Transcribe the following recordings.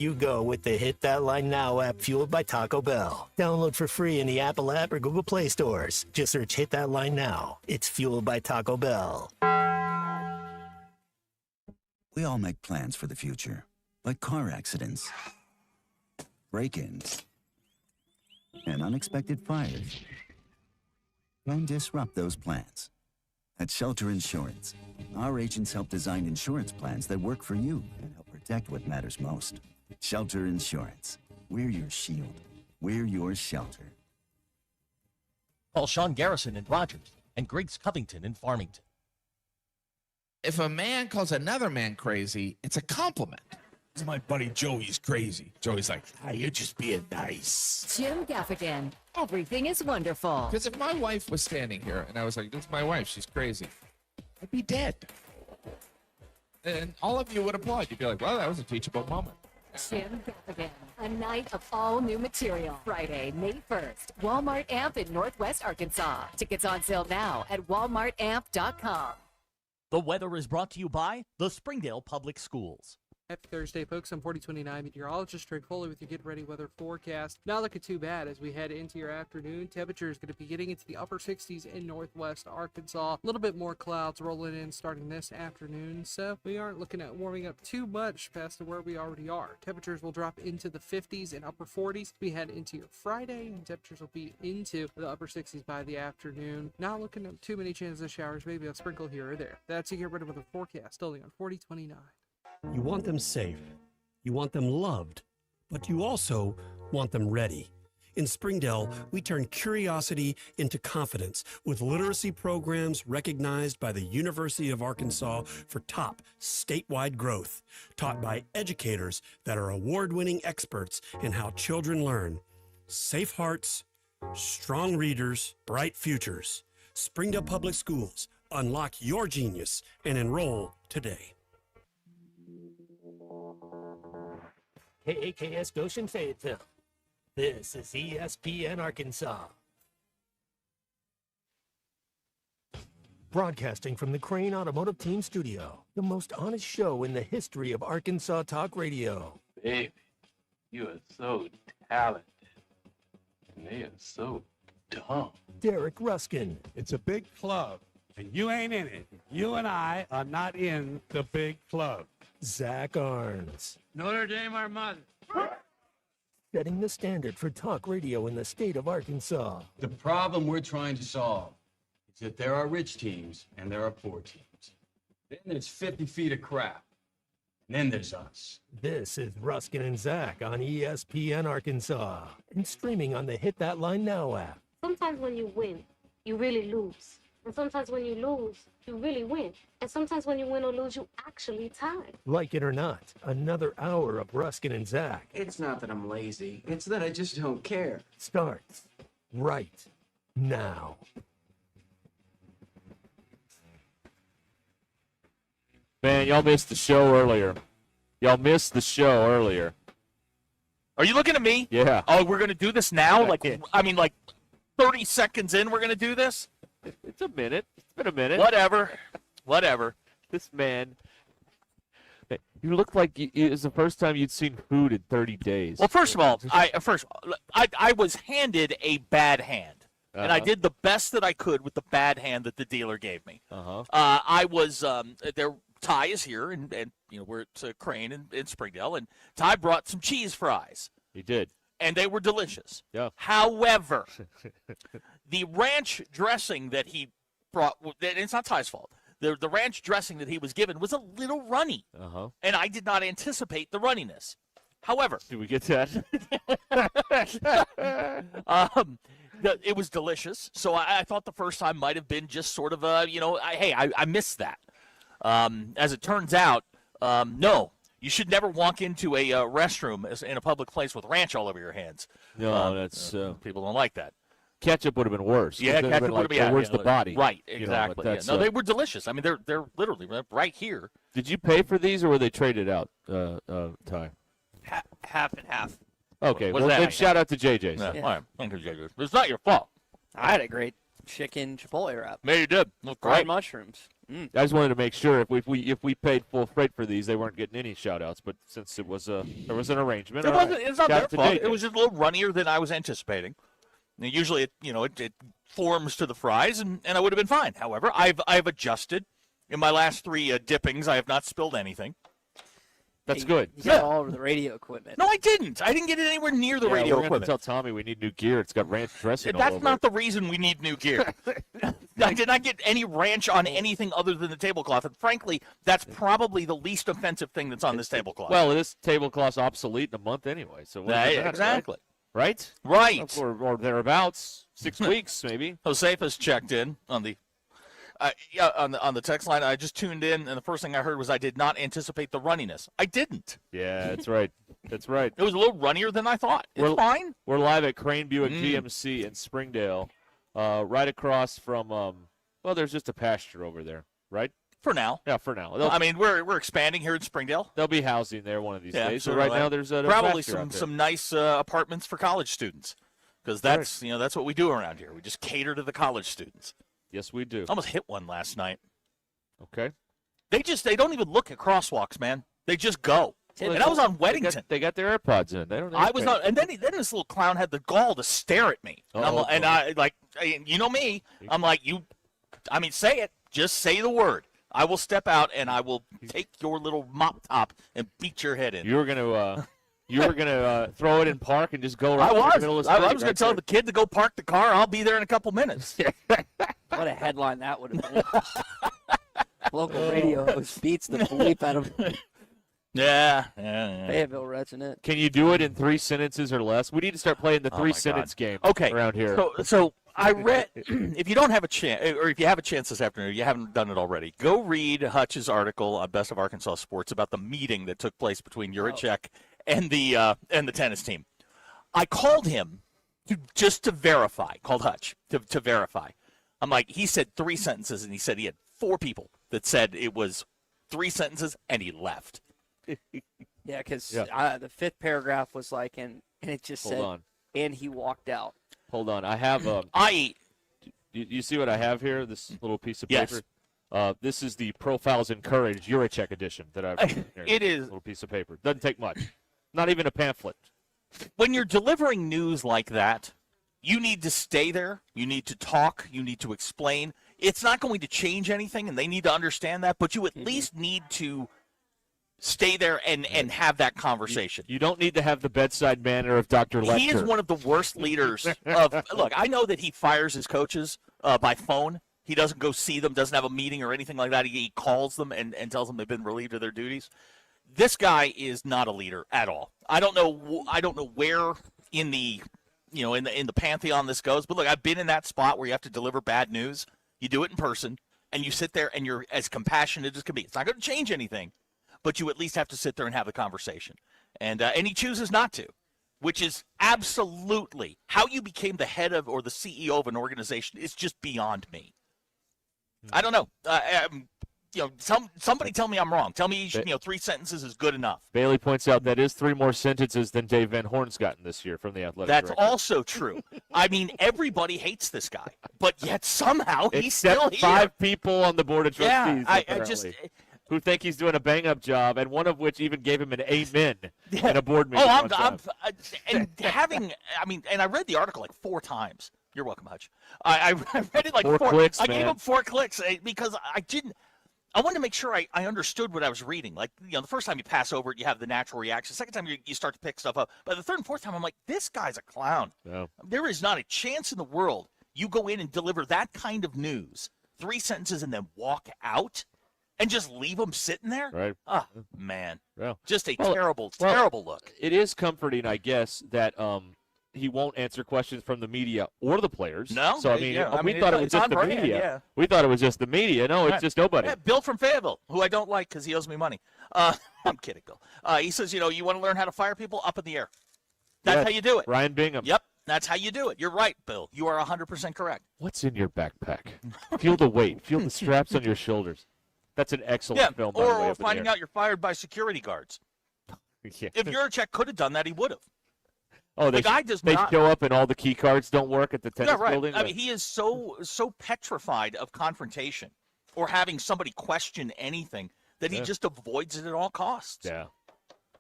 You go with the Hit That Line Now app fueled by Taco Bell. Download for free in the Apple app or Google Play stores. Just search Hit That Line Now. It's fueled by Taco Bell. We all make plans for the future, like car accidents, break-ins, and unexpected fires. Don't disrupt those plans. At Shelter Insurance, our agents help design insurance plans that work for you and help protect what matters most. Shelter Insurance. We're your shield. We're your shelter. Call Sean Garrison in Rogers and Griggs Covington in Farmington. If a man calls another man crazy, it's a compliment. It's my buddy Joey's crazy. Joey's like, hey, you're just being nice. Jim Gaffigan. Everything is wonderful. Because if my wife was standing here and I was like, this is my wife, she's crazy, I'd be dead. And all of you would applaud. You'd be like, well, that was a teachable moment. Jim Gaffigan. A night of all new material. Friday, May 1st. Walmart Amp in Northwest Arkansas. Tickets on sale now at walmartamp.com. The weather is brought to you by the Springdale Public Schools. Happy Thursday, folks. I'm 4029 meteorologist Trey Foley with your Get Ready weather forecast. Not looking too bad as we head into your afternoon. Temperature is going to be getting into the upper 60s in northwest Arkansas. A little bit more clouds rolling in starting this afternoon, so we aren't looking at warming up too much past to where we already are. Temperatures will drop into the 50s and upper 40s. We head into your Friday, and temperatures will be into the upper 60s by the afternoon. Not looking at too many chances of showers, maybe a sprinkle here or there. That's your Get Ready weather forecast, only on 4029. You want them safe, you want them loved, but you also want them ready. In Springdale, we turn curiosity into confidence with literacy programs recognized by the University of Arkansas for top statewide growth, taught by educators that are award-winning experts in how children learn. Safe hearts, strong readers, bright futures. Springdale Public Schools. Unlock your genius and enroll today. KAKS Goshen Fayetteville. This is ESPN Arkansas. Broadcasting from the Crane Automotive Team Studio, the most honest show in the history of Arkansas Talk Radio. Baby, you are so talented, and they are so dumb. Derek Ruskin. It's a big club, and you ain't in it. You and I are not in the big club. Zach Arns. Notre Dame Armada. Setting the standard for talk radio in the state of Arkansas. The problem we're trying to solve is that there are rich teams and there are poor teams. Then there's 50 feet of crap. And then there's us. This is Ruskin and Zach on ESPN Arkansas and streaming on the Hit That Line Now app. Sometimes when you win, you really lose. And sometimes when you lose, you really win. And sometimes when you win or lose, you actually tie. Like it or not, another hour of Ruskin and Zach. It's not that I'm lazy. It's that I just don't care. Starts right now. Man, y'all missed the show earlier. Are you looking at me? Yeah. Oh, we're going to do this now? Like 30 seconds in, we're going to do this? It's a minute. It's been a minute. Whatever. This man, you look like it was the first time you'd seen food in 30 days. Well, first of all, I was handed a bad hand, and I did the best that I could with the bad hand that the dealer gave me. I was Ty is here, and we're at Crane in Springdale, and Ty brought some cheese fries. He did. And they were delicious. Yeah. However, the ranch dressing that he brought, it's not Ty's fault. The ranch dressing that he was given was a little runny. And I did not anticipate the runniness. However. Did we get that? It was delicious. So I thought the first time might have been just sort of I missed that. As it turns out, no. You should never walk into a restroom in a public place with ranch all over your hands. No, that's people don't like that. Ketchup would have been worse. Yeah, ketchup would have been. Where's the body? Right, exactly. No, they were delicious. I mean, they're literally right here. Did you pay for these, or were they traded out, Ty? Half and half. Okay, well then shout out to JJ's. Yeah. All right, thank you, JJ's. It's not your fault. I had a great chicken chipotle wrap. Maybe you did. Fried mushrooms. I just wanted to make sure if we paid full freight for these, they weren't getting any shout-outs. But since there was an arrangement, It wasn't. It's not their fault. It It was just a little runnier than I was anticipating. Now, usually, it forms to the fries, and I would have been fine. However, I've adjusted. In my last 3 dippings, I have not spilled anything. That's good. You got all over the radio equipment. No, I didn't. I didn't get it anywhere near the radio we're equipment. Tell Tommy we need new gear. It's got ranch dressing all That's over not it. the reason we need new gear. I did not get any ranch on anything other than the tablecloth. And frankly, that's probably the least offensive thing that's on this tablecloth. Well, this tablecloth's obsolete in a month anyway. So what does it matter, exactly. Right? Right. Or thereabouts. 6 weeks, maybe. Josefa's checked in on the on the text line. I just tuned in, and the first thing I heard was I did not anticipate the runniness. I didn't. Yeah, that's right. That's right. It was a little runnier than I thought. It's fine. We're live at Crane Buick GMC in Springdale, right across from, well, there's just a pasture over there, right? For now. Yeah, for now. I mean, we're expanding here in Springdale. They'll be housing there one of these days. So sooner or right now later. there's a probably pasture out there. some nice apartments for college students, because that's that's what we do around here. We just cater to the college students. Yes, we do. Almost hit one last night. Okay. They don't even look at crosswalks, man. They just go. Well, and I was on Weddington. They got their AirPods in. They don't. I was not, and then this little clown had the gall to stare at me. And I like, you know me. I'm like, say it. Just say the word. I will step out and I will take your little mop top and beat your head in. You were gonna throw it in park and just go right in the middle of the street. I was gonna tell the kid to go park the car. I'll be there in a couple minutes. What a headline that would have been. Local radio host beats the bleep out of Yeah. Fayetteville Reds in it. Can you do it in 3 sentences or less? We need to start playing the 3-sentence game. Okay. Around here. So I read. If you don't have a chance, or if you have a chance this afternoon, you haven't done it already. Go read Hutch's article on Best of Arkansas Sports about the meeting that took place between Juracek and the tennis team. I called him just to verify. Called Hutch to verify. I'm like, he said 3 sentences, and he said he had 4 people that said it was 3 sentences, and he left. Yeah, because the 5th paragraph was like, and it just said, and he walked out. Hold on, I have you see what I have here? This little piece of paper. This is the Profiles in Courage Juracek edition that I've. It is a little piece of paper. Doesn't take much. Not even a pamphlet. When you're delivering news like that, you need to stay there. You need to talk. You need to explain. It's not going to change anything, and they need to understand that. But you at least need to stay there and have that conversation. You don't need to have the bedside manner of Dr. Lecter. He is one of the worst leaders look, I know that he fires his coaches by phone. He doesn't go see them, doesn't have a meeting or anything like that. He calls them and tells them they've been relieved of their duties. This guy is not a leader at all. I don't know where in the in the pantheon this goes, but look, I've been in that spot where you have to deliver bad news. You do it in person, and you sit there and you're as compassionate as can be. It's not going to change anything, but you at least have to sit there and have the conversation. And he chooses not to, which is absolutely how you became the head of or the CEO of an organization is just beyond me. I don't know. Somebody tell me I'm wrong. Tell me 3 sentences is good enough. Bailey points out that is 3 more sentences than Dave Van Horn's gotten this year from the athletic That's director. also true. I mean, everybody hates this guy, but yet somehow he's still Except here. 5 people on the board of trustees, I just who think he's doing a bang-up job, and one of which even gave him an amen in a board meeting. and I read the article like 4 times. You're welcome, Hutch. I read it like 4 clicks, I man. gave him 4 clicks because I wanted to make sure I understood what I was reading. Like, the first time you pass over it, you have the natural reaction. The second time you start to pick stuff up. But the 3rd and 4th time, I'm like, this guy's a clown. Yeah. There is not a chance in the world you go in and deliver that kind of news, 3 sentences, and then walk out and just leave them sitting there? Right. Oh, man. Well, just a terrible look. It is comforting, I guess, that he won't answer questions from the media or the players. No. So, we thought it was just the media. Yeah. We thought it was just the media. No, it's just nobody. Yeah, Bill from Fayetteville, who I don't like because he owes me money. I'm kidding, Bill. He says, you want to learn how to fire people? Up in the air. That's how you do it. Ryan Bingham. Yep, that's how you do it. You're right, Bill. You are 100% correct. What's in your backpack? Feel the weight. Feel the straps on your shoulders. That's an excellent film, by the way. Or Up in finding the air. out you're fired by security guards. Yeah. If Juracek could have done that, he would have. Oh, the guy does they not show up and all the key cards don't work at the tennis right. building? I mean, he is so petrified of confrontation or having somebody question anything, that he just avoids it at all costs. Yeah.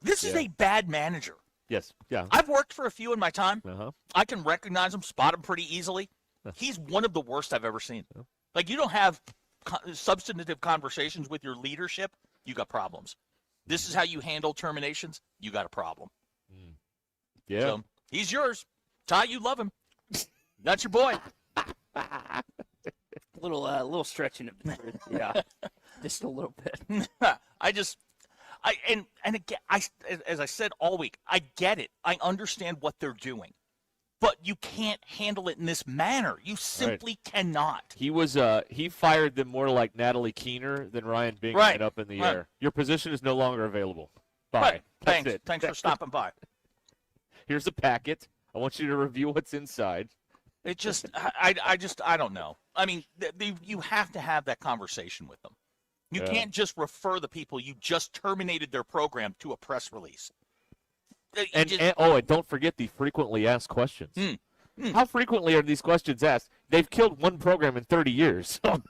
This is a bad manager. Yes. Yeah. I've worked for a few in my time. Uh-huh. I can recognize him, spot him pretty easily. He's one of the worst I've ever seen. Like, you don't have substantive conversations with your leadership, you got problems. This is how you handle terminations, you got a problem. Yeah. So, he's yours. Ty, you love him. That's your boy. Little stretching of the truth. Yeah. Just a little bit. And again, as I said all week, I get it. I understand what they're doing. But you can't handle it in this manner. You simply cannot. He fired them more like Natalie Keener than Ryan Binghamton up in the air. Your position is no longer available. Bye. Right. That's Thanks. it. Thanks for stopping by. Here's a packet. I want you to review what's inside. It just, I don't know. I mean, you have to have that conversation with them. You can't just refer the people you just terminated their program to a press release. And don't forget the frequently asked questions. How frequently are these questions asked? They've killed one program in 30 years. and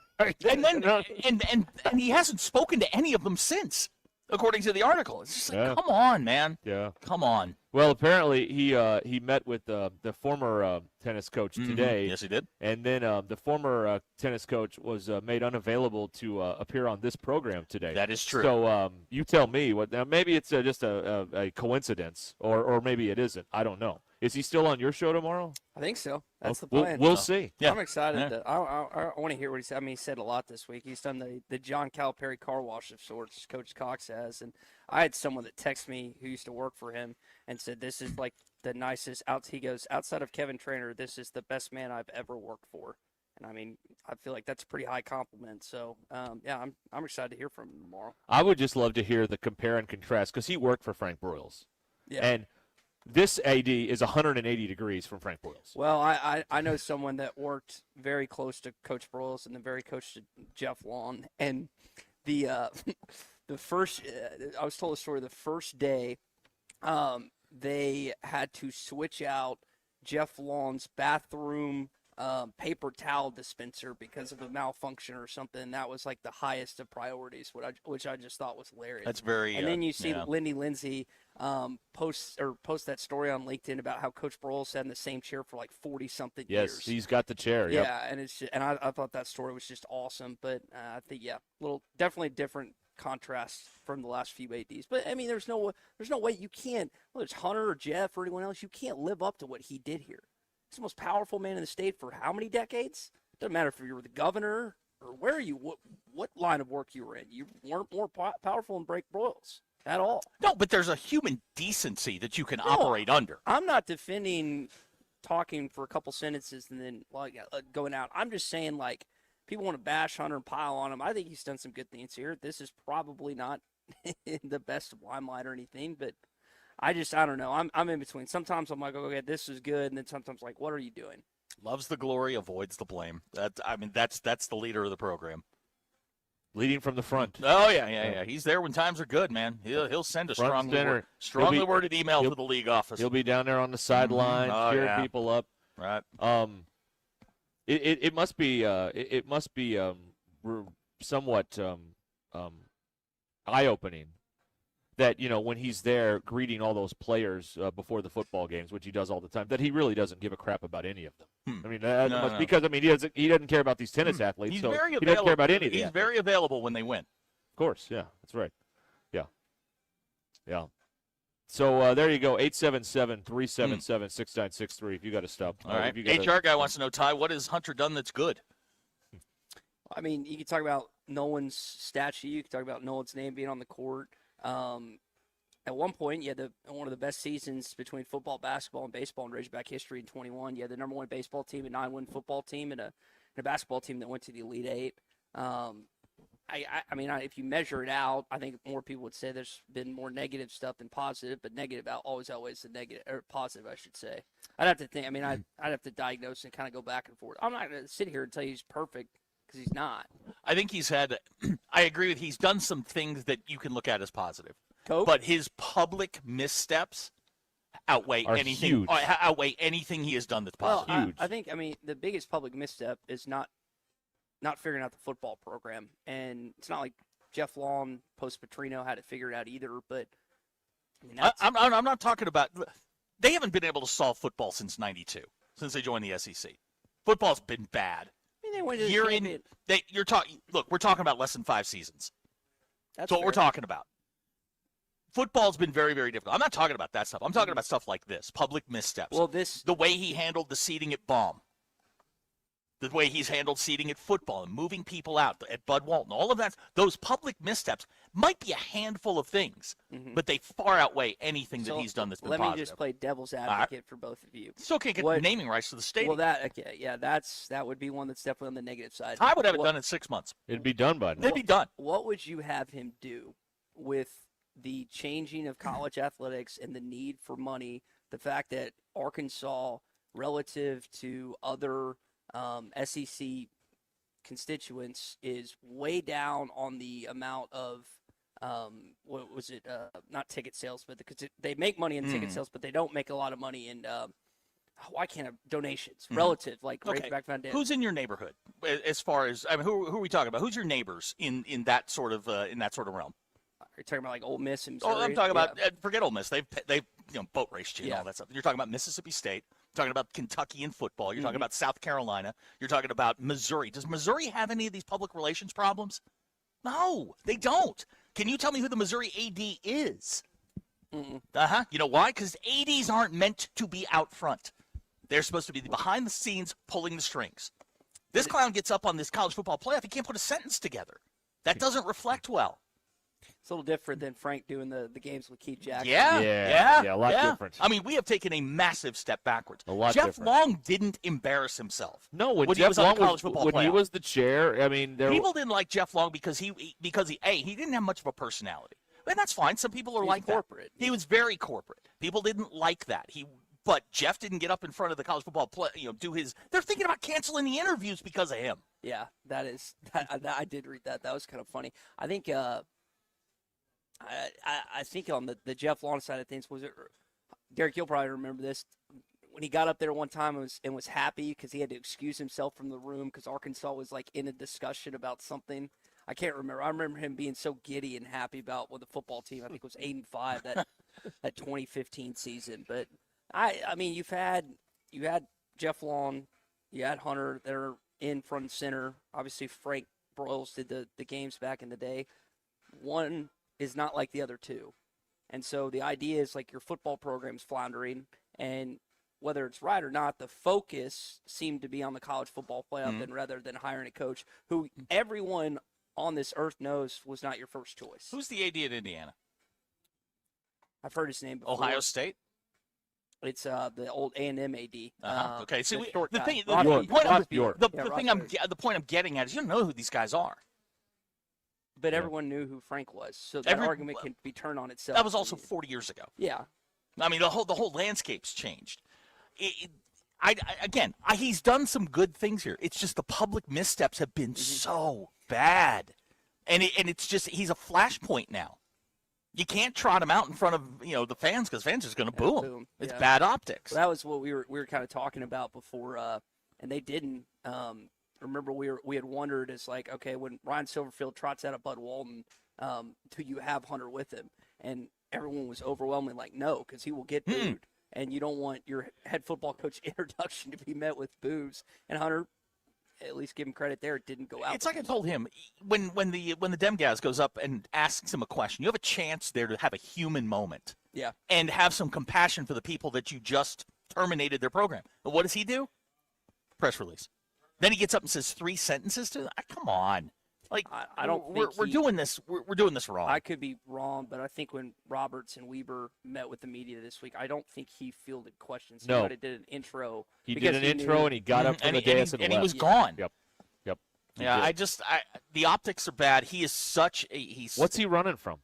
he hasn't spoken to any of them since, according to the article. It's just like, come on, man. Yeah. Come on. Well, apparently he met with the former tennis coach today. Yes, he did. And then the former tennis coach was made unavailable to appear on this program today. That is true. So you tell me. Now maybe it's just a coincidence, or maybe it isn't. I don't know. Is he still on your show tomorrow? I think so. That's the We'll plan. see. I'm excited. I want to hear what he said. I mean, he said a lot this week. He's done the John Calipari car wash of sorts, Coach Cox has. And I had someone that texted me who used to work for him and said, this is like the nicest. He goes, outside of Kevin Trainer, this is the best man I've ever worked for. And I mean, I feel like that's a pretty high compliment. So, I'm excited to hear from him tomorrow. I would just love to hear the compare and contrast because he worked for Frank Broyles. Yeah. And this AD is 180 degrees from Frank Broyles. Well, I know someone that worked very close to Coach Broyles and then very close to Jeff Long. And the first, I was told a story. The first day, they had to switch out Jeff Long's bathroom paper towel dispenser because of a malfunction or something. That was like the highest of priorities, which I just thought was hilarious. That's very. And then you see Lindy Lindsay post that story on LinkedIn about how Coach Broyles sat in the same chair for like 40-something years. Yes, he's got the chair. Yep. Yeah, and I thought that story was just awesome. But I think definitely different contrast from the last few ADs. But I mean, there's no way you can't. Whether it's Hunter or Jeff or anyone else, you can't live up to what he did here. He's the most powerful man in the state for how many decades? Doesn't matter if you were the governor or where you what line of work you were in. You weren't more powerful than Frank Broyles at all. No, but there's a human decency that you can operate under. I'm not defending talking for a couple sentences and then going out. I'm just saying, like, people want to bash Hunter and pile on him. I think he's done some good things here. This is probably not in the best limelight or anything, but I don't know. I'm in between. Sometimes I'm like, okay, this is good, and then sometimes like, what are you doing? Loves the glory, avoids the blame. That's the leader of the program. Leading from the front. Oh yeah. He's there when times are good, man. He'll send a strongly worded email to the league office. He'll be down there on the sideline, cheering people up. Right. It must be somewhat eye-opening that, when he's there greeting all those players before the football games, which he does all the time, that he really doesn't give a crap about any of them. I mean, because he doesn't care about these tennis athletes. He's so very he available. doesn't care about any of He's them. very available when they win. Of course, yeah, that's right. Yeah. So there you go, 877-377-6963 if you got to stop. All right. HR guy wants to know, Ty, what has Hunter done that's good? I mean, you can talk about Nolan's statue. You can talk about Nolan's name being on the court. At one point, you had one of the best seasons between football, basketball, and baseball in Razorback history in 21. You had the number one baseball team, a 9-win football team, and a basketball team that went to the Elite Eight. I mean, if you measure it out, I think more people would say there's been more negative stuff than positive, but negative always the negative, or positive, I should say. I'd have to think. I mean, I'd have to diagnose and kind of go back and forth. I'm not going to sit here and tell you he's perfect because he's not. I think he's had. I agree with. He's done some things that you can look at as positive, Coke? But his public missteps outweigh anything. Huge. Outweigh anything he has done that's positive. Well, I think. I mean, the biggest public misstep is not not figuring out the football program. And it's not like Jeff Long post-Petrino had it figured out either, but I mean, I'm not talking about – they haven't been able to solve football since 92, since they joined the SEC. Football's been bad. I mean, they went to the You're champion. Look, we're talking about less than 5 seasons. That's what we're fair. talking about. Football's been very, very difficult. I'm not talking about that stuff. I'm talking about stuff like this, public missteps. Well, the way he handled the seating at Baum, the way he's handled seating at football and moving people out at Bud Walton, all of that, those public missteps might be a handful of things, but they far outweigh anything that he's done that's been let positive. me just play devil's advocate for both of you. Still can't get naming rights to the stadium. Well, that would be one that's definitely on the negative side. I would have it done in 6 months. It'd be done by now. It'd be done. What would you have him do with the changing of college athletics and the need for money, the fact that Arkansas, relative to other SEC constituents, is way down on the amount of what was it? Not ticket sales, but because they make money in ticket sales, but they don't make a lot of money in why can't I, donations relative, like Razorback Foundation. Who's in your neighborhood as far as who are we talking about? Who's your neighbors in that sort of realm? Are you talking about like Ole Miss and Missouri? Oh, I'm talking about forget Ole Miss. They've boat raced you and all that stuff. You're talking about Mississippi State. You're talking about Kentucky in football. You're talking about South Carolina. You're talking about Missouri. Does Missouri have any of these public relations problems? No, they don't. Can you tell me who the Missouri AD is? You know why? Because ADs aren't meant to be out front. They're supposed to be behind the scenes pulling the strings. This clown gets up on this college football playoff. He can't put a sentence together. That doesn't reflect well. It's a little different than Frank doing the games with Keith Jackson. Yeah, a lot different. I mean, we have taken a massive step backwards. A lot Jeff different. Long didn't embarrass himself. No, when he Jeff was on Long the college football when he playoff. was the chair, I mean, People didn't like Jeff Long because he didn't have much of a personality. And that's fine. Some people are like corporate. That. He was very corporate. People didn't like that. But Jeff didn't get up in front of the college football do his. They're thinking about canceling the interviews because of him. Yeah, I did read that. That was kind of funny. I think I think on the Jeff Long side of things, was it Derek? You'll probably remember this. When he got up there one time and was happy because he had to excuse himself from the room because Arkansas was like in a discussion about something. I can't remember. I remember him being so giddy and happy about with the football team. I think it was 8-5 that 2015 season. But I mean, you had Jeff Long, you had Hunter. They're in front and center. Obviously, Frank Broyles did the games back in the day. One is not like the other two. And so the idea is like your football program's floundering, and whether it's right or not, the focus seemed to be on the college football playoff rather than hiring a coach who everyone on this earth knows was not your first choice. Who's the AD at Indiana? I've heard his name before. Ohio State? It's the old A&M AD. Okay, see, the point I'm getting at is you don't know who these guys are. But everyone knew who Frank was, so that argument can be turned on itself. That was also 40 years ago. Yeah. I mean, the whole landscape's changed. He's done some good things here. It's just the public missteps have been so bad, and it's just he's a flashpoint now. You can't trot him out in front of the fans because fans are just going to boo him. It's bad optics. Well, that was what we were kind of talking about before, and they didn't. Remember, we had wondered, it's like, okay, when Ryan Silverfield trots out of Bud Walton, do you have Hunter with him? And everyone was overwhelmingly like, no, because he will get booed. And you don't want your head football coach introduction to be met with boos. And Hunter, at least give him credit there, it didn't go out. It's like I told him, when the Demgaz goes up and asks him a question, you have a chance there to have a human moment. Yeah. And have some compassion for the people that you just terminated their program. But what does he do? Press release. Then he gets up and says 3 sentences to them. Come on, like I don't. We're doing this. We're doing this wrong. I could be wrong, but I think when Roberts and Weber met with the media this week, I don't think he fielded questions. No, he did an intro. He did an intro and he got up from the dais and he was gone. Yep. Yeah, the optics are bad. He is such a What's he running from?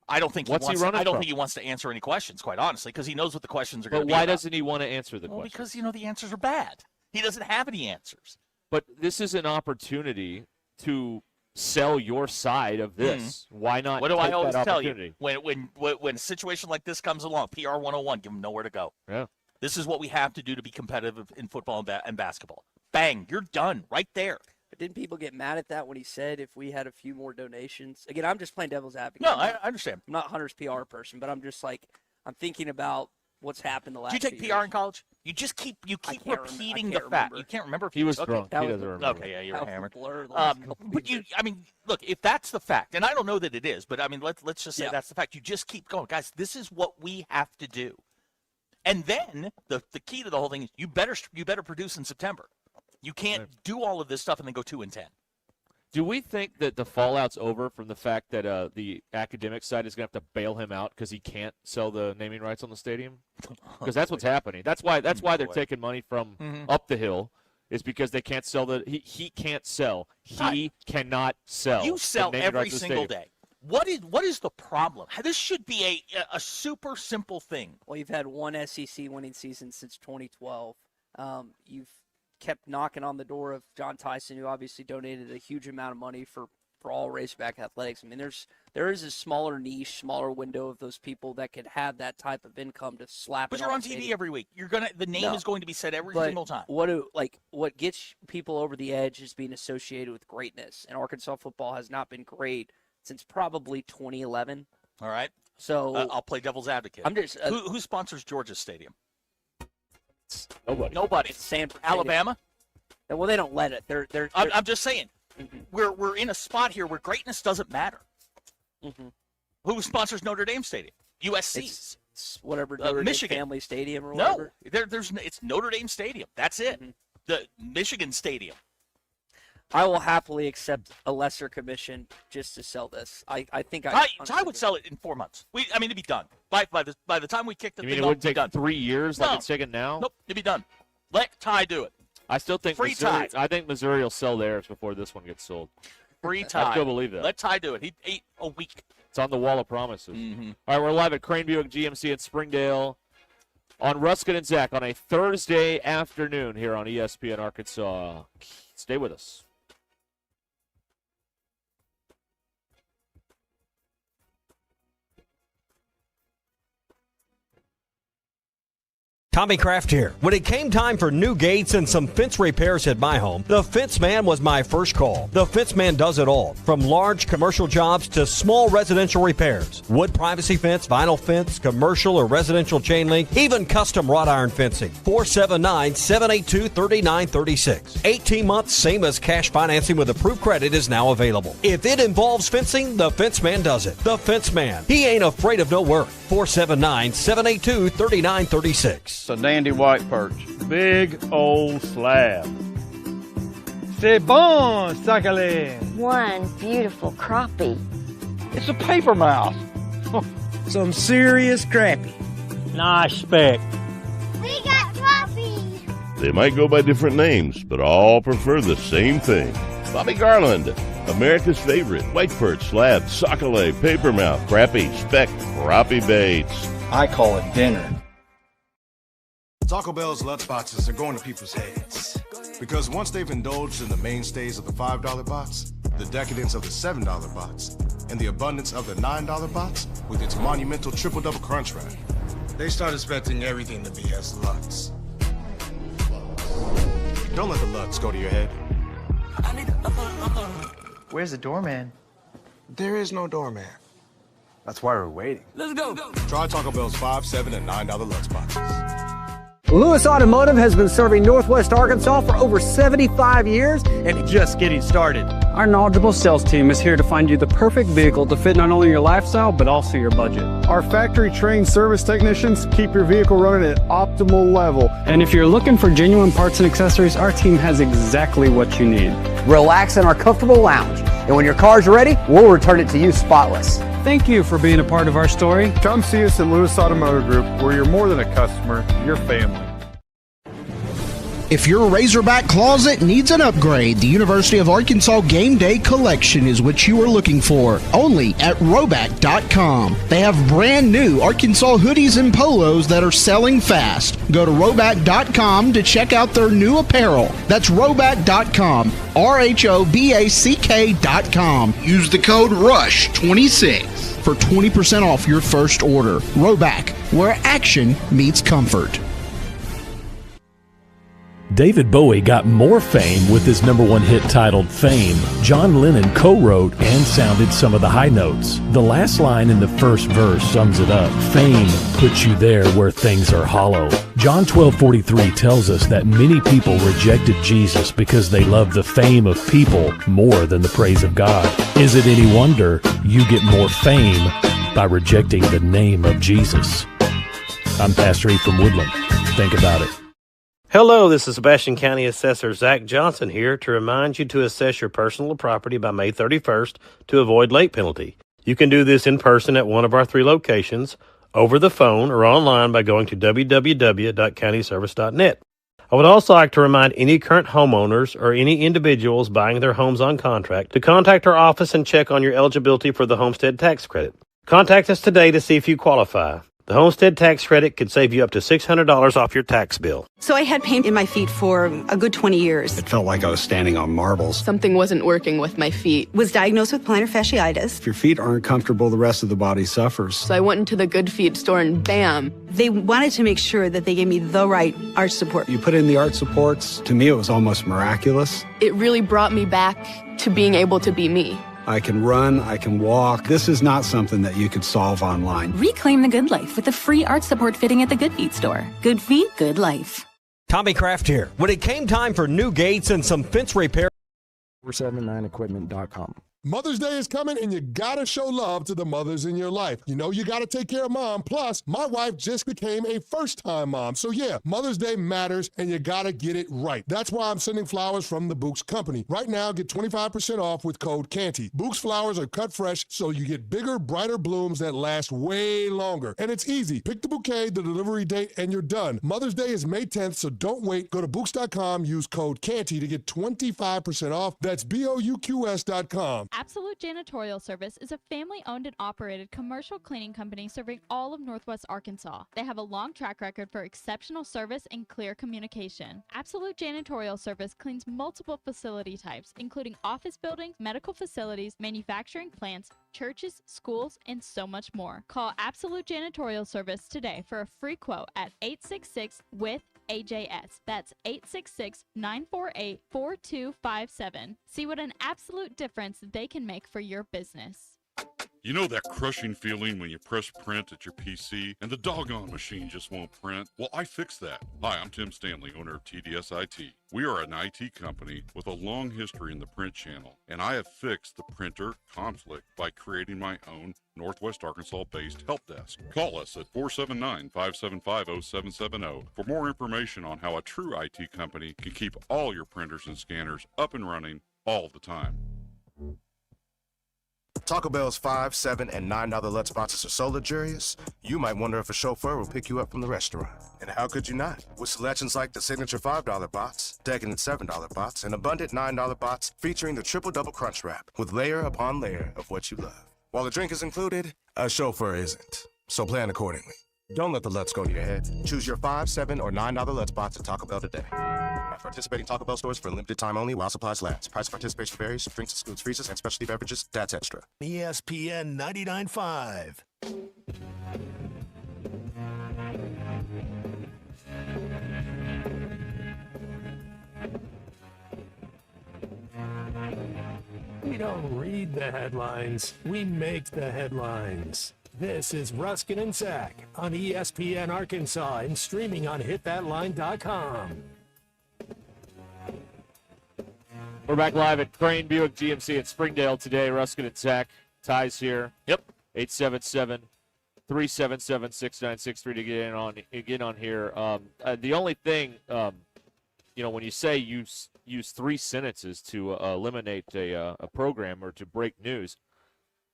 I don't think he think he wants to answer any questions, quite honestly, because he knows what the questions are going to be. But why doesn't he want to answer the questions? Because the answers are bad. He doesn't have any answers. But this is an opportunity to sell your side of this. Why not? What do I always tell you? When a situation like this comes along, PR 101, give them nowhere to go. Yeah. This is what we have to do to be competitive in football and basketball. Bang, you're done right there. But didn't people get mad at that when he said if we had a few more donations? Again, I'm just playing devil's advocate. No, I understand. I'm not Hunter's PR person, but I'm just like, I'm thinking about what's happened the last Did you take few PR years. in college? You just keep repeating the fact. remember. You can't remember if He was took drunk. it. He doesn't remember. Okay, yeah, you were That was a hammered. blur the last couple But I mean, look, if that's the fact, and I don't know that it is, but I mean, let's just say Yeah. that's the fact. You just keep going, guys. This is what we have to do. And then the key to the whole thing is you better produce in September. You can't do all of this stuff and then go 2-10. Do we think that the fallout's over from the fact that the academic side is going to have to bail him out because he can't sell the naming rights on the stadium? Because that's what's happening. That's why they're taking money from up the hill, is because they can't sell he can't sell. He cannot sell. You sell the naming every rights to the single stadium. day. What is the problem? This should be a super simple thing. Well, you've had one SEC winning season since 2012. You've kept knocking on the door of John Tyson, who obviously donated a huge amount of money for all Razorback athletics. I mean, there is a smaller niche, smaller window of those people that could have that type of income to slap. But it you're on the TV stadium. every week. The name is going to be said every But single time. What gets people over the edge is being associated with greatness, and Arkansas football has not been great since probably 2011. All right. So I'll play devil's advocate. I'm just who sponsors Georgia Stadium? Nobody. Nobody. It's Sanford Alabama. Stadium. Well, they don't let it. They're I'm just saying. We're in a spot here where greatness doesn't matter. Who sponsors Notre Dame Stadium? USC. It's whatever Notre Dame Michigan Family Stadium or No, whatever. it's Notre Dame Stadium. That's it. The Michigan Stadium. I will happily accept a lesser commission just to sell this. I think I would sell it in 4 months. It'd be done by the time we kick the You thing mean it off. would take done. 3 years like it's taking now? Nope, it'd be done. Let Ty do it. I still think Free Missouri. Ty. I think Missouri will sell theirs before this one gets sold. Free Ty. I still believe that. Let Ty do it. He ate a week. It's on the wall of promises. All right, we're live at Crane Buick GMC in Springdale on Ruscin and Zach on a Thursday afternoon here on ESPN Arkansas. Stay with us. Tommy Kraft here. When it came time for new gates and some fence repairs at my home, the Fence Man was my first call. The Fence Man does it all, from large commercial jobs to small residential repairs. Wood privacy fence, vinyl fence, commercial or residential chain link, even custom wrought iron fencing. 479-782-3936. 18 months, same as cash financing with approved credit is now available. If it involves fencing, the Fence Man does it. The Fence Man. He ain't afraid of no work. 479-782-3936. A dandy white perch. Big old slab. C'est bon, sacale. One beautiful crappie. It's a paper mouth. Some serious crappie. Nice speck. We got crappie. They might go by different names, but all prefer the same thing. Bobby Garland, America's favorite white perch, slab, sockeye, papermouth, crappie, speck, crappie baits. I call it dinner. Taco Bell's Lutz boxes are going to people's heads. Because once they've indulged in the mainstays of the $5 box, the decadence of the $7 box, and the abundance of the $9 box with its monumental triple-double crunch wrap, they start expecting everything to be as Lutz. Don't let the Lutz go to your head. Where's the doorman? There is no doorman. That's why we're waiting. Let's go. Try Taco Bell's $5, $7, and $9 Lutz boxes. Lewis Automotive has been serving Northwest Arkansas for over 75 years and just getting started. Our knowledgeable sales team is here to find you the perfect vehicle to fit not only your lifestyle, but also your budget. Our factory-trained service technicians keep your vehicle running at optimal level. And if you're looking for genuine parts and accessories, our team has exactly what you need. Relax in our comfortable lounge. And when your car's ready, we'll return it to you spotless. Thank you for being a part of our story. Come see us at Lewis Automotive Group, where you're more than a customer, you're family. If your Razorback closet needs an upgrade, the University of Arkansas Game Day Collection is what you are looking for. Only at Roback.com. They have brand new Arkansas hoodies and polos that are selling fast. Go to Roback.com to check out their new apparel. That's Roback.com. RHOBACK.com. Use the code RUSH26 for 20% off your first order. Roback, where action meets comfort. David Bowie got more fame with his #1 hit titled Fame. John Lennon co-wrote and sounded some of the high notes. The last line in the first verse sums it up. Fame puts you there where things are hollow. John 12:43 tells us that many people rejected Jesus because they loved the fame of people more than the praise of God. Is it any wonder you get more fame by rejecting the name of Jesus? I'm Pastor E from Woodland. Think about it. Hello, this is Sebastian County Assessor Zach Johnson here to remind you to assess your personal property by May 31st to avoid late penalty. You can do this in person at one of our 3 locations, over the phone, or online by going to www.countyservice.net. I would also like to remind any current homeowners or any individuals buying their homes on contract to contact our office and check on your eligibility for the homestead tax credit. Contact us today to see if you qualify. The homestead tax credit could save you up to $600 off your tax bill. So I had pain in my feet for a good 20 years. It felt like I was standing on marbles. Something wasn't working with my feet. Was diagnosed with plantar fasciitis. If your feet aren't comfortable, the rest of the body suffers. So I went into the Good Feet store and bam. They wanted to make sure that they gave me the right arch support. You put in the arch supports. To me, it was almost miraculous. It really brought me back to being able to be me. I can run, I can walk. This is not something that you could solve online. Reclaim the good life with a free arch support fitting at the Good Feet store. Good feet, good life. Tommy Kraft here. When it came time for new gates and some fence repair, 479equipment.com. Mother's Day is coming, and you gotta show love to the mothers in your life. You know you gotta take care of mom. Plus, my wife just became a first-time mom. So yeah, Mother's Day matters, and you gotta get it right. That's why I'm sending flowers from the Books Company. Right now, get 25% off with code CANTY. Books flowers are cut fresh, so you get bigger, brighter blooms that last way longer. And it's easy. Pick the bouquet, the delivery date, and you're done. Mother's Day is May 10th, so don't wait. Go to Books.com, use code CANTY to get 25% off. That's BOUQS.com. Absolute Janitorial Service is a family-owned and operated commercial cleaning company serving all of Northwest Arkansas. They have a long track record for exceptional service and clear communication. Absolute Janitorial Service cleans multiple facility types, including office buildings, medical facilities, manufacturing plants, churches, schools, and so much more. Call Absolute Janitorial Service today for a free quote at 866-WITH-AJS. That's 866-948-4257. See what an absolute difference they can make for your business. You know that crushing feeling when you press print at your PC and the doggone machine just won't print? Well, I fixed that. Hi, I'm Tim Stanley, owner of TDS IT. We are an IT company with a long history in the print channel, and I have fixed the printer conflict by creating my own Northwest Arkansas-based help desk. Call us at 479-575-0770 for more information on how a true IT company can keep all your printers and scanners up and running all the time. Taco Bell's $5, $7, and $9 Let's boxes are so luxurious, you might wonder if a chauffeur will pick you up from the restaurant. And how could you not? With selections like the signature $5 box, decadent $7 box, and abundant $9 box featuring the triple double crunch wrap with layer upon layer of what you love. While the drink is included, a chauffeur isn't. So plan accordingly. Don't let the Let's go to your head. Choose your $5, $7, or $9 Let's box at Taco Bell today. At participating Taco Bell stores for a limited time only while supplies last. Price of participation varies. Drinks excludes freezers and specialty beverages. That's extra. ESPN 99.5. We don't read the headlines. We make the headlines. This is Ruscin and Zach on ESPN Arkansas and streaming on hitthatline.com. We're back live at Crane Buick GMC at Springdale today. Ruscin and Zach. Ty's here. Yep. 877-377-6963 to get on here. The only thing, when you say use 3 sentences to eliminate a program or to break news,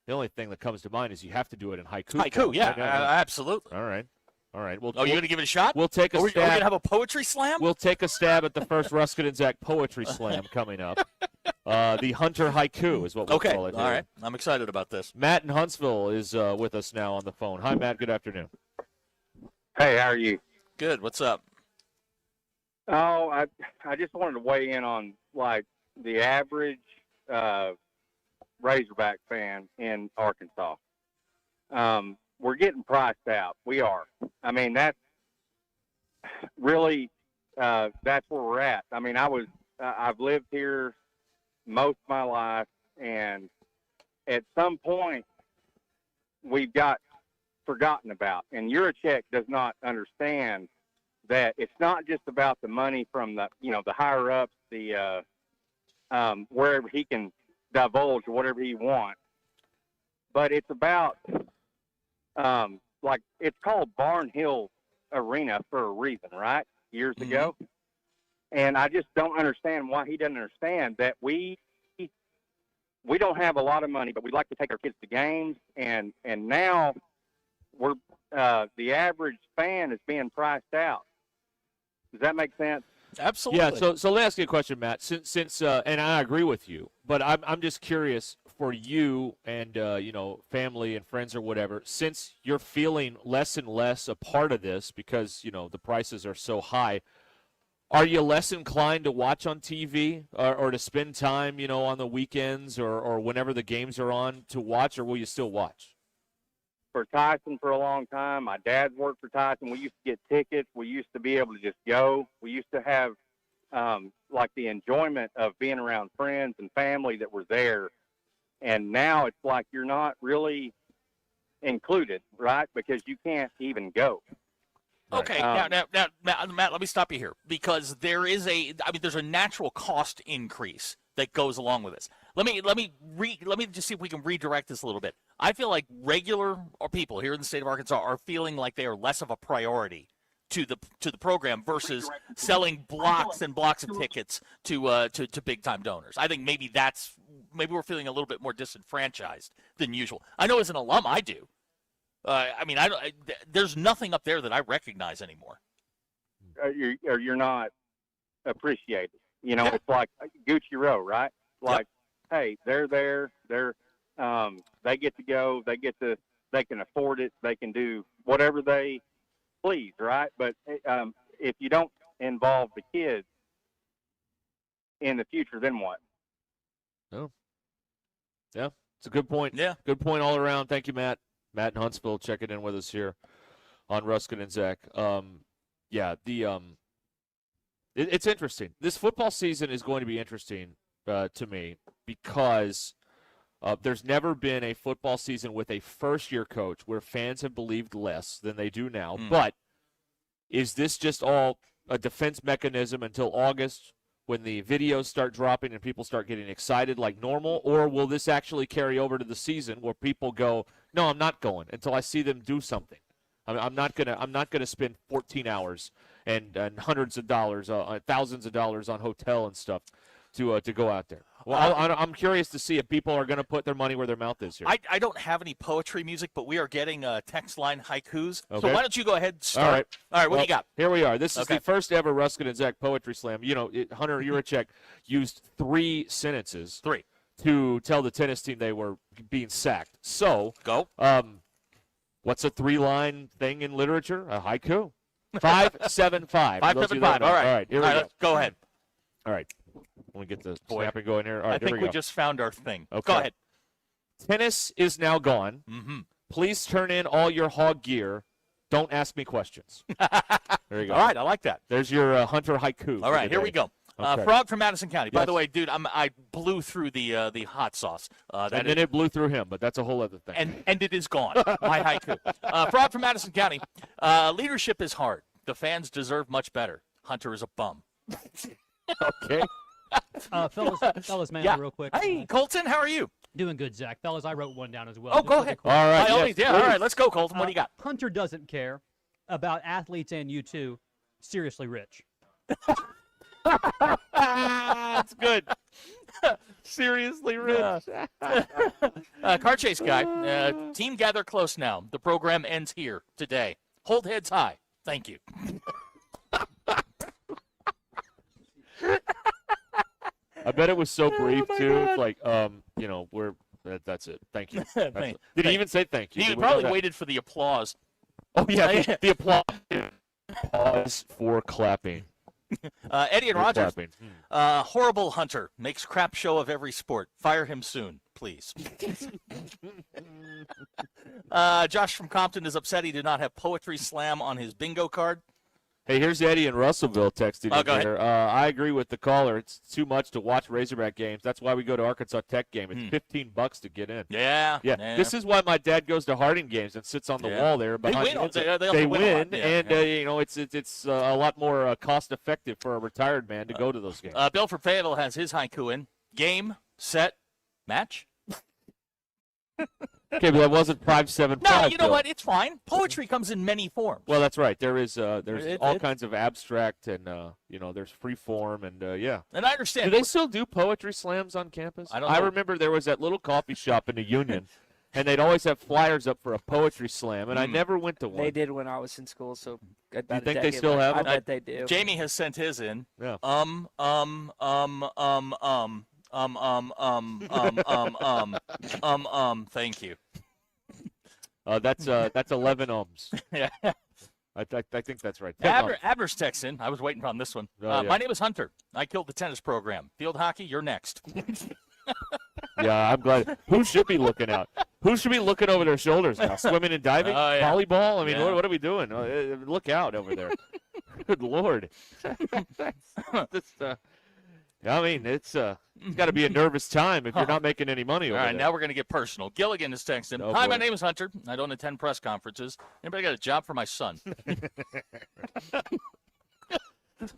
the only thing that comes to mind is you have to do it in haiku. Haiku, yeah, absolutely. All right. Well, you're going to give it a shot? We'll take a stab. Are we going to have a poetry slam? We'll take a stab at the first Ruscin and Zach poetry slam coming up. The Hunter Haiku is what we'll call it. All right. I'm excited about this. Matt in Huntsville is with us now on the phone. Hi, Matt. Good afternoon. Hey, how are you? Good. What's up? Oh, I just wanted to weigh in on, like, the average Razorback fan in Arkansas. We're getting priced out. We are. I mean, that's really that's where we're at. I mean, I've lived here most of my life, and at some point we've got forgotten about. And Juracek does not understand that it's not just about the money from the higher ups, the wherever he can divulge or whatever he wants, but it's about like it's called Barnhill Arena for a reason, right? Years ago. And I just don't understand why he doesn't understand that we don't have a lot of money, but we like to take our kids to games, and now we're the average fan is being priced out. Does that make sense? Absolutely. Yeah. So let me ask you a question, Matt. Since and I agree with you, but I'm just curious for you and family and friends or whatever. Since you're feeling less and less a part of this because the prices are so high, are you less inclined to watch on TV or to spend time on the weekends or whenever the games are on to watch, or will you still watch? For Tyson for a long time. My dad's worked for Tyson. We used to get tickets. We used to be able to just go. We used to have like the enjoyment of being around friends and family that were there. And now it's like you're not really included, right? Because you can't even go. Okay, now, Matt, let me stop you here because there's a natural cost increase that goes along with this. Let me just see if we can redirect this a little bit. I feel like regular people here in the state of Arkansas are feeling like they are less of a priority to the program versus selling blocks and blocks of tickets to big time donors. I think maybe we're feeling a little bit more disenfranchised than usual. I know as an alum I do. There's nothing up there that I recognize anymore. You're not appreciated. It's like Gucci Row, right? Like, hey, they're there. They get to go. They can afford it. They can do whatever they please, right? But if you don't involve the kids in the future, then what? Oh, yeah, it's a good point. Yeah, good point all around. Thank you, Matt. Matt in Huntsville checking in with us here on Ruscin and Zach. It's interesting. This football season is going to be interesting to me because there's never been a football season with a first-year coach where fans have believed less than they do now. But is this just all a defense mechanism until August when the videos start dropping and people start getting excited like normal, or will this actually carry over to the season where people go, no, I'm not going until I see them do something. I'm not gonna spend 14 hours and hundreds of dollars, thousands of dollars on hotel and stuff to go out there. Well, I'm curious to see if people are going to put their money where their mouth is here. I don't have any poetry music, but we are getting text line haikus. Okay. So why don't you go ahead and start? All right, what do you got? Here we are. This is the first ever Ruscin and Zach Poetry Slam. Hunter Juracek used 3 sentences to tell the tennis team they were being sacked. So, go. What's a 3-line thing in literature? A haiku. 575. 575. All right. Here we go. Go ahead. All right. Let me get the snapping going here. All right, I think we just found our thing. Okay. Go ahead. Tennis is now gone. Mm-hmm. Please turn in all your hog gear. Don't ask me questions. There you go. All right, I like that. There's your Hunter haiku. All right, here we go. Okay. Frog from Madison County. By Yes. the way, dude, I blew through the hot sauce. And then it blew through him, but that's a whole other thing. And it is gone. My haiku. Frog from Madison County. Leadership is hard. The fans deserve much better. Hunter is a bum. Okay. Fellas, man, real quick. Hey, Colton, how are you? Doing good, Zach. Fellas, I wrote one down as well. Oh, go ahead. Quick. All right. All right, let's go, Colton. What do you got? Hunter doesn't care about athletes and you too. Seriously rich. That's good. Seriously rich. Car chase guy. Team gather close now. The program ends here today. Hold heads high. Thank you. I bet it was so brief too. It's like, that's it. Thank you. Did he even say thank you? He probably waited for the applause. Oh yeah, the applause. Pause for clapping. Eddie and Rogers. Clapping. Horrible Hunter makes crap show of every sport. Fire him soon, please. Josh from Compton is upset he did not have Poetry Slam on his bingo card. Hey, here's Eddie in Russellville texting Oh, in go here. I agree with the caller. It's too much to watch Razorback games. That's why we go to Arkansas Tech game. It's $15 to get in. Yeah. This is why my dad goes to Harding games and sits on the wall there behind They win. They win, a lot. and it's a lot more cost effective for a retired man to go to those games. Bill from Fayetteville has his haiku in. Game, set, match. Okay, but that wasn't 575. No, you know Bill. what? It's fine. Poetry comes in many forms. Well, that's right. There's all kinds of abstract and there's free form and yeah. And I understand. Do they still do poetry slams on campus? I don't know. I remember there was that little coffee shop in the Union, and they'd always have flyers up for a poetry slam, and I never went to one. They did when I was in school, so You think they still have I them? bet they do. Jamie has sent his in. Yeah. Thank you. That's 11 ums. Yeah. I think that's right. Abner's texting. I was waiting on this one. Oh, yeah. My name is Hunter. I killed the tennis program. Field hockey, you're next. Yeah, I'm glad. Who should be looking out? Who should be looking over their shoulders now? Swimming and diving? Oh, yeah. Volleyball? I mean, Yeah. what are we doing? Look out over there. Good Lord. I mean, it's got to be a nervous time if you're not making any money over All right, there. now we're going to get personal. Gilligan is texting. Oh, Hi, boy. my name is Hunter. I don't attend press conferences. Anybody got a job for my son?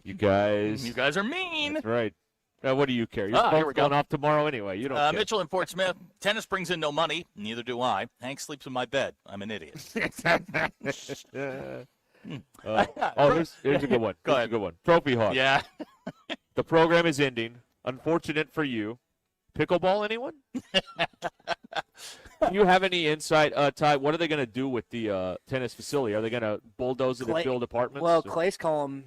You guys. You guys are mean. That's right. What do you care? Your Here phone's we go. going off tomorrow anyway. You don't care. Mitchell in Fort Smith. Tennis brings in no money. Neither do I. Hank sleeps in my bed. I'm an idiot. Here's a good one. Go Here's ahead. a good one. Trophy Hawk. Yeah. The program is ending. Unfortunate for you. Pickleball, anyone? Do you have any insight, Ty? What are they going to do with the tennis facility? Are they going to bulldoze it and build apartments? Well, Clay's column,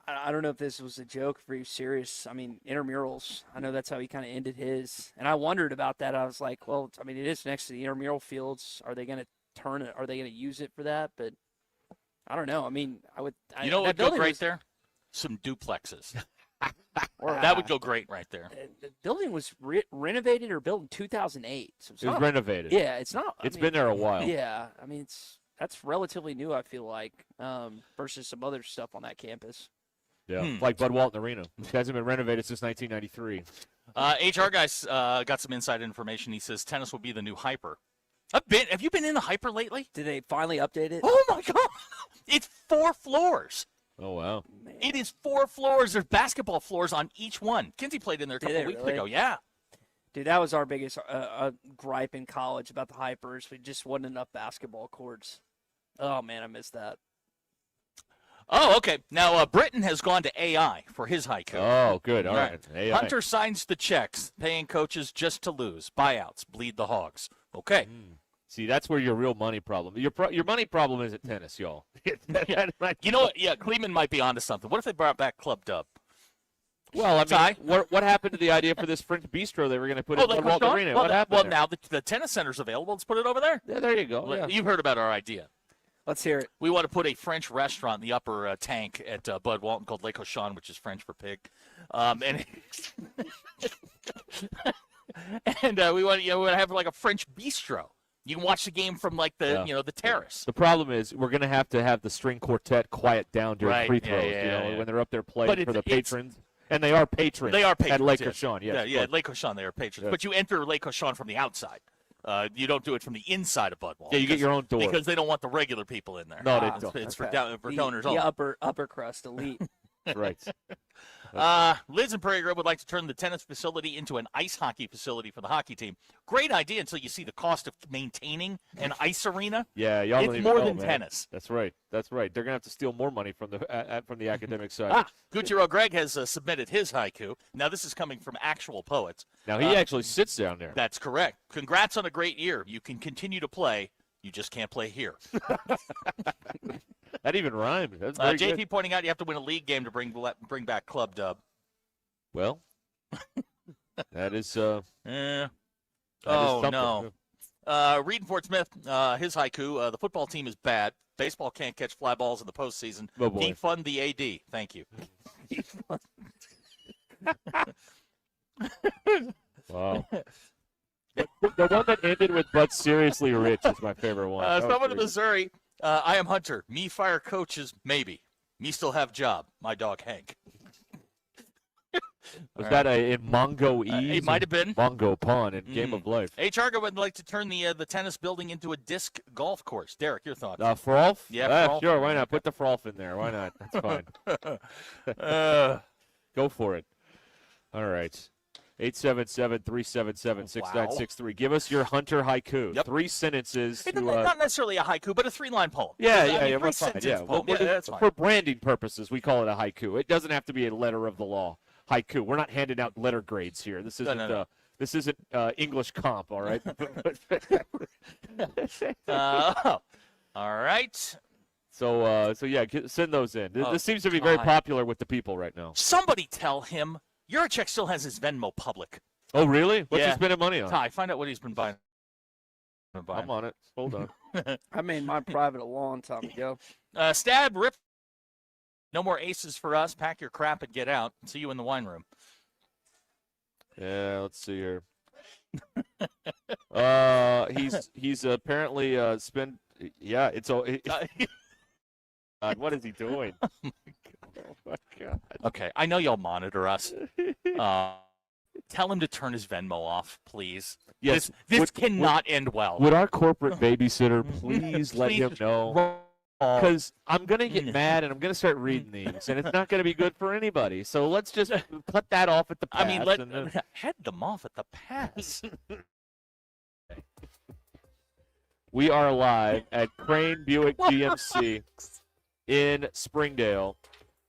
I don't know if this was a joke for you serious. I mean, intramurals. I know that's how he kind of ended his. And I wondered about that. I was like, well, I mean, it is next to the intramural fields. Are they going to turn it? Are they going to use it for that? But I don't know. I mean, You know what would go great there? Some duplexes. That would go great right there. The building was renovated or built in 2008. So It was renovated. Yeah, it's not. It's been there a while. Yeah, I mean, that's relatively new, I feel like, versus some other stuff on that campus. Yeah, like Bud Walton Arena. It hasn't been renovated since 1993. HR guys got some inside information. He says tennis will be the new Hyper. Have you been in the Hyper lately? Did they finally update it? Oh, my God. It's 4 floors. Oh, wow. It is 4 floors. There's basketball floors on each one. Kinsey played in there a couple weeks ago. Yeah. Dude, that was our biggest gripe in college about the Hypers. We just wasn't enough basketball courts. Oh, man, I missed that. Oh, okay. Now, Britton has gone to AI for his haiku. Oh, good. All right. AI. Hunter signs the checks, paying coaches just to lose. Buyouts, bleed the hogs. Okay. See, that's where your real money problem. Your money problem isn't tennis, y'all. You know what? Yeah, Kleeman might be onto something. What if they brought back Club Dub? Well, I mean, what happened to the idea for this French bistro they were going to put in the Walton Arena? Well, what happened well there? now the tennis center's available. Let's put it over there. Yeah, there you go. Yeah. You've heard about our idea. Let's hear it. We want to put a French restaurant in the upper tank at Bud Walton called Le Cochon, which is French for pig. And we want to have like a French bistro. You can watch the game from like the terrace. The problem is we're going to have the string quartet quiet down during free throws. When they're up there playing for the patrons. And they are patrons. They are patrons. At Le Cochon, yes. Yeah, at Le Cochon they are patrons. Yeah. But you enter Le Cochon from the outside. You don't do it from the inside of Bud Walton. Yeah, you get your own door. Because they don't want the regular people in there. No, they don't. It's for the donors the only. upper crust elite. Right. Liz in Prairie Grove would like to turn the tennis facility into an ice hockey facility for the hockey team. Great idea until you see the cost of maintaining an ice arena. Yeah, y'all don't it's even more know, than man. tennis. That's right. They're going to have to steal more money from the academic side. Gucciaro Greg has submitted his haiku. Now, this is coming from actual poets. Now, he actually sits down there. That's correct. Congrats on a great year. You can continue to play. You just can't play here. That even rhymed. That's very JP good. pointing out you have to win a league game to bring back Club Dub. Well, that is. Oh, no. Reed in Fort Smith, his haiku, the football team is bad. Baseball can't catch fly balls in the postseason. Oh, boy. Defund the AD. Thank you. Wow. The one that ended with "but seriously rich" is my favorite one. Someone in Missouri, I am Hunter. Me fire coaches, maybe. Me still have job. My dog, Hank. Was that in Mongo E? It might have been. Mongo Pond in Game of Life. H. Argo would like to turn the tennis building into a disc golf course. Derek, your thoughts? Frolf? Yeah, Frolf. Sure, why not? Put the Frolf in there. Why not? That's fine. Go for it. All right. 877-377-6963. Give us your Hunter haiku. Yep. 3 sentences. Not necessarily a haiku, but a 3-line poem. Yeah, We're fine. that's fine. For branding purposes, we call it a haiku. It doesn't have to be a letter of the law. Haiku. We're not handing out letter grades here. This isn't No. This isn't English comp, all right? All right. So yeah, send those in. This seems to be very popular with the people right now. Somebody tell him Yurachek still has his Venmo public. Oh, really? What's he spending money on? Ty, find out what he's been buying. I'm on it. Hold on. I made mine private a long time ago. Stab, rip. No more aces for us. Pack your crap and get out. See you in the wine room. Yeah, let's see here. He's apparently spent. Yeah, it's all. God, what is he doing? Oh my God. Okay, I know y'all monitor us. Tell him to turn his Venmo off, please. Yes, this cannot end well. Would our corporate babysitter please let him know? Because I'm going to get mad and I'm going to start reading these, and it's not going to be good for anybody. So let's just cut that off at the pass. I mean, head them off at the pass. We are live at Crane Buick GMC in Springdale,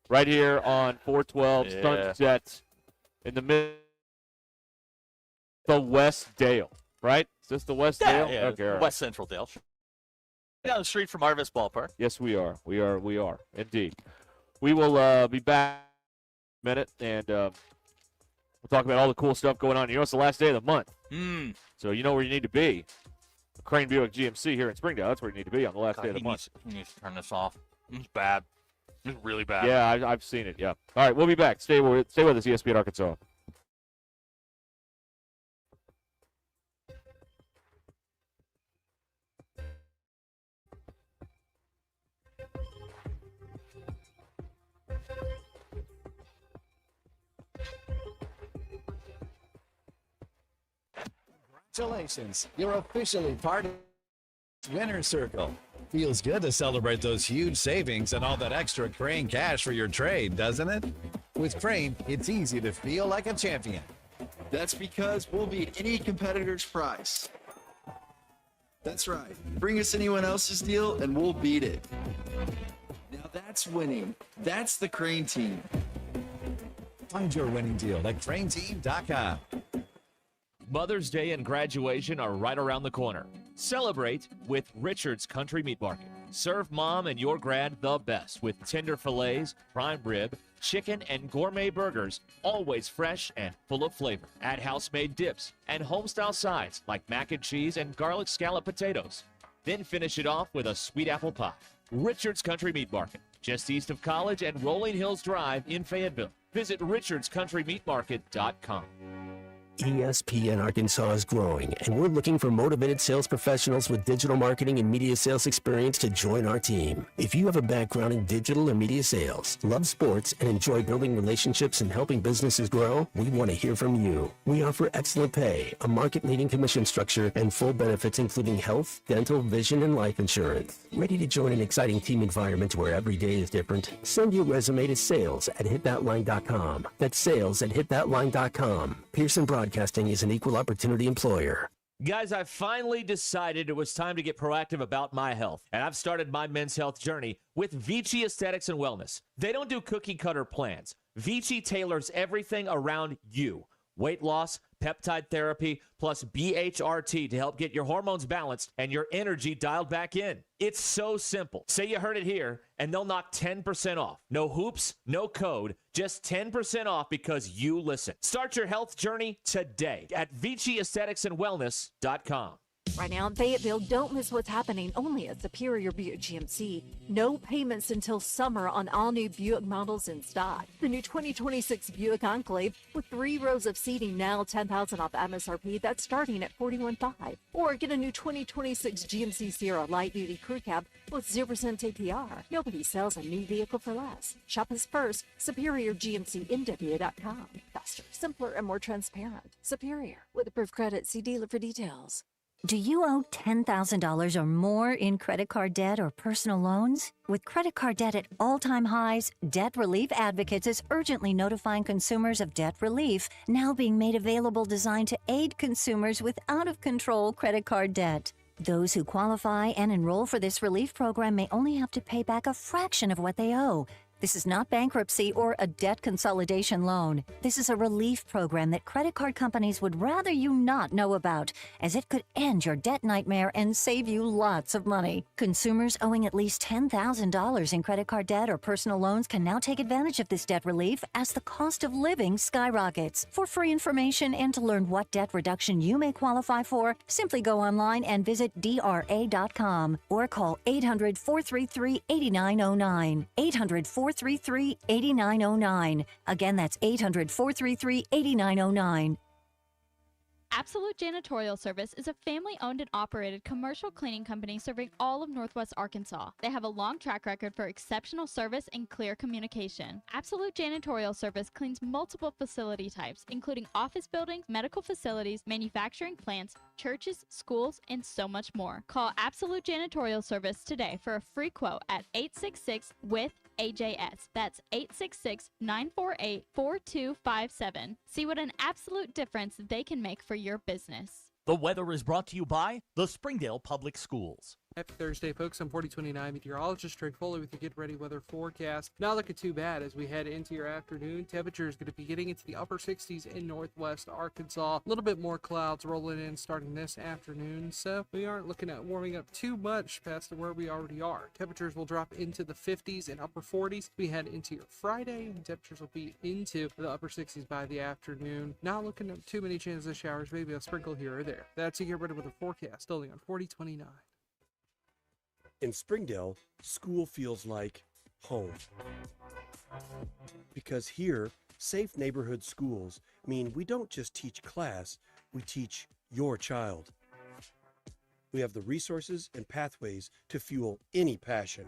right here on 412 Sunset in the middle. The West Dale, right? Is this the West Dale? Yeah, okay, right. West Central Dale. Down the street from Arvis Ballpark. Yes, we are. We are, indeed. We will be back in a minute, and we'll talk about all the cool stuff going on. You know, it's the last day of the month. So you know where you need to be. Crane Buick GMC here in Springdale. That's where you need to be on the last day of the month. He needs to turn this off. It's bad. It's really bad. Yeah, I've seen it, yeah. All right, we'll be back. Stay with us, ESPN Arkansas. Congratulations, you're officially part of the Winner's Circle. Feels good to celebrate those huge savings and all that extra Crane cash for your trade, doesn't it? With Crane, it's easy to feel like a champion. That's because we'll beat any competitor's price. That's right. Bring us anyone else's deal and we'll beat it. Now that's winning. That's the Crane team. Find your winning deal at craneteam.com. Mother's Day and graduation are right around the corner. Celebrate with Richard's Country Meat Market. Serve mom and your grad the best with tender fillets, prime rib, chicken, and gourmet burgers, always fresh and full of flavor. Add house-made dips and home-style sides like mac and cheese and garlic scallop potatoes. Then finish it off with a sweet apple pie. Richard's Country Meat Market, just east of College and Rolling Hills Drive in Fayetteville. Visit richardscountrymeatmarket.com. ESPN Arkansas is growing, and we're looking for motivated sales professionals with digital marketing and media sales experience to join our team. If you have a background in digital or media sales, love sports, and enjoy building relationships and helping businesses grow, we want to hear from you. We offer excellent pay, a market-leading commission structure, and full benefits including health, dental, vision, and life insurance. Ready to join an exciting team environment where every day is different? Send your resume to sales@hitthatline.com. That's sales@hitthatline.com. Pearson Broadcasting is an equal opportunity employer. Guys, I finally decided it was time to get proactive about my health, and I've started my men's health journey with Vici Aesthetics and Wellness. They don't do cookie-cutter plans. Vici tailors everything around you. Weight loss, peptide therapy, plus BHRT to help get your hormones balanced and your energy dialed back in. It's so simple. Say you heard it here, and they'll knock 10% off. No hoops, no code, just 10% off because you listen. Start your health journey today at ViciAestheticsandWellness.com. Right now in Fayetteville, don't miss what's happening only at Superior Buick GMC. No payments until summer on all new Buick models in stock. The new 2026 Buick Enclave with 3 rows of seating now $10,000 off MSRP. That's starting at $41,500. Or get a new 2026 GMC Sierra Light Duty Crew Cab with 0% APR. Nobody sells a new vehicle for less. Shop us first. SuperiorGMCNW.com. Faster, simpler, and more transparent. Superior with approved credit. See dealer for details. Do you owe $10,000 or more in credit card debt or personal loans? With credit card debt at all-time highs, Debt Relief Advocates is urgently notifying consumers of debt relief now being made available designed to aid consumers with out-of-control credit card debt. Those who qualify and enroll for this relief program may only have to pay back a fraction of what they owe. This is not bankruptcy or a debt consolidation loan. This is a relief program that credit card companies would rather you not know about, as it could end your debt nightmare and save you lots of money. Consumers owing at least $10,000 in credit card debt or personal loans can now take advantage of this debt relief as the cost of living skyrockets. For free information and to learn what debt reduction you may qualify for, simply go online and visit DRA.com or call 800-433-8909. 800-433-8909. Again, that's 800-433-8909. Absolute Janitorial Service is a family-owned and operated commercial cleaning company serving all of Northwest Arkansas. They have a long track record for exceptional service and clear communication. Absolute Janitorial Service cleans multiple facility types, including office buildings, medical facilities, manufacturing plants, churches, schools, and so much more. Call Absolute Janitorial Service today for a free quote at 866-WITH-AJS. That's 866-948-4257. See what an absolute difference they can make for your business. The weather is brought to you by the Springdale Public Schools. Happy Thursday, folks. I'm 4029 meteorologist Trey Foley with your Get Ready weather forecast. Not looking too bad as we head into your afternoon. Temperature is going to be getting into the upper 60s in northwest Arkansas. A little bit more clouds rolling in starting this afternoon, so we aren't looking at warming up too much past where we already are. Temperatures will drop into the 50s and upper 40s. We head into your Friday, and temperatures will be into the upper 60s by the afternoon. Not looking at too many chances of showers, maybe a sprinkle here or there. That's your Get Ready weather forecast, only on 4029. In Springdale, school feels like home. Because here, safe neighborhood schools mean we don't just teach class, we teach your child. We have the resources and pathways to fuel any passion.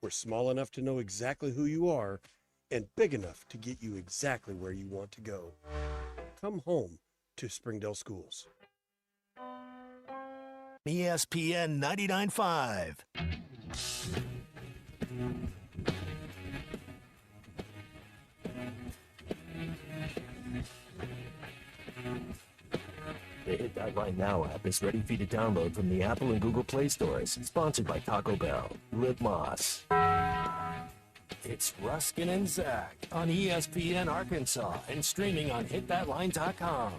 We're small enough to know exactly who you are and big enough to get you exactly where you want to go. Come home to Springdale Schools. ESPN 99.5. The Hit That Line Now app is ready for you to download from the Apple and Google Play stores. Sponsored by Taco Bell. Live Moss. It's Ruscin and Zach on ESPN Arkansas and streaming on hitthatline.com.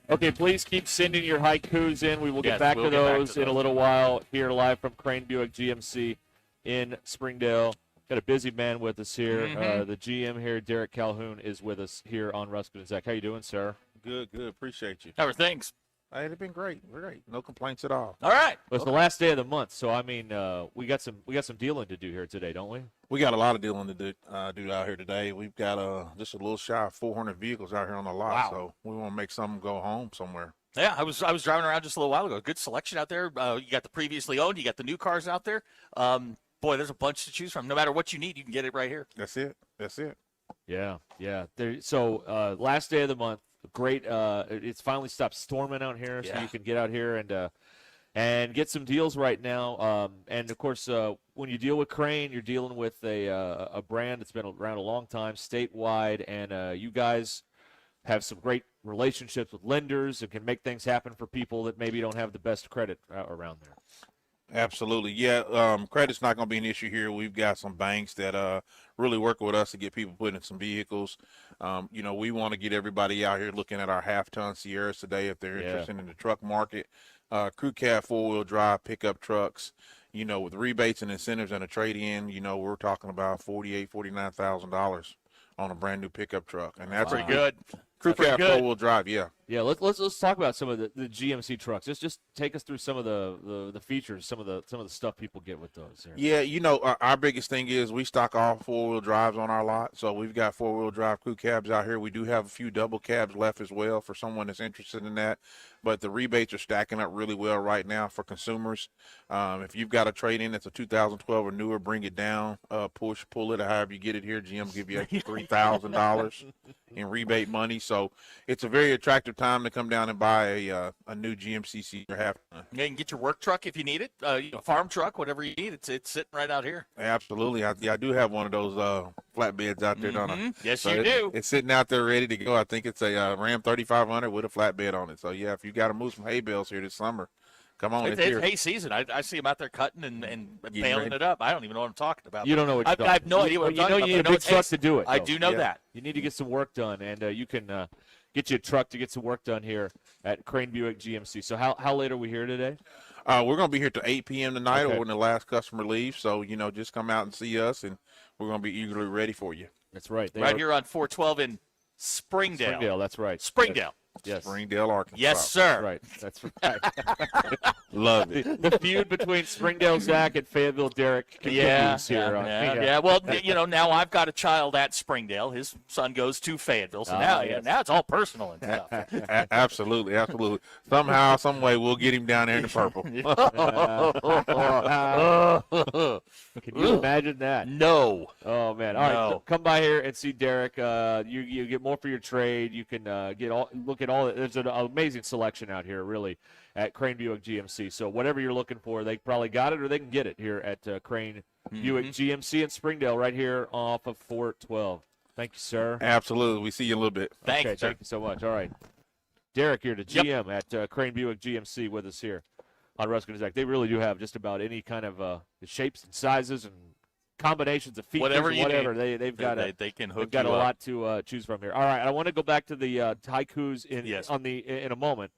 Okay, please keep sending your haikus in. We will get back to those in a little while here live from Crane Buick GMC in Springdale. Got a busy man with us here. The GM here, Derek Calhoun, is with us here on Ruscin and Zach. How you doing, sir? Good. Appreciate you. How are things? Hey, it's been great. No complaints at all. All right. Well, it's the last day of the month, so I mean, we got some dealing to do here today, don't we? We got a lot of dealing to do out here today. We've got just a little shy of 400 vehicles out here on the lot, Wow. so we want to make some go home somewhere. Yeah, I was driving around just a little while ago. Good selection out there. You got the previously owned. You got the new cars out there. Boy, there's a bunch to choose from. No matter what you need, you can get it right here. That's it. Yeah. So last day of the month. Great. It's finally stopped storming out here, so you can get out here and get some deals right now. And of course, when you deal with Crane, you're dealing with a brand that's been around a long time, statewide, and you guys have some great relationships with lenders and can make things happen for people that maybe don't have the best credit around there. Absolutely. Yeah, credit's not going to be an issue here. We've got some banks that really work with us to get people put in some vehicles. We want to get everybody out here looking at our half-ton Sierras today if they're interested in the truck market. Crew cab four-wheel drive pickup trucks, with rebates and incentives and a trade-in, we're talking about $48,000, $49,000 on a brand-new pickup truck. And that's pretty good. Crew cab four-wheel drive, yeah. Yeah, let's talk about some of the GMC trucks. Just take us through some of the features, some of the stuff people get with those. Yeah, our biggest thing is we stock all 4-wheel drives on our lot. So we've got 4-wheel drive crew cabs out here. We do have a few double cabs left as well for someone that's interested in that. But the rebates are stacking up really well right now for consumers. If you've got a trade-in that's a 2012 or newer, bring it down, pull it, or however you get it here. GM will give you extra $3,000 in rebate money. So it's a very attractive time to come down and buy a new GMC or half. Yeah, you can get your work truck if you need it, farm truck, whatever you need. It's sitting right out here. Absolutely. I do have one of those flatbeds out there, don't I? Yes, So you do. It's sitting out there ready to go. I think it's a Ram 3500 with a flatbed on it. So, yeah, if you got to move some hay bales here this summer, come on. It's hay season. I see them out there cutting and baling it up. I don't even know what I'm talking about. You don't know what you're talking I have no idea what I'm talking about. You need a big truck to do it. I though. do know that. You need to get some work done, and you can get you a truck to get some work done here at Crane Buick GMC. So how late are we here today? We're going to be here till 8 p.m. tonight Okay. or when the last customer leaves. So, just come out and see us, and we're going to be eagerly ready for you. That's right. Right here on 412 in Springdale. Springdale, that's right. Springdale. Yes. Springdale, Arkansas. Yes, sir. Right. That's right. Love it. The feud between Springdale Zach and Fayetteville Derek continues here. Yeah. Well, now I've got a child at Springdale. His son goes to Fayetteville, so now it's all personal and stuff. Absolutely. Somehow, some way, we'll get him down there in the purple. Can you imagine that? No. Oh man! All right, so come by here and see Derek. You get more for your trade. You can look at all. There's an amazing selection out here, really, at Crane Buick GMC. So whatever you're looking for, they probably got it or they can get it here at Crane Buick GMC in Springdale, right here off of 412. Thank you, sir. Absolutely. We see you in a little bit. Thank you so much. All right, Derek here, the GM at Crane Buick GMC, with us here on Ruscin and Zach. They really do have just about any kind of shapes and sizes and combinations of features, whatever. They've got they can hook they've got you a up. lot to choose from here. All right, I want to go back to the haikus in a moment.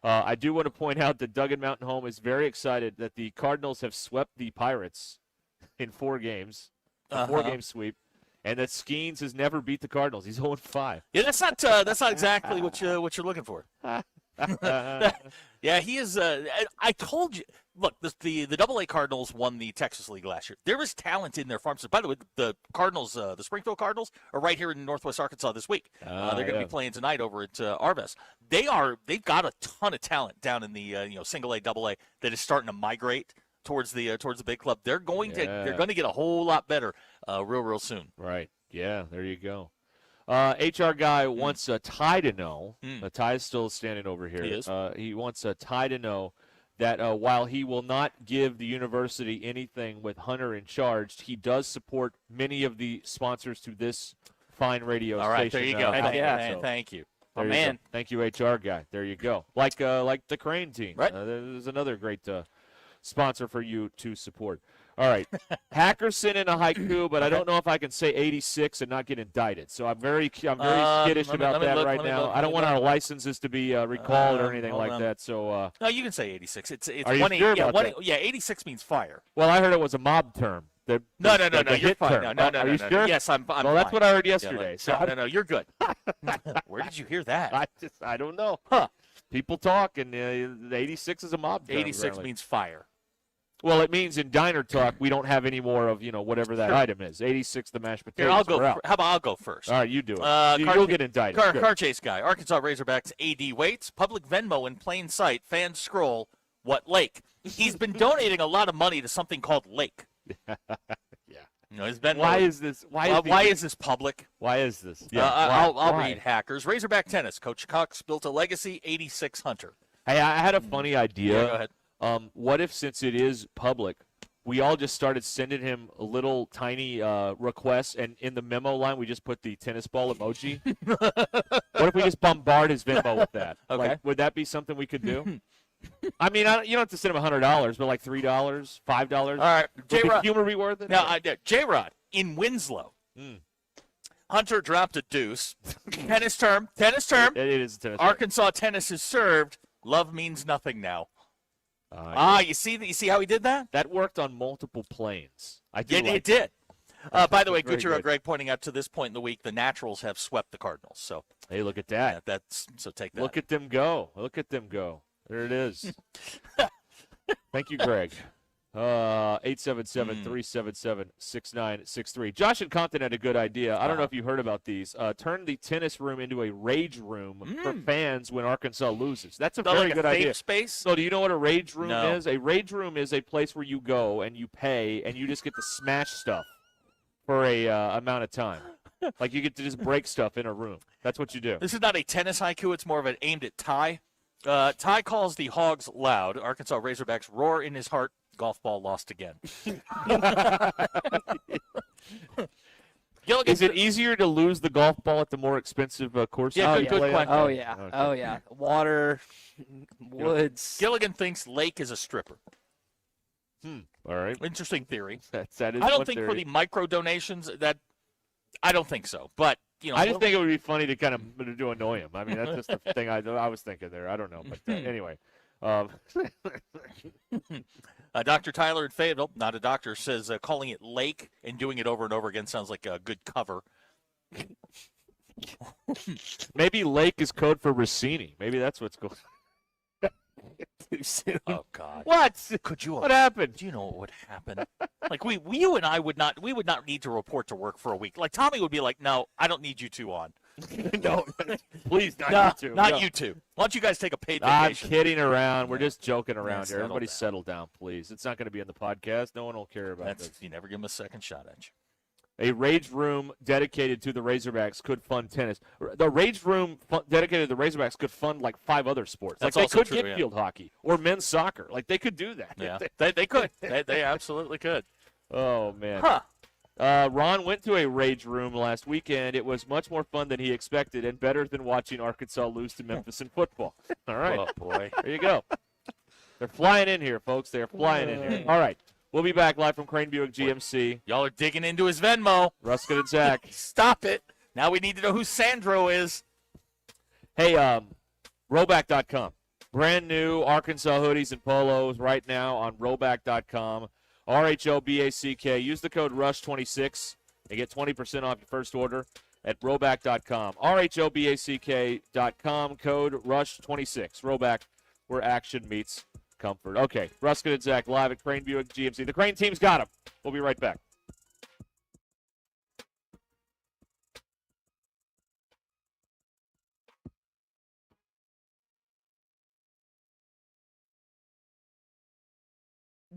I do want to point out that Duggan Mountain Home is very excited that the Cardinals have swept the Pirates in 4 games, a 4-game sweep, and that Skeens has never beat the Cardinals. He's 0-5. Yeah, that's not exactly what you're looking for. Yeah, he is. I told you. Look, the AA Cardinals won the Texas League last year. There is talent in their farm system. By the way, the Cardinals, the Springfield Cardinals, are right here in Northwest Arkansas this week. They're going to be playing tonight over at Arvest. They've got a ton of talent down in the Single A, AA that is starting to migrate towards the big club. They're going to get a whole lot better real soon. Right. Yeah. There you go. HR guy wants Ty to know. Ty is still standing over here. He is. He wants Ty to know that while he will not give the university anything with Hunter in charge, he does support many of the sponsors to this fine radio station. All right, there you go. Thank you. Oh, man. Thank you, HR guy. There you go. Like the Crane team. Right. There's another great sponsor for you to support. All right. Hackers sent in a haiku, but I don't know if I can say 86 and not get indicted. So I'm very skittish about that right now. I don't want our licenses to be recalled or anything like that. So no, you can say 86. It's are you sure about that? Yeah, 86 means fire. Well, I heard it was a mob term. No, you're fine. No, Are you sure? Yes, I'm well, fine. that's what I heard yesterday. No, you're good. Where did you hear that? I don't know. Huh. People talk, and the 86 is a mob term. 86 apparently. means fire. Well, it means in diner talk we don't have any more of whatever that item is. 86, the mashed potatoes. Here, I'll go. How about I'll go first? All right, you do it. You'll get indicted. Car chase guy. Arkansas Razorbacks AD waits. Public Venmo in plain sight. Fans scroll. What lake? He's been donating a lot of money to something called Lake. Yeah. His Venmo. Why is this? Why is this public? Why is this? Yeah. I'll read Hackers. Razorback tennis. Coach Cox built a legacy. 86 Hunter. Hey, I had a funny idea. Yeah, go ahead. What if, since it is public, we all just started sending him little tiny requests, and in the memo line we just put the tennis ball emoji? What if we just bombard his Venmo with that? Okay. Like, would that be something we could do? I mean, you don't have to send him $100, but like $3, $5. All right, would the humor be worth it? Now, J-Rod in Winslow. Hunter dropped a deuce. Tennis term. It is a tennis term. Arkansas tennis is served. Love means nothing now. You see how he did that? That worked on multiple planes. It did. By the way, Very Gutierrez good. Greg pointing out to this point in the week, the Naturals have swept the Cardinals. So hey, look at that. Yeah, that's so take that. Look at them go. Look at them go. There it is. Thank you, Greg. 877-377-6963. Josh and Compton had a good idea. I don't know if you heard about these. Turn the tennis room into a rage room for fans when Arkansas loses. That's a very good idea. Space? So do you know what a rage room No. is? A rage room is a place where you go and you pay and you just get to smash stuff for a amount of time. Like you get to just break stuff in a room. That's what you do. This is not a tennis haiku. It's more of an aimed at Ty. Ty calls the Hogs loud. Arkansas Razorbacks roar in his heart. Golf ball lost again. Is it easier to lose the golf ball at the more expensive courses? Yeah, good question. Oh, yeah. Okay. Oh, yeah. Water, woods. Gilligan thinks Lake is a stripper. All right. Interesting theory. That is I don't one think theory. for the micro donations I don't think so. But I just think it would be funny to kind of to annoy him. I mean, that's just the thing I was thinking there. I don't know, but anyway. Dr. Tyler in Fayetteville, not a doctor, says calling it Lake and doing it over and over again sounds like a good cover. Maybe Lake is code for Rossini. Maybe that's what's going on. Too soon. Oh God! What? Could you? What happened? Do you know what would happen? Like you and I would not need to report to work for a week. Like Tommy would be like, "No, I don't need you two on." No, please, not you two. Not No. you two. Why don't you guys take a paid I'm vacation? kidding around. We're just joking around here. settle Everybody down. settle down, please. It's not going to be in the podcast. No one will care about this. You never give them a second shot at you. A rage room dedicated to the Razorbacks could fund tennis. The rage room dedicated to the Razorbacks could fund like 5 other sports. That's like they also could true, get yeah. field hockey or men's soccer. Like they could do that. Yeah, they could. They absolutely could. Oh man. Huh. Ron went to a rage room last weekend. It was much more fun than he expected and better than watching Arkansas lose to Memphis in football. All right. Oh boy. There you go. They're flying in here, folks. They're flying in here. All right. We'll be back live from Crane Buick GMC. Y'all are digging into his Venmo. Ruscin and Zach. Stop it. Now we need to know who Sandro is. Hey, Roback.com. Brand new Arkansas hoodies and polos right now on Roback.com. RHOBACK. Use the code RUSH26 and get 20% off your first order at Roback.com. RHOBACK.com. Code RUSH26. Roback, where action meets comfort. Okay, Ruscin and Zach live at Crane Buick GMC. The Crane team's got him. We'll be right back.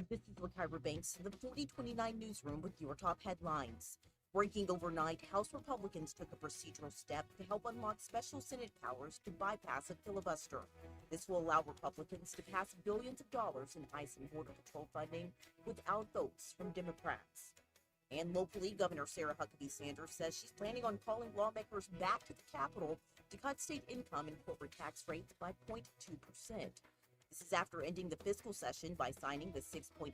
This is LaKyra Banks, the 4029 newsroom with your top headlines. Breaking overnight, House Republicans took a procedural step to help unlock special Senate powers to bypass a filibuster. This will allow Republicans to pass billions of dollars in ICE and Border Patrol funding without votes from Democrats. And locally, Governor Sarah Huckabee Sanders says she's planning on calling lawmakers back to the Capitol to cut state income and corporate tax rates by 0.2%. This is after ending the fiscal session by signing the $6.7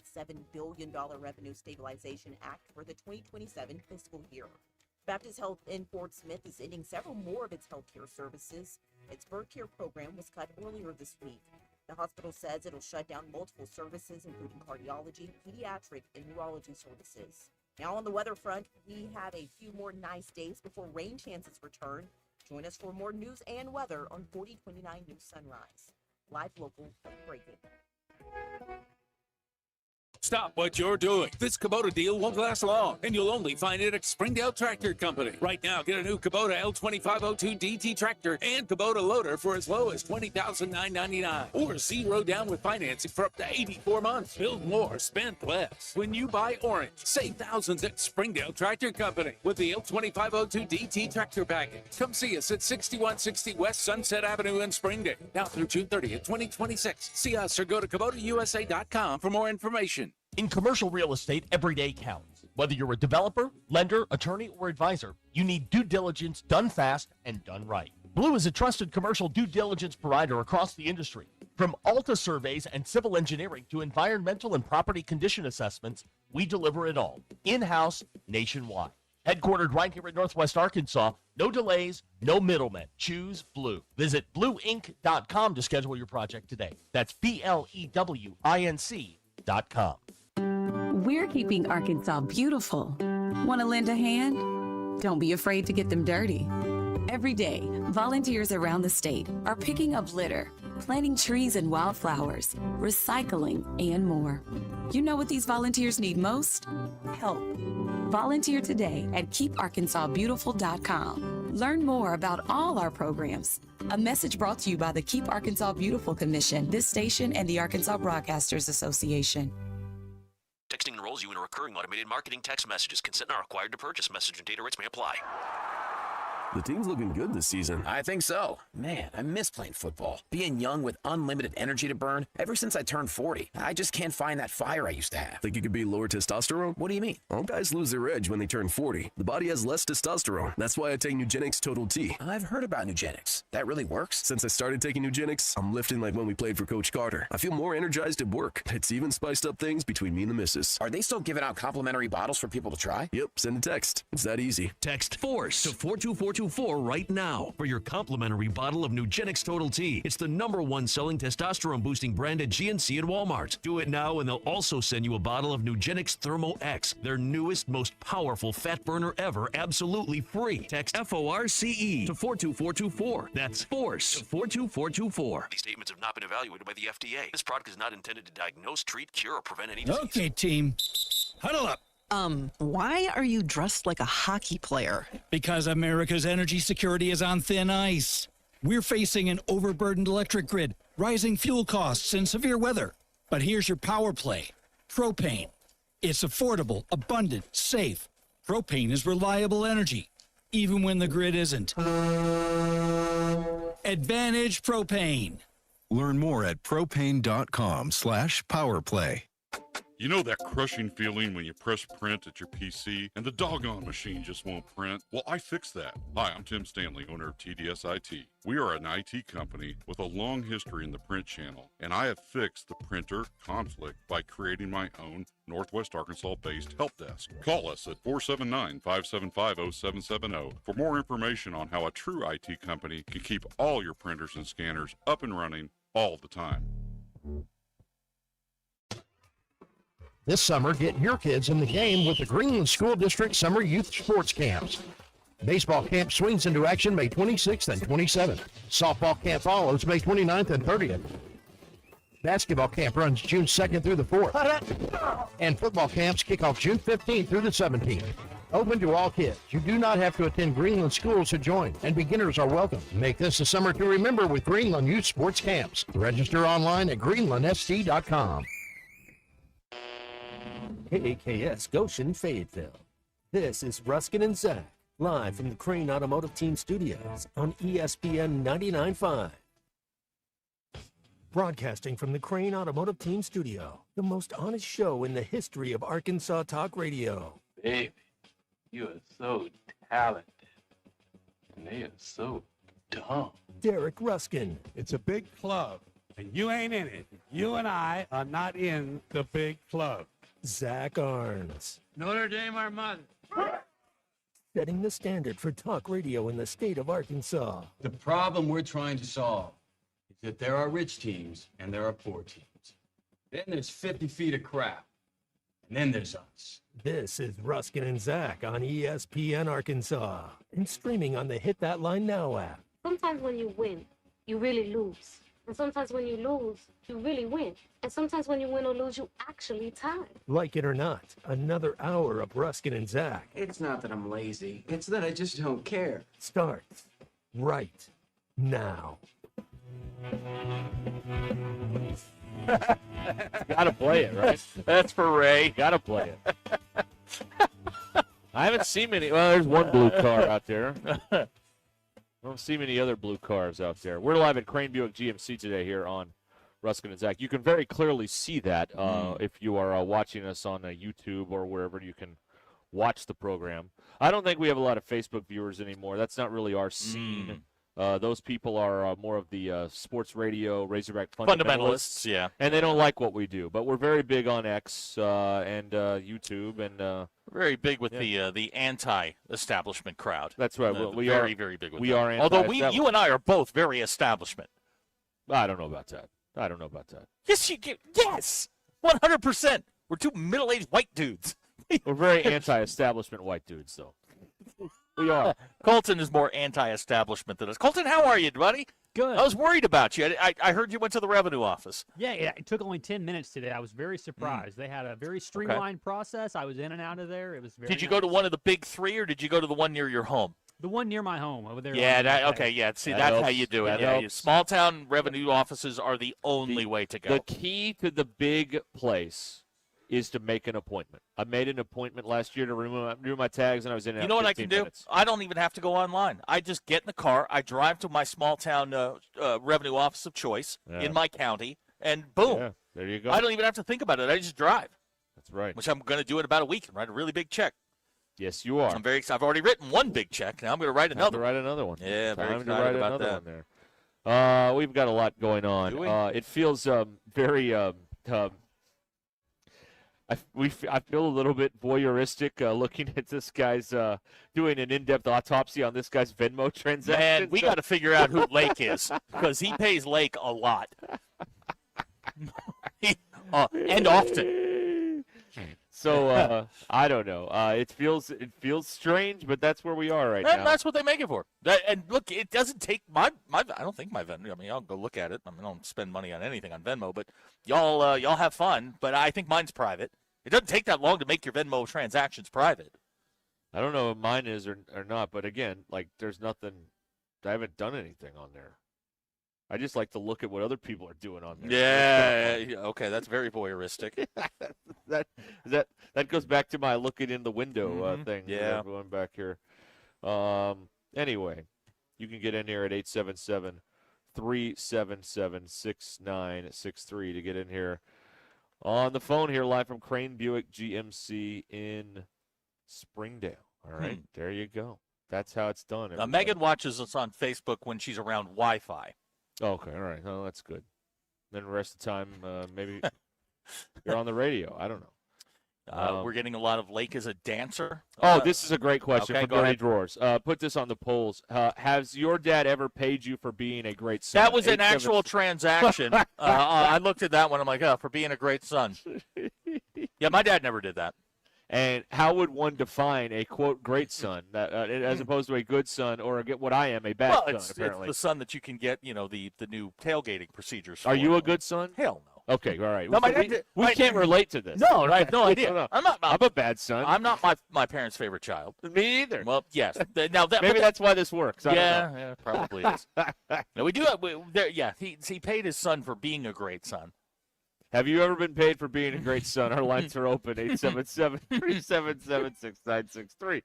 billion Revenue Stabilization Act for the 2027 fiscal year. Baptist Health in Fort Smith is ending several more of its healthcare services. Its birth care program was cut earlier this week. The hospital says it'll shut down multiple services, including cardiology, pediatric, and neurology services. Now on the weather front, we have a few more nice days before rain chances return. Join us for more news and weather on 4029 News Sunrise. Live, local, breaking. Stop what you're doing. This Kubota deal won't last long, and you'll only find it at Springdale Tractor Company. Right now, get a new Kubota L2502 DT tractor and Kubota loader for as low as $20,999, or 0 down with financing for up to 84 months. Build more, spend less. When you buy orange, save thousands at Springdale Tractor Company with the L2502 DT tractor package. Come see us at 6160 West Sunset Avenue in Springdale. Now through June 30th, 2026. See us or go to KubotaUSA.com for more information. In commercial real estate, every day counts. Whether you're a developer, lender, attorney, or advisor, you need due diligence done fast and done right. Blue is a trusted commercial due diligence provider across the industry. From Alta surveys and civil engineering to environmental and property condition assessments, we deliver it all, in-house, nationwide. Headquartered right here in Northwest Arkansas, no delays, no middlemen. Choose Blue. Visit blueinc.com to schedule your project today. That's BLEWINC.com. We're keeping Arkansas beautiful, Want to lend a hand? Don't be afraid to get them dirty. Every day, volunteers around the state are picking up litter, planting trees and wildflowers, recycling, and more. You know what these volunteers need most? Help. Volunteer today at KeepArkansasBeautiful.com. Learn more about all our programs. A message brought to you by the Keep Arkansas Beautiful Commission, this station, and the Arkansas Broadcasters Association. Texting enrolls you in a recurring automated marketing text messages. Consent not required to purchase. Message and data rates may apply. The team's looking good this season. I think so. Man, I miss playing football. Being young with unlimited energy to burn. Ever since I turned 40, I just can't find that fire I used to have. Think you could be lower testosterone? What do you mean? All guys lose their edge when they turn 40. The body has less testosterone. That's why I take Nugenix Total T. I've heard about Nugenix. That really works? Since I started taking Nugenix, I'm lifting like when we played for Coach Carter. I feel more energized at work. It's even spiced up things between me and the missus. Are they still giving out complimentary bottles for people to try? Yep, send a text. It's that easy. Text FORCE to 42424 right now for your complimentary bottle of Nugenix Total T. It's the #1 selling testosterone boosting brand at GNC and Walmart. Do it now and they'll also send you a bottle of Nugenix Thermo X, their newest, most powerful fat burner ever, absolutely free. Text FORCE to 42424. That's FORCE to 42424. These statements have not been evaluated by the FDA. This product is not intended to diagnose, treat, cure, or prevent any disease. Okay, team. Huddle up. Why are you dressed like a hockey player? Because America's energy security is on thin ice. We're facing an overburdened electric grid, rising fuel costs, and severe weather. But here's your power play. Propane. It's affordable, abundant, safe. Propane is reliable energy, even when the grid isn't. Advantage Propane. Learn more at propane.com/powerplay. You know that crushing feeling when you press print at your PC and the doggone machine just won't print? Well, I fixed that. Hi, I'm Tim Stanley, owner of TDS IT. We are an IT company with a long history in the print channel, and I have fixed the printer conflict by creating my own Northwest Arkansas-based help desk. Call us at 479-575-0770 for more information on how a true IT company can keep all your printers and scanners up and running all the time. This summer, get your kids in the game with the Greenland School District Summer Youth Sports Camps. Baseball camp swings into action May 26th and 27th. Softball camp follows May 29th and 30th. Basketball camp runs June 2nd through the 4th. And football camps kick off June 15th through the 17th. Open to all kids. You do not have to attend Greenland schools to join, and beginners are welcome. Make this a summer to remember with Greenland Youth Sports Camps. Register online at greenlandst.com. KAKS Goshen, Fayetteville. This is Ruskin and Zach, live from the Crane Automotive Team Studios on ESPN 99.5. Broadcasting from the Crane Automotive Team Studio, the most honest show in the history of Arkansas Talk Radio. Baby, you are so talented, and they are so dumb. Derek Ruskin. It's a big club, and you ain't in it. You and I are not in the big club. Zach Arns. Notre Dame Armada. Setting the standard for talk radio in the state of Arkansas. The problem we're trying to solve is that there are rich teams and there are poor teams. Then there's 50 feet of crap. And then there's us. This is Ruskin and Zach on ESPN Arkansas and streaming on the Hit That Line Now app. Sometimes when you win, you really lose. And sometimes when you lose, you really win. And sometimes when you win or lose, you actually tie. Like it or not, another hour of Ruskin and Zach It's not that I'm lazy. It's that I just don't care. starts right now. Gotta play it, right? That's for Ray. Gotta play it. I haven't seen many. Well, there's one blue car out there. I don't see many other blue cars out there. We're live at Crane Buick GMC today here on Ruskin and Zach. You can very clearly see that if you are watching us on YouTube or wherever you can watch the program. I don't think we have a lot of Facebook viewers anymore. That's not really our scene. Those people are more of the sports radio, Razorback fundamentalists. Yeah. And they don't like what we do. But we're very big on X and YouTube. And very big with the anti-establishment crowd. That's right. We are very big with we them. are Although you and I are both very establishment. I don't know about that. I don't know about that. Yes, you get. Yes, 100%. We're two middle-aged white dudes. We're very anti-establishment white dudes, though. We are. Colton is more anti-establishment than us. Colton, how are you, buddy? Good. I was worried about you. I heard you went to the revenue office. Yeah, it took only 10 minutes today. I was very surprised. They had a very streamlined process. I was in and out of there. It was very Did you go to one of the big three, or did you go to the one near your home? The one near my home over there. Yeah, okay, yeah. See, that's how you do it. Yeah, small town revenue offices are the only way to go. The key to the big place is to make an appointment. I made an appointment last year to remove my tags, and I was in. You know what I can do? Minutes. I don't even have to go online. I just get in the car. I drive to my small town revenue office of choice in my county, and boom. Yeah, there you go. I don't even have to think about it. I just drive. That's right. Which I'm going to do in about a week and write a really big check. Yes, you are. I'm very excited. I've already written one big check. Now I'm going to write another. Write another one. Yeah, very Time excited to write about another that. one there. We've got a lot going on. Do we? It feels very. I feel a little bit voyeuristic looking at this guy's doing an in-depth autopsy on this guy's Venmo transaction. Man, we got to figure out who Lake is because he pays Lake a lot. And often. So I don't know. It feels strange, but that's where we are right now. That's what they make it for. And look, it doesn't take my. I don't think my Venmo. I mean, I'll go look at it. I mean, I don't spend money on anything on Venmo, but y'all have fun. But I think mine's private. It doesn't take that long to make your Venmo transactions private. I don't know if mine is or not, but again, like there's nothing. I haven't done anything on there. I just like to look at what other people are doing on there. Yeah. Okay, that's very voyeuristic. that goes back to my looking in the window thing. Yeah. Going back here. Anyway, you can get in here at 877-377-6963 to get in here. On the phone here, live from Crane Buick GMC in Springdale. All right, there you go. That's how it's done. Megan watches us on Facebook when she's around Wi-Fi. Okay, all right. Oh, that's good. Then the rest of the time, maybe you're on the radio. I don't know. We're getting a lot of Lake as a dancer. This is a great question okay, from Dirty Drawers. Put this on the polls. Has your dad ever paid you for being a great son? That was an actual transaction. I looked at that one. I'm like, for being a great son. Yeah, my dad never did that. And how would one define a, quote, great son, as opposed to a good son or what I am, a bad son, apparently? It's the son that you can get, the new tailgating procedures for. Are you a good son? Hell no. Okay, all right. No, we can't relate to this. No, I have no idea. No. I'm a bad son. I'm not my parents' favorite child. Me either. Well, yes. Now maybe that's why this works. Yeah, probably is. No, we do have. He paid his son for being a great son. Have you ever been paid for being a great son? Our lines are open, 877-377-6963.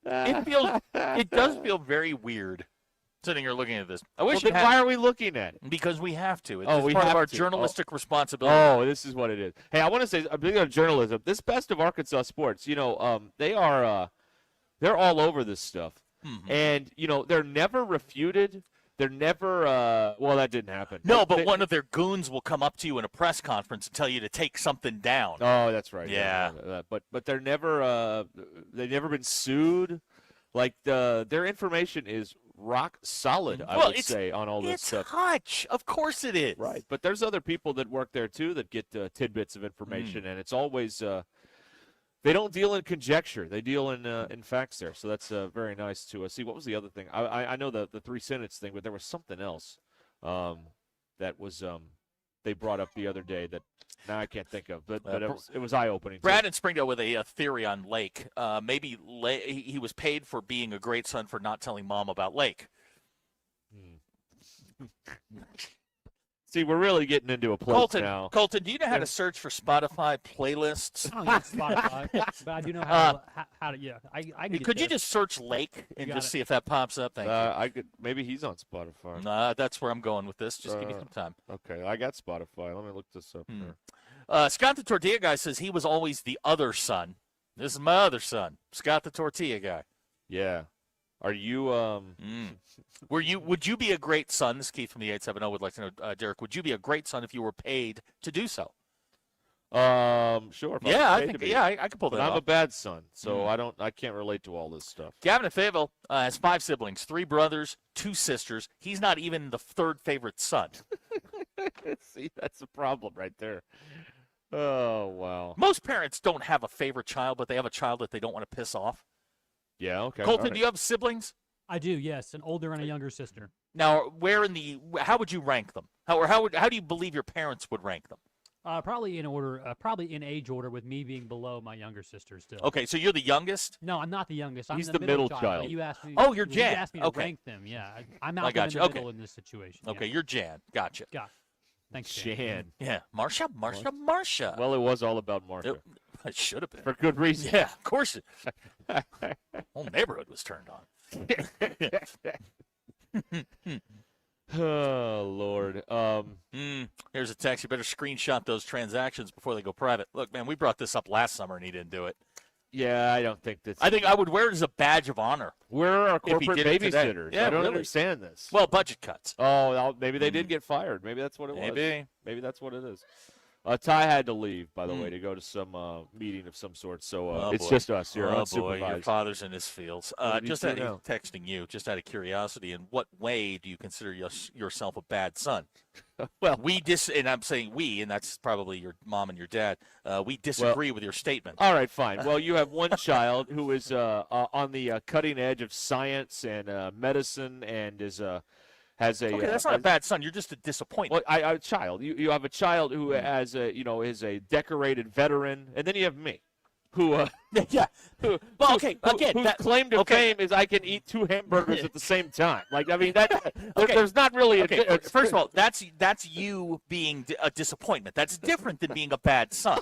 It does feel very weird sitting here looking at this. Why are we looking at it? Because we have to. It's we part have of our to. journalistic responsibility. Oh, this is what it is. Hey, I want to say, speaking of journalism, this Best of Arkansas Sports, they are they're all over this stuff. Mm-hmm. And, they're never refuted. They're never, that didn't happen. No, but one of their goons will come up to you in a press conference and tell you to take something down. Oh, that's right. Yeah. But they're never, they've never been sued. Like, their information is rock solid, I would say, on all this stuff. It's Hutch. Of course it is. Right. But there's other people that work there, too, that get tidbits of information, and it's always they don't deal in conjecture. They deal in facts there. So that's very nice to see. What was the other thing? I know the 3-sentence thing, but there was something else that was they brought up the other day that now I can't think of. But it was eye-opening. Brad in Springdale with a theory on Lake. Maybe he was paid for being a great son for not telling mom about Lake. See, we're really getting into a place now. Colton, do you know how to search for Spotify playlists? I don't use Spotify, but I do know how to. Yeah, I can. Could you just search Lake and just see if that pops up? Thank you. I could. Maybe he's on Spotify. That's where I'm going with this. Just give me some time. Okay, I got Spotify. Let me look this up here. Scott the Tortilla Guy says he was always the other son. This is my other son, Scott the Tortilla Guy. Yeah. Are you Would you be a great son? This is Keith from the 870 would like to know, Derek, would you be a great son if you were paid to do so? Sure. I could pull that off. I'm a bad son, so I can't relate to all this stuff. Gavin in Fayetteville has 5 siblings, 3 brothers, 2 sisters. He's not even the 3rd favorite son. See, that's a problem right there. Oh, wow. Most parents don't have a favorite child, but they have a child that they don't want to piss off. Yeah, okay. Colton, right. do you have siblings? I do, yes, an older and a younger sister. Now, how would you rank them? How do you believe your parents would rank them? Probably in order, probably in age order, with me being below my younger sister still. Okay, so you're the youngest? No, I'm not the youngest. I'm He's the the middle child. child. But you asked me. Oh, you're You Jan. asked me to Okay. rank them. Yeah, I'm out I in got the you. middle Okay. in this situation. Okay, yeah. you're Jan. Gotcha. Got. Thanks, Jan. Jan. Yeah, Marsha. Well, it was all about Marsha. It should have been. For good reason. Yeah, of course. Whole neighborhood was turned on. Oh, Lord. Here's a text. You better screenshot those transactions before they go private. Look, man, we brought this up last summer, and he didn't do it. Yeah, I don't think that's... I think I would wear it as a badge of honor. We're our if he corporate did it today. babysitters. Yeah, I don't really. understand this. Well, budget cuts. Oh, maybe they did get fired. Maybe that's what it was. Maybe that's what it is. Ty had to leave, by the way, to go to some meeting of some sort. So it's just us here, unsupervised. Boy, your father's in his fields. Just texting you, just out of curiosity, in what way do you consider yourself a bad son? Well, and I'm saying we, and that's probably your mom and your dad. We disagree with your statement. All right, fine. Well, you have one child who is on the cutting edge of science and medicine, and has a. Okay, that's not a bad son. You're just a disappointment. Well, a child. You have a child who has is a decorated veteran, and then you have me, who Well, okay, again, whose claim to fame is I can eat 2 hamburgers at the same time. Like, I mean, there's not really a. First of all, that's you being a disappointment. That's different than being a bad son.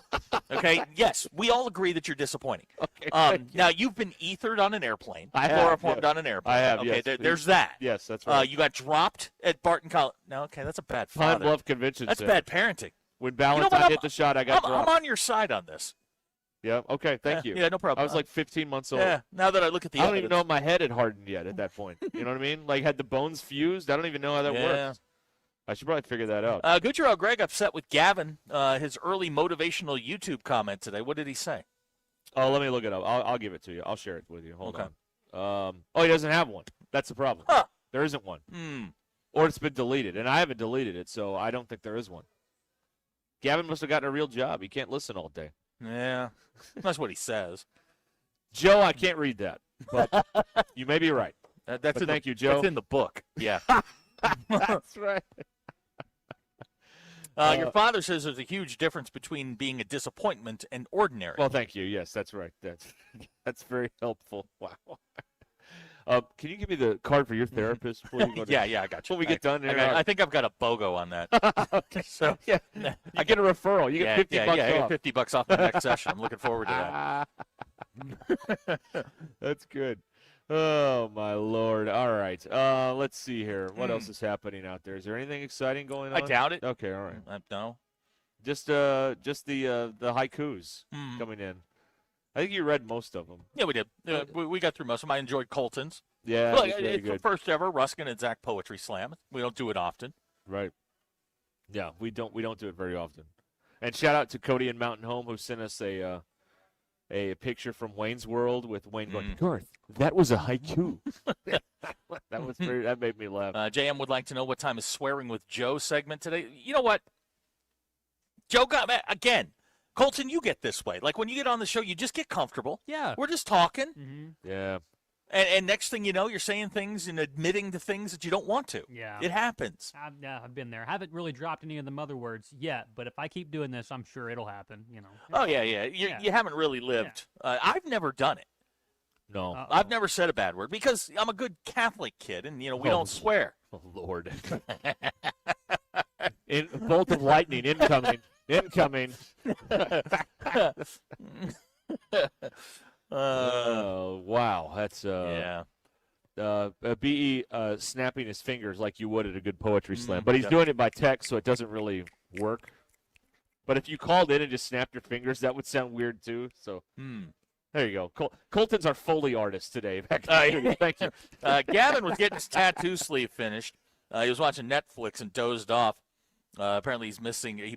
Okay. Yes, we all agree that you're disappointing. Okay. Now you've been ethered on an airplane. I have. Chloroformed on an airplane. I have. Okay. Yes. There's that. Yes, that's right. You got dropped at Barton College. No, okay, that's a bad father. Pine Bluff Convention That's Center. bad parenting. When Valentine hit the shot, I got dropped. I'm on your side on this. Yeah. Okay. Thank you. Yeah, no problem. I was like 15 months old. Yeah. Now that I look at the I don't evidence. even know if my head had hardened yet at that point. You know what I mean? Like, had the bones fused? I don't even know how that works. I should probably figure that out. Goodrow Greg upset with Gavin. His early motivational YouTube comment today. What did he say? Oh, let me look it up. I'll give it to you. I'll share it with you. Hold on. He doesn't have one. That's the problem. Huh. There isn't one. Or it's been deleted, and I haven't deleted it, so I don't think there is one. Gavin must have gotten a real job. He can't listen all day. Yeah, that's what he says. Joe, I can't read that, but you may be right. Thank you, Joe. That's in the book. Yeah. That's right. Your father says there's a huge difference between being a disappointment and ordinary. Well, thank you. Yes, that's right. That's very helpful. Wow. Can you give me the card for your therapist, please? Yeah, I got you. When we get done here, I think I've got a BOGO on that. Okay. So yeah, I get a referral. You get $50 I off. get $50 off the next session. I'm looking forward to that. That's good. Oh, my Lord. All right. Let's see here. What else is happening out there? Is there anything exciting going on? I doubt it. Okay, all right. No. Just the haikus coming in. I think you read most of them. Yeah, we did. We got through most of them. I enjoyed Colton's. Yeah, well, it's very it's good. the first ever Ruscin and Zach Poetry Slam. We don't do it often. Right. Yeah, we don't do it very often. And shout out to Cody and Mountain Home who sent us a picture from Wayne's World with Wayne going, Garth, that was a haiku. That made me laugh. JM would like to know what time is Swearing with Joe segment today. You know what? Joe got again. Colton, you get this way. Like when you get on the show, you just get comfortable. Yeah. We're just talking. Mm-hmm. Yeah. And next thing you know, you're saying things and admitting to things that you don't want to. Yeah. It happens. I've been there. Haven't really dropped any of the mother words yet, but if I keep doing this, I'm sure it'll happen. You know. Oh yeah. You haven't really lived. Yeah. I've never done it. No. I've never said a bad word because I'm a good Catholic kid, and we don't swear. Oh Lord. Bolt of lightning incoming. Incoming. Oh wow, that's BE snapping his fingers like you would at a good poetry slam, but he's doing it by text, so it doesn't really work. But if you called in and just snapped your fingers, that would sound weird too. So there you go. Colton's our Foley artist today. Thank you. Gavin was getting his tattoo sleeve finished. He was watching Netflix and dozed off. Apparently, he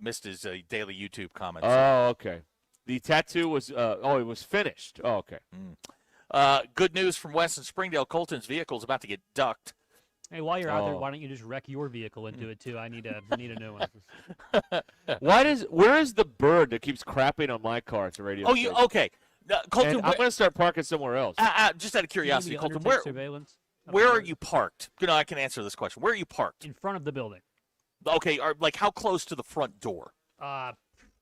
missed his daily YouTube comments. Oh, okay. The tattoo was it was finished. Oh, okay. Good news from West and Springdale. Colton's vehicle is about to get ducked. Hey, while you're out there, why don't you just wreck your vehicle and do it too? I need a new one. Where is the bird that keeps crapping on my car at the radio station? Okay. Colton, I'm going to start parking somewhere else. Just out of curiosity, Colton, surveillance? Where are you parked? I can answer this question. Where are you parked? In front of the building. Okay, how close to the front door?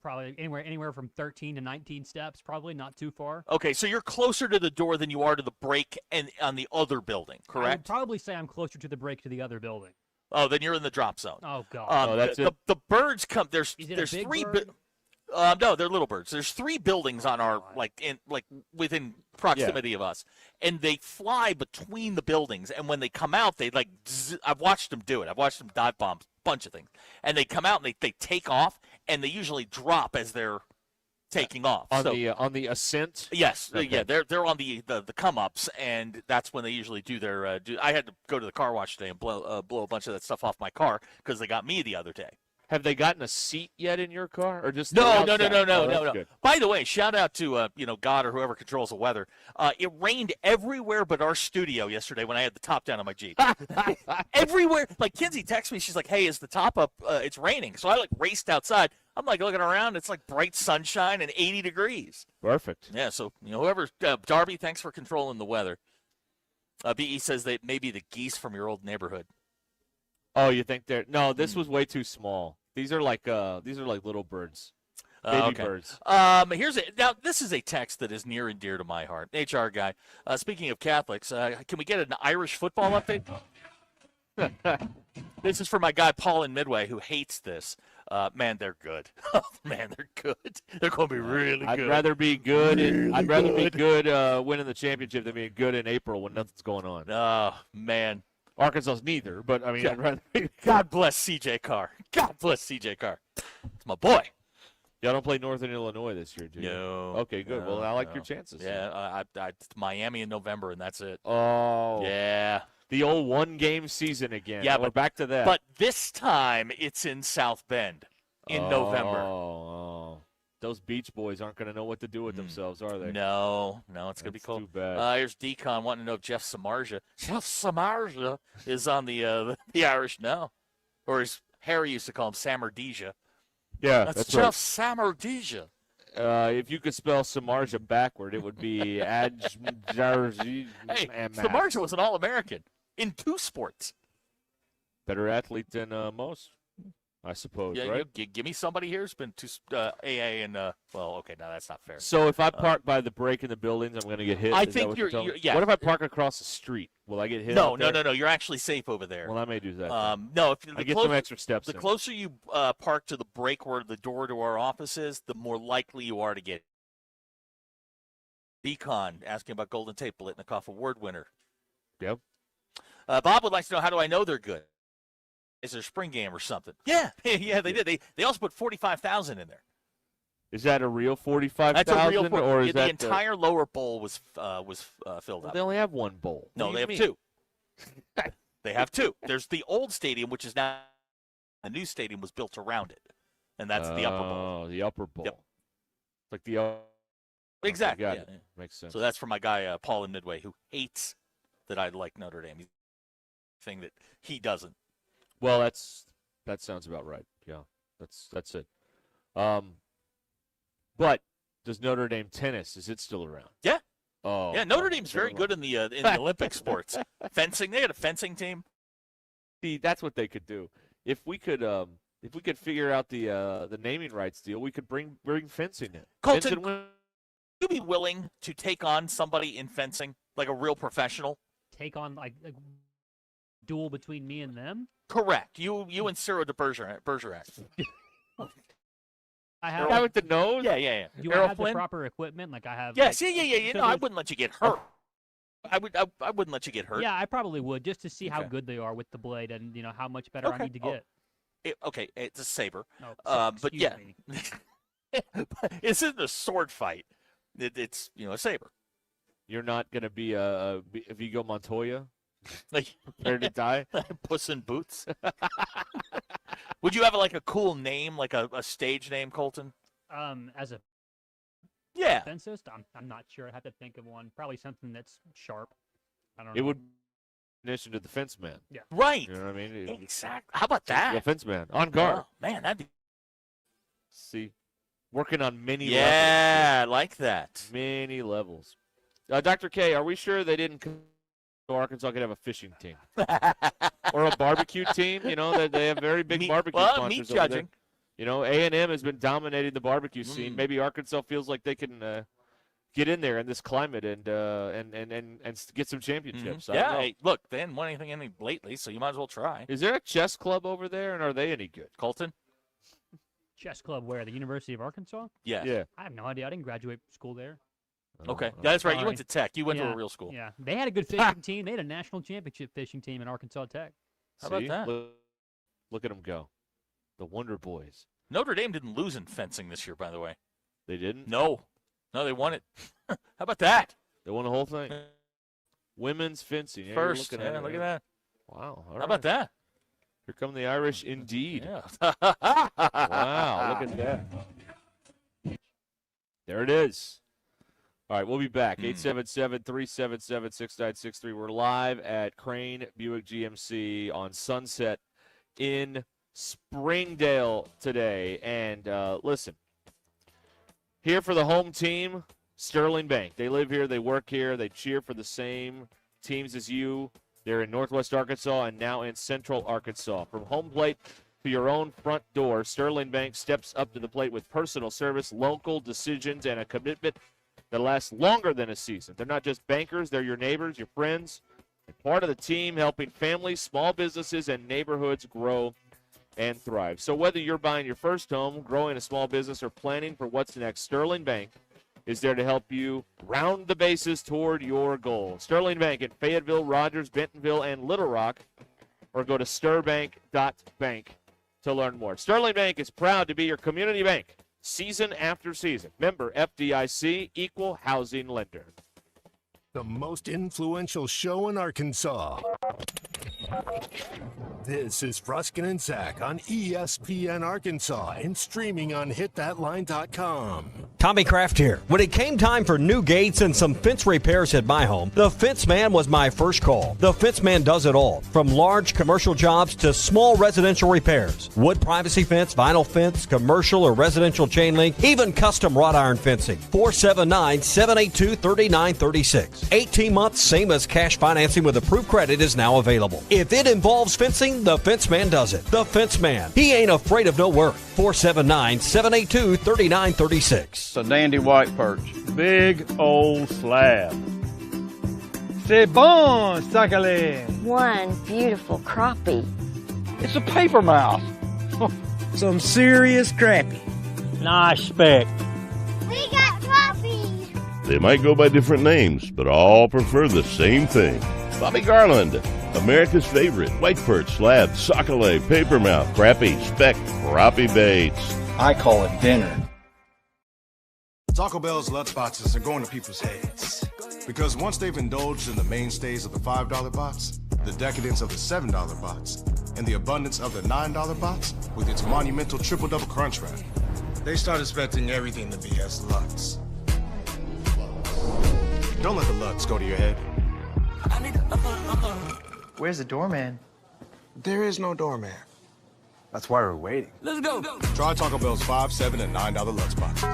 Probably anywhere from 13 to 19 steps, probably not too far. Okay, so you're closer to the door than you are to the break and on the other building, correct? I would probably say I'm closer to the break to the other building. Oh, then you're in the drop zone. Oh God. That's it. The birds come. There's Is it a big three. bird? No, they're little birds. There's 3 buildings on our within proximity of us, and they fly between the buildings. And when they come out, they I've watched them do it. I've watched them dive bomb a bunch of things, and they come out and they take off, and they usually drop as they're taking off on the ascent. Yes, Okay. yeah, they're on the come ups, and that's when they usually do their. I had to go to the car wash today and blow a bunch of that stuff off my car because they got me the other day. Have they gotten a seat yet in your car, or just No. Good. By the way, shout out to God or whoever controls the weather. It rained everywhere but our studio yesterday when I had the top down on my Jeep. Everywhere, like Kinsey texts me, she's like, "Hey, is the top up? It's raining." So I raced outside. I'm looking around. It's bright sunshine and 80 degrees. Perfect. Yeah. So whoever Darby, thanks for controlling the weather. BE says they may be the geese from your old neighborhood. Oh, you think they're this was way too small. These are like little birds, baby birds. Now this is a text that is near and dear to my heart. HR guy. Speaking of Catholics, can we get an Irish football update? This is for my guy Paul in Midway who hates this. Man, they're good. Man, they're good. They're going to be really good. I'd rather be good. Winning the championship than being good in April when nothing's going on. Oh man. Arkansas's neither, but I mean, I'd rather. God bless C.J. Carr. God bless C.J. Carr. It's my boy. Y'all don't play Northern Illinois this year, do you? No. Okay, good. Well, I like your chances. Yeah, it's Miami in November, and that's it. Oh. Yeah. The old one-game season again. Yeah, we're back to that. But this time, it's in South Bend in November. Oh. Those Beach Boys aren't going to know what to do with themselves, are they? No, it's going to be cool. Too bad. Here's Decon wanting to know if Jeff Samardzija is on the Irish now. Or as Harry used to call him, Samardija. Yeah, that's Jeff right. Samardija. If you could spell Samardzija backward, it would be Adjarji. Hey, Samardzija was an All-American in 2 sports. Better athlete than most. I suppose, yeah, right? Give me somebody here who's been to AA and okay, no, that's not fair. So if I park by the break in the buildings, I'm going to get hit. I think you're yeah. What if I park across the street? Will I get hit? No. You're actually safe over there. Well, I may do that. No, if I get some extra steps. The closer you park to the break where the door to our office is, the more likely you are to get. Decon asking about Golden Tate Biletnikoff Award winner. Yep. Bob would like to know, how do I know they're good? Is there a spring game or something? Yeah, they did. They also put 45,000 in there. Is that a real 45,000? That's a real or is the entire lower bowl was filled up. They only have one bowl. No, they have 2. They have 2. There's the old stadium, which is now the new stadium was built around it, and that's the upper bowl. Oh, the upper bowl. Yep. Like the exactly. Got it. Makes sense. So that's for my guy Paul in Midway, who hates that I like Notre Dame. Thing that he doesn't. Well, that sounds about right. Yeah, that's it. But does Notre Dame tennis? Is it still around? Yeah. Oh. Yeah, Notre Dame's very good in the Olympic sports. Fencing, they had a fencing team. See, that's what they could do. If we could figure out the naming rights deal, we could bring fencing in. Colton, would you be willing to take on somebody in fencing, like a real professional? Take on like duel between me and them? Correct. You and Cyril de Bergerac. I have the guy with the nose. Yeah. Do I have the proper equipment? Like I have. Yes, yeah. No, I wouldn't let you get hurt. I wouldn't let you get hurt. Yeah, I probably would, just to see how good they are with the blade, and how much better I need to get. It's a saber. But yeah, this isn't a sword fight. It's a saber. You're not gonna be a Vigo Montoya. Prepare to die? Puss in Boots. Would you have a cool name, like a stage name, Colton? As a fencist, I'm not sure. I have to think of one. Probably something that's sharp. I don't know. It would definition to the fence man. Yeah. Right. You know what I mean? Exactly. How about that? The fence man on guard. Oh, man, that'd be. See, working on many levels. Yeah, I like that. Many levels. Dr. K, are we sure they didn't come to Arkansas could have a fishing team or a barbecue team? You know, they have very big barbecue sponsors meat over judging. there. You know, A&M has been dominating the barbecue scene. Maybe Arkansas feels like they can get in there in this climate and get some championships. I don't know. Hey, look, they hadn't won anything lately, so you might as well try. Is there a chess club over there, and are they any good? Colton? Chess club where? The University of Arkansas? Yes. Yeah. I have no idea. I didn't graduate school there. Okay. Yeah, that's right. You went to Tech. You went to a real school. Yeah. They had a good fishing team. They had a national championship fishing team in Arkansas Tech. How about that? Look at them go. The Wonder Boys. Notre Dame didn't lose in fencing this year, by the way. They didn't? No, they won it. How about that? They won the whole thing. Women's fencing. Yeah, First. look At that. Wow. How about that? Here come the Irish indeed. Yeah. Wow, look at that. There it is. All right, we'll be back. 877-377-6963. We're live at Crane Buick GMC on Sunset in Springdale today. And listen, here for the home team, Sterling Bank. They live here, they work here, they cheer for the same teams as you. They're in Northwest Arkansas and now in Central Arkansas. From home plate to your own front door, Sterling Bank steps up to the plate with personal service, local decisions, and a commitment that lasts longer than a season. They're not just bankers, they're your neighbors, your friends, and part of the team helping families, small businesses, and neighborhoods grow and thrive. So whether you're buying your first home, growing a small business, or planning for what's next, Sterling Bank is there to help you round the bases toward your goal. Sterling Bank in Fayetteville, Rogers, Bentonville, and Little Rock, or go to stirbank.bank to learn more. Sterling Bank is proud to be your community bank season after season. Member FDIC, equal housing lender. The most influential show in Arkansas. This is Ruscin and Zach on ESPN Arkansas and streaming on hitthatline.com. Tommy Kraft here. When it came time for new gates and some fence repairs at my home, the Fence Man was my first call. The Fence Man does it all, from large commercial jobs to small residential repairs. Wood privacy fence, vinyl fence, commercial or residential chain link, even custom wrought iron fencing. 479-782-3936. 18 months, same as cash financing with approved credit is now available. If it involves fencing, the Fence Man does it. The Fence Man. He ain't afraid of no work. 479-782-3936. It's a dandy white perch. Big old slab. C'est bon, sacale. One beautiful crappie. It's a paper mouth. Some serious crappie. Nice speck. We got crappies. They might go by different names, but all prefer the same thing. Bobby Garland, America's favorite white perch, slab, sockeye, papermouth, crappie, speck, crappie baits. I call it dinner. Taco Bell's Lutz boxes are going to people's heads. Because once they've indulged in the mainstays of the $5 box, the decadence of the $7 box, and the abundance of the $9 box with its monumental triple-double crunch wrap, they start expecting everything to be as Lutz. Don't let the Lutz go to your head. Where's the doorman? There is no doorman. That's why we're waiting. Let's go. Try Taco Bell's $5, $7, and $9 Lutz boxes.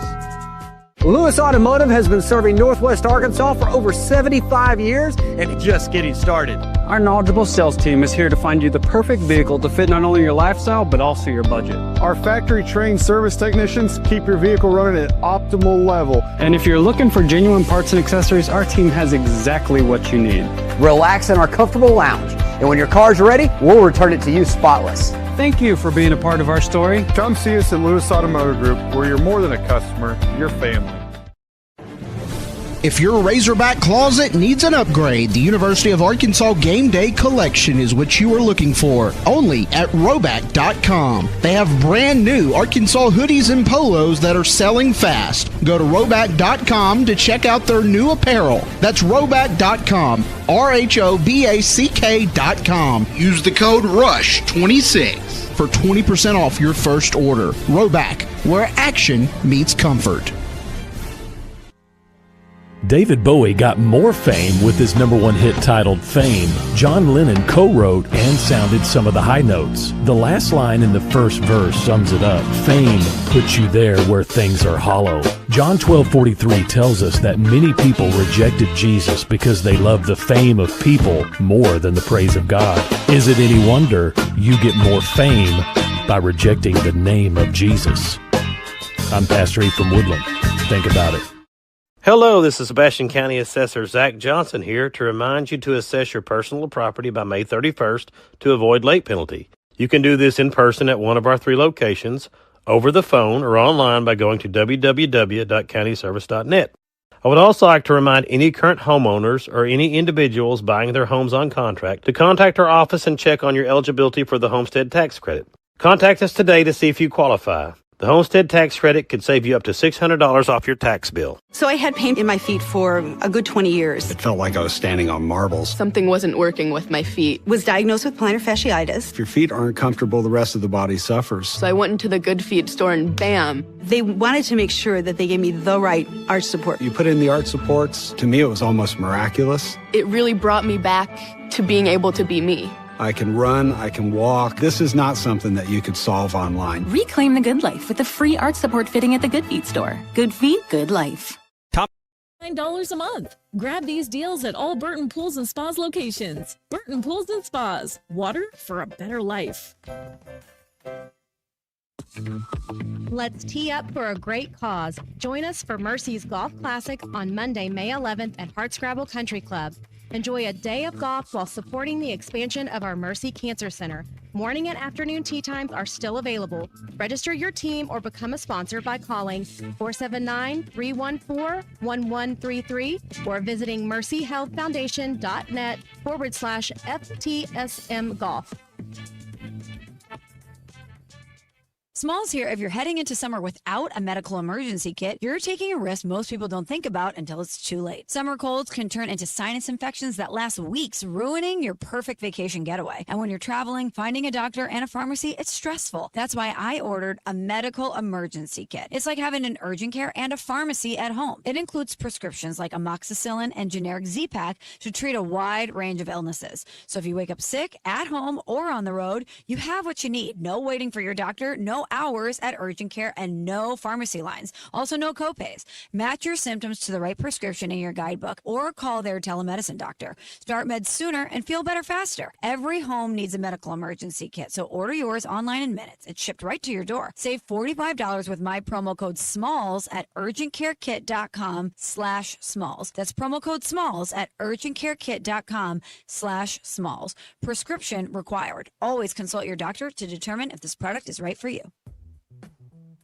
Lewis Automotive has been serving Northwest Arkansas for over 75 years and just getting started. Our knowledgeable sales team is here to find you the perfect vehicle to fit not only your lifestyle, but also your budget. Our factory-trained service technicians keep your vehicle running at optimal level. And if you're looking for genuine parts and accessories, our team has exactly what you need. Relax in our comfortable lounge, and when your car's ready, we'll return it to you spotless. Thank you for being a part of our story. Come see us at Lewis Automotive Group, where you're more than a customer, you're family. If your Razorback closet needs an upgrade, the University of Arkansas Game Day Collection is what you are looking for, only at Roback.com. They have brand new Arkansas hoodies and polos that are selling fast. Go to Roback.com to check out their new apparel. That's Roback.com, RHOBACK.com. Use the code RUSH26 for 20% off your first order. Roback, where action meets comfort. David Bowie got more fame with his #1 hit titled Fame. John Lennon co-wrote and sounded some of the high notes. The last line in the first verse sums it up. Fame puts you there where things are hollow. John 12:43 tells us that many people rejected Jesus because they love the fame of people more than the praise of God. Is it any wonder you get more fame by rejecting the name of Jesus? I'm Pastor E from Woodland. Think about it. Hello, this is Sebastian County Assessor Zach Johnson here to remind you to assess your personal property by May 31st to avoid late penalty. You can do this in person at one of our 3 locations, over the phone, or online by going to www.countyservice.net. I would also like to remind any current homeowners or any individuals buying their homes on contract to contact our office and check on your eligibility for the homestead tax credit. Contact us today to see if you qualify. The homestead tax credit could save you up to $600 off your tax bill. So I had pain in my feet for a good 20 years. It felt like I was standing on marbles. Something wasn't working with my feet. Was diagnosed with plantar fasciitis. If your feet aren't comfortable, the rest of the body suffers. So I went into the Good Feet store and bam. They wanted to make sure that they gave me the right arch support. You put in the arch supports. To me, it was almost miraculous. It really brought me back to being able to be me. I can run, I can walk. This is not something that you could solve online. Reclaim the good life with the free arch support fitting at the Good Feet store. Good feet, good life. $9 a month. Grab these deals at all Burton Pools and Spas locations. Burton Pools and Spas. Water for a better life. Let's tee up for a great cause. Join us for Mercy's Golf Classic on Monday, May 11th at Hartscrabble Country Club. Enjoy a day of golf while supporting the expansion of our Mercy Cancer Center. Morning and afternoon tee times are still available. Register your team or become a sponsor by calling 479-314-1133 or visiting mercyhealthfoundation.net/FTSM Golf. Smalls here. If you're heading into summer without a medical emergency kit, you're taking a risk most people don't think about until it's too late. Summer colds can turn into sinus infections that last weeks, ruining your perfect vacation getaway. And when you're traveling, finding a doctor and a pharmacy, it's stressful. That's why I ordered a medical emergency kit. It's like having an urgent care and a pharmacy at home. It includes prescriptions like amoxicillin and generic Z-Pak to treat a wide range of illnesses. So if you wake up sick, at home, or on the road, you have what you need. No waiting for your doctor, no hours at urgent care, and no pharmacy lines. Also, no copays. Match your symptoms to the right prescription in your guidebook or call their telemedicine doctor. Start meds sooner and feel better faster. Every home needs a medical emergency kit, so order yours online in minutes. It's shipped right to your door. Save $45 with my promo code SMALLS at urgentcarekit.com/smalls. That's promo code SMALLS at urgentcarekit.com/smalls. Prescription required. Always consult your doctor to determine if this product is right for you.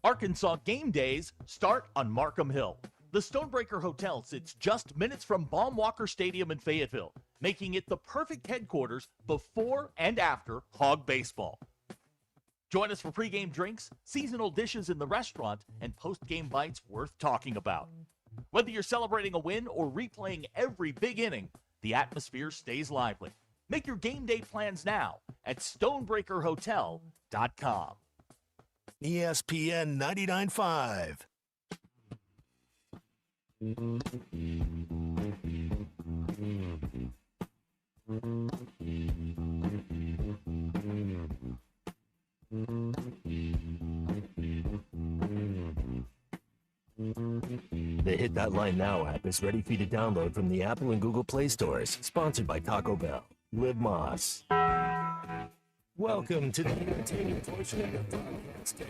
Arkansas game days start on Markham Hill. The Stonebreaker Hotel sits just minutes from Baum-Walker Stadium in Fayetteville, making it the perfect headquarters before and after Hog Baseball. Join us for pregame drinks, seasonal dishes in the restaurant, and post-game bites worth talking about. Whether you're celebrating a win or replaying every big inning, the atmosphere stays lively. Make your game day plans now at stonebreakerhotel.com. ESPN 99.5. The Hit That Line Now app is ready for you to download from the Apple and Google Play stores. Sponsored by Taco Bell. Live Moss. Welcome to the entertaining portion of the broadcast.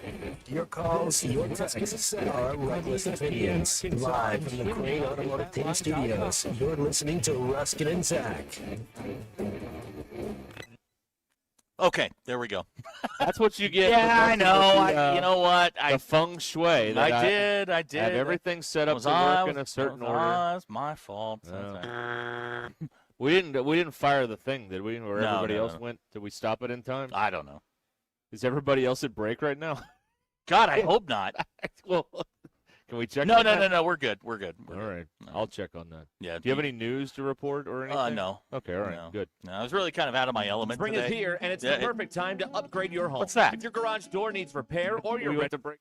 Your calls, your texts, our reckless opinions. Live from the Crane Automotive Team Studios, you're listening to Ruscin and Zach. Okay, there we go. That's what you get. Yeah, I know. You know what? The feng shui. I did. Have everything set up to work in a certain order. It's my fault. We didn't fire the thing, did we? Where everybody else went? Did we stop it in time? I don't know. Is everybody else at break right now? God, I hope not. Well, can we check? No. We're good. All right. No. I'll check on that. Yeah. Do you have any news to report or anything? No. Okay. All right. No. Good. No, I was really kind of out of my element Spring today. is here, and it's the perfect time to upgrade your home. What's that? If your garage door needs repair or you're ready to break.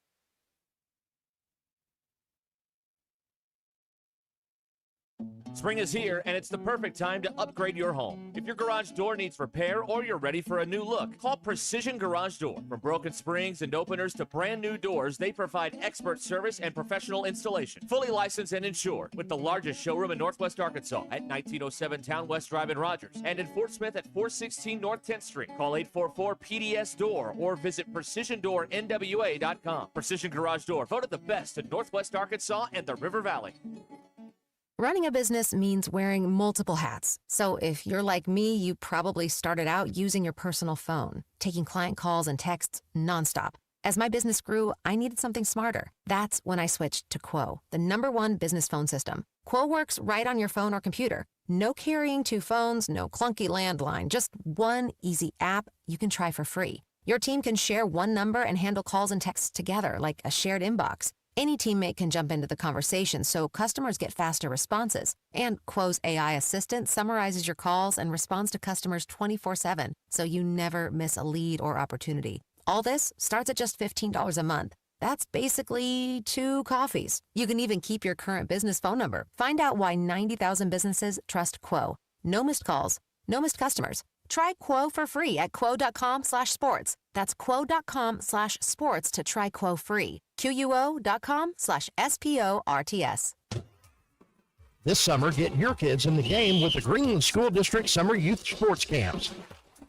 Spring is here, and it's the perfect time to upgrade your home. If your garage door needs repair or you're ready for a new look, call Precision Garage Door. From broken springs and openers to brand new doors, they provide expert service and professional installation. Fully licensed and insured, with the largest showroom in Northwest Arkansas at 1907 Town West Drive in Rogers, and in Fort Smith at 416 North 10th Street. Call 844-PDS-DOOR or visit PrecisionDoorNWA.com. Precision Garage Door, voted the best in Northwest Arkansas and the River Valley. Running a business means wearing multiple hats. So if you're like me, you probably started out using your personal phone, taking client calls and texts nonstop. As my business grew, I needed something smarter. That's when I switched to Quo, the #1 business phone system. Quo works right on your phone or computer. No carrying 2 phones, no clunky landline, just one easy app you can try for free. Your team can share one number and handle calls and texts together like a shared inbox. Any teammate can jump into the conversation so customers get faster responses. And Quo's AI assistant summarizes your calls and responds to customers 24/7, so you never miss a lead or opportunity. All this starts at just $15 a month. That's basically 2 coffees. You can even keep your current business phone number. Find out why 90,000 businesses trust Quo. No missed calls, no missed customers. Try Quo for free at quo.com/sports. That's quo.com/sports to try Quo free. QUO.com/SPORTS. This summer, get your kids in the game with the Greenland School District Summer Youth Sports Camps.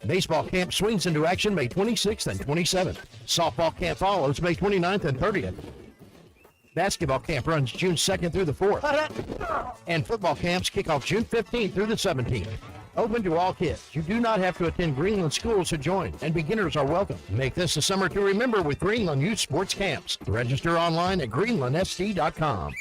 Baseball camp swings into action May 26th and 27th. Softball camp follows May 29th and 30th. Basketball camp runs June 2nd through the 4th. And football camps kick off June 15th through the 17th. Open to all kids. You do not have to attend Greenland schools to join, and beginners are welcome. Make this a summer to remember with Greenland Youth Sports Camps. Register online at greenlandsd.com.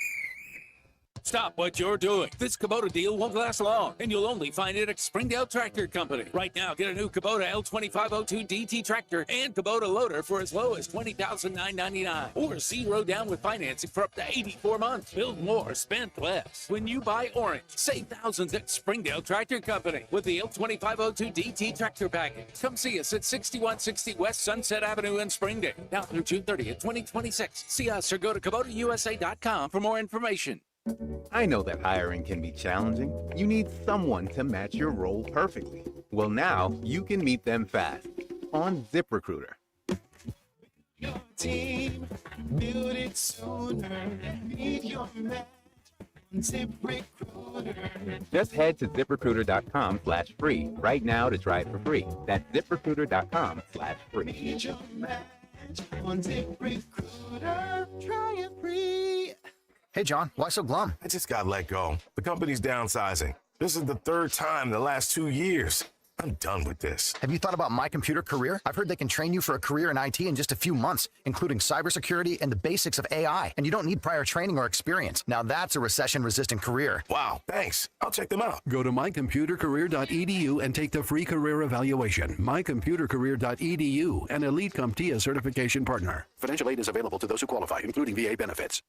Stop what you're doing. This Kubota deal won't last long, and you'll only find it at Springdale Tractor Company. Right now, get a new Kubota L2502 DT tractor and Kubota loader for as low as $20,999, or 0 down with financing for up to 84 months. Build more, spend less. When you buy orange, save thousands at Springdale Tractor Company with the L2502 DT tractor package. Come see us at 6160 West Sunset Avenue in Springdale. Now through June 30th, 2026. See us or go to KubotaUSA.com for more information. I know that hiring can be challenging. You need someone to match your role perfectly. Well, now you can meet them fast on ZipRecruiter. Your team, build it sooner. Meet your match on ZipRecruiter. Just head to ZipRecruiter.com/free right now to try it for free. That's ZipRecruiter.com/free. Meet your match on ZipRecruiter. Try it free. Hey, John, why so glum? I just got let go. The company's downsizing. This is the 3rd time in the last 2 years. I'm done with this. Have you thought about My Computer Career? I've heard they can train you for a career in IT in just a few months, including cybersecurity and the basics of AI. And you don't need prior training or experience. Now that's a recession-resistant career. Wow, thanks. I'll check them out. Go to mycomputercareer.edu and take the free career evaluation. mycomputercareer.edu, an Elite CompTIA certification partner. Financial aid is available to those who qualify, including VA benefits.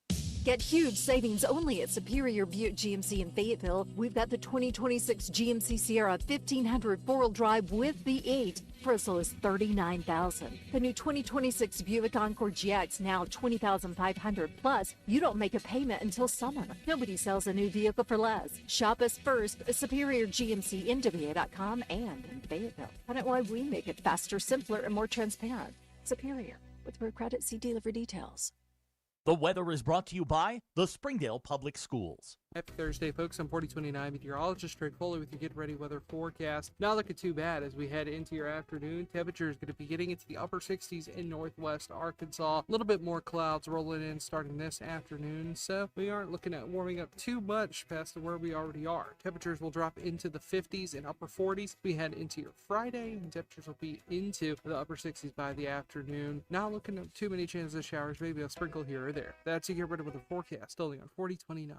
Get huge savings only at Superior Buick GMC in Fayetteville. We've got the 2026 GMC Sierra 1500 4-wheel drive with V8 for as low as $39,000. The new 2026 Buick Encore GX now $20,500 plus. You don't make a payment until summer. Nobody sells a new vehicle for less. Shop us first at SuperiorGMCNWA.com and in Fayetteville. Find out why we make it faster, simpler, and more transparent. Superior. With Road Credit, see dealer for details. The weather is brought to you by the Springdale Public Schools. Happy Thursday, folks. I'm 4029 meteorologist Trey Foley with your Get Ready weather forecast. Not looking too bad as we head into your afternoon. Temperature is going to be getting into the upper 60s in northwest Arkansas. A little bit more clouds rolling in starting this afternoon, so we aren't looking at warming up too much past where we already are. Temperatures will drop into the 50s and upper 40s. We head into your Friday, and temperatures will be into the upper 60s by the afternoon. Not looking at too many chances of showers, maybe a sprinkle here or there. That's your Get Ready weather forecast, only on 4029.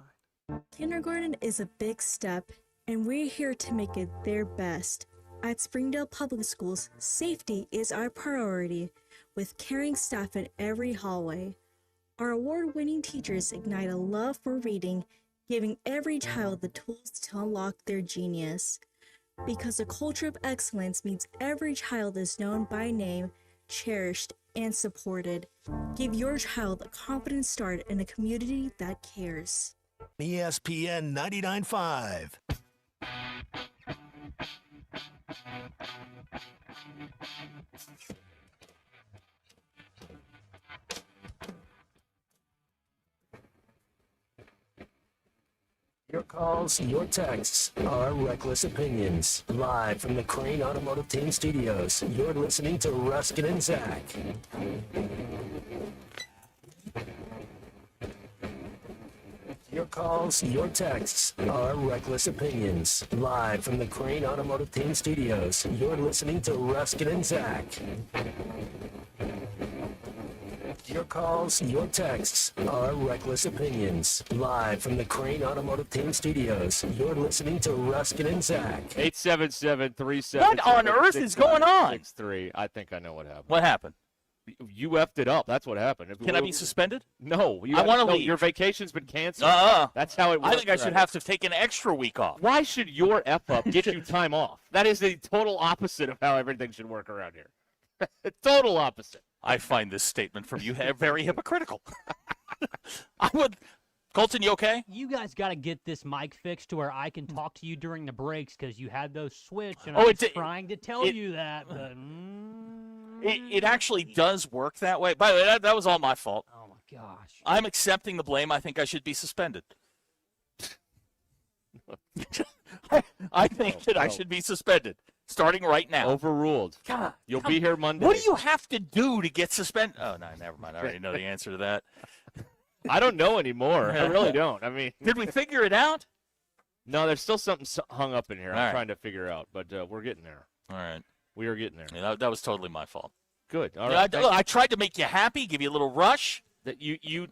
Kindergarten is a big step, and we're here to make it their best. At Springdale Public Schools, safety is our priority, with caring staff in every hallway. Our award-winning teachers ignite a love for reading, giving every child the tools to unlock their genius. Because a culture of excellence means every child is known by name, cherished, and supported. Give your child a confident start in a community that cares. ESPN 99.5. Your calls, your texts, our reckless opinions. Live from the Crane Automotive Team Studios, you're listening to Ruscin and Zach. Your calls, your texts, our reckless opinions. Live from the Crane Automotive Team Studios, you're listening to Ruscin and Zach. Your calls, your texts, our reckless opinions. Live from the Crane Automotive Team Studios, you're listening to Ruscin and Zach. 877-377. What on earth is going on? 63. I think I know what happened. What happened? You effed it up. That's what happened. Can I be suspended? No. I want to leave. Your vacation's been canceled. That's how it works. I think I should have to take an extra week off. Why should your F up get you time off? That is the total opposite of how everything should work around here. Total opposite. I find this statement from you very hypocritical. I would. Colton, you okay? You guys got to get this mic fixed to where I can talk to you during the breaks because you had those switched, and I was trying to tell you that. But, it actually does work that way. By the way, that was all my fault. Oh, my gosh. I'm accepting the blame. I think I should be suspended. I think that I should be suspended. Starting right now. Overruled. God, You'll be here Monday. What do you have to do to get suspended? Oh, no, never mind. I already know the answer to that. I don't know anymore. I really don't. I mean, did we figure it out? No, there's still something hung up in here. All I'm right. trying to figure out, but we're getting there. All right. We are getting there. Yeah, that was totally my fault. Good. All Yeah, right. I tried to make you happy, give you a little rush. That you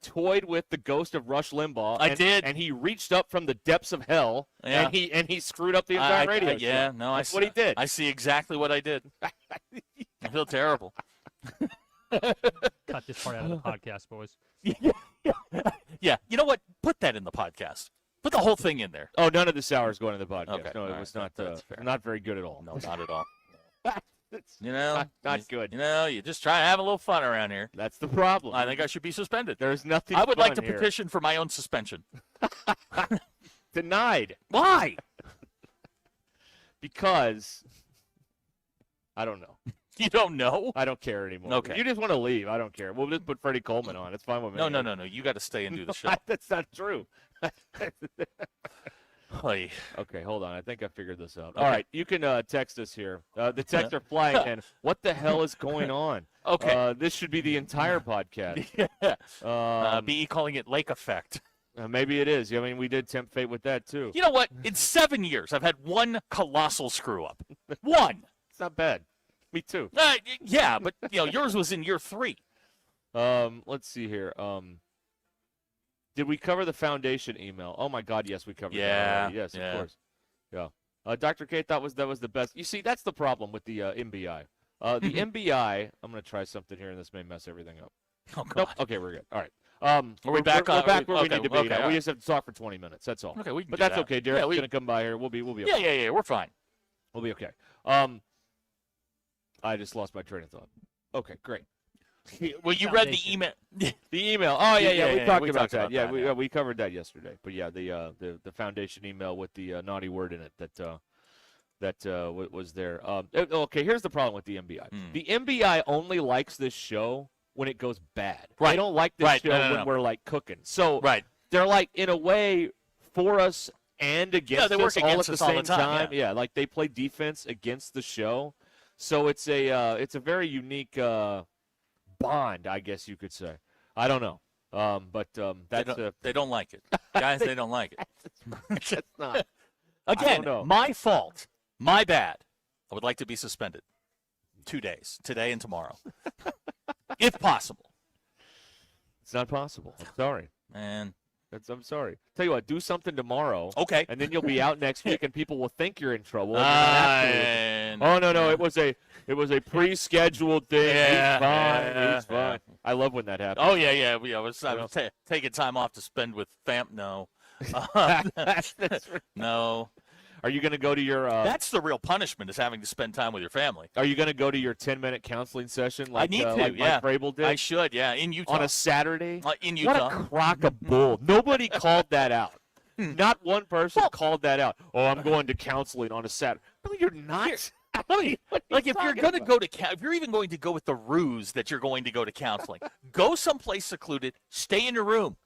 toyed with the ghost of Rush Limbaugh. I did, and he reached up from the depths of hell, Yeah. and he screwed up the entire radio show. Yeah, no, That's what he did. I see exactly what I did. I feel terrible. Cut this part out of the podcast, boys. Yeah, you know what? Put that in the podcast. Put the whole thing in there. Oh, none of this hour is going to the podcast. Okay, No, it all was right, not not very good at all. No, not at all. It's You know, not good. You know, you just try to have a little fun around here. That's the problem. I think I should be suspended. There's nothing. I would like to fun here. petition for my own suspension. Denied. Why? Because I don't know. You don't know? I don't care anymore. Okay. You just want to leave. I don't care. We'll just put Freddie Coleman on. It's fine with me. No. You got to stay and do the show. That's not true. Oy. Okay, hold on. I think I figured this out. Okay. All right, you can text us here. The texts are flying in. What the hell is going on? Okay. This should be the entire podcast. BE calling it lake effect. Maybe it is. I mean, we did tempt fate with that, too. You know what? In 7 years, I've had one colossal screw up. One. It's not bad. Me too. Yeah, but yours was in year 3. Let's see here. Did we cover the foundation email? Oh my God, yes, we covered that already. Yes, yeah. of course. Yeah. Dr. K thought that was the best. You see, that's the problem with the MBI. The MBI. I'm going to try something here, and this may mess everything up. Oh God. Nope. Okay, we're good. All right. Are we back? We're back where we okay, need to be. okay, Now. all We right. just have to talk for 20 minutes. That's all. Okay, we can But do that's that. okay. Derek's Yeah, going to come by here. We'll be okay. Yeah. We're fine. We'll be okay. I just lost my train of thought. Okay, great. Well, you read the email. The email. Oh yeah. We talked about that. that, Yeah, we covered that yesterday. But yeah, the foundation email with the naughty word in it that was there. Okay, here's the problem with the MBI. The MBI only likes this show when it goes bad. Right. They don't like this show when we're like cooking. So they're like in a way for us and against they work us all against at the us all same the time. Yeah, like they play defense against the show. So it's a very unique bond, I guess you could say. I don't know. But that's they don't like it. Guys, they don't like it. That's not. Again, my fault. My bad. I would like to be suspended 2 days, today and tomorrow, if possible. It's not possible. I'm sorry. Man. I'm sorry. Tell you what, do something tomorrow. Okay. And then you'll be out next week, and people will think you're in trouble. And oh no, it was a pre-scheduled thing. Yeah, He's fine. I love when that happens. Oh yeah. I was taking time off to spend with fam. No. That's right. No. Are you going to go to your? That's the real punishment, is having to spend time with your family. Are you going to go to your 10-minute counseling session like I need to, like yeah. Mike Vrabel did? I should, yeah, in Utah. On a Saturday? In Utah. What a crock of bull. Nobody called that out. Not one person called that out. Oh, I'm going to counseling on a Saturday. No, you're not. Like if you're going to go to if you're even going to go with the ruse that you're going to go to counseling, go someplace secluded, stay in your room.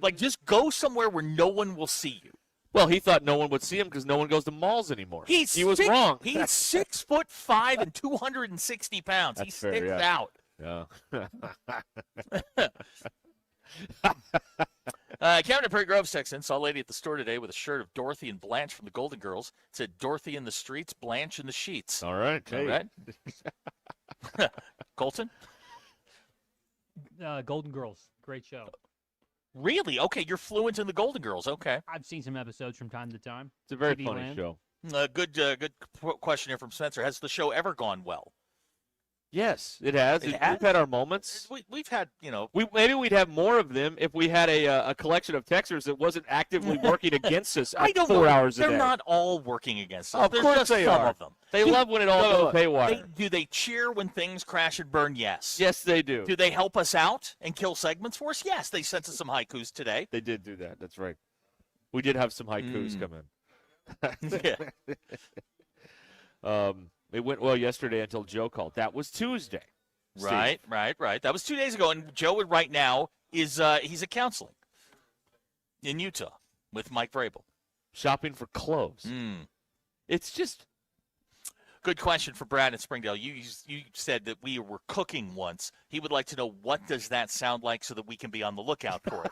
Like just go somewhere where no one will see you. Well, he thought no one would see him because no one goes to malls anymore. He was wrong. He's 6'5" and 260 pounds. That's he fair, sticks yeah. out. Yeah. Cabinet Prairie Grove texts in, saw a lady at the store today with a shirt of Dorothy and Blanche from the Golden Girls. It said Dorothy in the streets, Blanche in the sheets. All right. All right. Colton? Golden Girls. Great show. Really? Okay, you're fluent in the Golden Girls. Okay. I've seen some episodes from time to time. It's a very TV funny Land. show. Good question here from Spencer. Has the show ever gone well? Yes, it has. We've had our moments. We've had, Maybe we'd have more of them if we had a collection of texters that wasn't actively working against us I don't 4 know. hours a day. They're not all working against us. Of There's course just they some are. of them. They love when it all goes haywire. Do they cheer when things crash and burn? Yes. Yes, they do. Do they help us out and kill segments for us? Yes. They sent us some haikus today. They did do that. That's right. We did have some haikus come in. Yeah. It went well yesterday until Joe called. That was Tuesday. Right. That was 2 days ago, and Joe right now is he's at counseling in Utah with Mike Vrabel. Shopping for clothes. It's just good question for Brad in Springdale. You said that we were cooking once. He would like to know, what does that sound like so that we can be on the lookout for it.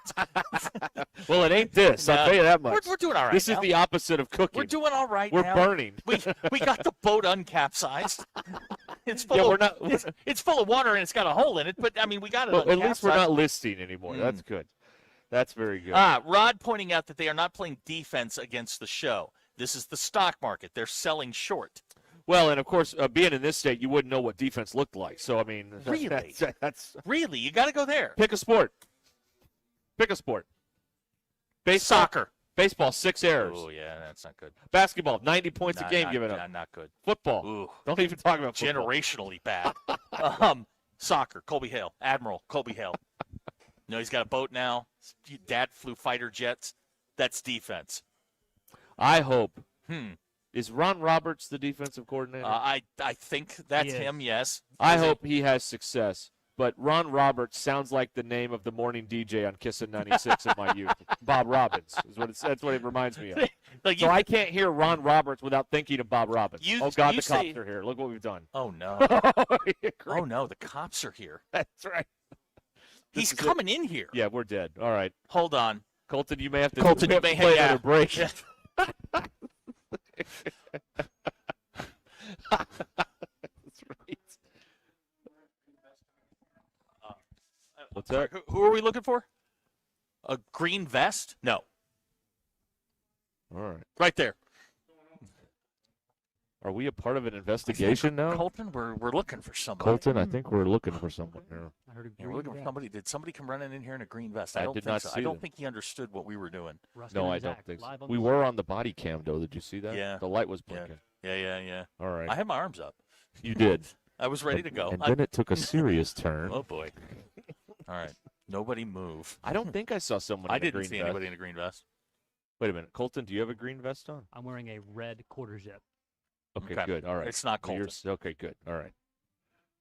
Well, it ain't this. I'll tell you that much. We're doing all right. This now. is the opposite of cooking. We're doing all right. We're now. burning. We got the boat uncapsized. It's full. Yeah, it's full of water and it's got a hole in it. But I mean, we got it. Well, at least we're not listing anymore. That's good. That's very good. Rod pointing out that they are not playing defense against the show. This is the stock market. They're selling short. Well, and of course, being in this state, you wouldn't know what defense looked like. So I mean, really, that's really, you got to go there. Pick a sport. Pick a sport. Soccer. Baseball, 6 errors. Oh yeah, that's not good. Basketball, 90 points a game given up. Not good. Football. Ooh. Don't even talk about football. Generationally bad. Soccer. Colby Hale, Admiral Colby Hale. No, he's got a boat now. Dad flew fighter jets. That's defense. I hope. Is Ron Roberts the defensive coordinator? I think that's him, yes. I hope he has success. But Ron Roberts sounds like the name of the morning DJ on Kissin' 96 in my youth. Bob Robbins is what that's what it reminds me of. So I can't hear Ron Roberts without thinking of Bob Robbins. Oh, God, the cops are here. Look what we've done. Oh, no. Oh, no, the cops are here. That's right. He's coming in here. Yeah, we're dead. All right. Hold on. Colton, you may have to play another break. Yeah. That's right. What's that? Who are we looking for? A green vest? No. All right. Right there. Are we a part of an investigation now? Colton, we're looking for somebody. Colton, I think we're looking for someone here. I heard we're looking for somebody. Did somebody come running in here in a green vest? I don't did think not so. see I don't them. think he understood what we were doing. No, I don't think so. We were on the body cam, though. Did you see that? Yeah. The light was blinking. Yeah. All right. I had my arms up. You did. I was ready to go. And then it took a serious turn. Oh, boy. All right. Nobody move. I don't think I saw someone I in a green didn't see vest. anybody in a green vest. Wait a minute. Colton, do you have a green vest on? I'm wearing a red quarter zip. Okay, good. All right. It's not Colton. Okay, good. All right.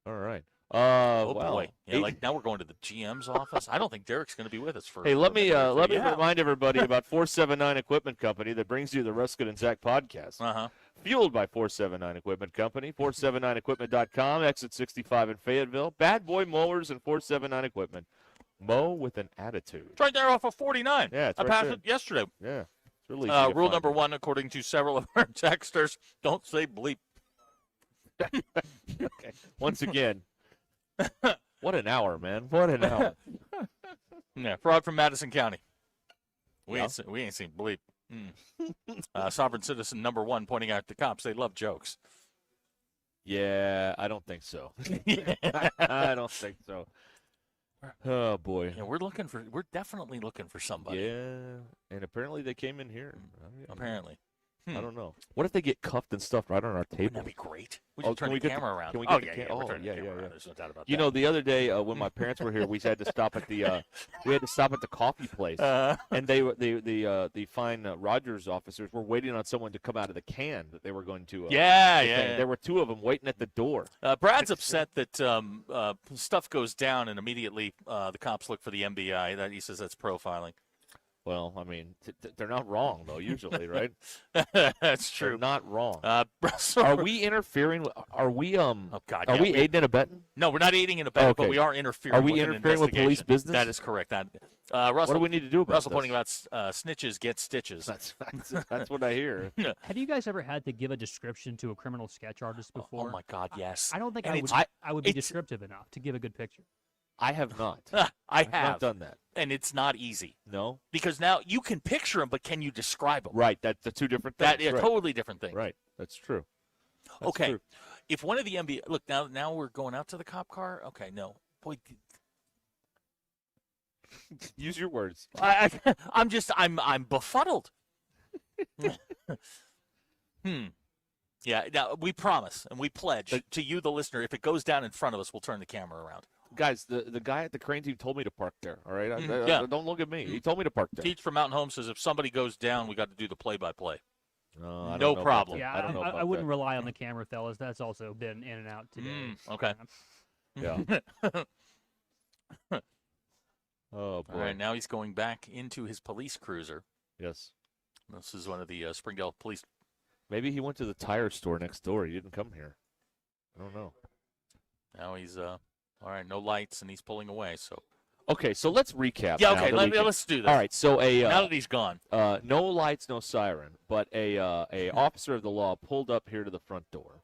All right. Oh, wow. boy. Yeah, like now we're going to the GM's office. I don't think Derek's going to be with us for Hey, let me Yeah. remind everybody about 479 Equipment Company that brings you the Ruscin and Zach podcast. Fueled by 479 Equipment Company, 479equipment.com, exit 65 in Fayetteville. Bad Boy Mowers and 479 Equipment. Mow with an attitude. It's right there off of 49. Yeah, it's I right passed there. it yesterday. Yeah. It's really easy to rule find number it. 1, according to several of our texters, don't say bleep. Okay. Once again, what an hour, man. What an hour. Yeah, fraud from Madison County. We ain't seen bleep. Sovereign citizen number 1 pointing out the cops. They love jokes. Yeah, I don't think so. I don't think so. Oh, boy. Yeah, we're definitely looking for somebody. Yeah, and apparently they came in here. Apparently. I don't know. What if they get cuffed and stuffed right on our table? Wouldn't that be great? We should turn the camera around. Can we Oh, get yeah, the we're oh, turning yeah, the camera yeah, around. yeah. There's no doubt about You that. know, the other day when my parents were here, we had to stop at the coffee place, and the fine Rogers officers were waiting on someone to come out of the can that they were going to. Yeah. There were two of them waiting at the door. Brad's upset that stuff goes down and immediately the cops look for the MBI. That he says that's profiling. Well, I mean, they're not wrong, though, usually, right? That's true. They're not wrong. Russell, are we interfering? Are we oh, God, Are yeah, we aiding and abetting? No, we're not aiding and abetting, Okay. but we are interfering. Are we with an interfering with police investigation. business? That is correct. Russell, what do we need to do about Russell this? pointing about snitches get stitches. That's what I hear. Have you guys ever had to give a description to a criminal sketch artist before? Oh my God, yes. I don't think And I would be descriptive enough to give a good picture. I have not. I've not done that. And it's not easy. No? Because now you can picture them, but can you describe them? Right. That's the two different things. That is right. totally different thing. Right. That's true. That's okay. true. If one of the NBA look now we're going out to the cop car. Okay, no. Boy, use your words. I'm befuddled. Yeah, now we promise and we pledge to you, the listener, if it goes down in front of us, we'll turn the camera around. Guys, the guy at the crane team told me to park there, all right? Yeah. Don't look at me. He told me to park there. Teach from Mountain Home says if somebody goes down, we got to do the play-by-play. I don't No know problem. about Yeah, that. I don't know I about wouldn't that. rely on the camera, fellas. That's also been in and out today. Okay. Yeah. Oh, boy. All right, now he's going back into his police cruiser. Yes. This is one of the Springdale police. Maybe he went to the tire store next door. He didn't come here. I don't know. Now he's all right, no lights, and he's pulling away. So Okay, so let's recap. yeah, now okay, that we can- let's do this. All right, so now that he's gone, no lights, no siren, but a officer of the law pulled up here to the front door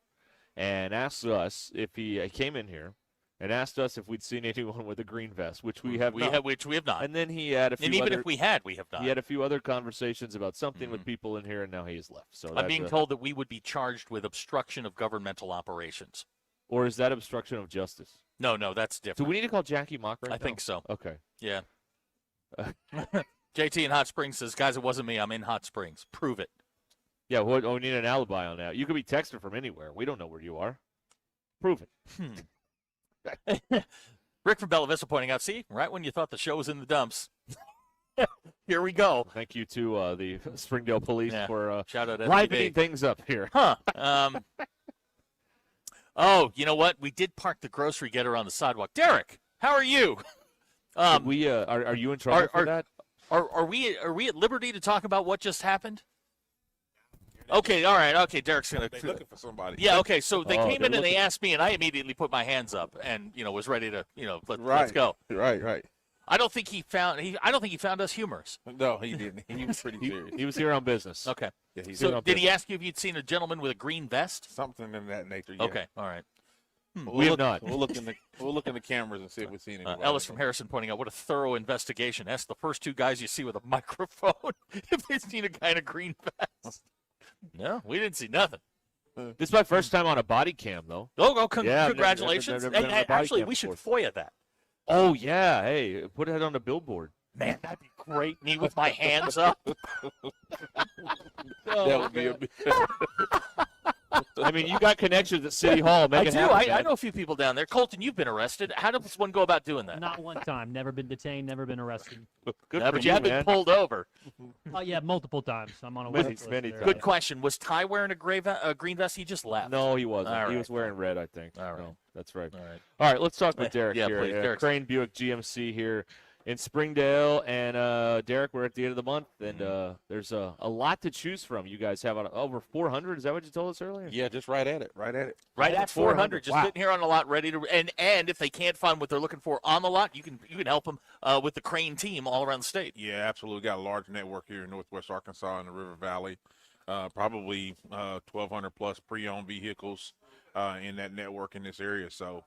and asked us if he came in here and asked us if we'd seen anyone with a green vest, which we have not. which we have not. And then he had a few And even other, if we had, we have not. he had a few other conversations about something with people in here, and now he has left. So I'm that's being told that we would be charged with obstruction of governmental operations. Or is that obstruction of justice? No, that's different. Do we need to call Jackie Mock right now? I think so. Okay. Yeah. JT in Hot Springs says, guys, it wasn't me. I'm in Hot Springs. Prove it. Yeah, we need an alibi on that. You could be texting from anywhere. We don't know where you are. Prove it. Rick from Bella Vista pointing out, see, right when you thought the show was in the dumps. Here we go. Thank you to the Springdale Police for shout out livening things up here. Huh. Oh, you know what? We did park the grocery getter on the sidewalk. Derek, how are you? Are you in trouble for that? Are we at liberty to talk about what just happened? Okay, all right. Okay, Derek's gonna. They're looking for somebody. Yeah. Okay. So they came in and they looking- asked me, and I immediately put my hands up, and was ready to let's go. Right. I don't think he found us humorous. No, he didn't. He was pretty serious. He was here on business. Okay. Yeah, he's So did he ask you if you'd seen a gentleman with a green vest? Something in that nature. Yeah. Okay. All right. We have not. We'll look in the cameras and see if we've seen anybody. Ellis from Harrison pointing out, what a thorough investigation. Ask the first two guys you see with a microphone if they've seen a guy in a green vest. No, we didn't see nothing. This is my first time on a body cam, though. Oh, Yeah, I've congratulations. never been on a body Actually, cam we should before. FOIA that. Oh, yeah. Hey, put it on the billboard. Man, that'd be great. Me with my hands up. That would be a big... I mean, you got connections at City Hall. Make I it do. happen, I man. know a few people down there. Colton, you've been arrested. How does one go about doing that? Not one time. Never been detained. Never been arrested. Good Yeah, for but you have been man. pulled over. Oh yeah, multiple times. I'm on a Many- watch list many there. times. Good question. Was Ty wearing a green vest? He just left. No, he wasn't. All He right. was wearing red, I think. All right. No, that's right. All right. All right, let's talk with Derek Yeah, here. please, Derek's- Crane Buick GMC here in Springdale. And, Derek, we're at the end of the month, and there's a lot to choose from. You guys have over 400. Is that what you told us earlier? Yeah, just right at it. Right at 400. Just Wow. sitting here on the lot, ready to. And if they can't find what they're looking for on the lot, you can help them with the Crane team all around the state. Yeah, absolutely. We've got a large network here in Northwest Arkansas and the River Valley. Probably 1,200 plus pre-owned vehicles in that network in this area. So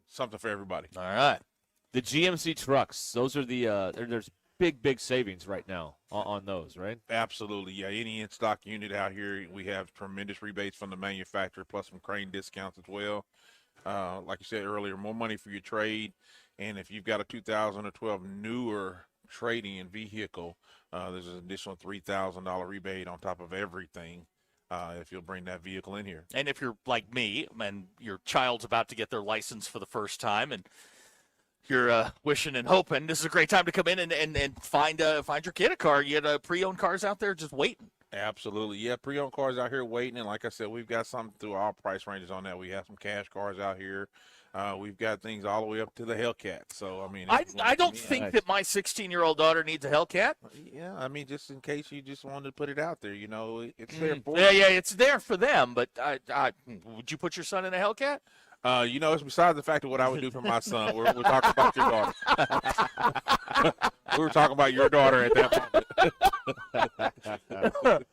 something for everybody. All right. The GMC trucks, those are the there's big savings right now on those, right? Absolutely, yeah. Any in-stock unit out here, we have tremendous rebates from the manufacturer, plus some Crane discounts as well. Like you said earlier, more money for your trade. And if you've got a 2012 newer trading in vehicle, there's an additional $3,000 rebate on top of everything if you'll bring that vehicle in here. And if you're like me and your child's about to get their license for the first time and you're wishing and hoping, this is a great time to come in and find your kid a car. You get pre-owned cars out there just waiting. Absolutely. Yeah, pre-owned cars out here waiting. And like I said, we've got some through all price ranges on that. We have some cash cars out here. We've got things all the way up to the Hellcat. So, I mean, I don't think that my 16-year-old daughter needs a Hellcat. Yeah, I mean, just in case you just wanted to put it out there, you know, it's there for Yeah, it's there for them. But would you put your son in a Hellcat? You know, it's besides the fact of what I would do for my son. We're talking about your daughter. We were talking about your daughter at that moment.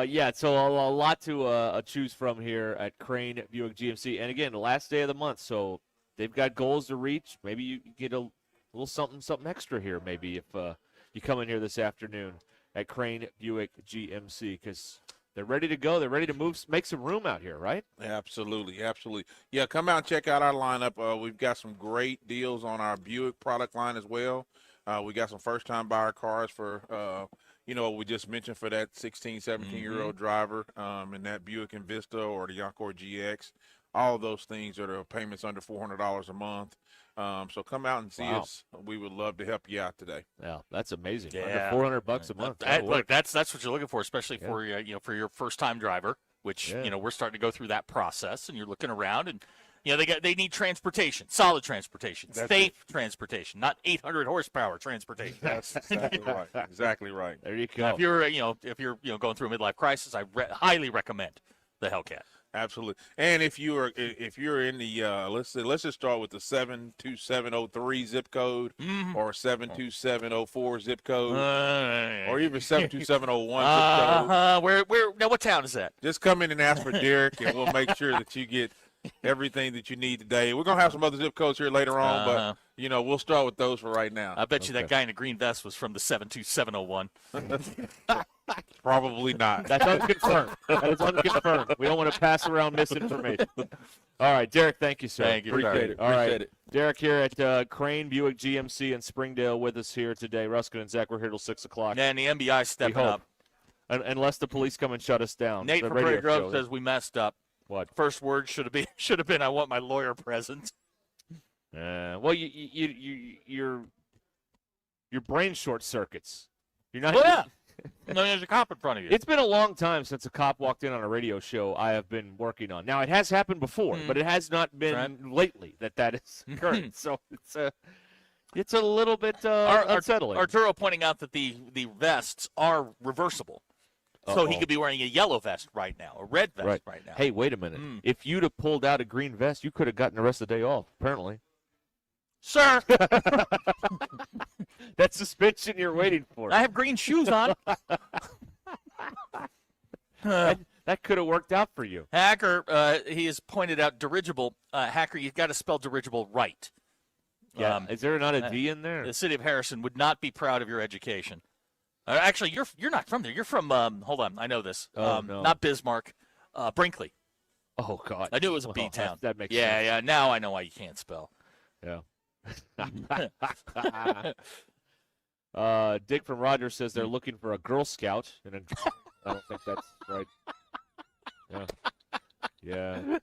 Yeah, so a lot to choose from here at Crane Buick GMC. And again, the last day of the month, so they've got goals to reach. Maybe you get a little something extra here, maybe, if you come in here this afternoon at Crane Buick GMC, because they're ready to go. They're ready to move, make some room out here, right? Absolutely, absolutely. Yeah, come out and check out our lineup. We've got some great deals on our Buick product line as well. We got some first-time buyer cars for, we just mentioned for that 16, 17-year-old driver in that Buick Envista or the Encore GX. All of those things are the payments under $400 a month. So come out and see us. We would love to help you out today. Yeah, that's amazing. Yeah. Under $400 a month. Look, that's what you're looking for, especially for for your first-time driver, which we're starting to go through that process, and you're looking around and. They need transportation, solid transportation, safe transportation, not 800 horsepower transportation. That's exactly right. Exactly right. There you go. If you're going through a midlife crisis, I highly recommend the Hellcat. Absolutely. And if you're in the let's just start with the 72703 zip code or 72704 zip code or even 72701 zip code. Where now what town is that? Just come in and ask for Derek and we'll make sure that you get everything that you need today. We're going to have some other zip codes here later on, but we'll start with those for right now. I bet you that guy in the green vest was from the 72701. Probably not. That's unconfirmed. That is unconfirmed. We don't want to pass around misinformation. All right, Derek, thank you, sir. Thank you. Appreciate it. All right. Appreciate it. Derek here at Crane Buick GMC in Springdale with us here today. Ruskin and Zach, we're here till 6 o'clock. And the NBI stepping up. Unless the police come and shut us down. Nate from Prairie Grove says we messed up. What? First word should have been I want my lawyer present. Well, your brain short circuits. You're not. Well, yeah. No, there's a cop in front of you. It's been a long time since a cop walked in on a radio show I have been working on. Now, it has happened before, but it has not been lately that has occurred. So it's a little bit unsettling. Arturo pointing out that the vests are reversible. So he could be wearing a yellow vest right now, a red vest right now. Hey, wait a minute. If you'd have pulled out a green vest, you could have gotten the rest of the day off, apparently. Sir! That suspension you're waiting for. I have green shoes on. That could have worked out for you. Hacker, he has pointed out dirigible. Hacker, you've got to spell dirigible right. Yeah. Is there not a D in there? The city of Harrison would not be proud of your education. Actually, you're not from there. You're from, hold on, I know this. Oh, no. Not Bismarck, Brinkley. Oh, God. I knew it was a B-town. That makes sense. Yeah, now I know why you can't spell. Yeah. Dick from Rogers says they're looking for a Girl Scout. And I don't think that's right. Yeah.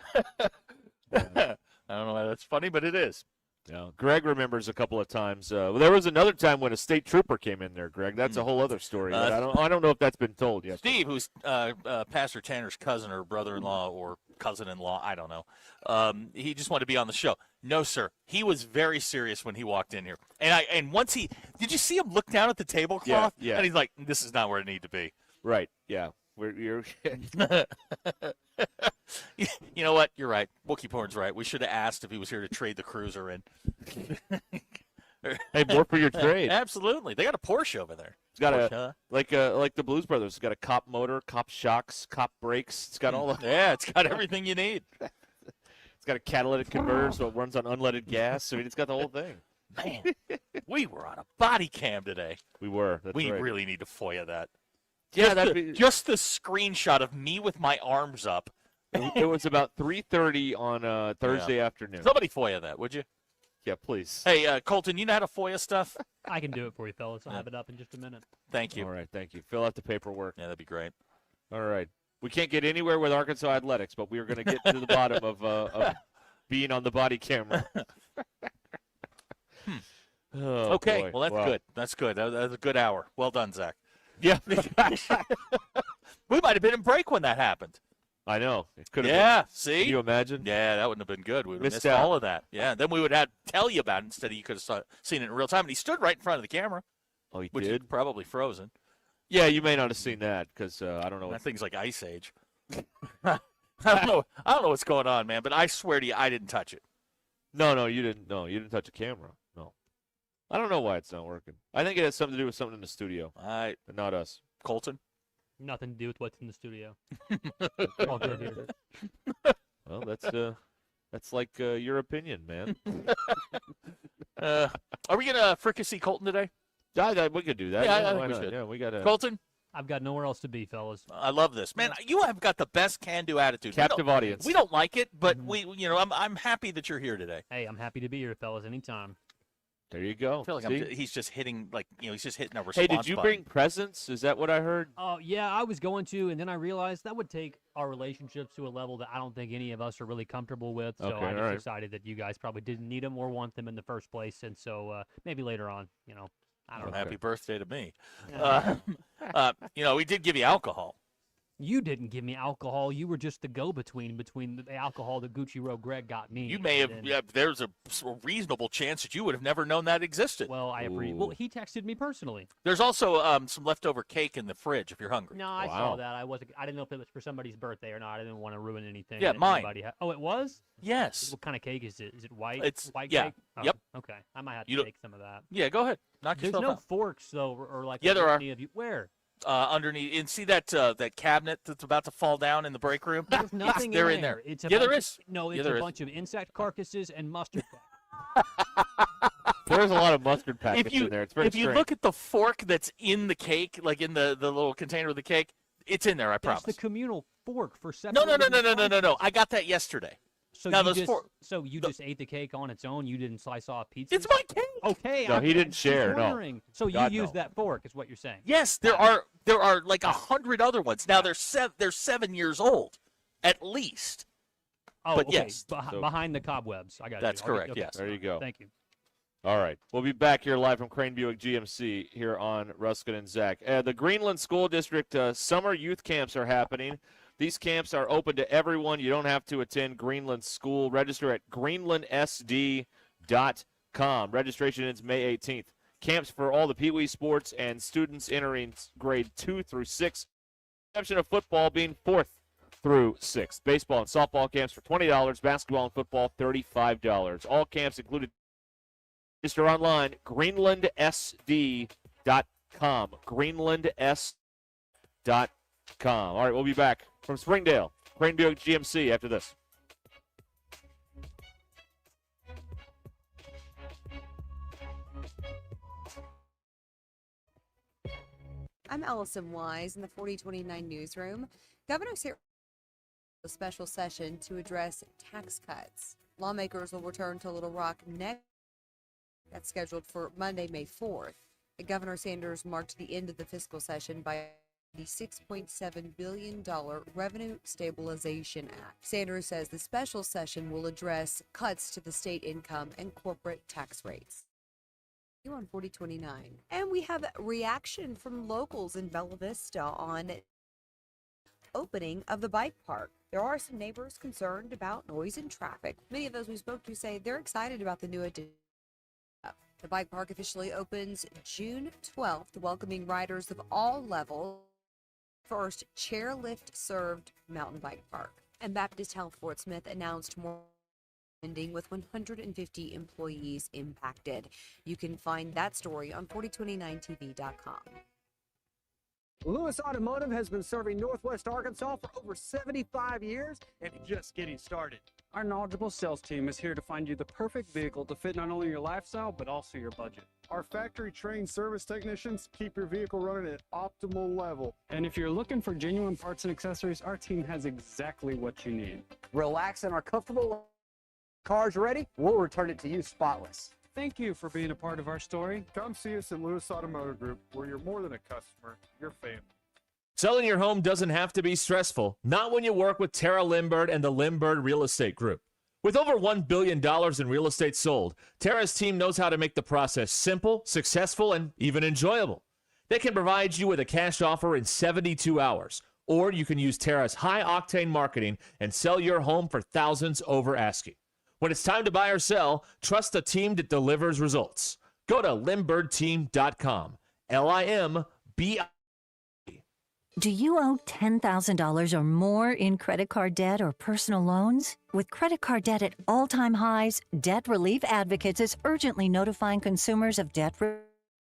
I don't know why that's funny, but it is. Yeah. Greg remembers a couple of times. There was another time when a state trooper came in there, Greg. That's a whole other story. I don't know if that's been told yet. Steve, who's Pastor Tanner's cousin or brother-in-law or cousin-in-law, I don't know. He just wanted to be on the show. No, sir. He was very serious when he walked in here. And once did you see him look down at the tablecloth? Yeah. And he's like, this is not where it need to be. Right. Yeah. You know what? You're right. Wookie Porn's right. We should have asked if he was here to trade the cruiser in. Hey, more for your trade. Absolutely. They got a Porsche over there. It's got like the Blues Brothers. It's got a cop motor, cop shocks, cop brakes. It's got all the it's got everything you need. It's got a catalytic converter, so it runs on unleaded gas. I mean, it's got the whole thing. Man, we were on a body cam today. We were. That's we right. really need to FOIA that. Yeah, just the screenshot of me with my arms up. It was about 3:30 on Thursday afternoon. Somebody FOIA that, would you? Yeah, please. Hey, Colton, you know how to FOIA stuff? I can do it for you, fellas. I'll have it up in just a minute. Thank you. All right, thank you. Fill out the paperwork. Yeah, that'd be great. All right. We can't get anywhere with Arkansas athletics, but we are going to get to the bottom of being on the body camera. Oh, okay, boy. well, that's good. That's good. That was a good hour. Well done, Zach. Yeah. We might have been in break when that happened. I know. It could have Yeah, been. see? Can you imagine? Yeah, that wouldn't have been good. We would have Missed missed out. all of that. Yeah, then we would have to tell you about it instead of you could have seen it in real time. And he stood right in front of the camera. Oh, he which did? is probably frozen. Yeah, you may not have seen that because I don't know. That thing's like Ice Age. I don't know what's going on, man, but I swear to you, I didn't touch it. No, you didn't. No, you didn't touch a camera. No. I don't know why it's not working. I think it has something to do with something in the studio. But not us. Colton? Nothing to do with what's in the studio. All good here. Well, that's like your opinion, man. Are we gonna fricassee Colton today? Yeah, we could do that. Yeah, Yeah, I why think we not? should. Yeah, we got Colton? I've got nowhere else to be, fellas. I love this, man. You have got the best can-do attitude. Captive audience. We don't like it, but I'm happy that you're here today. Hey, I'm happy to be here, fellas. Anytime. There you go. I feel like See? he's just hitting he's just hitting a response Hey, did you button. bring presents? Is that what I heard? Oh, yeah, I was going to, and then I realized that would take our relationships to a level that I don't think any of us are really comfortable with. So Okay, I just all right. decided that you guys probably didn't need them or want them in the first place. And so maybe later on, I don't know. Happy birthday to me. Yeah. We did give you alcohol. You didn't give me alcohol. You were just the go-between between the alcohol that Gucci Road Greg got me. You may have. and- Yeah, there's a reasonable chance that you would have never known that existed. Well, I agree. Well, he texted me personally. There's also some leftover cake in the fridge if you're hungry. No, I saw that. I didn't know if it was for somebody's birthday or not. I didn't want to ruin anything. Yeah, that mine. anybody had. Oh, it was? Yes. What kind of cake is it? Is it white? It's- white yeah, cake? Oh, yep. Okay. I might have You to don't- take some of that. Yeah, go ahead. Knock There's yourself no out. forks though, or like Yeah, there are. any of you. Where? Underneath, and see that that cabinet that's about to fall down in the break room? There's nothing They're in in there. there. It's a Yeah, there bunch is. No, Yeah, it's there a is. bunch of insect carcasses and mustard. There's a lot of mustard packets in there. It's very if you strange. look at the fork that's in the cake, like in the little container of the cake, it's in there. I That's promise. the communal fork for No. separating. I got that yesterday. So Now you those just, fork- just ate the cake on its own. You didn't slice off pizza. It's my cake. Okay. No, I'm he didn't just share, no. wondering. So you God, used no. that fork, is what you're saying? Yes, there are like 100 other ones. Now they're 7 years old, at least. Oh, But okay. yes. Behind the cobwebs. I got That's you. Okay, correct, okay. yes. There you go. Thank you. All right. We'll be back here live from Crane Buick GMC here on Ruscin and Zach. The Greenland School District summer youth camps are happening. These camps are open to everyone. You don't have to attend Greenland School. Register at greenlandsd.com. Registration ends May 18th. Camps for all the Pee Wee sports and students entering grade 2 through 6. Exception of football being 4th through 6th. Baseball and softball camps for $20. Basketball and football $35. All camps included. Register online, greenlandsd.com. greenlandsd.com. All right, we'll be back from Springdale, Crane Buick GMC after this. I'm Allison Wise in the 4029 newsroom. Governor Sarah a special session to address tax cuts. Lawmakers will return to Little Rock next. That's scheduled for Monday, May 4th. Governor Sanders marked the end of the fiscal session by the $6.7 billion Revenue Stabilization Act. Sanders says the special session will address cuts to the state income and corporate tax rates. You on 4029. And we have a reaction from locals in Bella Vista on opening of the bike park. There are some neighbors concerned about noise and traffic. Many of those we spoke to say they're excited about the new addition. The bike park officially opens June 12th, welcoming riders of all levels. First chairlift served mountain bike park. And Baptist Health Fort Smith announced more ending with 150 employees impacted. You can find that story on 4029tv.com. Lewis Automotive has been serving Northwest Arkansas for over 75 years and just getting started. Our knowledgeable sales team is here to find you the perfect vehicle to fit not only your lifestyle, but also your budget. Our factory-trained service technicians keep your vehicle running at optimal level. And if you're looking for genuine parts and accessories, our team has exactly what you need. Relax in our comfortable Car's ready, we'll return it to you spotless. Thank you for being a part of our story. Come see us at Lewis Automotive Group, where you're more than a customer, you're family. Selling your home doesn't have to be stressful, not when you work with Tara Limbird and the Limbird Real Estate Group. With over $1 billion in real estate sold, Tara's team knows how to make the process simple, successful, and even enjoyable. They can provide you with a cash offer in 72 hours, or you can use Tara's high-octane marketing and sell your home for thousands over asking. When it's time to buy or sell, trust a team that delivers results. Go to LimbirdTeam.com. LIMB. Do you owe $10,000 or more in credit card debt or personal loans? With credit card debt at all-time highs, Debt Relief Advocates is urgently notifying consumers of debt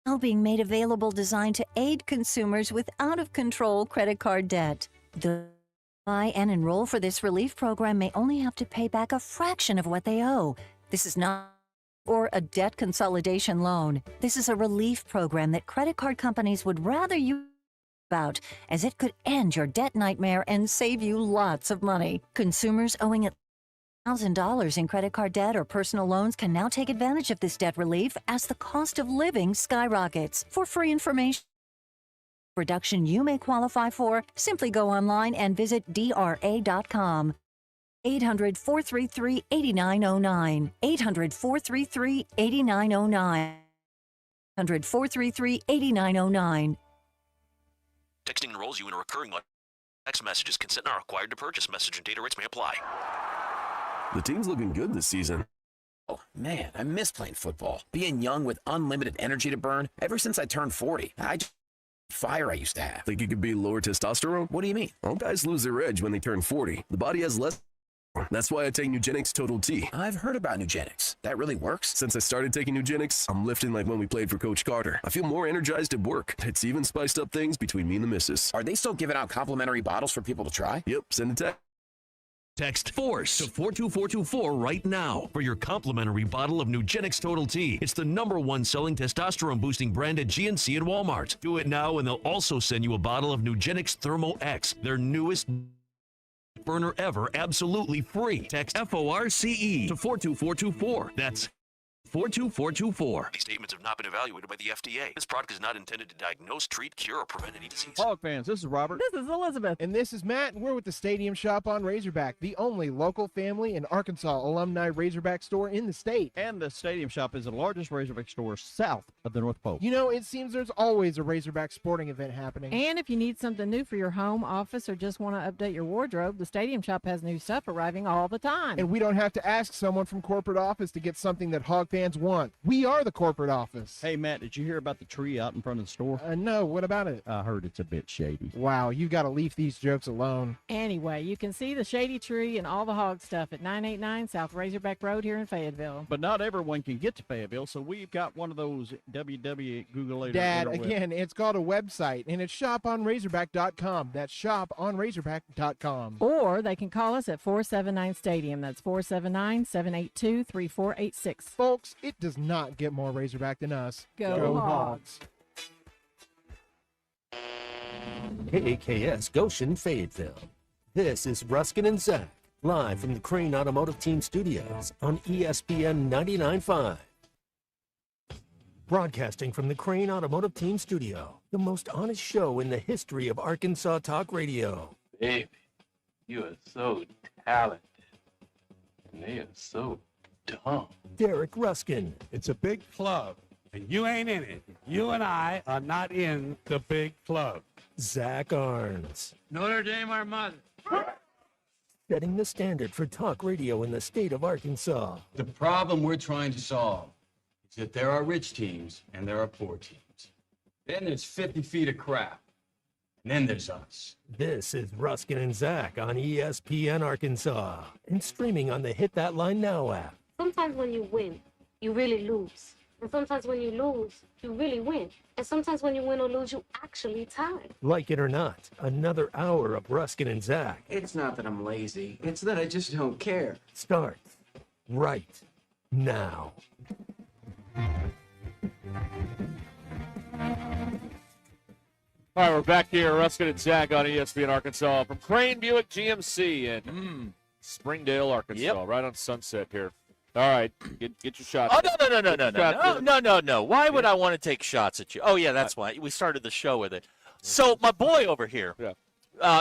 now being made available designed to aid consumers with out-of-control credit card debt. The buy and enroll for this relief program may only have to pay back a fraction of what they owe. This is not or a debt consolidation loan. This is a relief program that credit card companies would rather you about, as it could end your debt nightmare and save you lots of money. Consumers owing $1,000 in credit card debt or personal loans can now take advantage of this debt relief as the cost of living skyrockets. For free information reduction you may qualify for, simply go online and visit DRA.com. 800-433-8909. 800-433-8909. 800-433-8909. Texting enrolls you in a recurring line. Text messages consent not required to purchase. Message and data rates may apply. The team's looking good this season. Oh, man, I miss playing football. Being young with unlimited energy to burn. Ever since I turned 40, fire I used to have. Think you could be lower testosterone? What do you mean? All guys lose their edge when they turn 40. The body has less. That's why I take Nugenix Total T. I've heard about Nugenix. That really works? Since I started taking Nugenix, I'm lifting like when we played for Coach Carter. I feel more energized at work. It's even spiced up things between me and the missus. Are they still giving out complimentary bottles for people to try? Yep, send a text. Text FORCE to 42424 right now for your complimentary bottle of Nugenix Total T. It's the #1 selling testosterone boosting brand at GNC and Walmart. Do it now and they'll also send you a bottle of Nugenix Thermo X, their newest burner ever, absolutely free. Text FORCE to 42424. That's 42424. These statements have not been evaluated by the FDA. This product is not intended to diagnose, treat, cure, or prevent any disease. Hog fans, this is Robert. This is Elizabeth. And this is Matt, and we're with the Stadium Shop on Razorback, the only local family and Arkansas alumni Razorback store in the state. And the Stadium Shop is the largest Razorback store south of the North Pole. You know, it seems there's always a Razorback sporting event happening. And if you need something new for your home, office, or just want to update your wardrobe, the Stadium Shop has new stuff arriving all the time. And we don't have to ask someone from corporate office to get something that Hog fans want. We are the corporate office. Hey, Matt, did you hear about the tree out in front of the store? No, what about it? I heard it's a bit shady. Wow, you got to leave these jokes alone. Anyway, you can see the shady tree and all the hog stuff at 989 South Razorback Road here in Fayetteville. But not everyone can get to Fayetteville, so we've got one of those www. Dad, again, it's called a website, and it's shoponrazorback.com. That's shoponrazorback.com. Or they can call us at 479 Stadium. That's 479-782-3486. Folks, it does not get more Razorback than us. Go Hogs. KAKS Goshen, Fayetteville. This is Ruscin and Zach, live from the Crane Automotive Team Studios on ESPN 99.5. Broadcasting from the Crane Automotive Team Studio, the most honest show in the history of Arkansas Talk Radio. Baby, you are so talented, and they are so dumb. Derek Ruscin. It's a big club, and you ain't in it. You and I are not in the big club. Zach Arns. Notre Dame, our mother. Setting the standard for talk radio in the state of Arkansas. The problem we're trying to solve is that there are rich teams and there are poor teams. Then there's 50 feet of crap. And then there's us. This is Ruscin and Zach on ESPN Arkansas and streaming on the Hit That Line Now app. Sometimes when you win, you really lose. And sometimes when you lose, you really win. And sometimes when you win or lose, you actually tie. Like it or not, another hour of Ruscin and Zach. It's not that I'm lazy. It's that I just don't care. Starts right now. All right, we're back here, Ruscin and Zach on ESPN Arkansas from Crane Buick GMC. And Springdale, Arkansas, Yep. right on Sunset here. All right, get your shots. Oh, in. no. Why would I want to take shots at you? Oh, yeah, that's why. We started the show with it. So my boy over here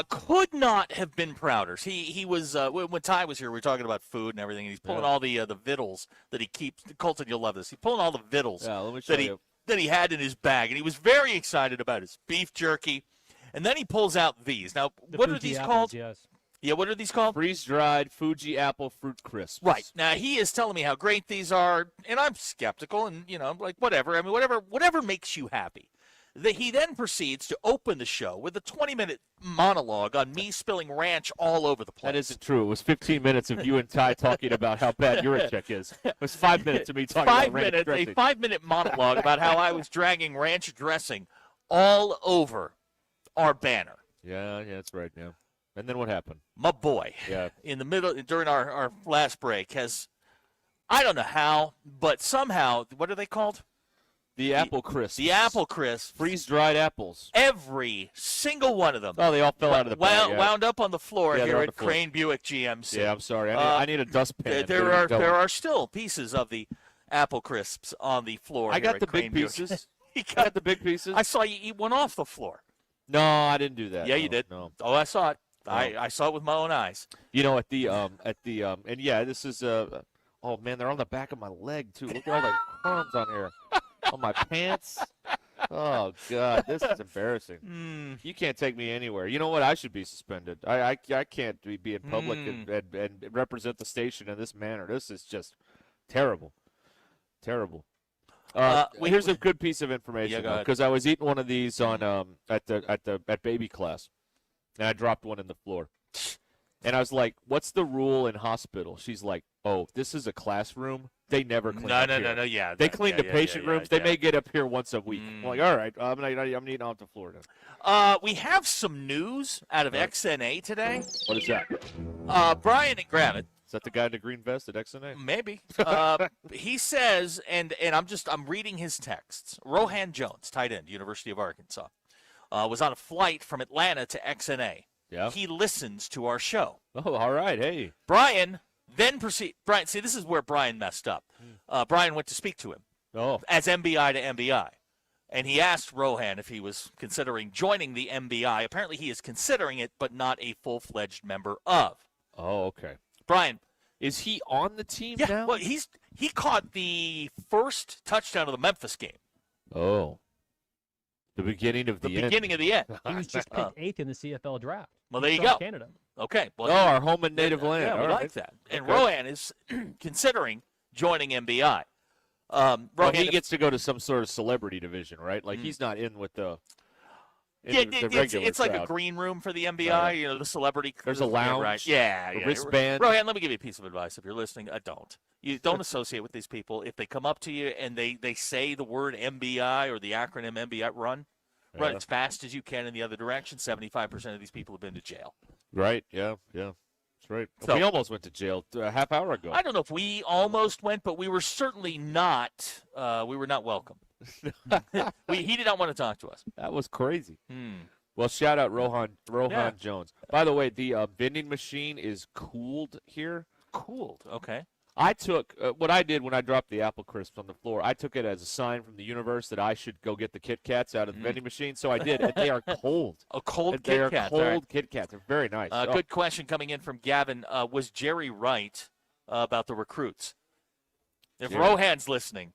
could not have been prouder. He was when Ty was here, we were talking about food and everything, and he's pulling all the vittles that he keeps. Colton, you'll love this. He's pulling all the vittles that he had in his bag, and he was very excited about his beef jerky. And then he pulls out these. Now, what are these called? Yes. Yeah, what are these called? Freeze-dried Fuji apple fruit crisps. Right. Now, he is telling me how great these are, and I'm skeptical, and, I'm like, whatever. I mean, whatever makes you happy. He then proceeds to open the show with a 20-minute monologue on me spilling ranch all over the place. That isn't true. It was 15 minutes of you and Ty talking about how bad your check is. It was 5 minutes of me talking about ranch dressing. A 5-minute monologue about how I was dragging ranch dressing all over our banner. Yeah, that's right, yeah. And then what happened? My boy, in the middle, during our last break, has, I don't know how, but somehow, what are they called? The apple crisps. The apple crisps. Freeze-dried apples. Every single one of them. Oh, they all fell out of the bag. Wound up on the floor here at floor. Crane Buick GMC. Yeah, I'm sorry. I need a dustpan. There are still pieces of the apple crisps on the floor. I got the Crane big pieces. I got the big pieces. I saw you eat one off the floor. No, I didn't do that. Yeah, you did. No. Oh, I saw it. No. I saw it with my own eyes. At the and yeah, this is oh man, they're on the back of my leg too. Look at all the crumbs on here. On my pants. Oh God, this is embarrassing. You can't take me anywhere. You know what? I should be suspended. I can't be in public and represent the station in this manner. This is just terrible. Terrible. Here's a good piece of information because I was eating one of these on at baby class, and I dropped one in the floor, and I was like, "What's the rule in hospital?" She's like, "Oh, this is a classroom. They never clean up here. No, yeah. They clean the patient rooms. They may get up here once a week." I'm like, "All right, I'm eating off the floor now." We have some news out of XNA today. What is that? Brian and Gravett. Is that the guy in the green vest at XNA? Maybe. He says, and I'm reading his texts. Rohan Jones, tight end, University of Arkansas, was on a flight from Atlanta to XNA. Yeah. He listens to our show. Oh, all right. Hey. Brian then Brian, see, this is where Brian messed up. Brian went to speak to him. Oh. As MBI to MBI. And he asked Rohan if he was considering joining the MBI. Apparently he is considering it, but not a full-fledged member of. Oh, okay. Brian. Is he on the team now? Well, he caught the first touchdown of the Memphis game. Oh. The beginning of the end. beginning of the end. He was just picked 8th in the CFL draft. Well, there you From go. Canada. Okay. Well, our home and native land. Yeah, All we right. like that. And Okay. Rohan is considering joining MBI. Well, Rohan, he gets to go to some sort of celebrity division, right? Like he's not in with the regular it's like a crowd. green room for the MBI, the celebrity. There's a lounge, right? Yeah, a yeah. wristband. Rohan, let me give you a piece of advice. If you're listening, don't. You don't associate with these people. If they come up to you and they say the word MBI or the acronym MBI, run as fast as you can in the other direction. 75% of these people have been to jail. Right, yeah. That's right. So- We almost went to jail a half hour ago. I don't know if we almost went, but we were certainly not. We were not welcome. He did not want to talk to us. That was crazy. Well, shout out Rohan Jones. By the way, the vending machine is cooled here. Cooled, okay. I took what I did when I dropped the apple crisps on the floor. I took it as a sign from the universe that I should go get the Kit Kats out of the vending machine. So I did, and they are cold. Cold They are Kit Kats. cold all right. Kit Kats. They're very nice. Good question coming in from Gavin. Was Jerry right about the recruits? If Jerry. Rohan's listening.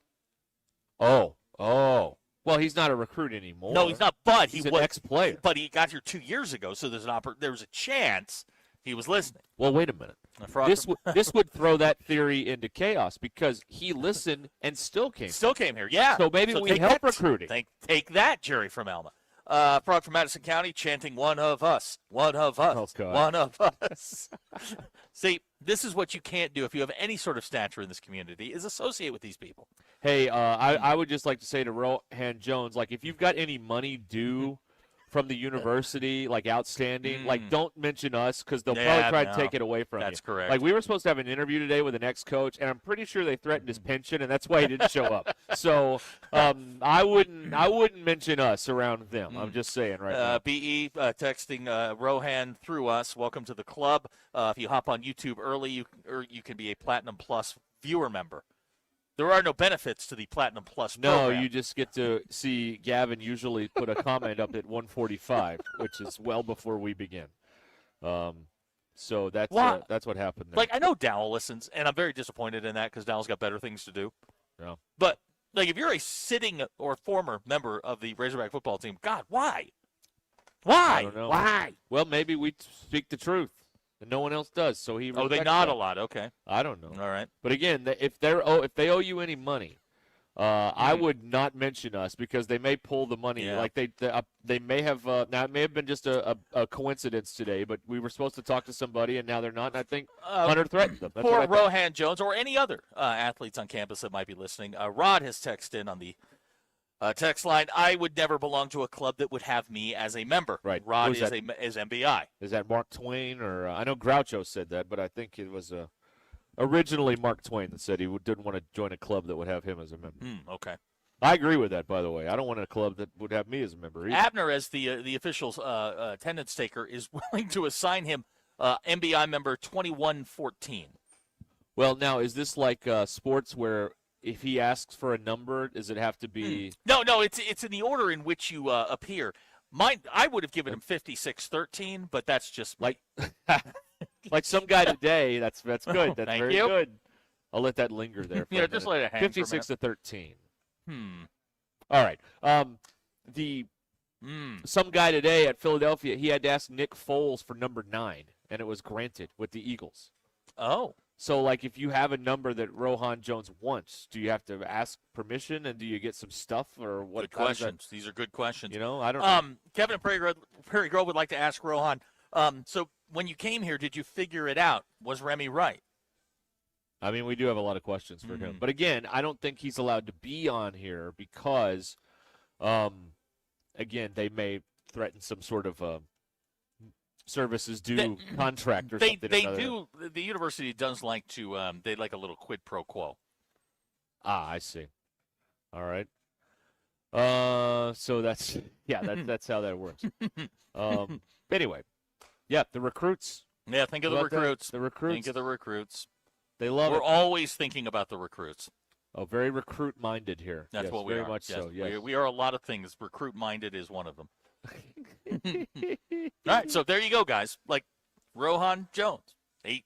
Oh. Well, he's not a recruit anymore. No, he's not, but he's he an was ex-player. But he got here 2 years ago, so there was a chance he was listening. Well, wait a minute. This would throw that theory into chaos because he listened and still came. Still came here, yeah. So maybe we take help that. recruiting. Take that, Jerry from Alma. Frog from Madison County chanting, "One of us, one of us, Oh, God. one of us." See, this is what you can't do if you have any sort of stature in this community, is associate with these people. Hey, I would just like to say to Rohan Jones, like, if you've got any money due from the university, like outstanding, like don't mention us because they'll Yeah, probably try to no, take it away from you. that's correct. Like we were supposed to have an interview today with an ex-coach, and I'm pretty sure they threatened his pension, and that's why he didn't show up. So I wouldn't mention us around them. I'm just saying right now. BE texting Rohan through us. Welcome to the club. If you hop on YouTube early, you can be a Platinum Plus viewer member. There are no benefits to the Platinum Plus program. No, you just get to see Gavin usually put a comment up at 1:45, which is well before we begin. So that's what happened there. Like, I know Dowell listens, and I'm very disappointed in that because Dowell's got better things to do. Yeah. But, like, if you're a sitting or former member of the Razorback football team, God, why? Why? I don't know. Why? Well, maybe we speak the truth, and no one else does. So he. They respects nod that. a lot. Okay. I don't know. All right. But again, if they owe you any money, I would not mention us because they may pull the money. Yeah. Like they may have. Now it may have been just a coincidence today, but we were supposed to talk to somebody, and now they're not. And I think Hunter threatened them. That's Poor what I think. Rohan Jones or any other athletes on campus that might be listening. Rod has texted in on the text line. I would never belong to a club that would have me as a member. Right. Rod Who's is MBI. Is that Mark Twain or I know Groucho said that, but I think it was originally Mark Twain that said he didn't want to join a club that would have him as a member. Okay. I agree with that, by the way. I don't want a club that would have me as a member either. Abner, as the official attendance taker, is willing to assign him MBI member 2114. Well, now, is this like sports where if he asks for a number, does it have to be? No, it's in the order in which you appear. Mine, I would have given him 5613, but that's just like like some guy today. That's good. That's Thank very you. good. I'll let that linger there. For a just minute. let it hang for a 56 to 13. Hmm. All right. Some guy today at Philadelphia, he had to ask Nick Foles for number 9, and it was granted with the Eagles. Oh. So, like, if you have a number that Rohan Jones wants, do you have to ask permission, and do you get some stuff, or what? Good questions. These are good questions. You know, I don't know. Kevin and Prairie Grove would like to ask Rohan. So when you came here, did you figure it out? Was Remy right? I mean, we do have a lot of questions for him. But again, I don't think he's allowed to be on here because, again, they may threaten some sort of services due contract or something. They do. The university does like to. They like a little quid pro quo. Ah, I see. All right. So that's that's how that works. Anyway, yeah, the recruits. Yeah, think of the recruits. The recruits. Think of the recruits. They love it. We're always thinking about the recruits. Oh, very recruit-minded here. That's yes, what we very are. much yes. so. Yes. We are a lot of things. Recruit-minded is one of them. All right, so there you go, guys. Like Rohan Jones, a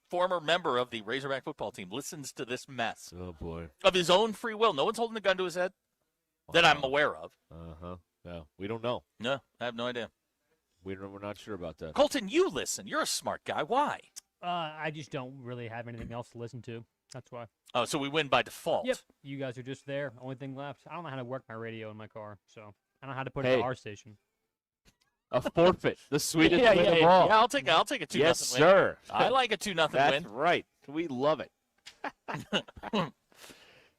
former member of the Razorback football team, listens to this mess. Oh, boy. Of his own free will. No one's holding a gun to his head that I'm aware of. Uh-huh. No, we don't know. No, I have no idea. We're not sure about that. Colton, you listen. You're a smart guy. Why? I just don't really have anything else to listen to. That's why. Oh, so we win by default. Yep. You guys are just there. Only thing left. I don't know how to work my radio in my car, so I don't know how to put it Hey. to our station. A forfeit. The sweetest Yeah, win yeah, of yeah. all. Yeah, I'll take a 2-0 Yes, win. sir. I like a 2-0 win. That's right. We love it. And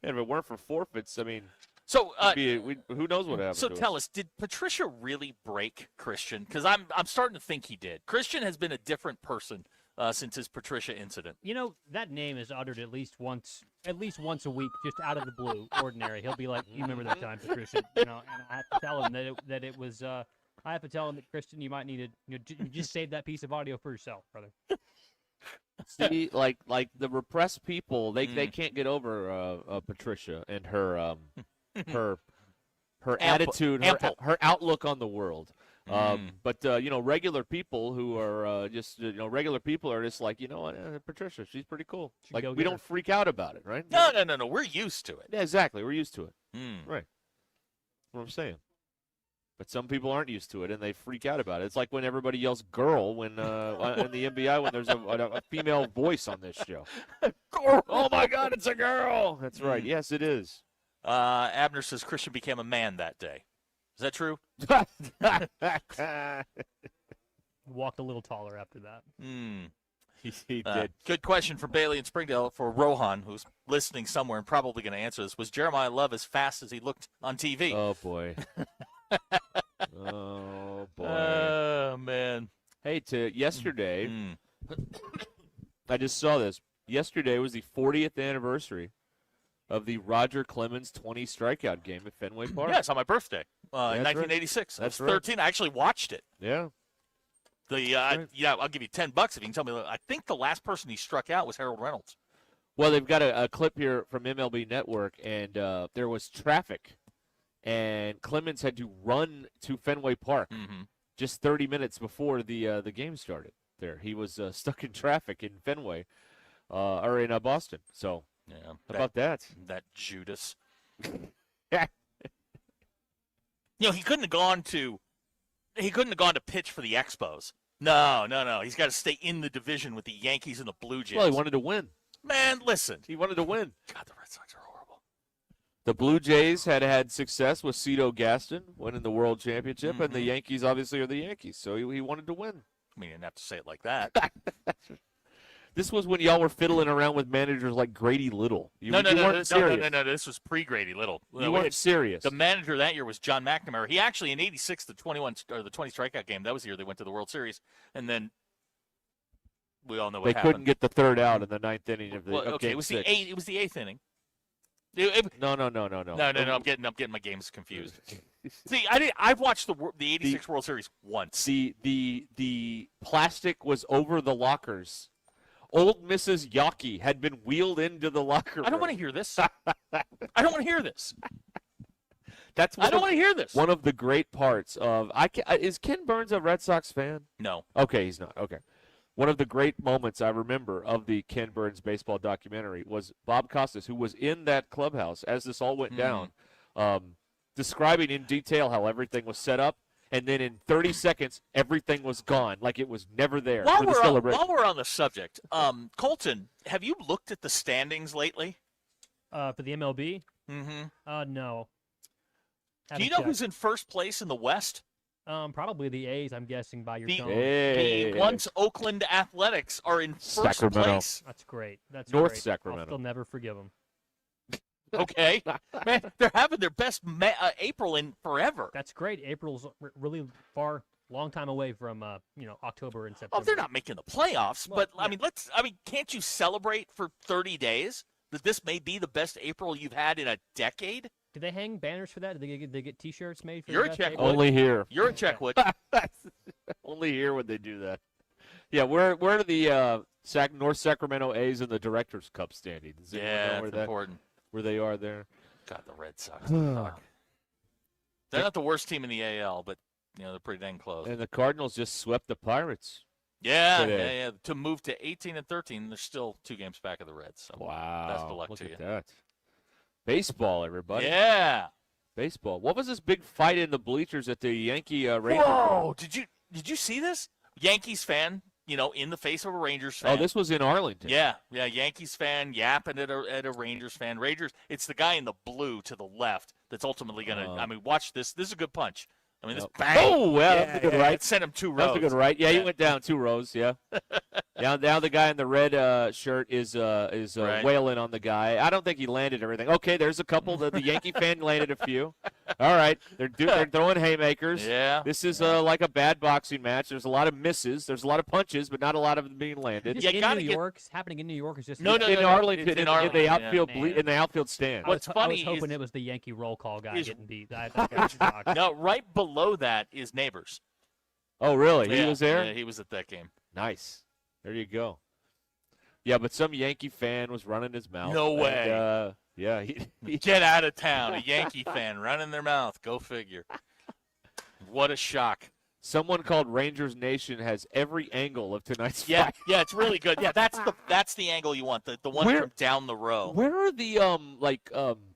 if it weren't for forfeits, I mean, So, who knows what happened So to tell us. us, did Patricia really break Christian? Because I'm starting to think he did. Christian has been a different person since his Patricia incident. You know, that name is uttered at least once a week, just out of the blue, ordinary. He'll be like, "You remember that time, Patricia?" You know, and I have to tell him that it was. I have to tell him that Christian, you might need to just save that piece of audio for yourself, brother. See, like the repressed people, they can't get over Patricia and her attitude, her outlook on the world. But regular people who are regular people are just like, you know what, Patricia, she's pretty cool. Like we don't freak out about it, right? No. We're used to it. Yeah, exactly. We're used to it. Right. That's what I'm saying. But some people aren't used to it, and they freak out about it. It's like when everybody yells "girl" when in the NBA when there's a female voice on this show. Girl. Oh my God, it's a girl. That's right. Yes, it is. Abner says Christian became a man that day. Is that true? Walked a little taller after that. He did. Good question for Bailey in Springdale for Rohan, who's listening somewhere and probably going to answer this. Was Jeremiah Love as fast as he looked on TV? Oh boy. Oh boy. Oh, man. Hey, yesterday, Mm. I just saw this. Yesterday was the 40th anniversary of the Roger Clemens 20 strikeout game at Fenway Park. Yeah, it's on my birthday in That's 1986. That's I was 13. I actually watched it. Yeah. I'll give you $10 if you can tell me. I think the last person he struck out was Harold Reynolds. Well, they've got a clip here from MLB Network, and there was traffic, and Clemens had to run to Fenway Park just 30 minutes before the game started. There, he was stuck in traffic in Fenway, or in Boston. So, yeah, how about that? That Judas. He couldn't have gone to. He couldn't have gone to pitch for the Expos. No. He's got to stay in the division with the Yankees and the Blue Jays. Well, he wanted to win. Man, listen. He wanted to win. God, the Red Sox are horrible. The Blue Jays had success with Cito Gaston winning the World Championship, and the Yankees obviously are the Yankees, so he wanted to win. I mean, you didn't have to say it like that. This was when y'all were fiddling around with managers like Grady Little. No. serious. No. This was pre-Grady Little. You weren't serious. The manager that year was John McNamara. He actually, in '86, the 20 strikeout game, that was the year they went to the World Series, and then we all know what happened. They couldn't get the third out in the ninth inning of the okay, game it was 6. It was the 8th inning. No. No. I'm getting my games confused. See, I've watched the '86 World Series once. The plastic was over the lockers. Old Mrs. Yawkey had been wheeled into the locker room. I don't want to hear this. I don't want to hear this. I don't want to hear this. One of the great parts of is Ken Burns a Red Sox fan? No. Okay, he's not. Okay. One of the great moments I remember of the Ken Burns baseball documentary was Bob Costas, who was in that clubhouse as this all went down, describing in detail how everything was set up. And then in 30 seconds, everything was gone, like it was never there. While we're on the subject, Colton, have you looked at the standings lately? For the MLB? Mm-hmm. No. Do you know who's in first place in the West? Probably the A's, I'm guessing, by your tone. The once Oakland Athletics are in first place. That's great. That's North great. Sacramento. I'll never forgive them. Okay. Man, they're having their best April in forever. That's great. April's really long time away from October and September. Oh, they're not making the playoffs, but yeah. Can't you celebrate for 30 days that this may be the best April you've had in a decade? Do they hang banners for that? Do they get T-shirts made for You're the a best Checkwood. April? Only here. You're a Checkwood. Only here would they do that. Yeah, where are the North Sacramento A's in the Directors' Cup standings? Yeah, that's important. Where they are there. God, the Red Sox. They're not the worst team in the AL, but they're pretty dang close. And the Cardinals just swept the Pirates. Yeah. To move to 18 and 13, they're still 2 games back of the Reds. So wow, best of luck look to at you. That. Baseball, everybody. Yeah. Baseball. What was this big fight in the bleachers at the Yankee Rangers? Whoa! Did you see this? Yankees fan, in the face of a Rangers fan. Oh, this was in Arlington. Yeah. Yankees fan yapping at a Rangers fan. Rangers. It's the guy in the blue to the left that's ultimately gonna. Watch this. This is a good punch. This bang. Oh, well, that's a good right. It sent him 2 rows. That's a good right. Yeah, he went down 2 rows. Yeah. Now the guy in the red shirt is right. wailing on the guy. I don't think he landed everything. Okay, there's a couple. The Yankee fan landed a few. All right, they're throwing haymakers. Yeah. This is like a bad boxing match. There's a lot of misses. There's a lot of punches, but not a lot of them being landed. In New York, happening in New York is just in Arlington. It's in Arlington, the outfield in the outfield stand. What's funny I was hoping is, it was the Yankee roll call guy getting beat. That got shocked. No, right below that is Neighbors. Oh, really? He was there? Yeah, he was at that game. Nice. There you go. Yeah, but some Yankee fan was running his mouth. No way. And, yeah. Get out of town. A Yankee fan running their mouth. Go figure. What a shock. Someone called Rangers Nation has every angle of tonight's fight. Yeah, it's really good. Yeah, that's the angle you want. The one from down the row. Where are the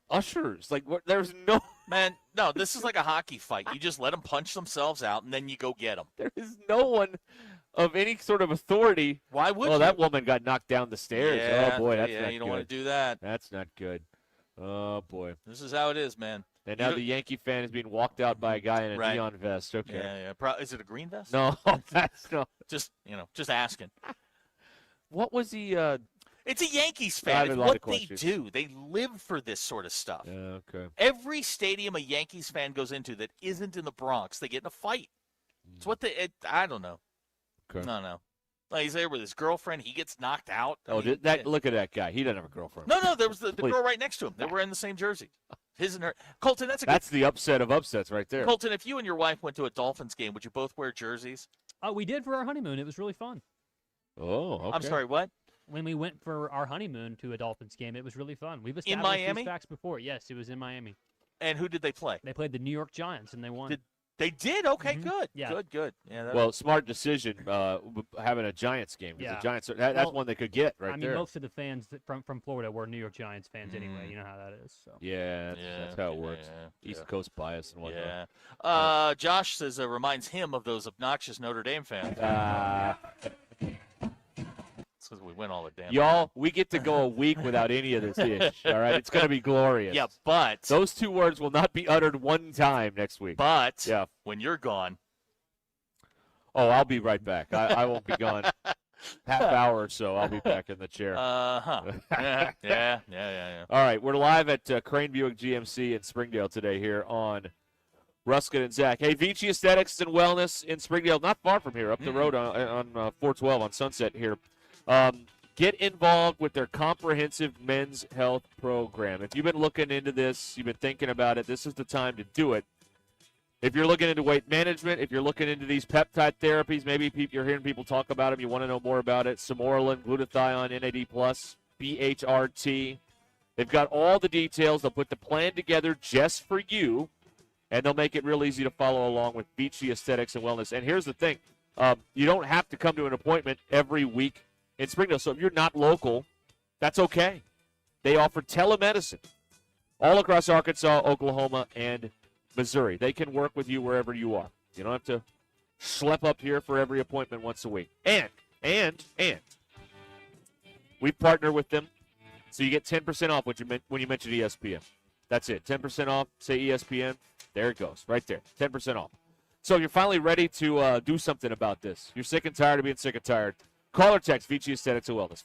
ushers? There's no man. No, this is like a hockey fight. You just let them punch themselves out, and then you go get them. There is no one of any sort of authority. Why would you? Oh, that woman got knocked down the stairs. Yeah, oh boy, that's not good. You don't want to do that. That's not good. Oh boy. This is how it is, man. And now the Yankee fan is being walked out by a guy in a right. neon vest. Okay. Yeah. Is it a green vest? No, that's no. Just asking. What was he? It's a Yankees fan. It's what they do. They live for this sort of stuff. Yeah, okay. Every stadium a Yankees fan goes into that isn't in the Bronx, they get in a fight. It's what I don't know. Okay. No. Like he's there with his girlfriend. He gets knocked out. Look at that guy. He doesn't have a girlfriend. No, there was the girl right next to him. They were in the same jersey. His and her. Colton, that's the upset of upsets right there. Colton, if you and your wife went to a Dolphins game, would you both wear jerseys? We did for our honeymoon. It was really fun. Oh, okay. I'm sorry, what? When we went for our honeymoon to a Dolphins game, it was really fun. We've In established Miami? these facts before. Yes, it was in Miami. And who did they play? They played the New York Giants, and they won. They did? Okay, good. Yeah. Good. Yeah. Well, smart decision having a Giants game. Yeah. The Giants, that's one they could get right there. I mean, most of the fans from Florida were New York Giants fans anyway. You know how that is. So. Yeah, that's how it works. East Coast bias and whatnot. Yeah. Josh says reminds him of those obnoxious Notre Dame fans. Because we win all the damn Y'all, we get to go a week without any of this ish. All right, it's going to be glorious. Yeah, but those two words will not be uttered one time next week. But when you're gone, I'll be right back. I won't be gone. Half hour or so, I'll be back in the chair. Yeah. All right, we're live at Crane Buick GMC in Springdale today here on Ruscin and Zach. Hey, Vici Aesthetics and Wellness in Springdale, not far from here, up the road on 412 on Sunset here. Get involved with their comprehensive men's health program. If you've been looking into this, you've been thinking about it, this is the time to do it. If you're looking into weight management, if you're looking into these peptide therapies, maybe you're hearing people talk about them, you want to know more about it, Samoralin, glutathione, NAD+, BHRT. They've got all the details. They'll put the plan together just for you, and they'll make it real easy to follow along with Vici Aesthetics and Wellness. And here's the thing. You don't have to come to an appointment every week in Springdale. So if you're not local, that's okay. They offer telemedicine all across Arkansas, Oklahoma, and Missouri. They can work with you wherever you are. You don't have to schlep up here for every appointment once a week. And we partner with them, so you get 10% off when you mention ESPN. That's it. 10% off, say ESPN. There it goes, right there. 10% off. So if you're finally ready to do something about this, you're sick and tired of being sick and tired, call or text Vici Aesthetics and Wellness,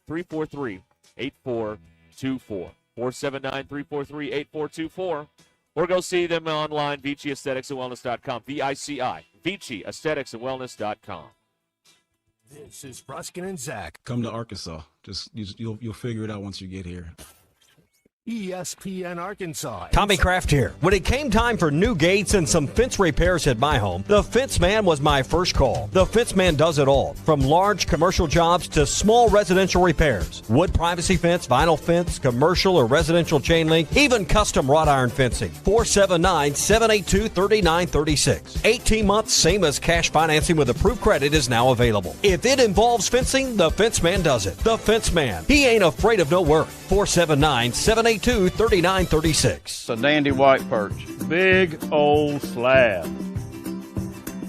479-343-8424. 479-343-8424. Or go see them online, ViciAestheticsandWellness.com. VICI, Vici Aesthetics and Wellness.com. This is Ruscin and Zach. Come to Arkansas. You'll figure it out once you get here. ESPN Arkansas. Tommy Kraft here. When it came time for new gates and some fence repairs at my home, the Fence Man was my first call. The Fence Man does it all, from large commercial jobs to small residential repairs. Wood privacy fence, vinyl fence, commercial or residential chain link, even custom wrought iron fencing. 479-782-3936. 18 months, same as cash financing with approved credit is now available. If it involves fencing, the Fence Man does it. The Fence Man. He ain't afraid of no work. 479-782-3936. It's a dandy white perch. Big old slab.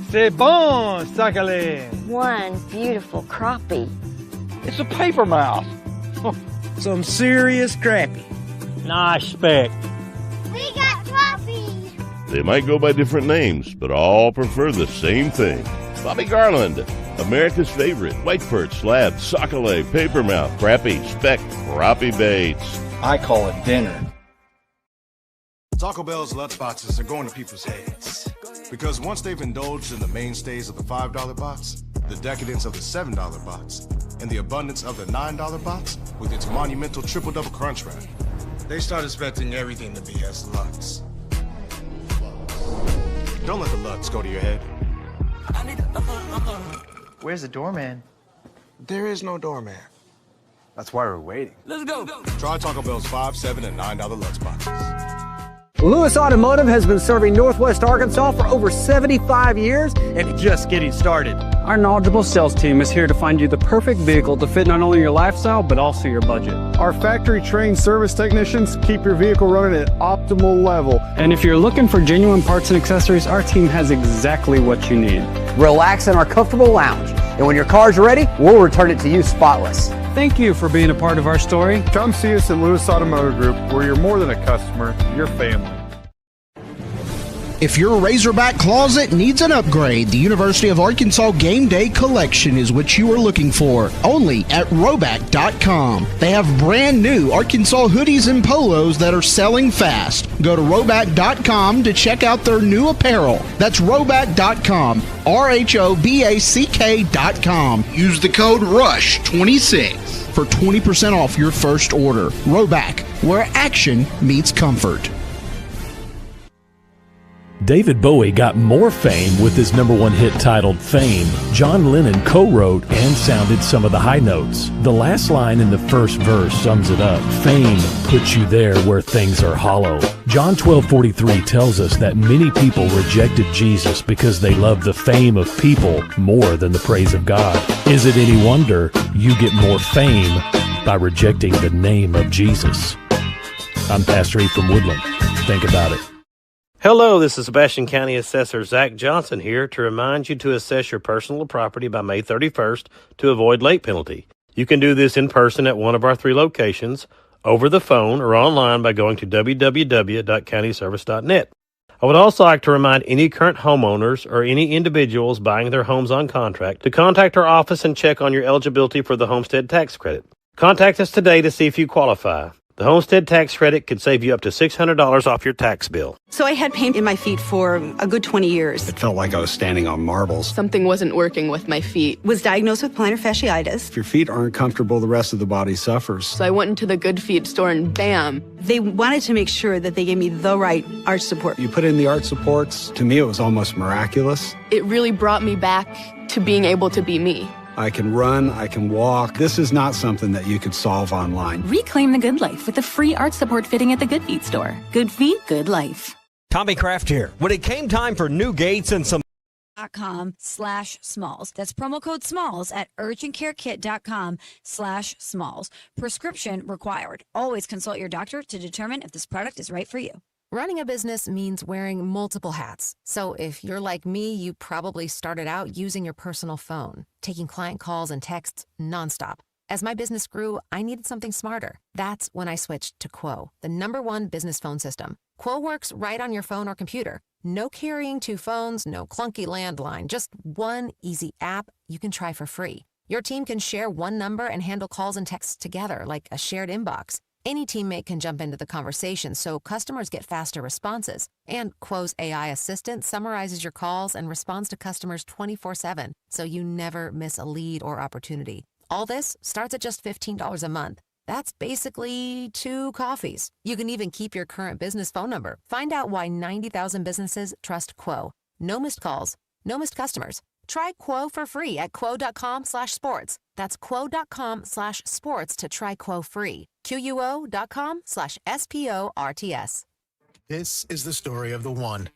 C'est bon, sacale. One beautiful crappie. It's a paper mouth. Some serious crappie. Nice speck. We got crappies. They might go by different names, but all prefer the same thing. Bobby Garland, America's favorite white perch, slab, sockeye, papermouth, crappie, speck, crappie baits. I call it dinner. Taco Bell's Lutz boxes are going to people's heads. Because once they've indulged in the mainstays of the $5 box, the decadence of the $7 box, and the abundance of the $9 box with its monumental triple-double crunch wrap, they start expecting everything to be as Lutz. Don't let the Lutz go to your head. Where's the doorman? There is no doorman. That's why we're waiting. Let's go. Try Taco Bell's $5, $7, and $9 Lutz boxes. Lewis Automotive has been serving Northwest Arkansas for over 75 years and it's just getting started. Our knowledgeable sales team is here to find you the perfect vehicle to fit not only your lifestyle, but also your budget. Our factory-trained service technicians keep your vehicle running at optimal level. And if you're looking for genuine parts and accessories, our team has exactly what you need. Relax in our comfortable lounge, and when your car's ready, we'll return it to you spotless. Thank you for being a part of our story. Come see us at Lewis Automotive Group, where you're more than a customer, you're family. If your Razorback closet needs an upgrade, the University of Arkansas Game Day Collection is what you are looking for, only at Roback.com. They have brand new Arkansas hoodies and polos that are selling fast. Go to Roback.com to check out their new apparel. That's Roback.com, RHOBACK.com. Use the code RUSH26 for 20% off your first order. Roback, where action meets comfort. David Bowie got more fame with his #1 hit titled Fame. John Lennon co-wrote and sounded some of the high notes. The last line in the first verse sums it up. Fame puts you there where things are hollow. John 12:43 tells us that many people rejected Jesus because they loved the fame of people more than the praise of God. Is it any wonder you get more fame by rejecting the name of Jesus? I'm Pastor E from Woodland. Think about it. Hello, this is Sebastian County Assessor Zach Johnson here to remind you to assess your personal property by May 31st to avoid late penalty. You can do this in person at one of our 3 locations, over the phone, or online by going to www.countyservice.net. I would also like to remind any current homeowners or any individuals buying their homes on contract to contact our office and check on your eligibility for the homestead tax credit. Contact us today to see if you qualify. The homestead tax credit could save you up to $600 off your tax bill. So I had pain in my feet for a good 20 years. It felt like I was standing on marbles. Something wasn't working with my feet. Was diagnosed with plantar fasciitis. If your feet aren't comfortable, the rest of the body suffers. So I went into the Good Feet store and bam. They wanted to make sure that they gave me the right arch support. You put in the arch supports. To me, it was almost miraculous. It really brought me back to being able to be me. I can run, I can walk. This is not something that you could solve online. Reclaim the good life with a free arch support fitting at the Good Feet store. Good feet, good life. Tommy Kraft here. When it came time for new gates and some .com/smalls. That's promo code SMALLS at urgentcarekit.com/smalls. Prescription required. Always consult your doctor to determine if this product is right for you. Running a business means wearing multiple hats. So if you're like me, you probably started out using your personal phone, taking client calls and texts nonstop. As my business grew, I needed something smarter. That's when I switched to Quo, the #1 business phone system. Quo works right on your phone or computer. No carrying 2 phones, no clunky landline, just one easy app you can try for free. Your team can share one number and handle calls and texts together like a shared inbox. Any teammate can jump into the conversation, so customers get faster responses. And Quo's AI assistant summarizes your calls and responds to customers 24/7, so you never miss a lead or opportunity. All this starts at just $15 a month. That's basically 2 coffees. You can even keep your current business phone number. Find out why 90,000 businesses trust Quo. No missed calls, no missed customers. Try Quo for free at quo.com/sports. That's quo.com/sports to try Quo free. QUO.com/SPORTS. This is the story of the one.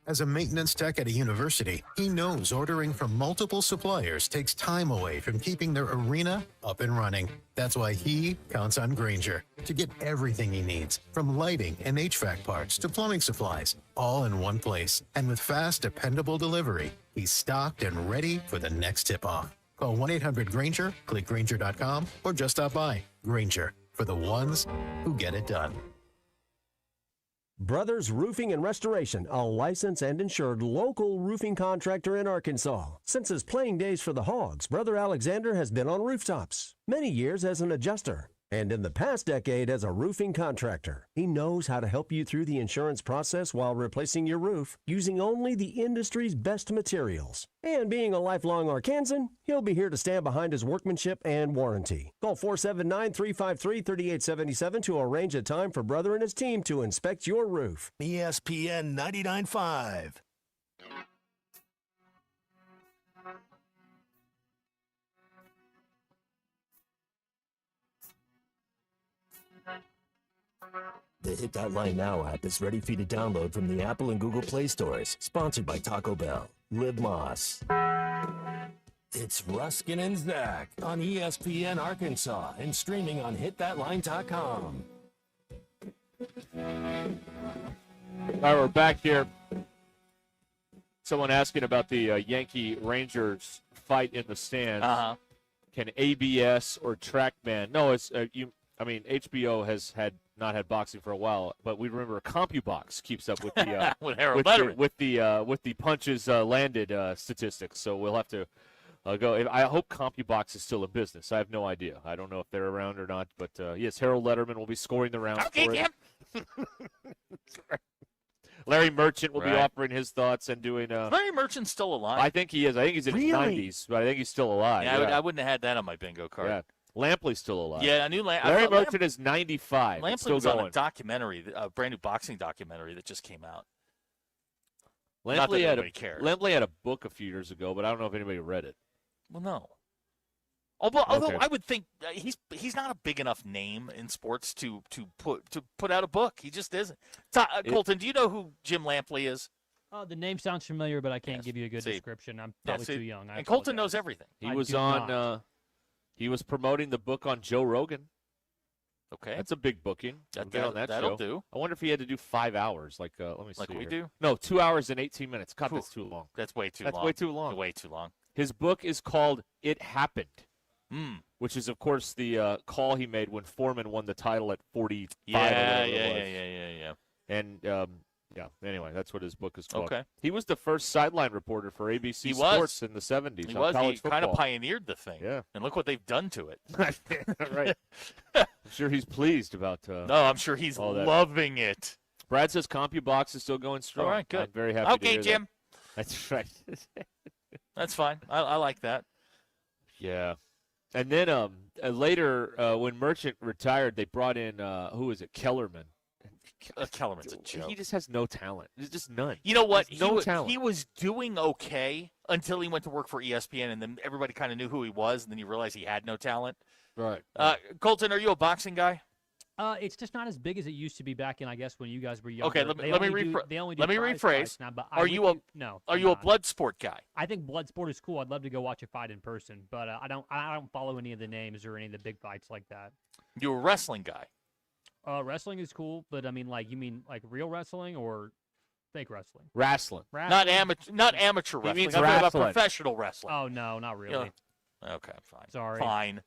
As a maintenance tech at a university, he knows ordering from multiple suppliers takes time away from keeping their arena up and running. That's why he counts on Grainger to get everything he needs, from lighting and HVAC parts to plumbing supplies, all in one place. And with fast, dependable delivery, he's stocked and ready for the next tip-off. Call 1-800-GRAINGER, click Grainger.com, or just stop by. Grainger, for the ones who get it done. Brothers Roofing and Restoration, a licensed and insured local roofing contractor in Arkansas. Since his playing days for the Hogs, Brother Alexander has been on rooftops, many years as an adjuster, and in the past decade as a roofing contractor. He knows how to help you through the insurance process while replacing your roof using only the industry's best materials. And being a lifelong Arkansan, he'll be here to stand behind his workmanship and warranty. Call 479-353-3877 to arrange a time for Brother and his team to inspect your roof. ESPN 99.5. The Hit That Line Now app is ready for you to download from the Apple and Google Play stores. Sponsored by Taco Bell. Live Moss. It's Ruscin and Zach on ESPN Arkansas and streaming on hitthatline.com. All right, we're back here. Someone asking about the Yankee Rangers fight in the stands. Uh-huh. Can ABS or TrackMan? No, it's I mean, HBO has not had boxing for a while, but we remember CompuBox keeps up with the with Harold Letterman. with the punches landed statistics. So we'll have to go. I hope CompuBox is still in business. I have no idea. I don't know if they're around or not. But yes, Harold Letterman will be scoring the rounds for it. Larry Merchant will be offering his thoughts and doing. Larry Merchant's still alive. I think he is. I think he's in his 90s, but I think he's still alive. Yeah, I wouldn't have had that on my bingo card. Yeah. Lampley's still alive. Yeah, I knew Larry Merchant is 95. Lampley still was going. on a documentary, a brand new boxing documentary that just came out. Lampley cares. Lampley had a book a few years ago, but I don't know if anybody read it. Well, no. Although I would think he's not a big enough name in sports to put out a book. He just isn't. Colton, do you know who Jim Lampley is? The name sounds familiar, but I can't give you a good description. I'm probably too young. And Colton knows everything. He was on. He was promoting the book on Joe Rogan. Okay, that's a big booking. That'll show. Do. I wonder if he had to do 5 hours. Let me see. Like we here. do? No, 2 hours and 18 minutes. God, that's too long. That's way too long. That's way too long. Way too long. His book is called "It Happened," which is, of course, the call he made when Foreman won the title at 45. Yeah. And anyway, that's what his book is called. Okay. He was the first sideline reporter for ABC Sports in the 70s. He on was. college He football. kind of pioneered the thing. Yeah. And look what they've done to it. Right. I'm sure he's pleased about. No, I'm sure he's loving it. Brad says CompuBox is still going strong. All right, good. I'm very happy to hear Jim. That. That's right. That's fine. I like that. Yeah. And then later, when Merchant retired, they brought in, who is it, Kellerman. Kellerman's a joke. He just has no talent. There's just none. You know what? Talent. He was doing okay until he went to work for ESPN, and then everybody kind of knew who he was, and then you realize he had no talent. Right. Colton, are you a boxing guy? It's just not as big as it used to be back in, I guess, when you guys were younger. Okay, let me rephrase. Now, but Are you a blood sport guy? I think blood sport is cool. I'd love to go watch a fight in person, but I don't follow any of the names or any of the big fights like that. You a wrestling guy? Wrestling is cool, but I mean, you mean real wrestling or fake wrestling? Wrestling. Not amateur wrestling. Means I'm talking about wrestling. professional wrestling. Oh no, not really. Okay, fine. Sorry. Fine.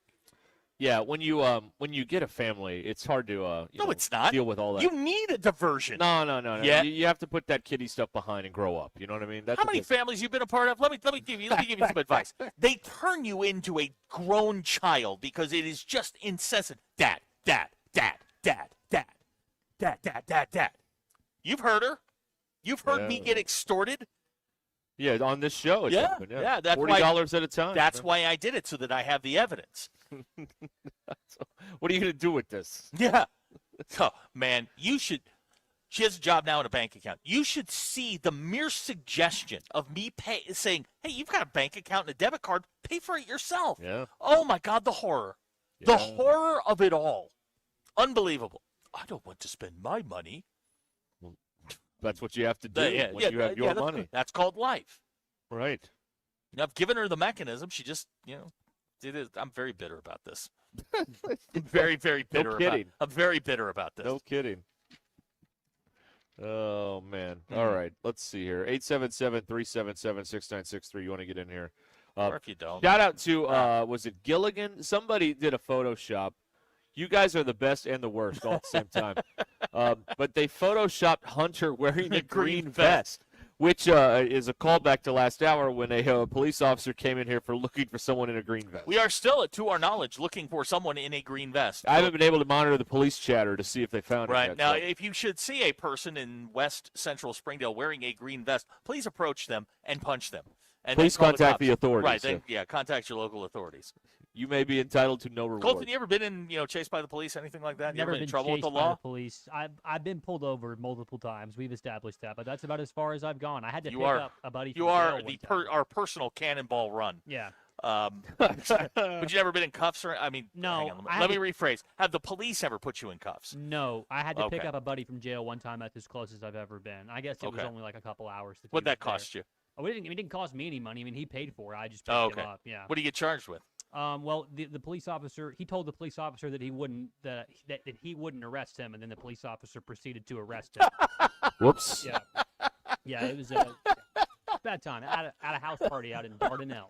Yeah, when you get a family, it's hard to it's not. deal with all that. You need a diversion. No. Yeah. You have to put that kiddie stuff behind and grow up. You know what I mean? That's How many families you've been a part of? Let me give you some advice. They turn you into a grown child because it is just incessant. Dad. You've heard her. You've heard me get extorted. Yeah, on this show. It's Yeah, open, yeah. That's $40 at a time. That's why I did it, so that I have the evidence. What are you going to do with this? Yeah. Oh, man, you should. She has a job now in a bank account. You should see the mere suggestion of me saying, hey, you've got a bank account and a debit card. Pay for it yourself. Yeah. Oh, my God, the horror. Yeah. The horror of it all. Unbelievable. I don't want to spend my money. Well, that's what you have to do when you have your money. That's called life. Right. I've given her the mechanism. She just, it is. I'm very bitter about this. I'm very, very bitter. No kidding. I'm very bitter about this. No kidding. Oh, man. All right. Let's see here. 877-377-6963. You want to get in here? Or if you don't. Shout out to, was it Gilligan? Somebody did a Photoshop. You guys are the best and the worst all at the same time. But they Photoshopped Hunter wearing a green vest, which is a callback to last hour when a police officer came in here looking for someone in a green vest. We are still, to our knowledge, looking for someone in a green vest. I haven't been able to monitor the police chatter to see if they found it Right. yet. Now, so. if you should see a person in West Central Springdale wearing a green vest, please approach them and punch them. And please then call contact the cops. authorities. Right. Then, contact your local authorities. You may be entitled to no reward. Colton, you ever been in, chased by the police, anything like that? You Never ever been been in trouble with chased the by law? the police. I've been pulled over multiple times. We've established that, but that's about as far as I've gone. I had to pick up a buddy. You from are jail our personal cannonball run. Yeah. But you never been in cuffs or? I mean, no. hang on, let me rephrase. Have the police ever put you in cuffs? No, I had to pick up a buddy from jail one time. That's as close as I've ever been. I guess it was only like a couple hours. What'd that cost you? Oh, it didn't cost me any money. I mean, he paid for it. I just picked him up. Yeah. What do you get charged with? Well, the police officer, he told the police officer that he wouldn't arrest him, and then the police officer proceeded to arrest him. Whoops. Yeah, it was a bad time at a house party out in Dardanelle.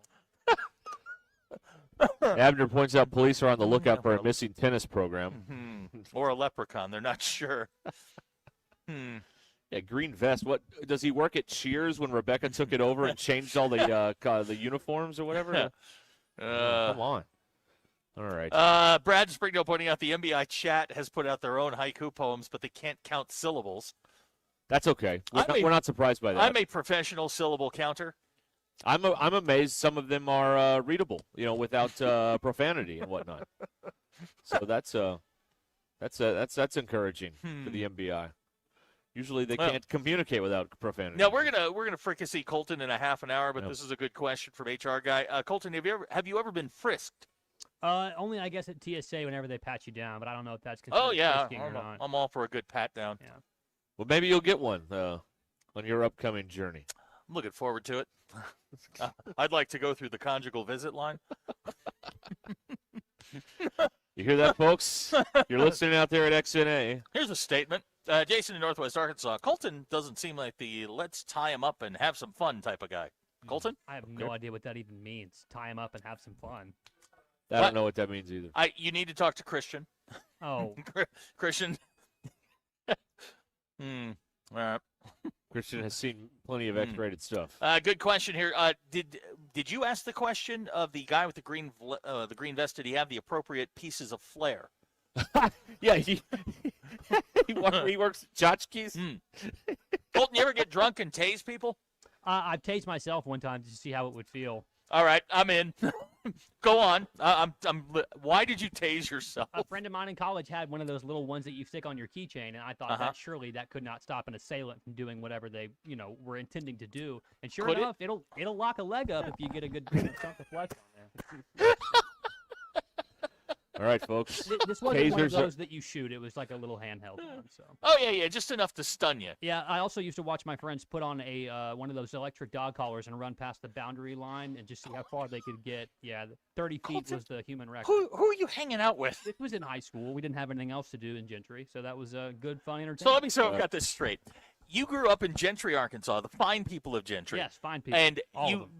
Abner points out police are on the lookout for a missing tennis program. Or a leprechaun. They're not sure. Yeah, green vest. What does he work at Cheers when Rebecca took it over and changed all the uniforms or whatever? Come on. All right. Brad Springdale pointing out the MBI chat has put out their own haiku poems, but they can't count syllables. That's okay. We're not surprised by that. I'm a professional syllable counter. I'm amazed some of them are readable, without profanity and whatnot. So that's encouraging for the MBI. Usually they can't communicate without profanity. Now we're gonna fricassee Colton in a half an hour, but this is a good question from HR guy. Colton, have you ever been frisked? Only I guess at TSA whenever they pat you down, but I don't know if that's considered frisking or not. I'm all for a good pat down. Yeah. Well, maybe you'll get one on your upcoming journey. I'm looking forward to it. I'd like to go through the conjugal visit line. You hear that, folks? You're listening out there at XNA. Here's a statement. Jason in Northwest Arkansas. Colton doesn't seem like the let's tie him up and have some fun type of guy. Colton? I have no idea what that even means. Tie him up and have some fun. I don't know what that means either. You need to talk to Christian. Oh. Christian. All right. Christian has seen plenty of X-rated stuff. Good question here. Did you ask the question of the guy with the green vest? Did he have the appropriate pieces of flair? Yeah, he works at tchotchkes. Colton, you ever get drunk and tase people? I've tased myself one time to see how it would feel. All right, I'm in. Go on. Why did you tase yourself? A friend of mine in college had one of those little ones that you stick on your keychain, and I thought that surely that could not stop an assailant from doing whatever they, were intending to do. And sure enough, it'll lock a leg up if you get a good chunk of flesh on there. All right, folks. This wasn't one of those that you shoot. It was like a little handheld one. So. Oh, yeah, just enough to stun you. Yeah, I also used to watch my friends put on one of those electric dog collars and run past the boundary line and just see how far they could get. Yeah, 30 feet was the human record. Who are you hanging out with? It was in high school. We didn't have anything else to do in Gentry, so that was good, fun entertainment. So let me I've got this straight. You grew up in Gentry, Arkansas, the fine people of Gentry. Yes, fine people. And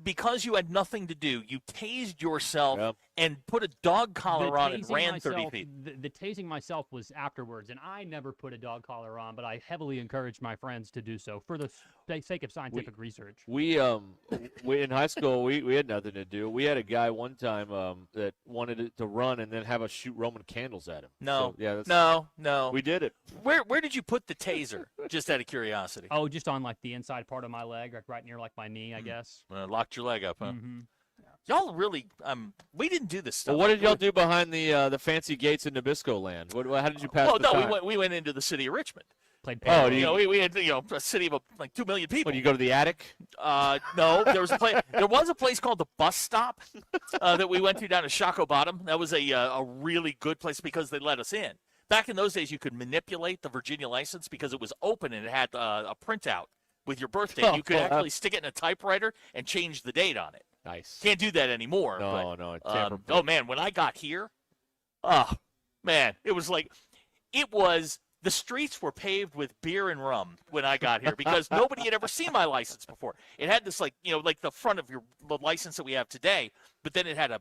because you had nothing to do, you tased yourself and put a dog collar on and ran 30 feet. The tasing myself was afterwards, and I never put a dog collar on, but I heavily encouraged my friends to do so for the sake of scientific research. We in high school, we had nothing to do. We had a guy one time that wanted to run and then have us shoot Roman candles at him. No, so, no. We did it. Where did you put the taser? Just out of curiosity. Oh, just on like the inside part of my leg, right near like my knee, I guess. Locked your leg up, huh? Mm-hmm. Y'all really, we didn't do this stuff. Well, what did y'all do behind the fancy gates in Nabisco land? How did you pass the time? We went into the city of Richmond. Played paintball. We had a city of like 2 million people. When you go to the attic? No, there was a place called the Bus Stop that we went to down at Shockoe Bottom. That was a really good place because they let us in. Back in those days, you could manipulate the Virginia license because it was open and it had a printout with your birth date. You could actually stick it in a typewriter and change the date on it. Nice. Can't do that anymore. No. Oh, man, when I got here, it was the streets were paved with beer and rum when I got here because nobody had ever seen my license before. It had this like the front of the license that we have today, but then it had a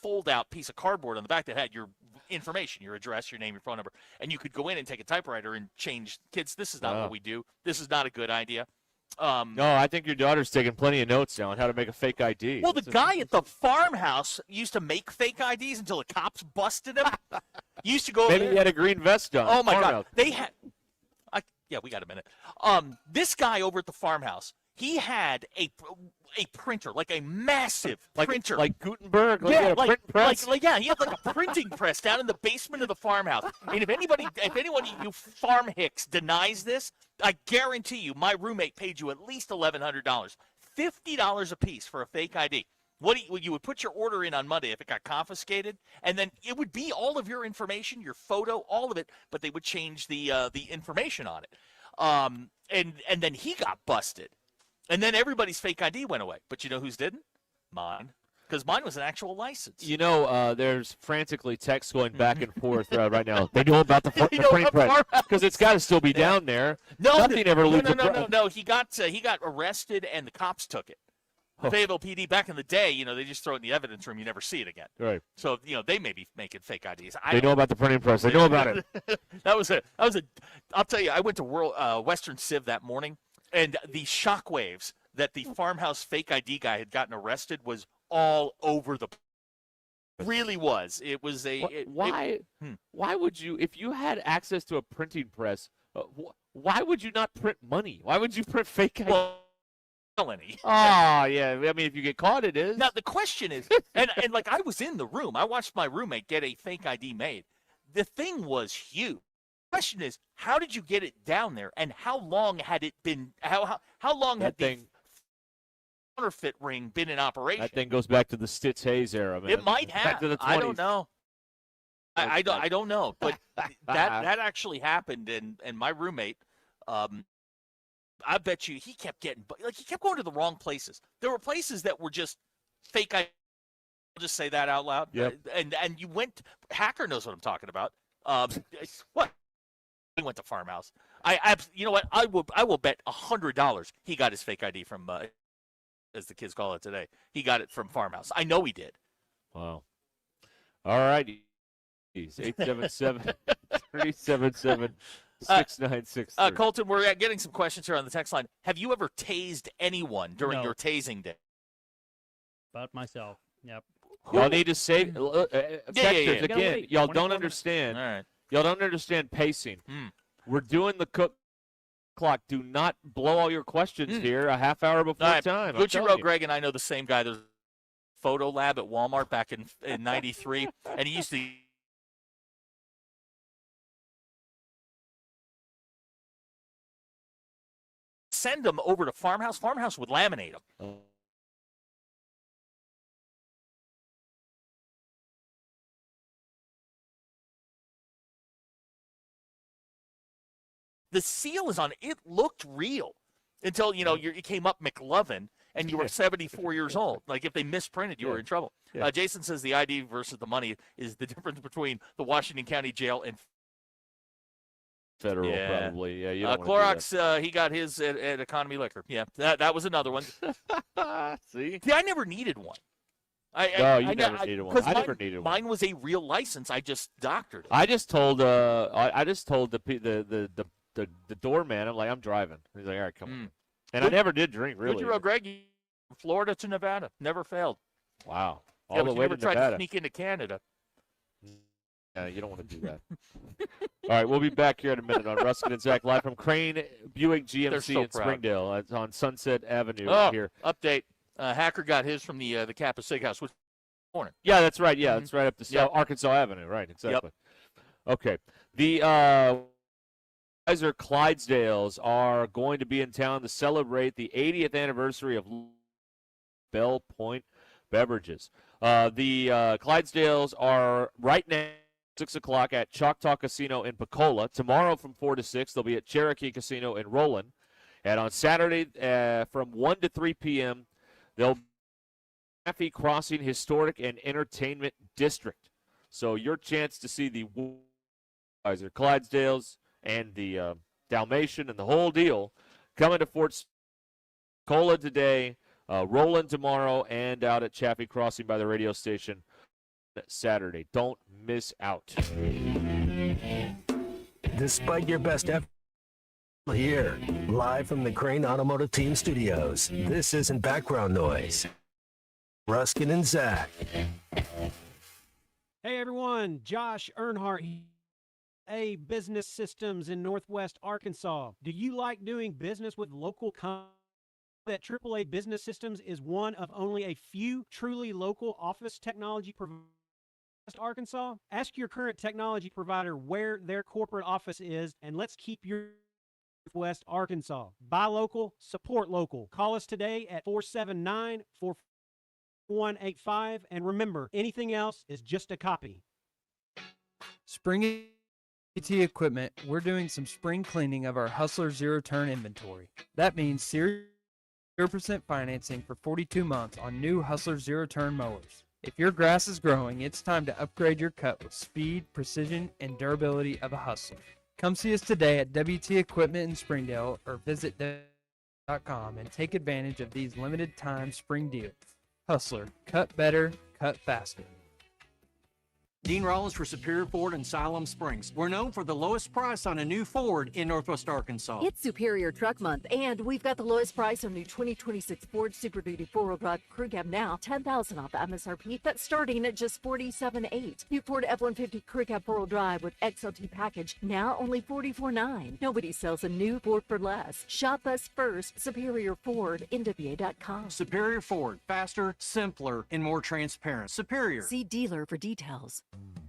fold-out piece of cardboard on the back that had your information, your address, your name, your phone number, and you could go in and take a typewriter and change. Kids, this is not what we do. This is not a good idea. No, I think your daughter's taking plenty of notes now on how to make a fake ID. Well, the guy at the farmhouse used to make fake IDs until the cops busted him. Used to go. Maybe he had a green vest on. Oh my God, they had. Yeah, we got a minute. This guy over at the farmhouse, he had a printer, like a massive printer, like Gutenberg. He had like a printing press down in the basement of the farmhouse. And if anyone you farm hicks denies this, I guarantee you, my roommate paid you at least $1,100, $50 a piece for a fake ID. You would put your order in on Monday if it got confiscated, and then it would be all of your information, your photo, all of it, but they would change the information on it. And then he got busted. And then everybody's fake ID went away. But you know whose didn't? Mine. Because mine was an actual license. There's frantically texts going back and forth right now. They know about the print press because it's got to still be down there. No, nothing ever leaves. No. He got arrested and the cops took it. Fayetteville PD, back in the day, they just throw it in the evidence room. You never see it again. Right. So, they may be making fake IDs. They know about the printing press. They know about it. I'll tell you, I went to Western Civ that morning, and the shockwaves that the farmhouse fake ID guy had gotten arrested was all over the place. Really was. It was Why would you, if you had access to a printing press, why would you not print money? Why would you print fake ID? Felony. Oh, yeah. I mean, if you get caught, it is. Now, the question is, and like I was in the room. I watched my roommate get a fake ID made. The thing was huge. The question is, how did you get it down there, and how long had it been, how long had the counterfeit ring been in operation? That thing goes back to the Stitz-Hayes era, man. It might have. Back to the 20s. I don't know. I don't know, but that actually happened, and my roommate, I bet you he kept going to the wrong places. There were places that were just fake. I'll just say that out loud. Yep. And you went. Hacker knows what I'm talking about. What? He went to Farmhouse. You know what? I will bet $100 he got his fake ID from, as the kids call it today. He got it from Farmhouse. I know he did. Wow. All right. 877-377-6963. Colton, we're getting some questions here on the text line. Have you ever tased anyone during your tasing day? About myself. Yep. Y'all need to say, texters, again, y'all don't understand. All right. Y'all don't understand pacing. We're doing the cook clock. Do not blow all your questions here a half hour before time. Gucci Road Greg and I know the same guy. There's a photo lab at Walmart back in 93, and he used to send them over to Farmhouse. Farmhouse would laminate them. The seal is on. It looked real until, you came up McLovin and you were 74 years old. Like, if they misprinted, you were in trouble. Yeah. Jason says the ID versus the money is the difference between the Washington County Jail and federal, probably. Yeah, you don't Clorox, he got his at Economy Liquor. Yeah, that was another one. See? I never needed one. You never needed one. I never needed one. Mine was a real license. I just doctored it. I just told the doorman, I'm like, I'm driving. He's like, all right, come on. And I never did drink, really. Gucci Greg, from Florida to Nevada, never failed. Wow. All the way to Nevada. Never tried to sneak into Canada. Yeah, you don't want to do that. All right, we'll be back here in a minute on Ruscin and Zach, live from Crane Buick GMC in Springdale. It's on Sunset Avenue here. Update. Hacker got his from the Kappa Sig House. Which corner? Yeah, that's right. Yeah, that's right up the Arkansas Avenue. Right, exactly. Yep. Okay. The Kaiser Clydesdales are going to be in town to celebrate the 80th anniversary of Bell Point Beverages. The Clydesdales are right now 6 o'clock at Choctaw Casino in Pecola. Tomorrow from 4 to 6, they'll be at Cherokee Casino in Roland. And on Saturday from 1 to 3 p.m., they'll be at Chaffee Crossing Historic and Entertainment District. So your chance to see the Kaiser Clydesdales and the Dalmatian and the whole deal coming to Fort Pecola today, Roland tomorrow, and out at Chaffee Crossing by the radio station Saturday. Don't miss out. Despite your best effort, here, live from the Crane Automotive Team Studios, this isn't background noise. Ruscin and Zach. Hey everyone, Josh Earnhardt, A Business Systems in Northwest Arkansas. Do you like doing business with local companies? That AAA Business Systems is one of only a few truly local office technology providers in Arkansas. Ask your current technology provider where their corporate office is, and let's keep your Northwest Arkansas. Buy local, support local. Call us today at 479-4185, and remember, anything else is just a copy. Spring AT Equipment, we're doing some spring cleaning of our Hustler zero-turn inventory. That means 0% financing for 42 months on new Hustler zero-turn mowers. If your grass is growing, it's time to upgrade your cut with speed, precision, and durability of a Hustler. Come see us today at WT Equipment in Springdale or visit and take advantage of these limited time spring deals. Hustler, cut better, cut faster. Dean Rollins for Superior Ford in Siloam Springs. We're known for the lowest price on a new Ford in Northwest Arkansas. It's Superior Truck Month, and we've got the lowest price on new 2026 Ford Super Duty 4-wheel drive crew cab now, $10,000 off the MSRP. That's starting at just $47,800. New Ford F-150 crew cab 4-wheel drive with XLT package now only $44,900. Nobody sells a new Ford for less. Shop us first. Superior Ford, NWA.com. Superior Ford, faster, simpler, and more transparent. Superior. See dealer for details.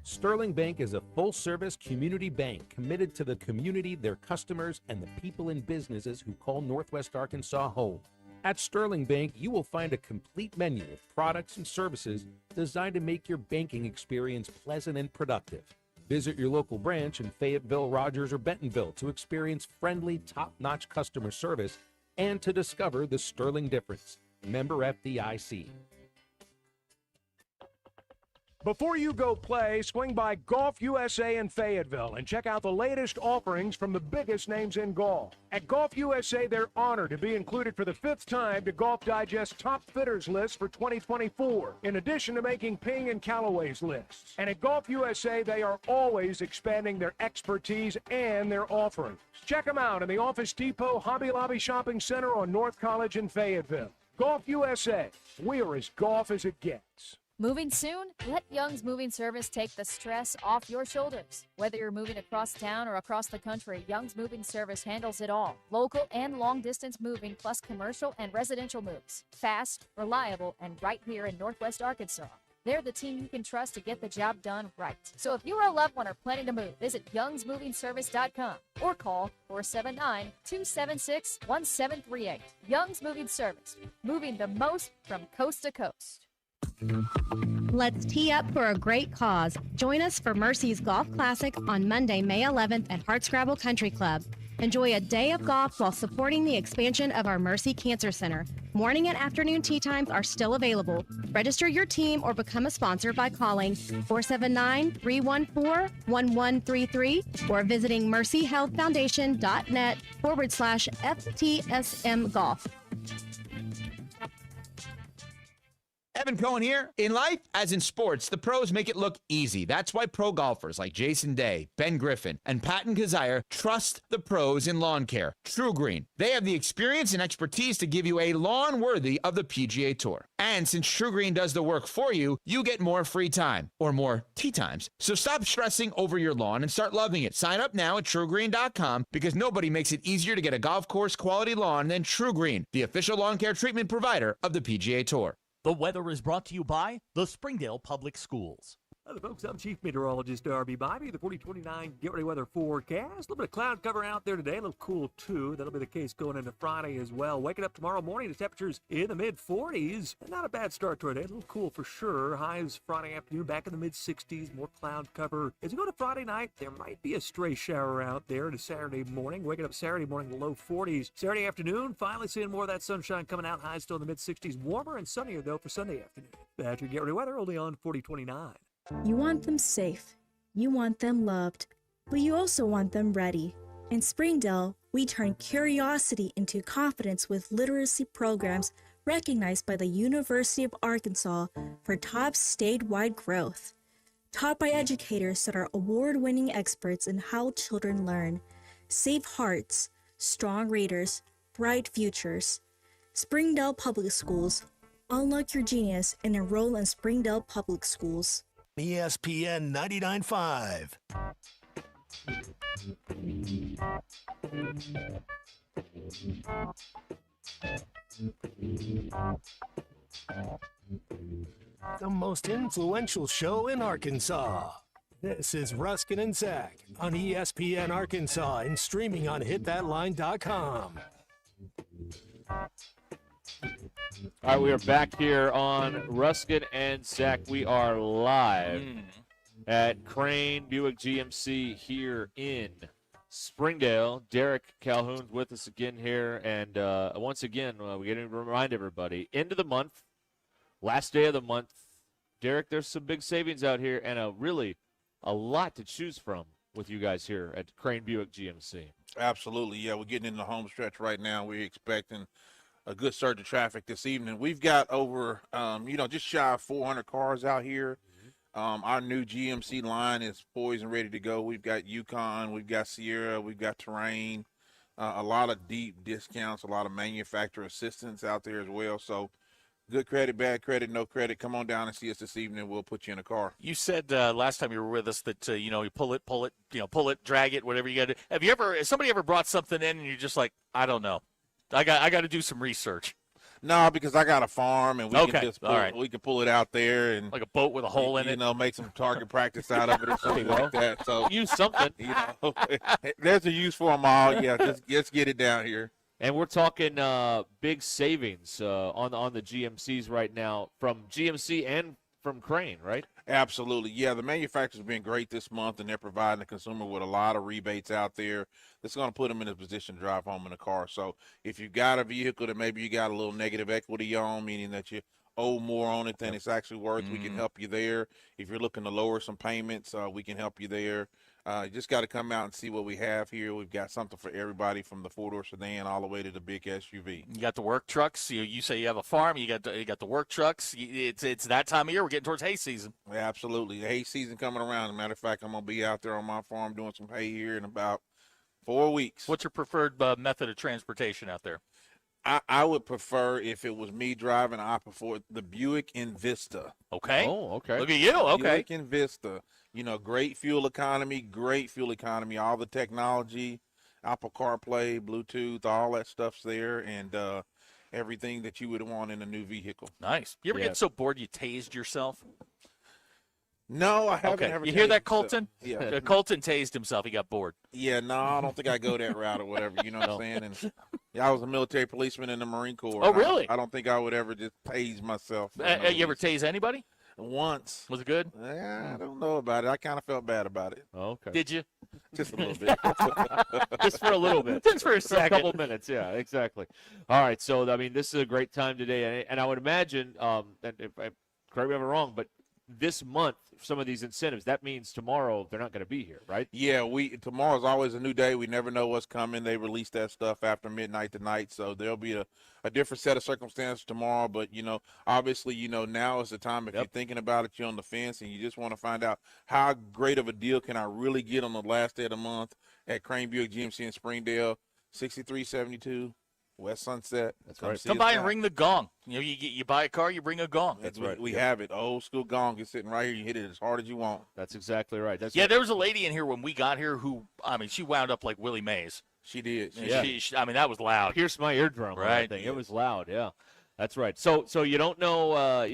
Sterling Bank is a full-service community bank committed to the community, their customers, and the people and businesses who call Northwest Arkansas home. At Sterling Bank, you will find a complete menu of products and services designed to make your banking experience pleasant and productive. Visit your local branch in Fayetteville, Rogers, or Bentonville to experience friendly, top-notch customer service and to discover the Sterling difference. Member FDIC. Before you go play, swing by Golf USA in Fayetteville and check out the latest offerings from the biggest names in golf. At Golf USA, they're honored to be included for the 5th time to Golf Digest Top Fitters list for 2024, in addition to making Ping and Callaway's lists. And at Golf USA, they are always expanding their expertise and their offerings. Check them out in the Office Depot Hobby Lobby Shopping Center on North College in Fayetteville. Golf USA, we are as golf as it gets. Moving soon? Let Young's Moving Service take the stress off your shoulders. Whether you're moving across town or across the country, Young's Moving Service handles it all. Local and long-distance moving, plus commercial and residential moves. Fast, reliable, and right here in Northwest Arkansas. They're the team you can trust to get the job done right. So if you or a loved one are planning to move, visit youngsmovingservice.com or call 479-276-1738. Young's Moving Service, moving the most from coast to coast. Let's tee up for a great cause. Join us for Mercy's Golf Classic on Monday, May 11th at Hartscrabble Country Club. Enjoy a day of golf while supporting the expansion of our Mercy Cancer Center. Morning and afternoon tee times are still available. Register your team or become a sponsor by calling 479-314-1133 or visiting mercyhealthfoundation.net/FTSM Golf. Evan Cohen here. In life, as in sports, the pros make it look easy. That's why pro golfers like Jason Day, Ben Griffin, and Patton Kazire trust the pros in lawn care. True Green. They have the experience and expertise to give you a lawn worthy of the PGA Tour. And since True Green does the work for you, you get more free time, or more tee times. So stop stressing over your lawn and start loving it. Sign up now at TrueGreen.com because nobody makes it easier to get a golf course quality lawn than True Green, the official lawn care treatment provider of the PGA Tour. The weather is brought to you by the Springdale Public Schools. Hello, folks. I'm Chief Meteorologist Darby Bobby. The 4029 Get Ready Weather forecast. A little bit of cloud cover out there today. A little cool, too. That'll be the case going into Friday as well. Waking up tomorrow morning, the temperatures in the mid-40s. Not a bad start to our day. A little cool for sure. Highs Friday afternoon back in the mid-60s. More cloud cover. As we go to Friday night, there might be a stray shower out there to Saturday morning. Waking up Saturday morning, the low 40s. Saturday afternoon, finally seeing more of that sunshine coming out. Highs still in the mid-60s. Warmer and sunnier, though, for Sunday afternoon. That's your Get Ready Weather only on 4029. You want them safe, you want them loved, but you also want them ready. In Springdale, we turn curiosity into confidence with literacy programs recognized by the University of Arkansas for top statewide growth. Taught by educators that are award-winning experts in how children learn. Safe hearts, strong readers, bright futures. Springdale Public Schools. Unlock your genius and enroll in Springdale Public Schools. ESPN 99.5. The most influential show in Arkansas. This is Ruscin and Zach on ESPN Arkansas and streaming on hitthatline.com. All right, we are back here on Ruscin and Zach. We are live at Crane Buick GMC here in Springdale. Derek Calhoun's with us again here. And once again, we got to remind everybody, end of the month, last day of the month. Derek, there's some big savings out here and a lot to choose from with you guys here at Crane Buick GMC. Absolutely, yeah. We're getting in the home stretch right now. We're expecting a good surge of traffic this evening. We've got over, just shy of 400 cars out here. Our new GMC line is poised and ready to go. We've got Yukon, we've got Sierra, we've got Terrain, a lot of deep discounts, a lot of manufacturer assistance out there as well. So good credit, bad credit, no credit. Come on down and see us this evening. We'll put you in a car. You said last time you were with us that you pull it, drag it, whatever you got to. Has somebody ever brought something in and you're just like, I don't know, I got to do some research? No, because I got a farm and we can pull it out there and like a boat with a hole in it. Make some target practice out of it or something like that. So use something. There's a use for them all. Yeah, just get it down here. And we're talking big savings on the GMCs right now from GMC and from Crane, right? Absolutely. Yeah, the manufacturers have been great this month, and they're providing the consumer with a lot of rebates out there that's going to put them in a position to drive home in a car. So if you've got a vehicle that maybe you got a little negative equity on, meaning that you owe more on it than it's actually worth, we can help you there. If you're looking to lower some payments, we can help you there. You just got to come out and see what we have here. We've got something for everybody from the four-door sedan all the way to the big SUV. You got the work trucks. You say you have a farm. You got the work trucks. It's that time of year. We're getting towards hay season. Yeah, absolutely. The hay season coming around. As a matter of fact, I'm going to be out there on my farm doing some hay here in about 4 weeks. What's your preferred method of transportation out there? I would prefer, if it was me driving, I prefer the Buick Envista. Okay. Oh, okay. Look at you. Okay. Buick Envista. Great fuel economy, all the technology, Apple CarPlay, Bluetooth, all that stuff's there, and everything that you would want in a new vehicle. Nice. You ever get so bored you tased yourself? No, I haven't. Okay. You hear that, Colton? Yeah. Colton tased himself. He got bored. Yeah, no, I don't think I go that route or whatever. You know what I'm saying? And I was a military policeman in the Marine Corps. Oh, really? I don't think I would ever just tase myself. You ever tase anybody? Once. Was it good? Yeah, I don't know about it. I kind of felt bad about it. Oh, okay. Did you? Just a little bit. Just for a little bit. Just for a second. A couple minutes, yeah, exactly. All right, so, this is a great time today. And I would imagine, and if correct me if I'm wrong, but this month, some of these incentives, that means tomorrow they're not going to be here, right? Yeah, tomorrow's always a new day. We never know what's coming. They release that stuff after midnight tonight, so there'll be a different set of circumstances tomorrow. But, obviously, now is the time. If you're thinking about it, you're on the fence, and you just want to find out how great of a deal can I really get on the last day of the month at Crane Buick GMC in Springdale, 6372 West Sunset. That's right. Come by and ring the gong. You buy a car, you bring a gong. That's right. We have it. Old school gong is sitting right here. You hit it as hard as you want. That's exactly right. There was a lady in here when we got here who, she wound up like Willie Mays. She did. That was loud. Pierced my eardrum. Right. Yeah. It was loud. Yeah. That's right. So you don't know.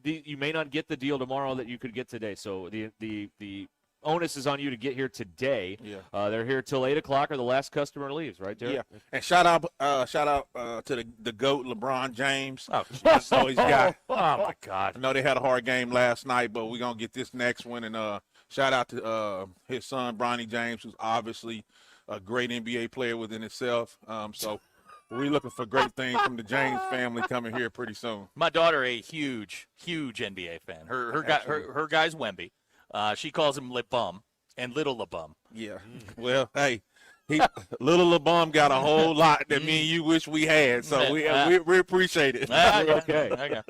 You may not get the deal tomorrow that you could get today. So the onus is on you to get here today. Yeah. They're here till 8 o'clock, or the last customer leaves. Right there. Yeah. And shout out to the GOAT LeBron James. So he's got. Oh my God. I know they had a hard game last night, but we're gonna get this next one. And shout out to his son Bronny James, who's obviously a great NBA player within itself. So we're looking for great things from the James family coming here pretty soon. My daughter, a huge NBA fan. Her guy's Wemby. She calls him Le Bum and Little Le Bum. Yeah. Well, hey, Little Le Bum got a whole lot that me and you wish we had, so we appreciate it. Okay.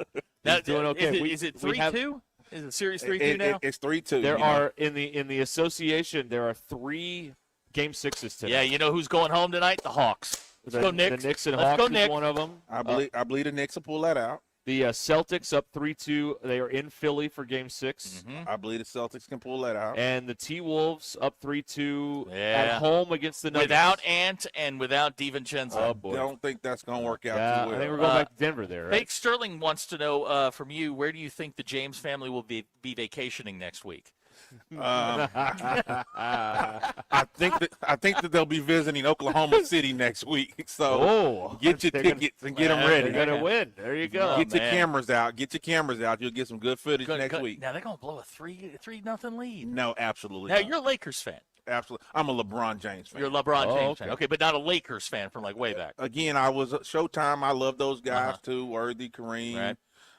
He's doing okay. Is it 3-2? Is it Series 3-2 now? It's 3-2. There are in the association. There are 3 Game 6s today. Yeah, you know who's going home tonight? The Hawks. Let's go Knicks. The Knicks and Let's Hawks go is Knicks. one of them. I believe the Knicks will pull that out. The Celtics up 3-2. They are in Philly for Game 6. Mm-hmm. I believe the Celtics can pull that out. And the T-Wolves up 3-2 at home against the Nuggets. Without Ant and without DiVincenzo. I don't think that's going to work out too well. I think we're going back to Denver there, right? Fake Sterling wants to know from you, where do you think the James family will be vacationing next week? I think that they'll be visiting Oklahoma City next week. So get your tickets and get them ready. They're gonna win. There you go. Get your cameras out. Get your cameras out. You'll get some good footage next week. Now they're gonna blow a 3-0 lead. No, absolutely. Now not. you're a Lakers fan. Absolutely. I'm a LeBron James fan. You're a LeBron James fan. Okay, but not a Lakers fan from like way back. Again, I was Showtime. I love those guys too. Worthy, Kareem. Right.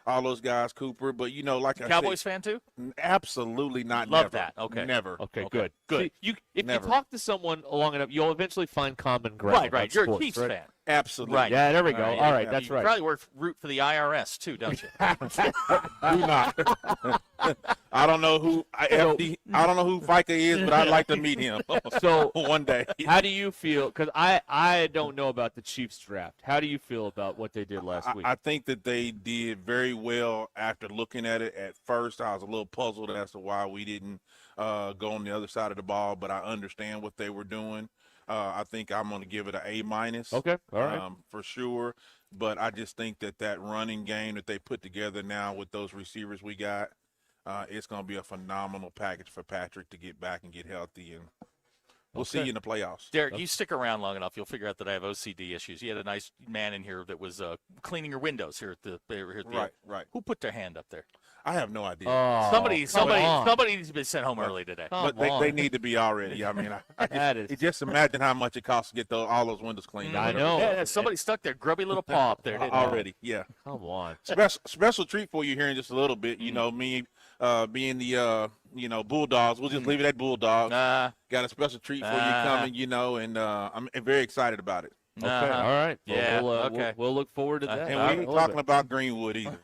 all those guys, Cooper. But, like I said. Cowboys fan too? Absolutely not. Love never. that. Okay. Never. Okay, good. Good. See, if Never. you talk to someone long enough, you'll eventually find common ground. Right. about You're sports, a Chiefs right? fan. Absolutely. Right. Yeah, there we go. All right, You that's right. probably root for the IRS too, don't you? Do not. I don't know who I don't know who FICA is, but I'd like to meet him. So one day. How do you feel? Because I don't know about the Chiefs draft. How do you feel about what they did last week? I think that they did very well after looking at it. At first, I was a little puzzled as to why we didn't go on the other side of the ball, but I understand what they were doing. I think I'm going to give it an A-. Okay, all right. For sure. But I just think that running game that they put together now with those receivers we got, it's going to be a phenomenal package for Patrick to get back and get healthy, and we'll see you in the playoffs. Derek, you stick around long enough, you'll figure out that I have OCD issues. You had a nice man in here that was cleaning your windows here at the Right. Who put their hand up there? I have no idea. Somebody's been sent home early today. But they need to be already. I mean, just imagine how much it costs to get all those windows cleaned. I know. Yeah, somebody stuck their grubby little paw up there, didn't already. Yeah. Come on. Special treat for you here in just a little bit. You know, me being the Bulldogs. We'll just leave it at Bulldogs. Got a special treat for you coming. And I'm very excited about it. Okay. All right. Well, Yeah. okay. We'll look forward to that. And we ain't talking about Greenwood either.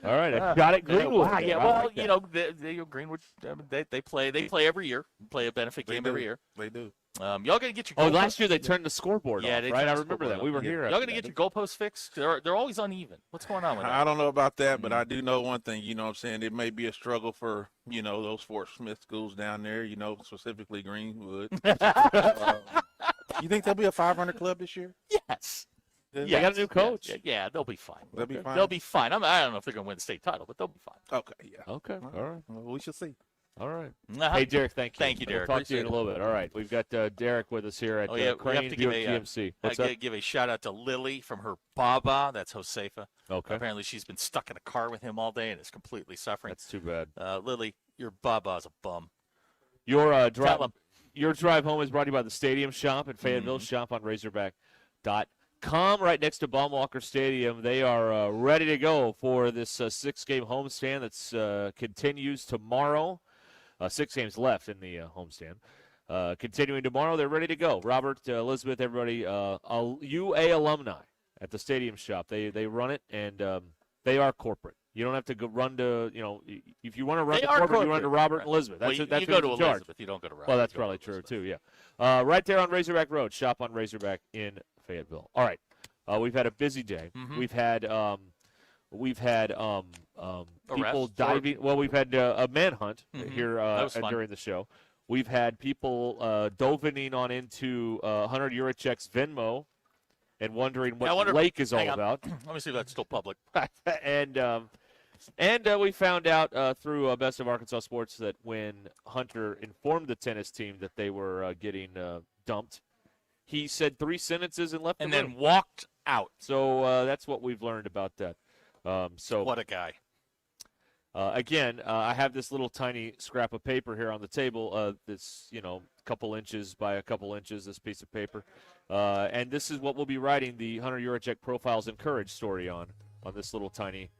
All right. I got it. Greenwood. Yeah. I Well, like that. the Greenwood. They play every year. Play a benefit game every year. They do. Y'all gonna get your. Oh, goalposts- last year they turned the scoreboard Yeah, off, they right? turned I the remember scoreboard that. We off. were here. Y'all gonna get your goalposts fixed? They're always uneven. What's going on with that? I don't know about that, but I do know one thing. You know what I'm saying? It may be a struggle for, those Fort Smith schools down there, specifically Greenwood. You think there'll be a 500 club this year? Yes. They got a new coach. Yeah, they'll be fine. They'll be fine? They'll be fine. I don't know if they're going to win the state title, but they'll be fine. Okay, yeah. Okay. All right. Well, we shall see. All right. Uh-huh. Hey, Derek, thank you. Thank you, Derek. We'll talk to you in a Appreciate little bit. All right. We've got Derek with us here at we have Crane to give Buick a GMC. What's that? give a shout out to Lily from her Baba. That's Josefa. Okay. Apparently, she's been stuck in a car with him all day and is completely suffering. That's too bad. Lily, your Baba's a bum. Your Tell drive 'em. Your drive home is brought to you by the Stadium Shop in Fayetteville. Shop on Razorback.com right next to Baumwalker Stadium. They are ready to go for this 6-game homestand that continues tomorrow. 6 games left in the homestand. Continuing tomorrow, they're ready to go. Robert, Elizabeth, everybody, UA alumni at the Stadium Shop. They run it, and they are corporate. You don't have to go run to, if you want to run to corporate, you run to Robert and Elizabeth. That's you that's go to who's in charge. Elizabeth. You don't go to Robert. Well, that's You go to probably true, too, yeah. Right there on Razorback Road. Shop on Razorback in Fayetteville. All right. We've had a busy day. Mhm. We've had people Arrest? diving. Well, we've had a manhunt Mhm. here That was fun. during the show. We've had people dovaning on into Hunter Yurichek's Venmo and wondering what lake is all hang on. about. Let me see if that's still public. And we found out through Best of Arkansas Sports that when Hunter informed the tennis team that they were getting dumped, he said 3 sentences and left And the then room. walked out. So that's what we've learned about that. So What a guy. Again, I have this little tiny scrap of paper here on the table. This, couple inches by a couple inches, this piece of paper. And this is what we'll be writing the Hunter Yurichek Profiles and Courage story on this little tiny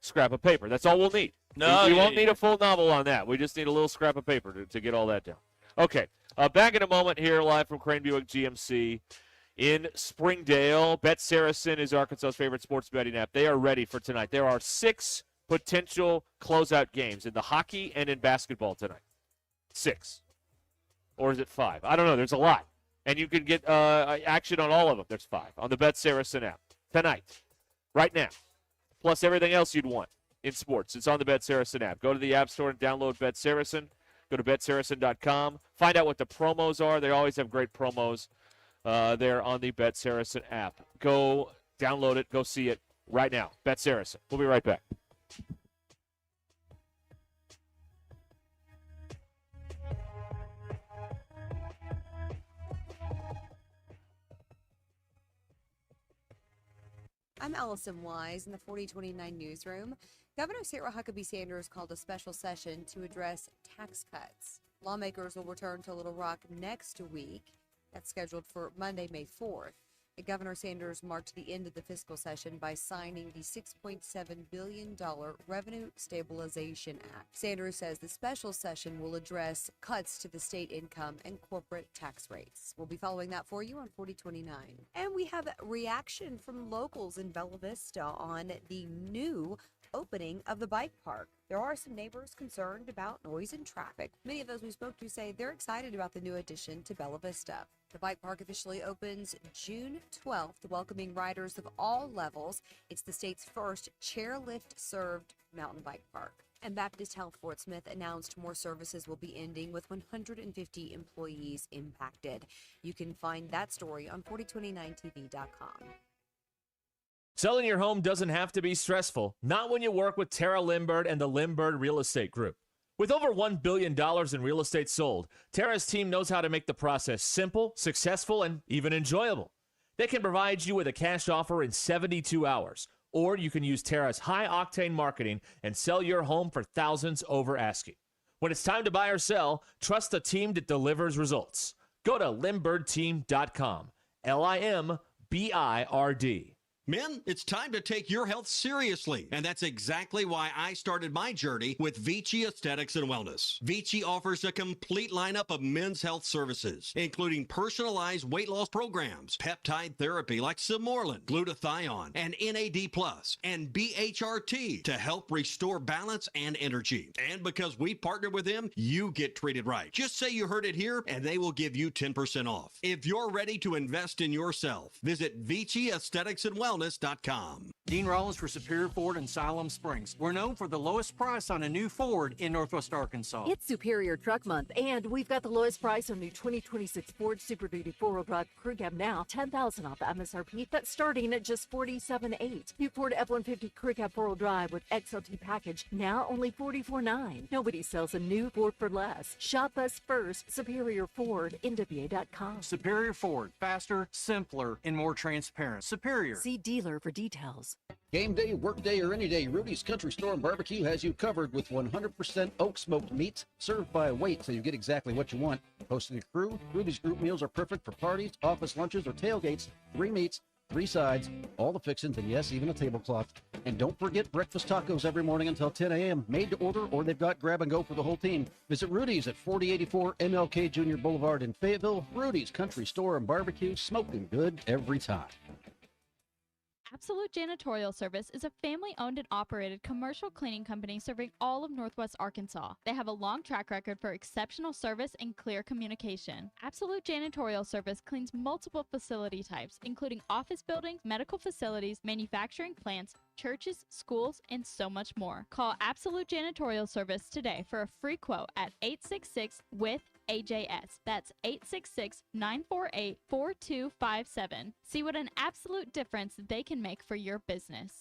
scrap of paper. That's all we'll need. No, we yeah, won't yeah. need a full novel on that. We just need a little scrap of paper to get all that down. Okay, back in a moment here, live from Crane Buick GMC in Springdale. Bet Saracen is Arkansas's favorite sports betting app. They are ready for tonight. There are 6 potential closeout games in the hockey and in basketball tonight. 6. Or is it 5? I don't know. There's a lot. And you can get action on all of them. There's 5 on the Bet Saracen app tonight, right now. Plus everything else you'd want in sports. It's on the Bet Saracen app. Go to the App Store and download Bet Saracen. Go to BetSaracen.com. Find out what the promos are. They always have great promos there on the Bet Saracen app. Go download it. Go see it right now. Bet Saracen. We'll be right back. I'm Allison Wise in the 4029 newsroom. Governor Sarah Huckabee Sanders called a special session to address tax cuts. Lawmakers will return to Little Rock next week. That's scheduled for Monday, May 4th. Governor Sanders marked the end of the fiscal session by signing the $6.7 billion Revenue Stabilization Act. Sanders says the special session will address cuts to the state income and corporate tax rates. We'll be following that for you on 4029. And we have reaction from locals in Bella Vista on the new opening of the bike park. There are some neighbors concerned about noise and traffic. Many of those we spoke to say they're excited about the new addition to Bella Vista. The bike park officially opens June 12th, welcoming riders of all levels. It's the state's first chairlift-served mountain bike park. And Baptist Health Fort Smith announced more services will be ending with 150 employees impacted. You can find that story on 4029tv.com. Selling your home doesn't have to be stressful, not when you work with Tara Limbird and the Limbird Real Estate Group. With over $1 billion in real estate sold, Tara's team knows how to make the process simple, successful, and even enjoyable. They can provide you with a cash offer in 72 hours, or you can use Tara's high-octane marketing and sell your home for thousands over asking. When it's time to buy or sell, trust a team that delivers results. Go to LimbirdTeam.com, LIMBIRD. Men, it's time to take your health seriously, and that's exactly why I started my journey with Vici Aesthetics and Wellness. Vici offers a complete lineup of men's health services, including personalized weight loss programs, peptide therapy like Simorlin, glutathione, and NAD+, and BHRT to help restore balance and energy. And because we partner with them, you get treated right. Just say you heard it here, and they will give you 10% off. If you're ready to invest in yourself, visit Vici Aesthetics and Wellness.com. Dean Rollins for Superior Ford in Siloam Springs. We're known for the lowest price on a new Ford in Northwest Arkansas. It's Superior Truck Month, and we've got the lowest price on new 2026 Ford Super Duty 4-wheel drive crew cab now, $10,000 off the MSRP. That's starting at just $47,800. New Ford F-150 crew cab 4-wheel drive with XLT package now only $44,900. Nobody sells a new Ford for less. Shop us first. Superior Ford, NWA.com. Superior Ford, faster, simpler, and more transparent. Superior. See dealer for details. Game day, work day, or any day, Rudy's Country Store and Barbecue has you covered with 100% oak smoked meats served by weight so you get exactly what you want. Hosting a crew, Rudy's group meals are perfect for parties, office lunches, or tailgates. 3 meats, 3 sides, all the fixings, and yes, even a tablecloth. And don't forget breakfast tacos every morning until 10 a.m. Made to order, or they've got grab and go for the whole team. Visit Rudy's at 4084 MLK Jr. Boulevard in Fayetteville. Rudy's Country Store and Barbecue, smoking good every time. Absolute Janitorial Service is a family-owned and operated commercial cleaning company serving all of Northwest Arkansas. They have a long track record for exceptional service and clear communication. Absolute Janitorial Service cleans multiple facility types, including office buildings, medical facilities, manufacturing plants, churches, schools, and so much more. Call Absolute Janitorial Service today for a free quote at 866-WITH-AJS. That's 866-948-4257. See what an absolute difference they can make for your business.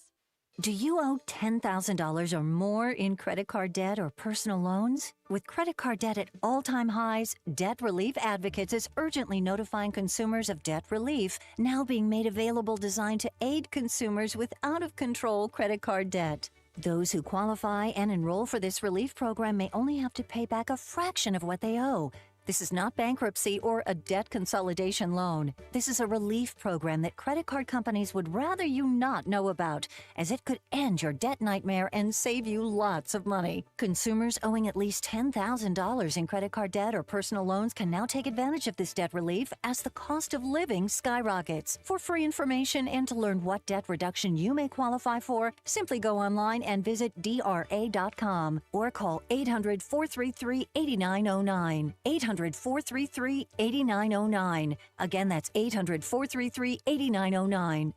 Do you owe $10,000 or more in credit card debt or personal loans? With credit card debt at all-time highs, Debt Relief Advocates is urgently notifying consumers of debt relief now being made available designed to aid consumers with out-of-control credit card debt. Those who qualify and enroll for this relief program may only have to pay back a fraction of what they owe. This is not bankruptcy or a debt consolidation loan. This is a relief program that credit card companies would rather you not know about, as it could end your debt nightmare and save you lots of money. Consumers owing at least $10,000 in credit card debt or personal loans can now take advantage of this debt relief as the cost of living skyrockets. For free information and to learn what debt reduction you may qualify for, simply go online and visit DRA.com or call 800-433-8909. 800-433-8909. Again, that's 800-433-8909.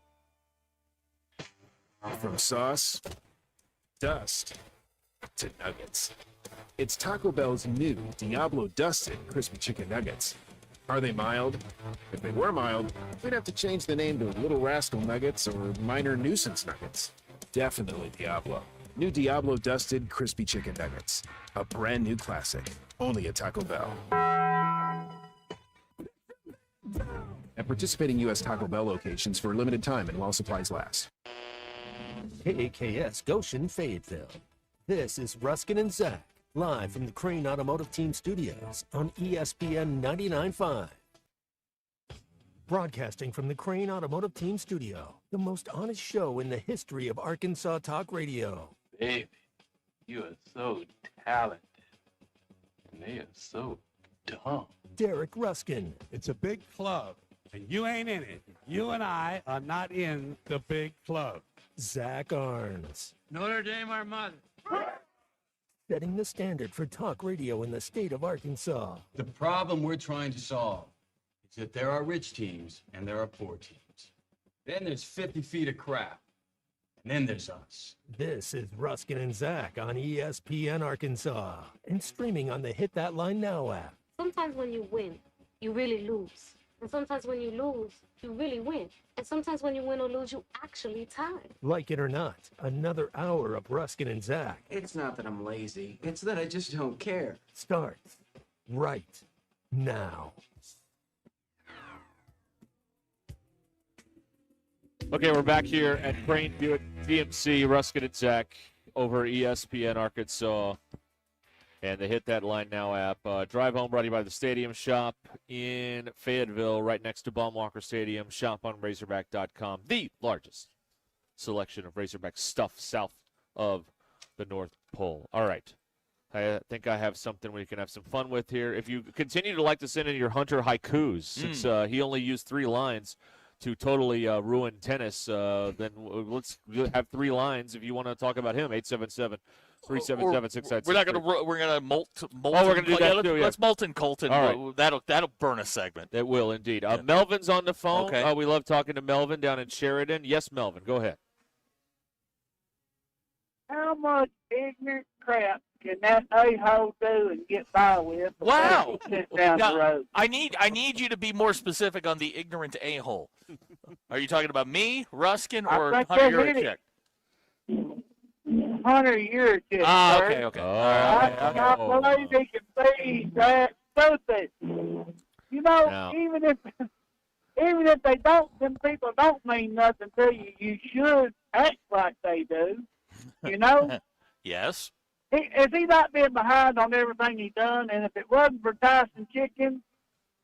From sauce, dust, to nuggets. It's Taco Bell's new Diablo Dusted Crispy Chicken Nuggets. Are they mild? If they were mild, we'd have to change the name to Little Rascal Nuggets or Minor Nuisance Nuggets. Definitely Diablo. New Diablo Dusted Crispy Chicken Nuggets. A brand new classic. Only at Taco Bell. At participating U.S. Taco Bell locations for a limited time and while supplies last. KAKS Goshen, Fayetteville. This is Ruskin and Zach, live from the Crane Automotive Team Studios on ESPN 99.5. broadcasting from the Crane Automotive Team Studio, the most honest show in the history of Arkansas Talk Radio. Baby, you are so talented, and they are so dumb. Derek Ruskin. It's a big club, and you ain't in it. You and I are not in the big club. Zach Arns. Notre Dame, our mother. Setting the standard for talk radio in the state of Arkansas. The problem we're trying to solve is that there are rich teams and there are poor teams. Then there's 50 feet of crap. And then there's us. This is Ruskin and Zach on ESPN Arkansas and streaming on the Hit That Line Now app. Sometimes when you win, you really lose. And sometimes when you lose, you really win. And sometimes when you win or lose, you actually tie. Like it or not, another hour of Ruskin and Zach It's not that I'm lazy. It's that I just don't care. starts right now. Okay, we're back here at Crane Buick GMC, Ruskin and Zach over ESPN Arkansas. And they Hit That Line Now app. Drive home brought to you by the Stadium Shop in Fayetteville, right next to Baumwalker Stadium. Shop on Razorback.com, the largest selection of Razorback stuff south of the North Pole. All right. I think I have something we can have some fun with here. If you continue to like to send in your Hunter haikus, since he only used 3 lines to totally ruin tennis, then let's have 3 lines if you want to talk about him. 877-377-6963. We're not going to. We're going to Molten. Oh, we're going to do that too. Yeah. Let's Molten Colton. All right. That'll burn a segment. It will indeed. Melvin's on the phone. Okay. We love talking to Melvin down in Sheridan. Yes, Melvin, go ahead. How much ignorant crap can that a-hole do and get by with? Wow. Down Now, the road? I need you to be more specific on the ignorant a-hole. Are you talking about me, Ruskin, or I think Hunter they're Yurachek? Hunter Yurachek. Ah, sir. okay, okay. I cannot believe he can be that stupid. You know, No. even if they don't, them people don't mean nothing to you. You should act like they do. You know. Yes. Has he not been behind on everything he done? And if it wasn't for Tyson Chicken,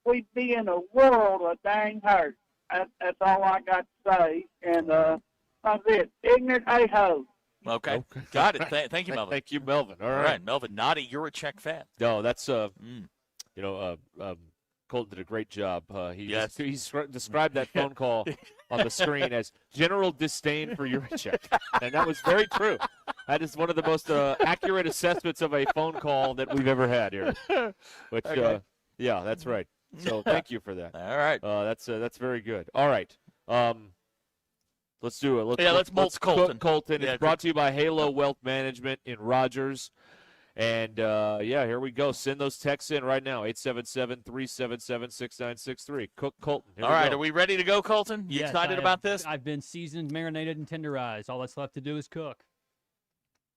we'd be in a world of dang hurt. That's all I got to say. And that's it. Ignorant a-hole. Okay. Got it. Thank you, Melvin. Thank you, Melvin. All right. Melvin, not a Yurachek fan. No, that's Colton did a great job. He described that phone call on the screen as general disdain for Yurachek, and that was very true. That is one of the most accurate assessments of a phone call that we've ever had here. Which, Okay. yeah, that's right. So thank you for that. All right. That's very good. All right. Let's do it. Let's Molt Colton. cook Colton. Yeah, It's brought to you by Halo Wealth Management in Rogers. And, here we go. Send those texts in right now, 877-377-6963. Cook Colton. Here All we right. go. Are we ready to go, Colton? You Yes, excited about this? I've been seasoned, marinated, and tenderized. All that's left to do is cook.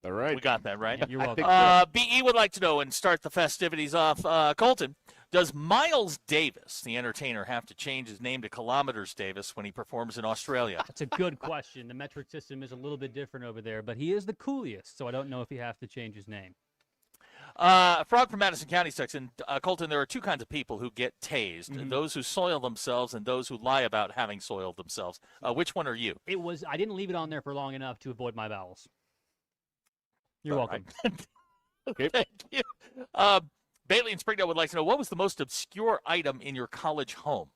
All right. We got that, right? You're welcome. BE would like to know and start the festivities off. Colton, does Miles Davis, the entertainer, have to change his name to Kilometers Davis when he performs in Australia? That's a good question. The metric system is a little bit different over there, but he is the coolest, so I don't know if he has to change his name. Frog from Madison County section. Colton, there are 2 kinds of people who get tased, Mm-hmm. those who soil themselves and those who lie about having soiled themselves. Which one are you? I didn't leave it on there for long enough to avoid my bowels. You're All welcome. Okay. Thank you. Bailey in Springdale would like to know, what was the most obscure item in your college home?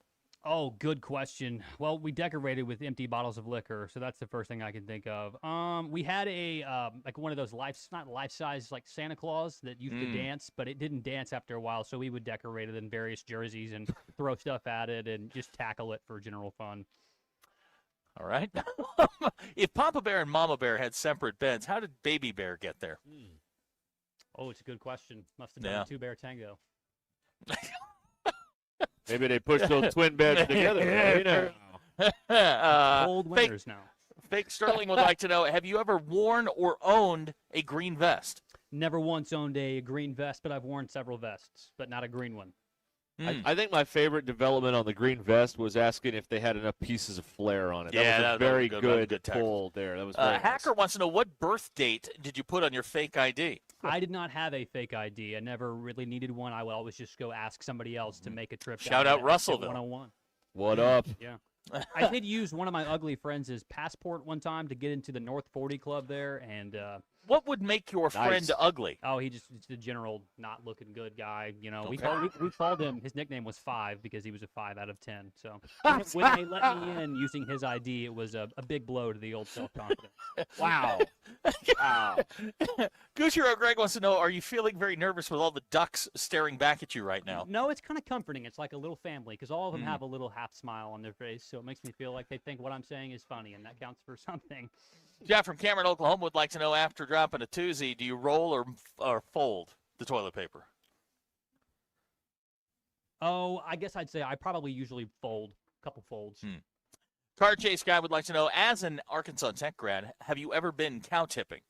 Oh, good question. Well, we decorated with empty bottles of liquor, so that's the first thing I can think of. We had a like one of those not life-size like Santa Claus that used to dance, but it didn't dance after a while, so we would decorate it in various jerseys and throw stuff at it and just tackle it for general fun. All right. If Papa Bear and Mama Bear had separate beds, how did Baby Bear get there? Oh, it's a good question. Must have done a 2-bear tango. Maybe they pushed those twin beds together. Cold winters now. Fake Sterling would like to know, have you ever worn or owned a green vest? Never once owned a green vest, but I've worn several vests, but not a green one. I think my favorite development on the green vest was asking if they had enough pieces of flair on it. Yeah, that was a very good text. pull there. That was very nice. Hacker wants to know, what birth date did you put on your fake ID? I did not have a fake ID. I never really needed one. I would always just go ask somebody else to make a trip. Shout down out to Russellville. 101. What up? Yeah. I did use one of my ugly friends' passport one time to get into the North 40 Club there, and what would make your friend ugly? Oh, he's a general not looking good guy. You know, Okay. we called him. His nickname was 5 because he was a 5 out of 10. So when they let me in using his ID, it was a big blow to the old self-confidence. Wow. Wow. Gucci Greg wants to know, are you feeling very nervous with all the ducks staring back at you right now? No, it's kind of comforting. It's like a little family because all of them have a little half smile on their face, so it makes me feel like they think what I'm saying is funny, and that counts for something. Jeff from Cameron, Oklahoma would like to know, after dropping a Tuesday, do you roll or fold the toilet paper? Oh, I guess I'd say I probably usually fold a couple folds. Car Chase Guy would like to know, as an Arkansas Tech grad, have you ever been cow tipping?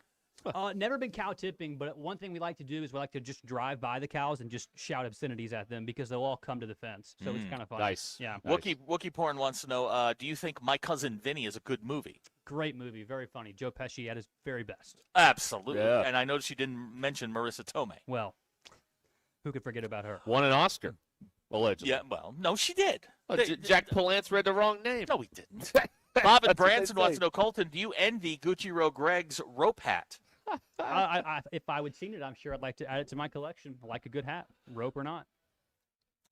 Never been cow tipping, but one thing we like to do is we like to just drive by the cows and just shout obscenities at them because they'll all come to the fence. So it's kind of fun. Nice. Yeah. Wookie Porn wants to know, do you think My Cousin Vinny is a good movie? Great movie. Very funny. Joe Pesci at his very best. Absolutely. Yeah. And I noticed you didn't mention Marissa Tomei. Well, who could forget about her? Won an Oscar, allegedly. Yeah, well, no, she did. Jack Palance read the wrong name. No, he didn't. Bob and That's what they Branson wants say. to know, Colton, do you envy Gucci Row Greg's rope hat? If I would seen it, I'm sure I'd like to add it to my collection. I like a good hat, rope or not.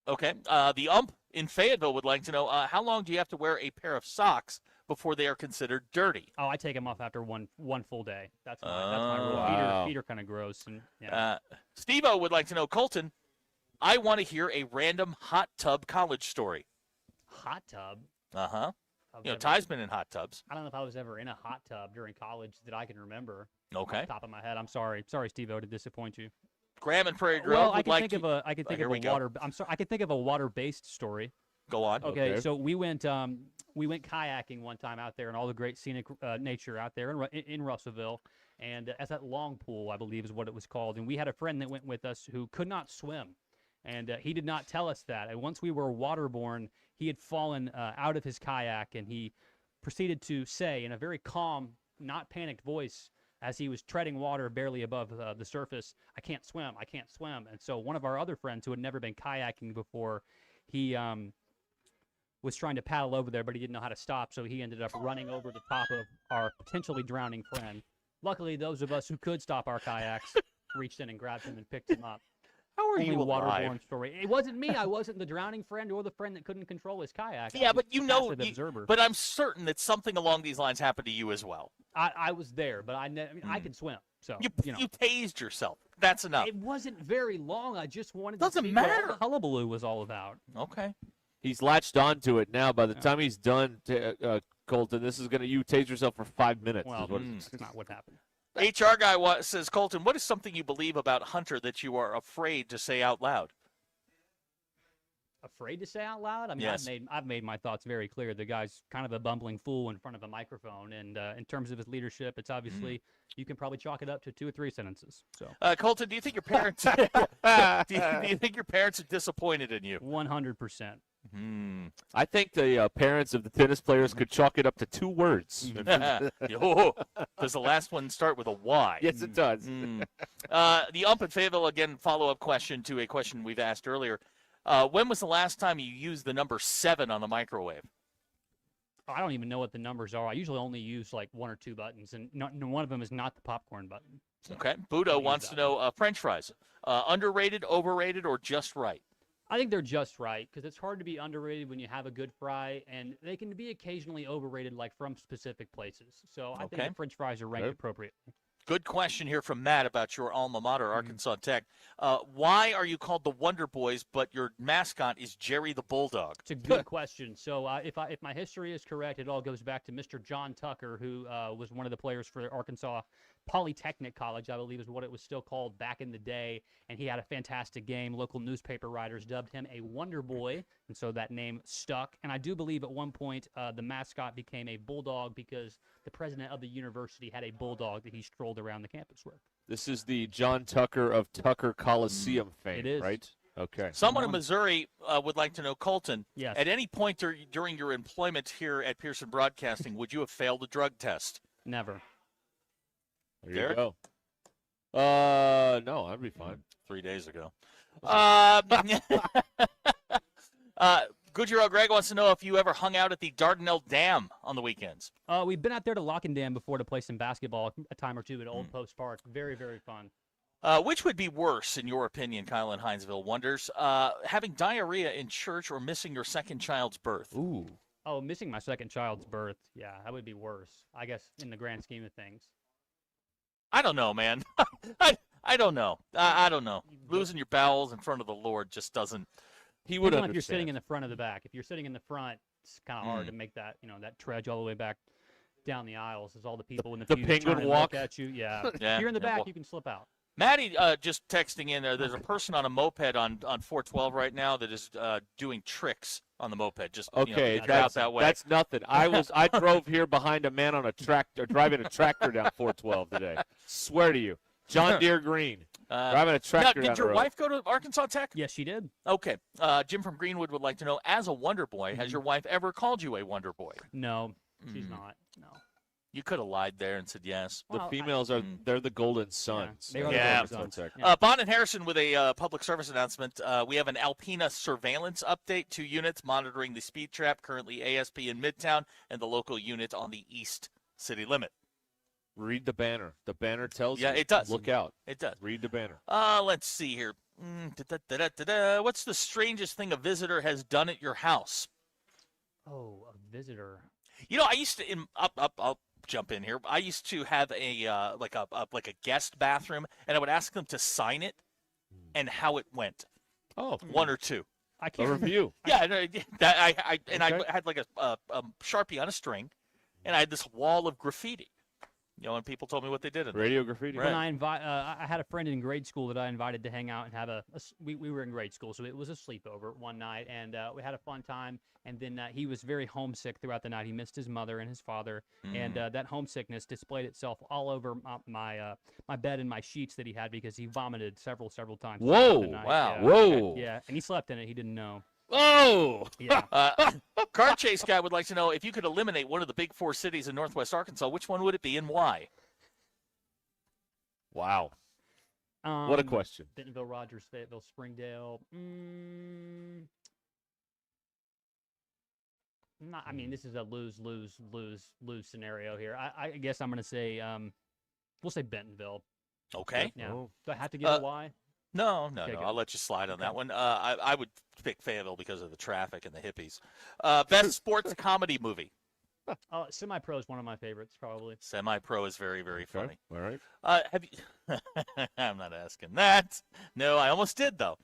Okay. The ump in Fayetteville would like to know, how long do you have to wear a pair of socks before they are considered dirty? Oh, I take them off after one full day. That's my rule. Feet are kind of gross. And yeah. Steve-O would like to know, Colton, I want to hear a random hot tub college story. Hot tub? Uh-huh. You know, Ty's been in hot tubs. I don't know if I was ever in a hot tub during college that I can remember. Okay. Off the top of my head, I'm sorry. Sorry, Steve-O, to disappoint you. Graham and Prairie Grove Well, would I can like think to... of a water. I'm sorry. I can think of a water-based story. Go on. Okay, so we went kayaking one time out there, and all the great scenic nature out there in Russellville, and as that long pool, I believe, is what it was called. And we had a friend that went with us who could not swim, and he did not tell us that. And once we were waterborne, he had fallen out of his kayak, and he proceeded to say in a very calm, not panicked voice, as he was treading water barely above the surface, I can't swim, I can't swim. And so one of our other friends who had never been kayaking before, he was trying to paddle over there, but he didn't know how to stop, so he ended up running over the top of our potentially drowning friend. Luckily, those of us who could stop our kayaks reached in and grabbed him and picked him up. How are Only you alive? waterborne story. It wasn't me. I wasn't the drowning friend or the friend that couldn't control his kayak. Yeah, but you know, observer. but I'm certain that something along these lines happened to you as well. I was there, but I mean, I can swim, so you know. You tased yourself. That's enough. It wasn't very long. I just wanted Doesn't to see matter. what the hullabaloo was all about. Okay. He's latched onto it now. By the time he's done, Colton, this is going to you tase yourself for 5 minutes. Well, is what that's not what happened. HR guy says, Colton, what is something you believe about Hunter that you are afraid to say out loud? Afraid to say out loud? I mean, Yes. I've made my thoughts very clear. The guy's kind of a bumbling fool in front of a microphone, and in terms of his leadership, it's obviously you can probably chalk it up to 2 or 3 sentences. So, Colton, do you think your parents do you think your parents are disappointed in you? 100%. I think the parents of the tennis players could chalk it up to 2 words. Does the last one start with a Y? Yes, it does. The ump and Fayetteville, again, follow-up question to a question we've asked earlier. When was the last time you used the number 7 on the microwave? I don't even know what the numbers are. I usually only use like 1 or 2 buttons, and one of them is not the popcorn button. So Okay. Budo wants to know French fries. Underrated, overrated, or just right? I think they're just right because it's hard to be underrated when you have a good fry, and they can be occasionally overrated, like from specific places. So I think the French fries are ranked appropriately. Good question here from Matt about your alma mater, Arkansas Tech. Why are you called the Wonder Boys, but your mascot is Jerry the Bulldog? It's a good question. So if my history is correct, it all goes back to Mr. John Tucker, who was one of the players for Arkansas Polytechnic College, I believe is what it was still called back in the day. And he had a fantastic game. Local newspaper writers dubbed him a Wonder Boy, and so that name stuck. And I do believe at one point the mascot became a bulldog because the president of the university had a bulldog that he strolled around the campus with. This is the John Tucker of Tucker Coliseum fame, It is. right? Okay. Someone in Missouri would like to know, Colton, Yes. at any point during your employment here at Pearson Broadcasting, would you have failed a drug test? Never. There Derek? you go. No, I'd be fine. 3 days ago. Gujiro Greg wants to know if you ever hung out at the Dardanelle Dam on the weekends. We've been out there to Locken Dam before to play some basketball a time or two at Old Post Park. Very, very fun. Which would be worse, in your opinion, Kyle in Hinesville wonders, having diarrhea in church or missing your second child's birth? Ooh. Oh, missing my second child's birth. Yeah, that would be worse, I guess, in the grand scheme of things. I don't know, man. I don't know. I don't know. Losing your bowels in front of the Lord just doesn't. He would Depends on understand. if you're sitting in the front or the back. If you're sitting in the front, it's kind of hard to make that, that trudge all the way back down the aisles. There's all the people in the pews penguin trying to walk? look at you. Yeah. Yeah, If you're in the yeah, back, well- you can slip out. Maddie just texting in there. There's a person on a moped on 412 right now that is doing tricks on the moped. Just Okay, get out that way. that's nothing. I drove here behind a man on a tractor, driving a tractor down 412 today. Swear to you, John Deere Green, driving a tractor Now, down did your the road. wife go to Arkansas Tech? Yes, she did. Okay. Jim from Greenwood would like to know, as a Wonder Boy, has your wife ever called you a Wonder Boy? No, she's not. No. You could have lied there and said yes. The females are they're the golden sons. they are Yeah. the golden sons. Bond and Harrison with a public service announcement. We have an Alpina surveillance update. 2 units monitoring the speed trap, currently ASP in Midtown, and the local unit on the east city limit. Read the banner. The banner tells you. Yeah, it does. Look out. It does. Read the banner. Let's see here. What's the strangest thing a visitor has done at your house? Oh, a visitor. I used to. I'll jump in here. I used to have a like a guest bathroom, and I would ask them to sign it and how it went. Oh, 1 or 2. I A can't. review. Yeah, I Okay. had like a Sharpie on a string, and I had this wall of graffiti. And people told me what they did in there. Radio graffiti. When I had a friend in grade school that I invited to hang out and have we were in grade school, so it was a sleepover one night, and we had a fun time. And then he was very homesick throughout the night. He missed his mother and his father, and that homesickness displayed itself all over my bed and my sheets that he had because he vomited several times. Whoa. throughout the night. Wow. Yeah. Whoa. Yeah, and he slept in it. He didn't know. Oh. Yeah. Car Chase Guy would like to know if you could eliminate one of the big 4 cities in Northwest Arkansas, which one would it be and why? Wow. What a question. Bentonville, Rogers, Fayetteville, Springdale. I mean, this is a lose scenario here. I guess I'm going to say, we'll say Bentonville. Okay. Yeah. Oh. Do I have to give a why? No. Okay, good. I'll let you slide on that one. I would pick Fayetteville because of the traffic and the hippies. Best sports comedy movie. Semi-Pro is one of my favorites, probably. Semi-Pro is very, very funny. All right. Have you? I'm not asking that. No, I almost did though.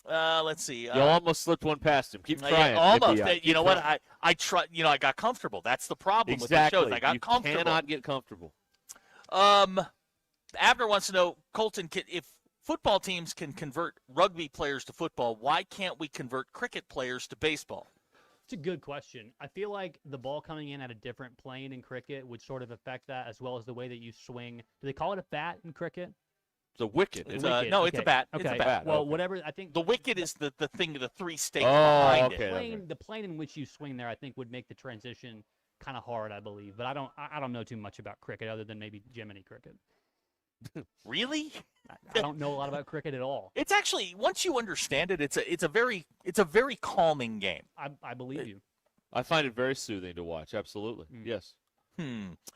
Let's see. You almost slipped one past him. Keep trying. Almost. Hippie. You know Keep what? trying. I try. I got comfortable. That's the problem Exactly. with the shows. I got you comfortable. cannot get comfortable. Abner wants to know, Colton, if football teams can convert rugby players to football, why can't we convert cricket players to baseball? It's a good question. I feel like the ball coming in at a different plane in cricket would sort of affect that, as well as the way that you swing. Do they call it a bat in cricket? It's a wicket. It's isn't it? no, it's a bat. Okay. It's a bat. Well, Okay. whatever. I think The wicket is the thing, the 3 stakes Oh, behind okay. it. the plane in which you swing there, I think, would make the transition kind of hard. I believe, but I don't know too much about cricket other than maybe Jiminy cricket. Really? I don't know a lot about cricket at all. It's actually, once you understand it, it's a very calming game. I believe you. I find it very soothing to watch. Absolutely. Yes.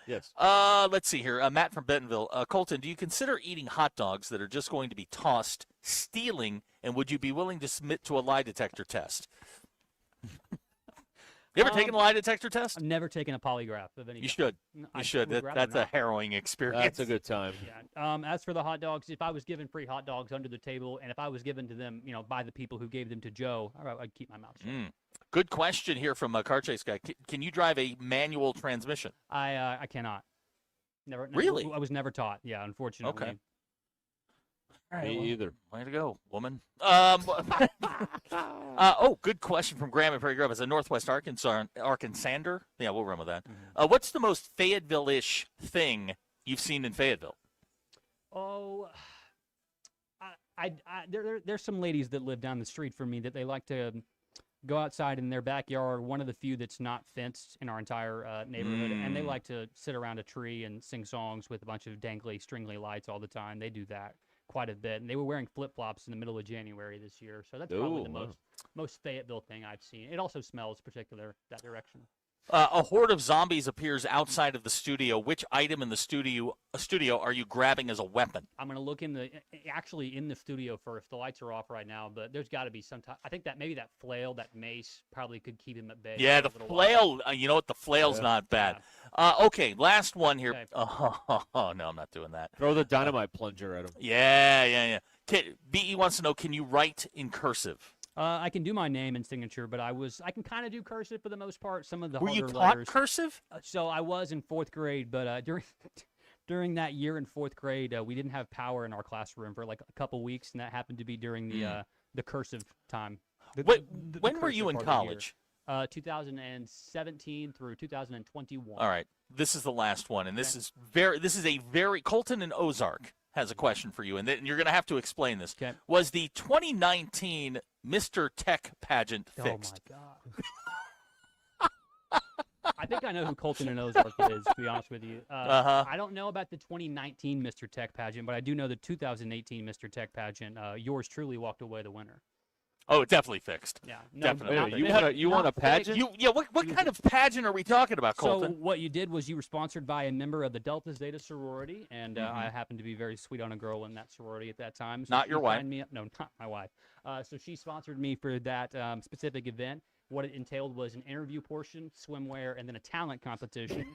Yes. Let's see here. Matt from Bentonville. Colton, do you consider eating hot dogs that are just going to be tossed stealing, and would you be willing to submit to a lie detector test? You ever taken a lie detector test? I've never taken a polygraph of any. You should. You should. That's a harrowing experience. That's a good time. Yeah. As for the hot dogs, if I was given free hot dogs under the table, and if I was given to them, by the people who gave them to Joe, I'd keep my mouth shut. Good question here from Car Chase Guy. Can you drive a manual transmission? I cannot. Never. Really? I was never taught. Yeah, unfortunately. Okay. Me either. Way to go, woman. Good question from Graham and Prairie Grove. As a Northwest Arkansander, yeah, we'll run with that. What's the most Fayetteville-ish thing you've seen in Fayetteville? Oh, there's some ladies that live down the street from me that they like to go outside in their backyard, one of the few that's not fenced in our entire neighborhood, and they like to sit around a tree and sing songs with a bunch of dangly, stringly lights all the time. They do that quite a bit, and they were wearing flip-flops in the middle of January this year. So that's probably the most Fayetteville thing I've seen. It also smells particular that direction. A horde of zombies appears outside of the studio. Which item in the studio are you grabbing as a weapon? I'm going to look in the studio first. The lights are off right now, but there's got to be some type. I think that maybe that flail, that mace, probably could keep him at bay. Yeah, the flail. You know what? The flail's not bad. Okay, last one here. Okay. Oh, no, I'm not doing that. Throw the dynamite plunger at him. Yeah. BE wants to know, can you write in cursive? I can do my name and signature, but I can kind of do cursive for the most part. Some of the Were harder you taught letters. cursive? So I was in 4th grade, but during that year in 4th grade, we didn't have power in our classroom for like a couple weeks, and that happened to be during the cursive time. When were you in college? 2017 through 2021. All right, this is the last one, and this is a very Colton and Ozark has a question for you, and then you're going to have to explain this. Okay. Was the 2019 Mr. Tech pageant fixed? Oh my God. I think I know who Colton and Ozark is, to be honest with you. I don't know about the 2019 Mr. Tech pageant, but I do know the 2018 Mr. Tech pageant. Yours truly walked away the winner. Oh, it definitely fixed. Yeah, definitely. You want a pageant? What kind of pageant are we talking about, Colton? So what you did was you were sponsored by a member of the Delta Zeta sorority, and I happened to be very sweet on a girl in that sorority at that time. So Not your wife? No, not my wife. So she sponsored me for that specific event. What it entailed was an interview portion, swimwear, and then a talent competition.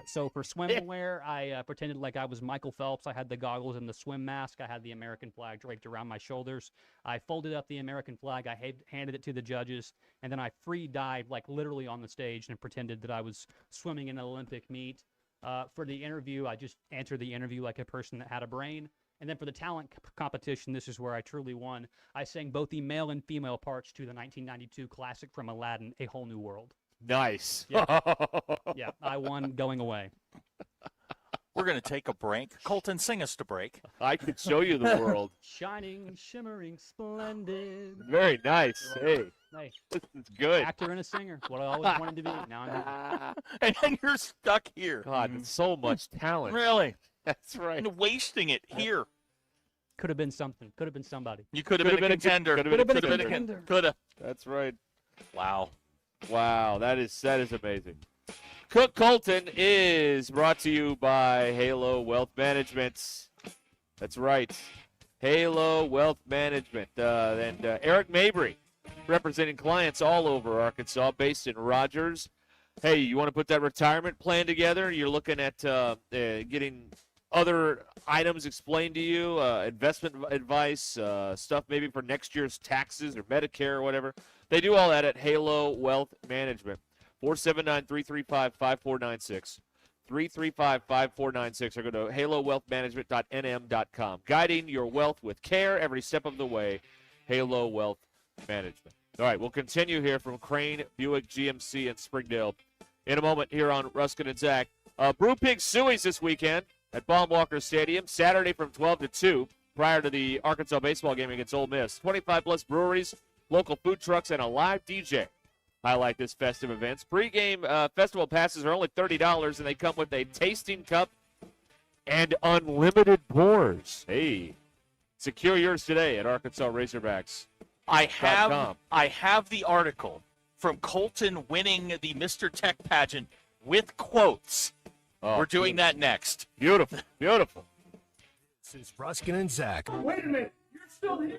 So for swimwear, I pretended like I was Michael Phelps. I had the goggles and the swim mask. I had the American flag draped around my shoulders. I folded up the American flag. I handed it to the judges, and then I free dived like literally on the stage and pretended that I was swimming in an Olympic meet. For the interview, I just answered the interview like a person that had a brain. And then for the talent competition, this is where I truly won. I sang both the male and female parts to the 1992 classic from Aladdin, A Whole New World. Nice. Yeah, yeah, I won going away. We're going to take a break. Colton, sing us to break. I could show you the world. Shining, shimmering, splendid. Very nice. Hey. Hey. This is good. Actor and a singer. What I always wanted to be. Now I'm here. And then you're stuck here. God, so much talent. Really? That's right. And wasting it here. Could have been something. Could have been somebody. You could have been a contender. Could have been a contender. Could have. That's right. Wow. Wow, that is amazing. Cook Colton is brought to you by Halo Wealth Management. That's right. Halo Wealth Management. And Eric Mabry, representing clients all over Arkansas, based in Rogers. Hey, you want to put that retirement plan together? You're looking at getting other items explained to you, investment advice, stuff maybe for next year's taxes or Medicare or whatever. They do all that at Halo Wealth Management. 479-335-5496. 335-5496 or go to halowealthmanagement.nm.com. Guiding your wealth with care every step of the way. Halo Wealth Management. All right, we'll continue here from Crane Buick GMC in Springdale in a moment here on Ruscin and Zach. Brew Pig Suey's this weekend at Baum-Walker Stadium, Saturday from 12 to 2, prior to the Arkansas baseball game against Ole Miss. 25-plus breweries, local food trucks, and a live DJ highlight this festive event. Pre-game festival passes are only $30, and they come with a tasting cup and unlimited pours. Hey, secure yours today at Arkansas Razorbacks. I have the article from Colton winning the Mr. Tech pageant with quotes. Oh, we're doing that next. Beautiful, beautiful. This is Ruscin and Zach. Wait a minute. You're still here?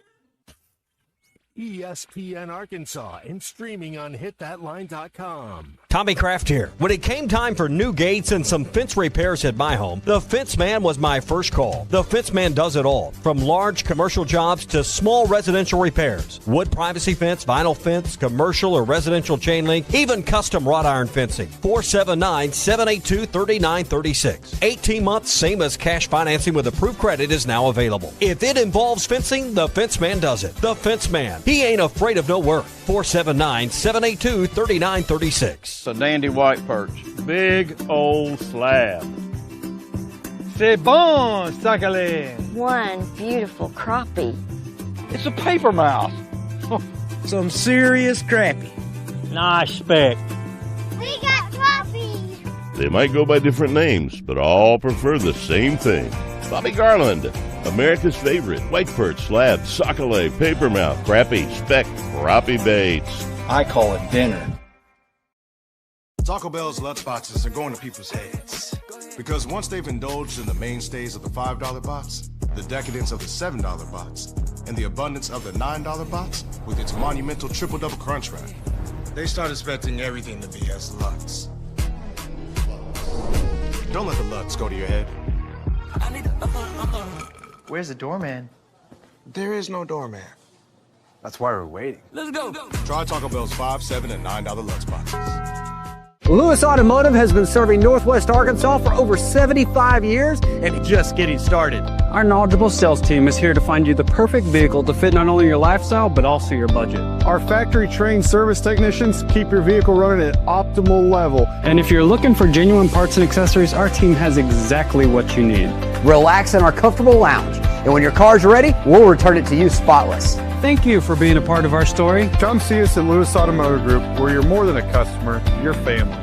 ESPN Arkansas and streaming on hitthatline.com. Tommy Kraft here. When it came time for new gates and some fence repairs at my home, the Fence Man was my first call. The Fence Man does it all, from large commercial jobs to small residential repairs. Wood privacy fence, vinyl fence, commercial or residential chain link, even custom wrought iron fencing. 479-782-3936. 18 months, same as cash financing with approved credit is now available. If it involves fencing, the Fence Man does it. The Fence Man. He ain't afraid of no work. 479-782-3936. A dandy white perch. Big old slab. C'est bon, sacalé. One beautiful crappie. It's a paper mouse. Some serious crappie. Nice speck. We got crappie. They might go by different names, but all prefer the same thing. Bobby Garland, America's favorite, white perch, slab, sockeye, papermouth, crappie, speck, crappie baits. I call it dinner. Taco Bell's Lutz boxes are going to people's heads. Because once they've indulged in the mainstays of the $5 box, the decadence of the $7 box, and the abundance of the $9 box with its monumental triple-double crunch wrap, they start expecting everything to be as Lutz. Don't let the Lutz go to your head. Where's the doorman? There is no doorman. That's why we're waiting. Let's go. Try Taco Bell's $5, $7, and $9 Lutz boxes. Lewis Automotive has been serving Northwest Arkansas for over 75 years and just getting started. Our knowledgeable sales team is here to find you the perfect vehicle to fit not only your lifestyle, but also your budget. Our factory-trained service technicians keep your vehicle running at optimal level. And if you're looking for genuine parts and accessories, our team has exactly what you need. Relax in our comfortable lounge, and when your car's ready, we'll return it to you spotless. Thank you for being a part of our story. Come see us at Lewis Automotive Group, where you're more than a customer, you're family.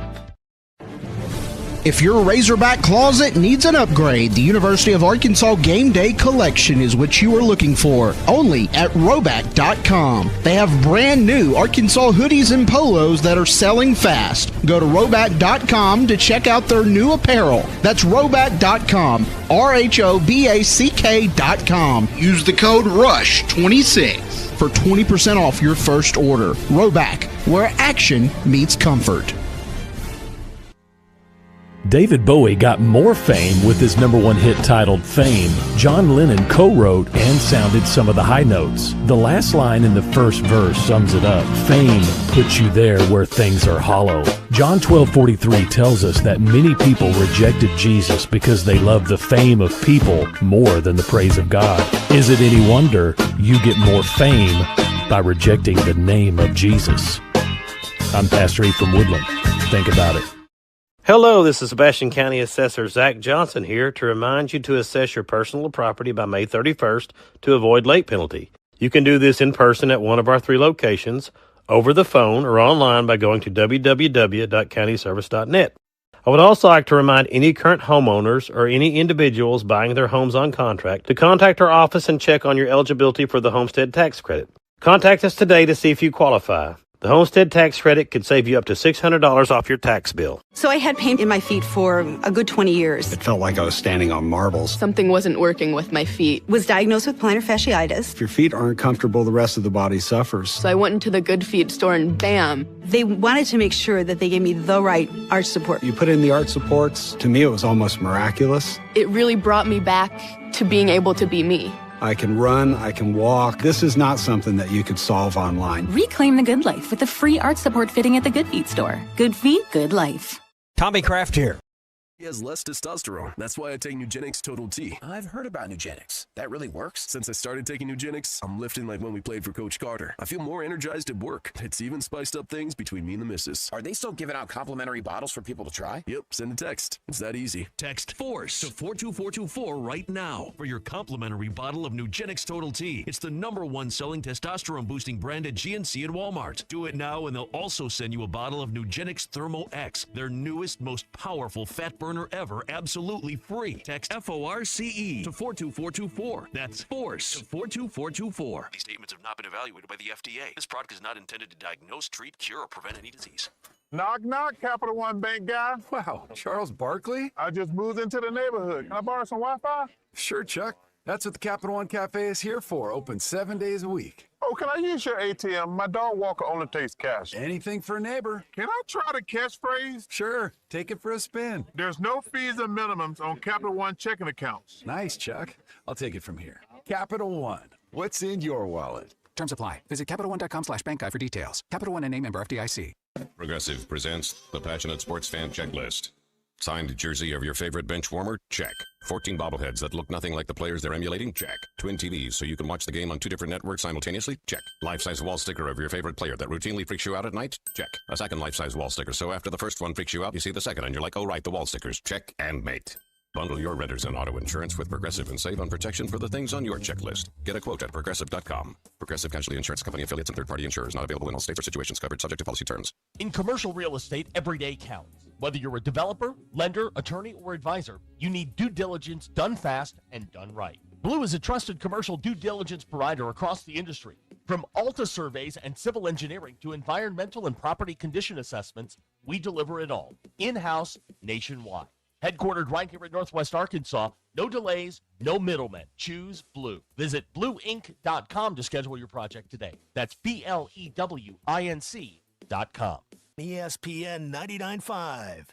If your Razorback closet needs an upgrade, the University of Arkansas Game Day Collection is what you are looking for, only at Roback.com. They have brand new Arkansas hoodies and polos that are selling fast. Go to Roback.com to check out their new apparel. That's Roback.com, RHOBACK.com. Use the code RUSH26 for 20% off your first order. Roback, where action meets comfort. David Bowie got more fame with his #1 hit titled Fame. John Lennon co-wrote and sounded some of the high notes. The last line in the first verse sums it up. Fame puts you there where things are hollow. John 12:43 tells us that many people rejected Jesus because they loved the fame of people more than the praise of God. Is it any wonder you get more fame by rejecting the name of Jesus? I'm Pastor E from Woodland. Think about it. Hello, this is Sebastian County Assessor Zach Johnson here to remind you to assess your personal property by May 31st to avoid late penalty. You can do this in person at one of our 3 locations, over the phone, or online by going to www.countyservice.net. I would also like to remind any current homeowners or any individuals buying their homes on contract to contact our office and check on your eligibility for the homestead tax credit. Contact us today to see if you qualify. The homestead tax credit could save you up to $600 off your tax bill. So I had pain in my feet for a good 20 years. It felt like I was standing on marbles. Something wasn't working with my feet. Was diagnosed with plantar fasciitis. If your feet aren't comfortable, the rest of the body suffers. So I went into the Good Feet store and bam. They wanted to make sure that they gave me the right arch support. You put in the arch supports. To me, it was almost miraculous. It really brought me back to being able to be me. I can run, I can walk. This is not something that you could solve online. Reclaim the good life with a free arch support fitting at the Good Feet store. Good feet, good life. Tommy Kraft here. He has less testosterone. That's why I take Nugenix Total T. I've heard about Nugenix. That really works? Since I started taking Nugenix, I'm lifting like when we played for Coach Carter. I feel more energized at work. It's even spiced up things between me and the missus. Are they still giving out complimentary bottles for people to try? Yep, send a text. It's that easy. Text FORCE to 42424 right now for your complimentary bottle of Nugenix Total T. It's the #1 selling testosterone boosting brand at GNC and Walmart. Do it now and they'll also send you a bottle of Nugenix Thermo X, their newest, most powerful fat burner ever, absolutely free. Text FORCE to 42424. That's FORCE to 42424. These statements have not been evaluated by the FDA. This product is not intended to diagnose, treat, cure, or prevent any disease. Knock, knock, Capital One Bank guy. Wow, Charles Barkley? I just moved into the neighborhood. Can I borrow some Wi-Fi? Sure, Chuck. That's what the Capital One Cafe is here for. Open 7 days a week. Oh, can I use your ATM? My dog walker only takes cash. Anything for a neighbor. Can I try the catchphrase? Sure. Take it for a spin. There's no fees or minimums on Capital One checking accounts. Nice, Chuck. I'll take it from here. Capital One. What's in your wallet? Terms apply. Visit CapitalOne.com/bank guide for details. Capital One and member FDIC. Progressive presents the Passionate Sports Fan Checklist. Signed jersey of your favorite bench warmer? Check. 14 bobbleheads that look nothing like the players they're emulating? Check. Twin TVs so you can watch the game on 2 different networks simultaneously? Check. Life-size wall sticker of your favorite player that routinely freaks you out at night? Check. A second life-size wall sticker so after the first one freaks you out, you see the second and you're like, oh right, the wall stickers. Check and mate. Bundle your renters and auto insurance with Progressive and save on protection for the things on your checklist. Get a quote at Progressive.com. Progressive Casualty Insurance Company affiliates and third-party insurers not available in all states or situations covered subject to policy terms. In commercial real estate, every day counts. Whether you're a developer, lender, attorney, or advisor, you need due diligence done fast and done right. Blue is a trusted commercial due diligence provider across the industry. From Alta surveys and civil engineering to environmental and property condition assessments, we deliver it all, in-house, nationwide. Headquartered right here in Northwest Arkansas, no delays, no middlemen. Choose Blue. Visit blueinc.com to schedule your project today. That's BLEWINC.com. ESPN 99.5.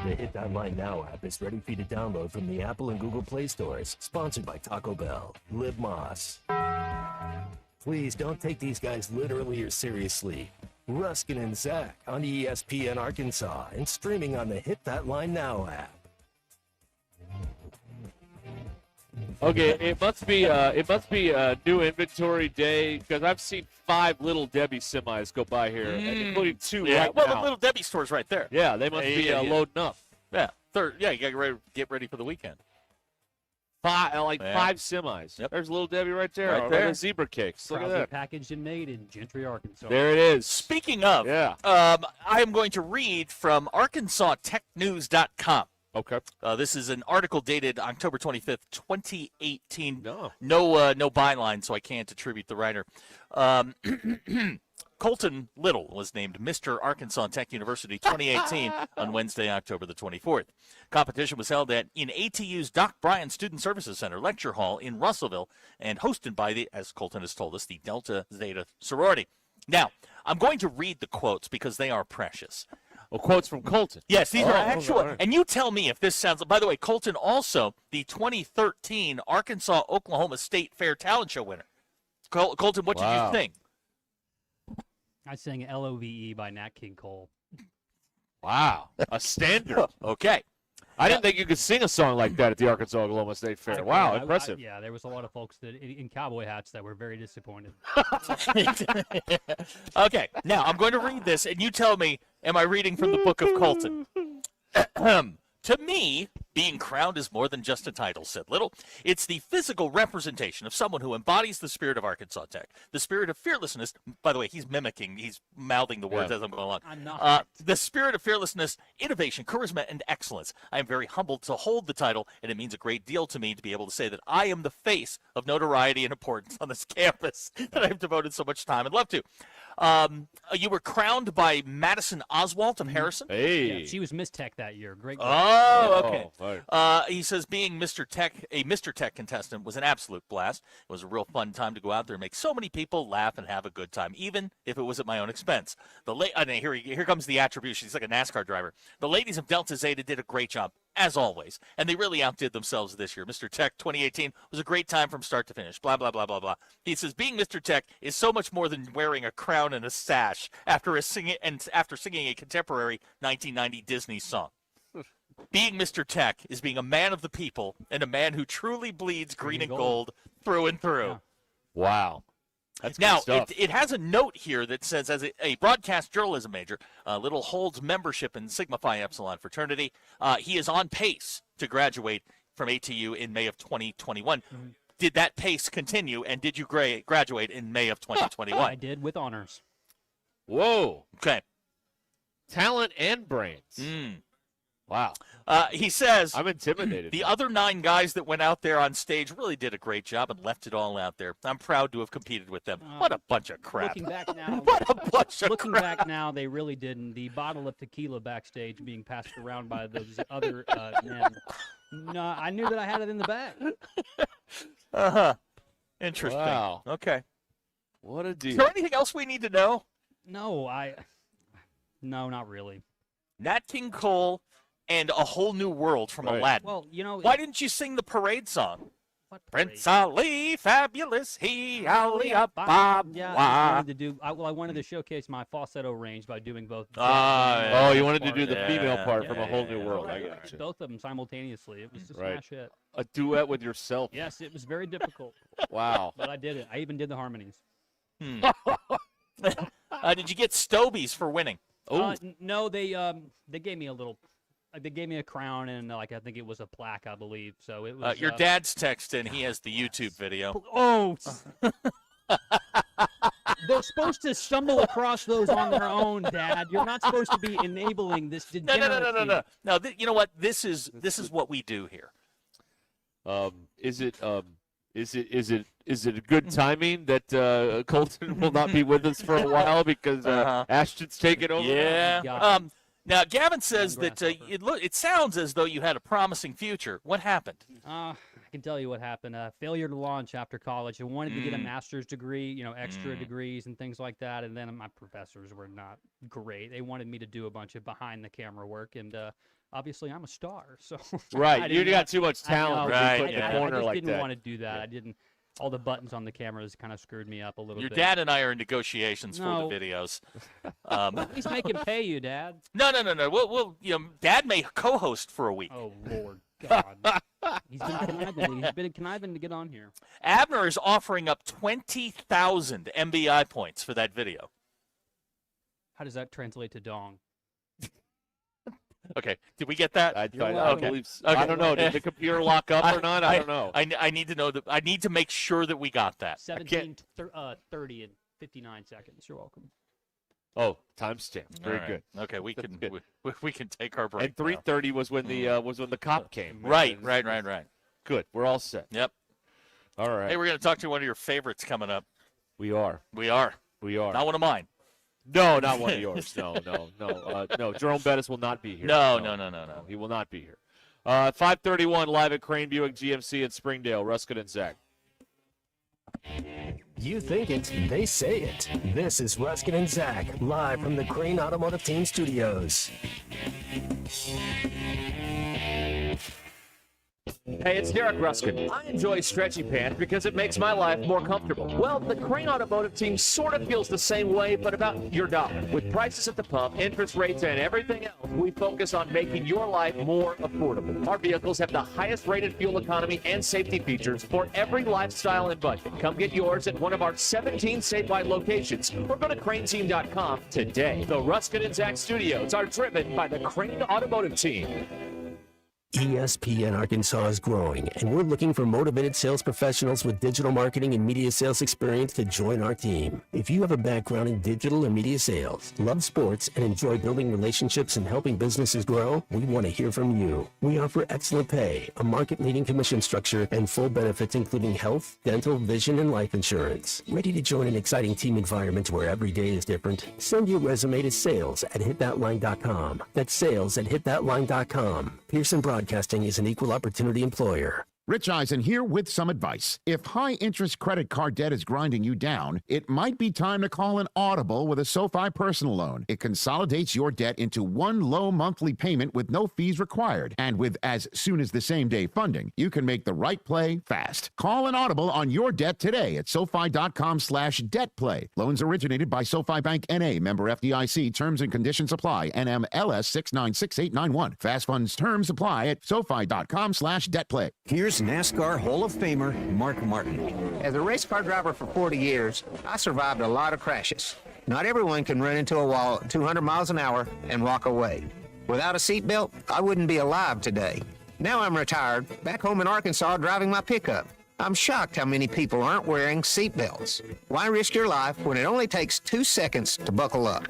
The Hit Online Now app is ready for you to download from the Apple and Google Play stores. Sponsored by Taco Bell. Live Moss. Please don't take these guys literally or seriously. Ruscin and Zach on ESPN Arkansas and streaming on the Hit That Line Now app. Okay, it must be a new inventory day because I've seen 5 Little Debbie semis go by here, including 2 right now. The Little Debbie store's right there. Yeah, they must be loading up. Yeah, you got to get ready for the weekend. 5 semis. Yep. There's Little Debbie right there. Right there. The zebra cakes. Look at Proudly that. packaged and made in Gentry, Arkansas. There it is. Speaking of, I am going to read from ArkansasTechNews.com. Okay. This is an article dated October 25th, 2018. No byline, so I can't attribute the writer. Colton Little was named Mr. Arkansas Tech University 2018 on Wednesday, October the 24th. Competition was held in ATU's Doc Bryan Student Services Center Lecture Hall in Russellville and hosted by as Colton has told us, the Delta Zeta sorority. Now, I'm going to read the quotes because they are precious. Well, quotes from Colton. Yes, these are actual. Right. And you tell me if this sounds. By the way, Colton also the 2013 Arkansas-Oklahoma State Fair Talent Show winner. Colton, what did you think? I sang LOVE by Nat King Cole. Wow, a standard. Okay. I didn't think you could sing a song like that at the Arkansas-Oklahoma State Fair. Wow, impressive. Yeah, there was a lot of folks that in cowboy hats that were very disappointed. Okay, now I'm going to read this, and you tell me, am I reading from the book of Colton? To me, being crowned is more than just a title, said Little. It's the physical representation of someone who embodies the spirit of Arkansas Tech, the spirit of fearlessness. By the way, he's mouthing the words as I'm going along. I'm not. The spirit of fearlessness, innovation, charisma, and excellence. I am very humbled to hold the title, and it means a great deal to me to be able to say that I am the face of notoriety and importance on this campus that I've devoted so much time and love to. You were crowned by Madison Oswalt of Harrison. Hey. Yeah, she was Miss Tech that year. Great. Oh, okay. Right. He says being Mr. Tech contestant was an absolute blast. It was a real fun time to go out there and make so many people laugh and have a good time, even if it was at my own expense. Here comes the attribution. He's like a NASCAR driver. The ladies of Delta Zeta did a great job, as always, and they really outdid themselves this year. Mr. Tech 2018 was a great time from start to finish. Blah, blah, blah, blah, blah. He says being Mr. Tech is so much more than wearing a crown and a sash after singing a contemporary 1990 Disney song. Being Mr. Tech is being a man of the people and a man who truly bleeds green and gold through and through. Yeah. Wow. That's now, good stuff. it has a note here that says, as a broadcast journalism major, Little holds membership in Sigma Phi Epsilon fraternity. He is on pace to graduate from ATU in May of 2021. Mm-hmm. Did that pace continue, and did you graduate in May of 2021? I did, with honors. Whoa. Okay. Talent and brains. Wow. He says, I'm intimidated. The other 9 guys that went out there on stage really did a great job and left it all out there. I'm proud to have competed with them. What a bunch of crap. Looking back now, back now, they really didn't. The bottle of tequila backstage being passed around by those other men. No, I knew that I had it in the bag. Interesting. Wow. Okay. What a deal. Is there anything else we need to know? No, not really. Nat King Cole and A Whole New World from Aladdin. Well, why didn't you sing the parade song? What parade? Prince Ali, fabulous, he, Ali, Bob. Yeah, I wanted to do. I wanted to showcase my falsetto range by doing both. You wanted to do the female part from A Whole New World. I got you. Both of them simultaneously. It was a smash hit. A duet with yourself. Yes, it was very difficult. Wow. But I did it. I even did the harmonies. Did you get Stobies for winning? No, they gave me a little. They gave me a crown and I think it was a plaque, I believe. So it was. Your dad's texting. He has the YouTube video. Oh. They're supposed to stumble across those on their own, Dad. You're not supposed to be enabling this degeneracy. No. No, you know what? This is what we do here. Is it a good timing that Colton will not be with us for a while because Ashton's taking over? Yeah. Now, Gavin says that it sounds as though you had a promising future. What happened? I can tell you what happened. Failure to launch after college. I wanted to get a master's degree, extra degrees and things like that. And then my professors were not great. They wanted me to do a bunch of behind-the-camera work. And obviously, I'm a star. So right. You got too much talent to put in the corner like that. I didn't want to do that. I didn't. All the buttons on the cameras kind of screwed me up a little bit. Your dad and I are in negotiations for the videos. He's making pay you, Dad. No. We'll Dad may co-host for a week. Oh Lord God. He's been conniving to get on here. Abner is offering up 20,000 MBI points for that video. How does that translate to dong? Okay, did we get that? I don't know. Did the computer lock up or not? I don't know. I need to know that. I need to make sure that we got that. 17:30 and 59 seconds. You're welcome. Oh, timestamp. Very good. Okay, we can take our break. And 3:30 was when the cop came. Right. Good. We're all set. Yep. All right. Hey, we're going to talk to one of your favorites coming up. We are. Not one of mine. No, not one of yours. No. Jerome Bettis will not be here. No. He will not be here. 5:31 live at Crane Buick GMC in Springdale. Ruscin and Zach. You think it, they say it. This is Ruscin and Zach, live from the Crane Automotive Team Studios. Hey, it's Derek Ruscin. I enjoy stretchy pants because it makes my life more comfortable. Well, the Crane Automotive Team sort of feels the same way, but about your dollar. With prices at the pump, interest rates, and everything else, we focus on making your life more affordable. Our vehicles have the highest rated fuel economy and safety features for every lifestyle and budget. Come get yours at one of our 17 statewide locations or go to craneteam.com today. The Ruscin and Zach Studios are driven by the Crane Automotive Team. ESPN Arkansas is growing, and we're looking for motivated sales professionals with digital marketing and media sales experience to join our team. If you have a background in digital or media sales, love sports, and enjoy building relationships and helping businesses grow, we want to hear from you. We offer excellent pay, a market-leading commission structure, and full benefits including health, dental, vision, and life insurance. Ready to join an exciting team environment where every day is different? Send your resume to sales@hitthatline.com. That's sales@hitthatline.com. Pearson Broadcasting is an equal opportunity employer. Rich Eisen here with some advice. If high-interest credit card debt is grinding you down, it might be time to call an Audible with a SoFi personal loan. It consolidates your debt into one low monthly payment with no fees required. And with as soon as the same day funding, you can make the right play fast. Call an Audible on your debt today at SoFi.com/debtplay. Loans originated by SoFi Bank N.A. Member FDIC. Terms and conditions apply. NMLS 696891. Fast funds terms apply at SoFi.com/debtplay. Here's NASCAR Hall of Famer Mark Martin. As a race car driver for 40 years, I survived a lot of crashes. Not everyone can run into a wall at 200 miles an hour and walk away. Without a seatbelt, I wouldn't be alive today. Now I'm retired, back home in Arkansas driving my pickup. I'm shocked how many people aren't wearing seatbelts. Why risk your life when it only takes 2 seconds to buckle up?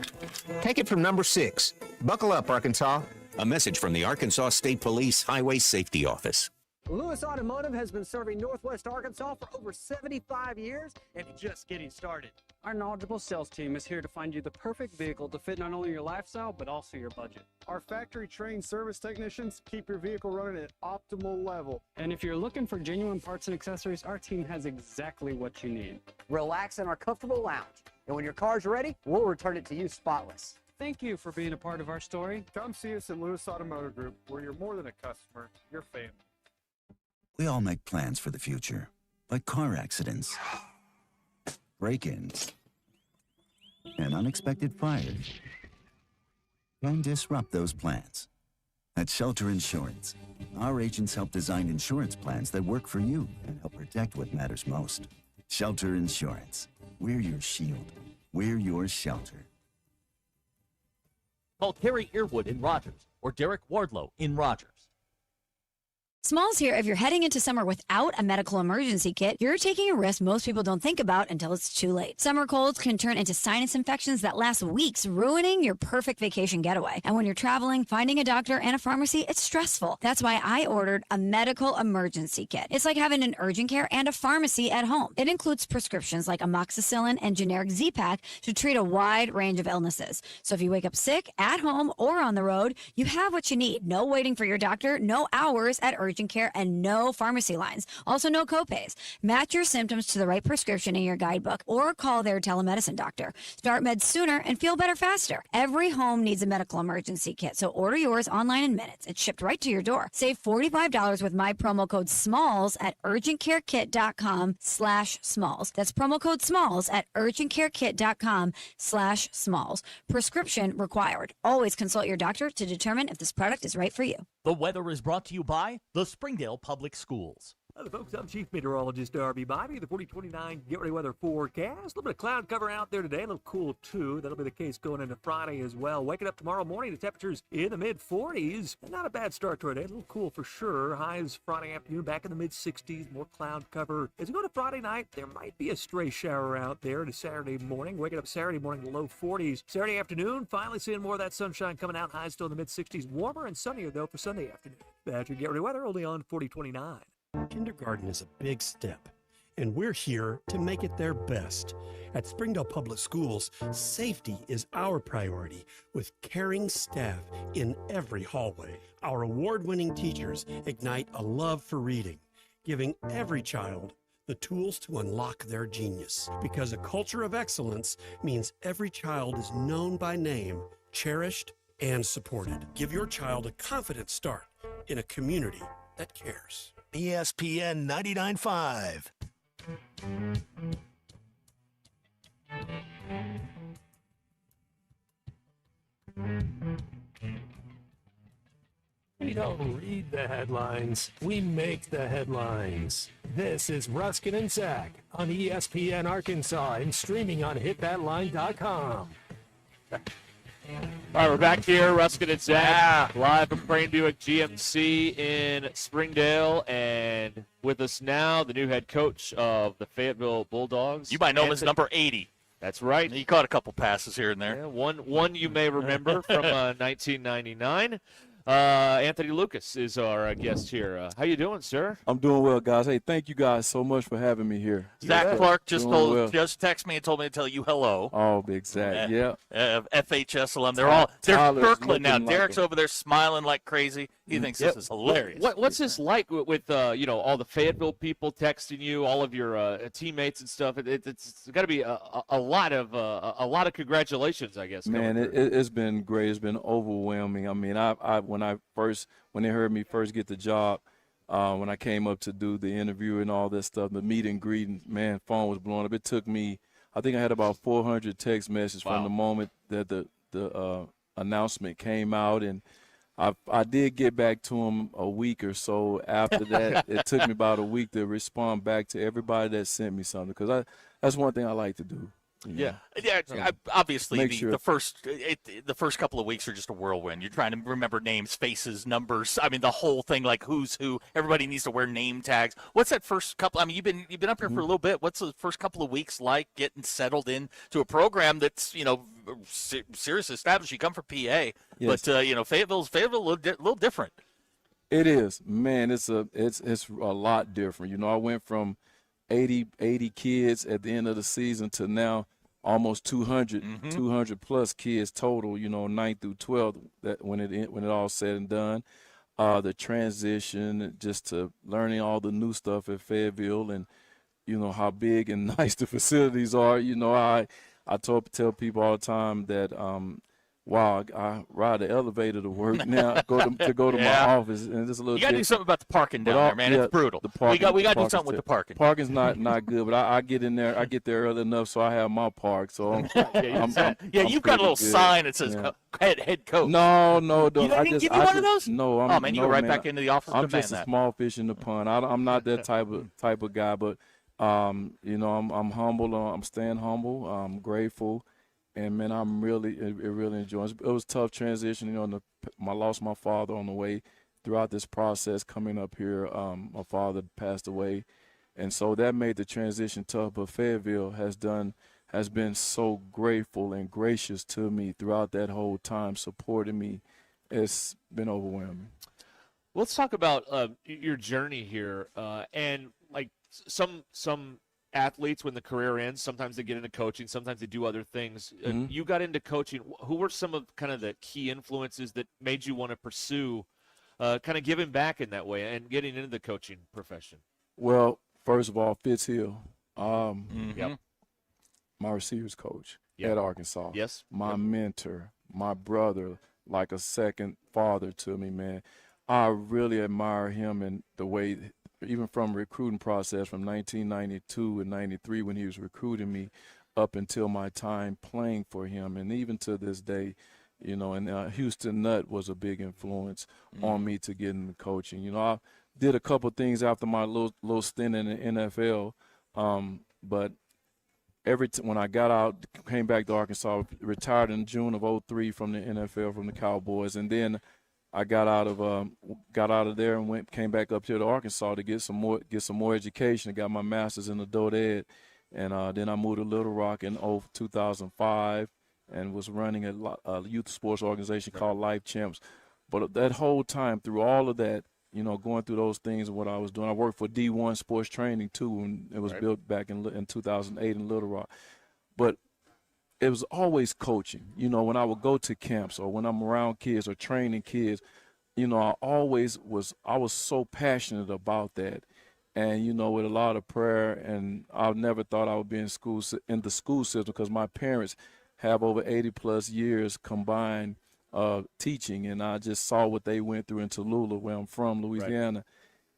Take it from number 6. Buckle up, Arkansas. A message from the Arkansas State Police Highway Safety Office. Lewis Automotive has been serving Northwest Arkansas for over 75 years and it's just getting started. Our knowledgeable sales team is here to find you the perfect vehicle to fit not only your lifestyle, but also your budget. Our factory-trained service technicians keep your vehicle running at optimal level. And if you're looking for genuine parts and accessories, our team has exactly what you need. Relax in our comfortable lounge. And when your car's ready, we'll return it to you spotless. Thank you for being a part of our story. Come see us at Lewis Automotive Group, where you're more than a customer, you're family. We all make plans for the future, like car accidents, break-ins, and unexpected fires can disrupt those plans. At Shelter Insurance, our agents help design insurance plans that work for you and help protect what matters most. Shelter Insurance. We're your shield. We're your shelter. Call Terry Earwood in Rogers or Derek Wardlow in Rogers. Smalls here. If you're heading into summer without a medical emergency kit, you're taking a risk most people don't think about until it's too late. Summer colds can turn into sinus infections that last weeks, ruining your perfect vacation getaway. And when you're traveling, finding a doctor and a pharmacy, it's stressful. That's why I ordered a medical emergency kit. It's like having an urgent care and a pharmacy at home. It includes prescriptions like amoxicillin and generic Z-Pak to treat a wide range of illnesses. So if you wake up sick, at home, or on the road, you have what you need. No waiting for your doctor, no hours at urgent care, and no pharmacy lines. Also, no copays. Match your symptoms to the right prescription in your guidebook or call their telemedicine doctor. Start meds sooner and feel better faster. Every home needs a medical emergency kit, so order yours online in minutes. It's shipped right to your door. Save $45 with my promo code SMALLS at urgentcarekit.com/smalls. That's promo code SMALLS at urgentcarekit.com/smalls. Prescription required. Always consult your doctor to determine if this product is right for you. The weather is brought to you by the Springdale Public Schools. Hello, folks. I'm Chief Meteorologist Darby Bobby. The 4029 Get Ready Weather forecast. A little bit of cloud cover out there today. A little cool, too. That'll be the case going into Friday as well. Waking up tomorrow morning, the temperatures in the mid-40s. Not a bad start to our day. A little cool for sure. Highs Friday afternoon back in the mid-60s. More cloud cover. As we go to Friday night, there might be a stray shower out there to Saturday morning. Waking up Saturday morning, the low 40s. Saturday afternoon, finally seeing more of that sunshine coming out. Highs still in the mid-60s. Warmer and sunnier, though, for Sunday afternoon. That's your Get Ready Weather only on 4029. Kindergarten is a big step, and we're here to make it their best. At Springdale Public Schools, safety is our priority with caring staff in every hallway. Our award-winning teachers ignite a love for reading, giving every child the tools to unlock their genius. Because a culture of excellence means every child is known by name, cherished, and supported. Give your child a confident start in a community that cares. ESPN 99.5. We don't read the headlines, we make the headlines. This is Ruscin and Zach on ESPN Arkansas and streaming on hitthatline.com. All right, we're back here, Ruscin and Zach, live from Crane Buick GMC in Springdale, and with us now, the new head coach of the Fayetteville Bulldogs. You might know him as number 80. That's right. He caught a couple passes here and there. Yeah, one you may remember from 1999. Anthony Lucas is our guest here. How you doing, sir? I'm doing well, guys. Hey, thank you guys so much for having me here. Zach Clark just texted me and told me to tell you hello. Oh, big Zach, yeah. FHS alum. They're circling now. Derek's over there smiling like crazy. He thinks this is hilarious. What's this like with all the Fayetteville people texting you, all of your teammates and stuff? It's got to be a lot of congratulations, I guess. Man, it's been great. It's been overwhelming. I mean, when they heard me first get the job, when I came up to do the interview and all that stuff, the meet and greet, man, phone was blowing up. It took me, I think I had about 400 text messages from the moment that the announcement came out, and I did get back to him a week or so after that. It took me about a week to respond back to everybody that sent me something, because that's one thing I like to do. Yeah. Obviously, the first couple of weeks are just a whirlwind. You're trying to remember names, faces, numbers. I mean, the whole thing, like who's who. Everybody needs to wear name tags. What's that first couple? I mean, you've been up here for a little bit. What's the first couple of weeks like getting settled into a program that's seriously established? You come from PA, but Fayetteville's a little different. It is, man. It's a lot different. I went from 80 kids at the end of the season to now almost 200 plus kids total, 9th through 12th, that when it all said and done. The transition just to learning all the new stuff at Fayetteville, and how big and nice the facilities are. I tell people all the time that wow, I ride the elevator to work now, go to my office, and just a little. You got to do something about the parking down there, man. It's brutal. We got to do something with the parking. Parking's not good, but I get in there. I get there early enough, so I have my park. So I'm you've got a little sign that says head coach. No. You didn't give me one of those? No, you go right back into the office. I'm just a small fish in the pond. I'm not that type of guy, but I'm humble. I'm staying humble. I'm grateful. And, man, I'm really enjoying it. It was a tough transition. I lost my father on the way throughout this process coming up here, my father passed away, and so that made the transition tough. But Fayetteville has been so grateful and gracious to me throughout that whole time, supporting me. It's been overwhelming. Let's talk about your journey here, and like some athletes, when the career ends, sometimes they get into coaching, sometimes they do other things. You got into coaching. Who were some of kind of the key influences that made you want to pursue kind of giving back in that way and getting into the coaching profession? Well, first of all, Fitz Hill, Yep. my receivers coach Yep. at Arkansas. Yes. My mentor, my brother, like a second father to me, man. I really admire him and the way, even from recruiting process from 1992 and 93 when he was recruiting me up until my time playing for him. And even to this day, you know, and Houston Nutt was a big influence on me to get into coaching. You know, I did a couple things after my little stint in the NFL, but when I got out, came back to Arkansas, retired in June of '03 from the NFL, from the Cowboys, and then I got out of there and came back up here to Arkansas to get some more education. I got my master's in adult ed, and then I moved to Little Rock in 2005 and was running a youth sports organization called Life Champs. But that whole time, through all of that, you know, going through those things and what I was doing, I worked for D1 Sports Training too when it was built back in 2008 in Little Rock. But it was always coaching. You know, when I would go to camps or when I'm around kids or training kids, you know, I was so passionate about that. And, you know, with a lot of prayer, and I never thought I would be in the school system because my parents have over 80 plus years combined teaching, and I just saw what they went through in Tallulah, where I'm from, Louisiana.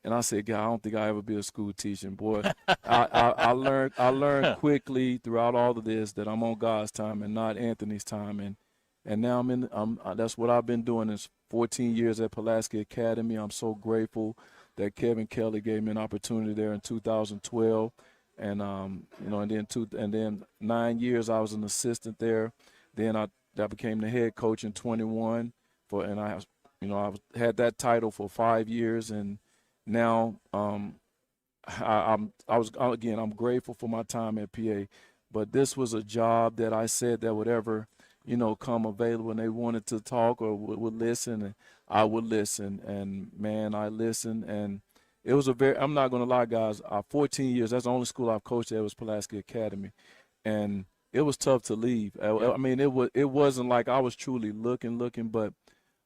And I said, God, I don't think I'll ever be a school teacher. Boy, I learned quickly throughout all of this that I'm on God's time and not Anthony's time. And now that's what I've been doing is 14 years at Pulaski Academy. I'm so grateful that Kevin Kelly gave me an opportunity there in 2012. And you know, and then 9 years I was an assistant there. Then I became the head coach in 21 and I had that title for 5 years, and now I'm grateful for my time at PA, but this was a job that I said that whatever, you know, come available and they wanted to talk or would listen, and I would listen, and man, I listened, and it was I'm not going to lie, guys, 14 years, that's the only school I've coached at was Pulaski Academy, and it was tough to leave. I mean, it wasn't like I was truly looking, but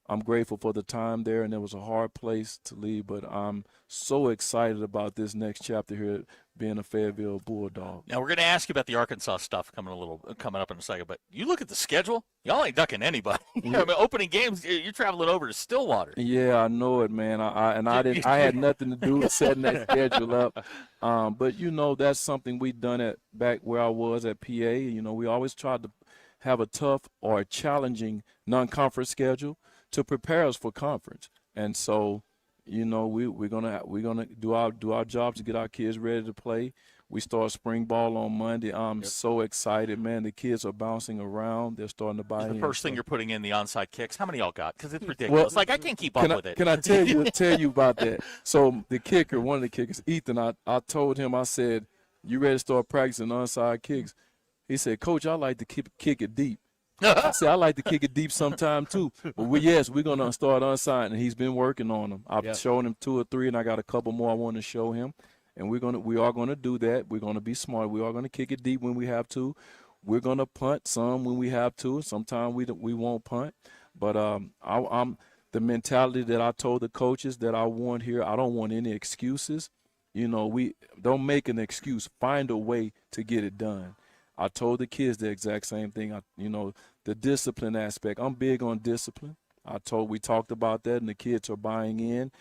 I'm grateful for the time there, and it was a hard place to leave, but I'm so excited about this next chapter here, being a Fayetteville Bulldog. Now, we're going to ask you about the Arkansas stuff coming up in a second, but you look at the schedule, y'all ain't ducking anybody. I mean, opening games, you're traveling over to Stillwater. Yeah, I know it, man. I had nothing to do with setting that schedule up. But, you know, that's something we done back where I was at PA. You know, we always tried to have a tough or a challenging non-conference schedule to prepare us for conference. And so, you know, we're gonna do our job to get our kids ready to play. We start spring ball on Monday. I'm so excited, man. The kids are bouncing around. They're starting to buy in. The first thing you're putting in the onside kicks. How many y'all got? Because it's ridiculous. I can't keep up with it. Can I tell you about that? So the kicker, one of the kickers, Ethan, I told him, I said, you ready to start practicing onside kicks? He said, Coach, I like to kick it deep. I said, I like to kick it deep sometime too. But we're going to start onside, and he's been working on them. I've shown him 2 or 3, and I got a couple more I want to show him. And we are going to do that. We're going to be smart. We are going to kick it deep when we have to. We're going to punt some when we have to. Sometimes we won't punt. But I'm the mentality that I told the coaches that I want here, I don't want any excuses. You know, we don't make an excuse. Find a way to get it done. I told the kids the exact same thing. The discipline aspect. I'm big on discipline. We talked about that, and the kids are buying in.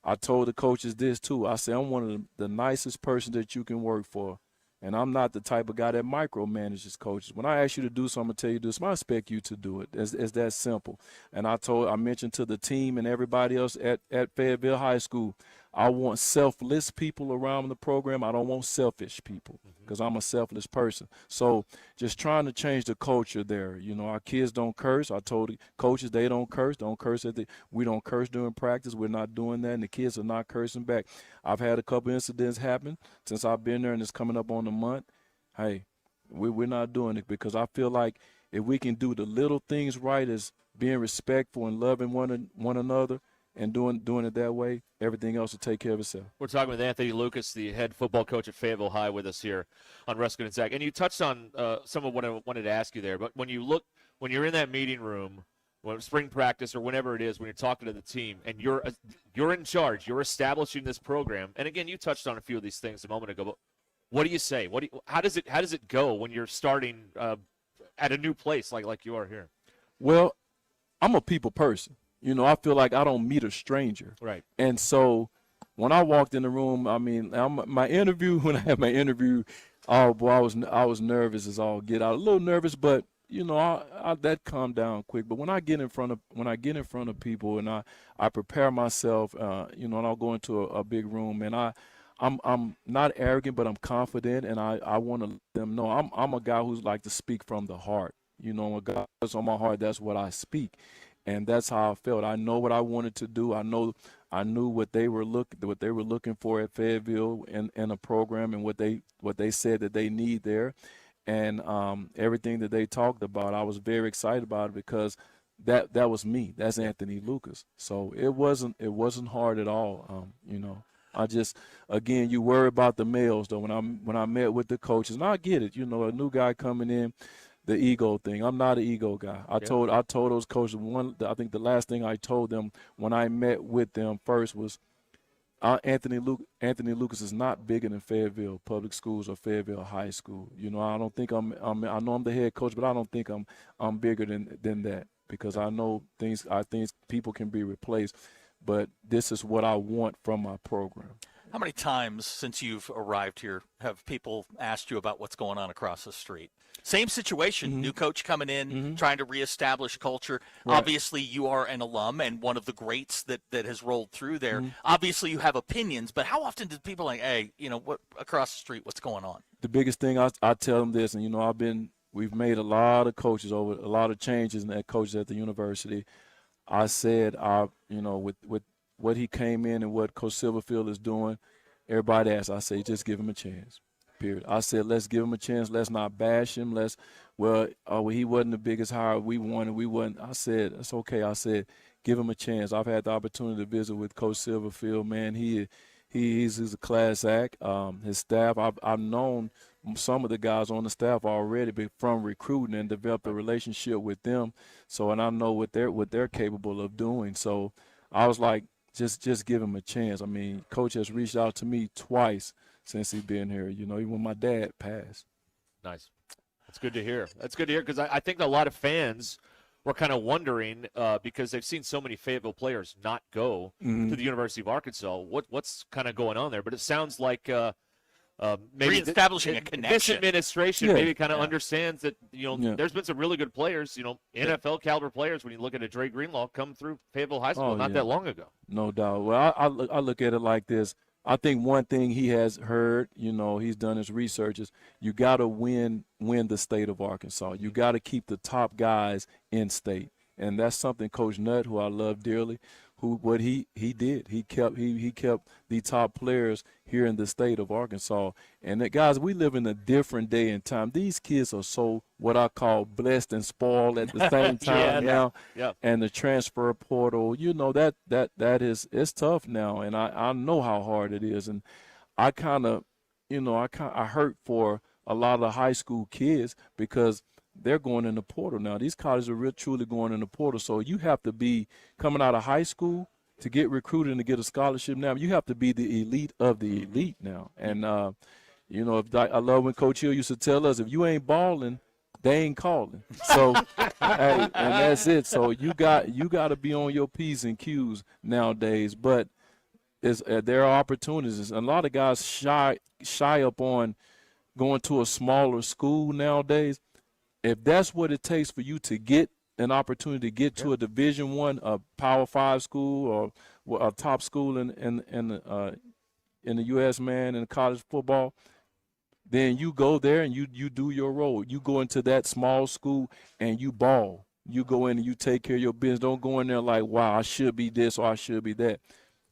I told the coaches this too. I said, I'm one of the nicest persons that you can work for. And I'm not the type of guy that micromanages coaches. When I ask you to do something, I'm going to tell you this, I expect you to do it. It's that simple. And I mentioned to the team and everybody else at Fayetteville High School, I want selfless people around the program. I don't want selfish people because I'm a selfless person. So just trying to change the culture there. You know, our kids don't curse. I told the coaches they don't curse. Don't curse we don't curse during practice. We're not doing that, and the kids are not cursing back. I've had a couple incidents happen since I've been there, and it's coming up on a month. Hey, we're not doing it because I feel like if we can do the little things right as being respectful and loving one another and doing it that way, everything else will take care of itself. We're talking with Anthony Lucas, the head football coach at Fayetteville High, with us here on Ruscin and Zach. And you touched on some of what I wanted to ask you there. But when you're in that meeting room, when spring practice or whenever it is, when you're talking to the team and you're in charge, you're establishing this program. And again, you touched on a few of these things a moment ago. But what do you say? How does it go when you're starting at a new place like you are here? Well, I'm a people person. You know, I feel like I don't meet a stranger. Right. And so when I walked in the room, I mean, when I had my interview, oh boy, I was nervous as all get out. A little nervous, but you know, I that calmed down quick. But when I get in front of people and I prepare myself, you know, and I'll go into a big room and I'm not arrogant, but I'm confident, and I want to let them know I'm a guy who's like to speak from the heart. You know, a guy that's on my heart, that's what I speak. And that's how I felt. I know what I wanted to do. I knew what they were looking for at Fayetteville in a program, and what they said that they need there, and everything that they talked about. I was very excited about it because that was me. That's Anthony Lucas. So it wasn't hard at all. You know, I just, again, you worry about the males though. When I met with the coaches, and I get it. You know, a new guy coming in. The ego thing. I'm not an ego guy. I told those coaches I think the last thing I told them when I met with them first was Anthony Lucas is not bigger than Fayetteville Public Schools or Fayetteville High School. You know, I don't think I know I'm the head coach, but I don't think I'm bigger than that because I know I think people can be replaced, but this is what I want from my program. How many times since you've arrived here have people asked you about what's going on across the street? Same situation, new coach coming in, trying to reestablish culture. Right. Obviously, you are an alum and one of the greats that has rolled through there. Obviously, you have opinions, but how often do people like, hey, you know, what across the street, what's going on? The biggest thing I tell them this, and you know, we've made a lot of coaches over a lot of changes in coaches at the university. I said, you know, with what he came in and what Coach Silverfield is doing, everybody asks, I say, just give him a chance, period. I said, let's give him a chance. Let's not bash him. He wasn't the biggest hire. We won. I said, it's okay. I said, give him a chance. I've had the opportunity to visit with Coach Silverfield. Man, he's a class act. His staff, I've known some of the guys on the staff already from recruiting and developed a relationship with them. So, and I know what they're capable of doing. So I was like, just give him a chance. I mean, Coach has reached out to me twice since he's been here, you know, even when my dad passed. Nice. That's good to hear. That's good to hear because I think a lot of fans were kind of wondering because they've seen so many Fayetteville players not go to the University of Arkansas. What's kind of going on there? But it sounds like maybe reestablishing a connection. This administration maybe kind of understands that, you know, there's been some really good players, you know, NFL caliber players when you look at a Dre Greenlaw come through Fayetteville High School not that long ago. No doubt. Well, I look at it like this. I think one thing he has heard, you know, he's done his research is you got to win the state of Arkansas. You got to keep the top guys in state. And that's something Coach Nutt, who I love dearly, what he did. He kept the top players here in the state of Arkansas. And guys, we live in a different day and time. These kids are so what I call blessed and spoiled at the same time now. Yeah. And the transfer portal, you know, that is, it's tough now. And I know how hard it is. And I kind of, you know, I hurt for a lot of the high school kids because they're going in the portal now. These colleges are truly going in the portal. So you have to be coming out of high school to get recruited and to get a scholarship now. You have to be the elite of the elite now. And, you know, I love when Coach Hill used to tell us, if you ain't balling, they ain't calling. So, hey, and that's it. So you got to be on your P's and Q's nowadays. But there are opportunities. And a lot of guys shy up on going to a smaller school nowadays. If that's what it takes for you to get an opportunity to get to a Division I, a Power 5 school, or a top school in the U.S., man, in college football, then you go there and you do your role. You go into that small school and you ball. You go in and you take care of your business. Don't go in there like, wow, I should be this or I should be that.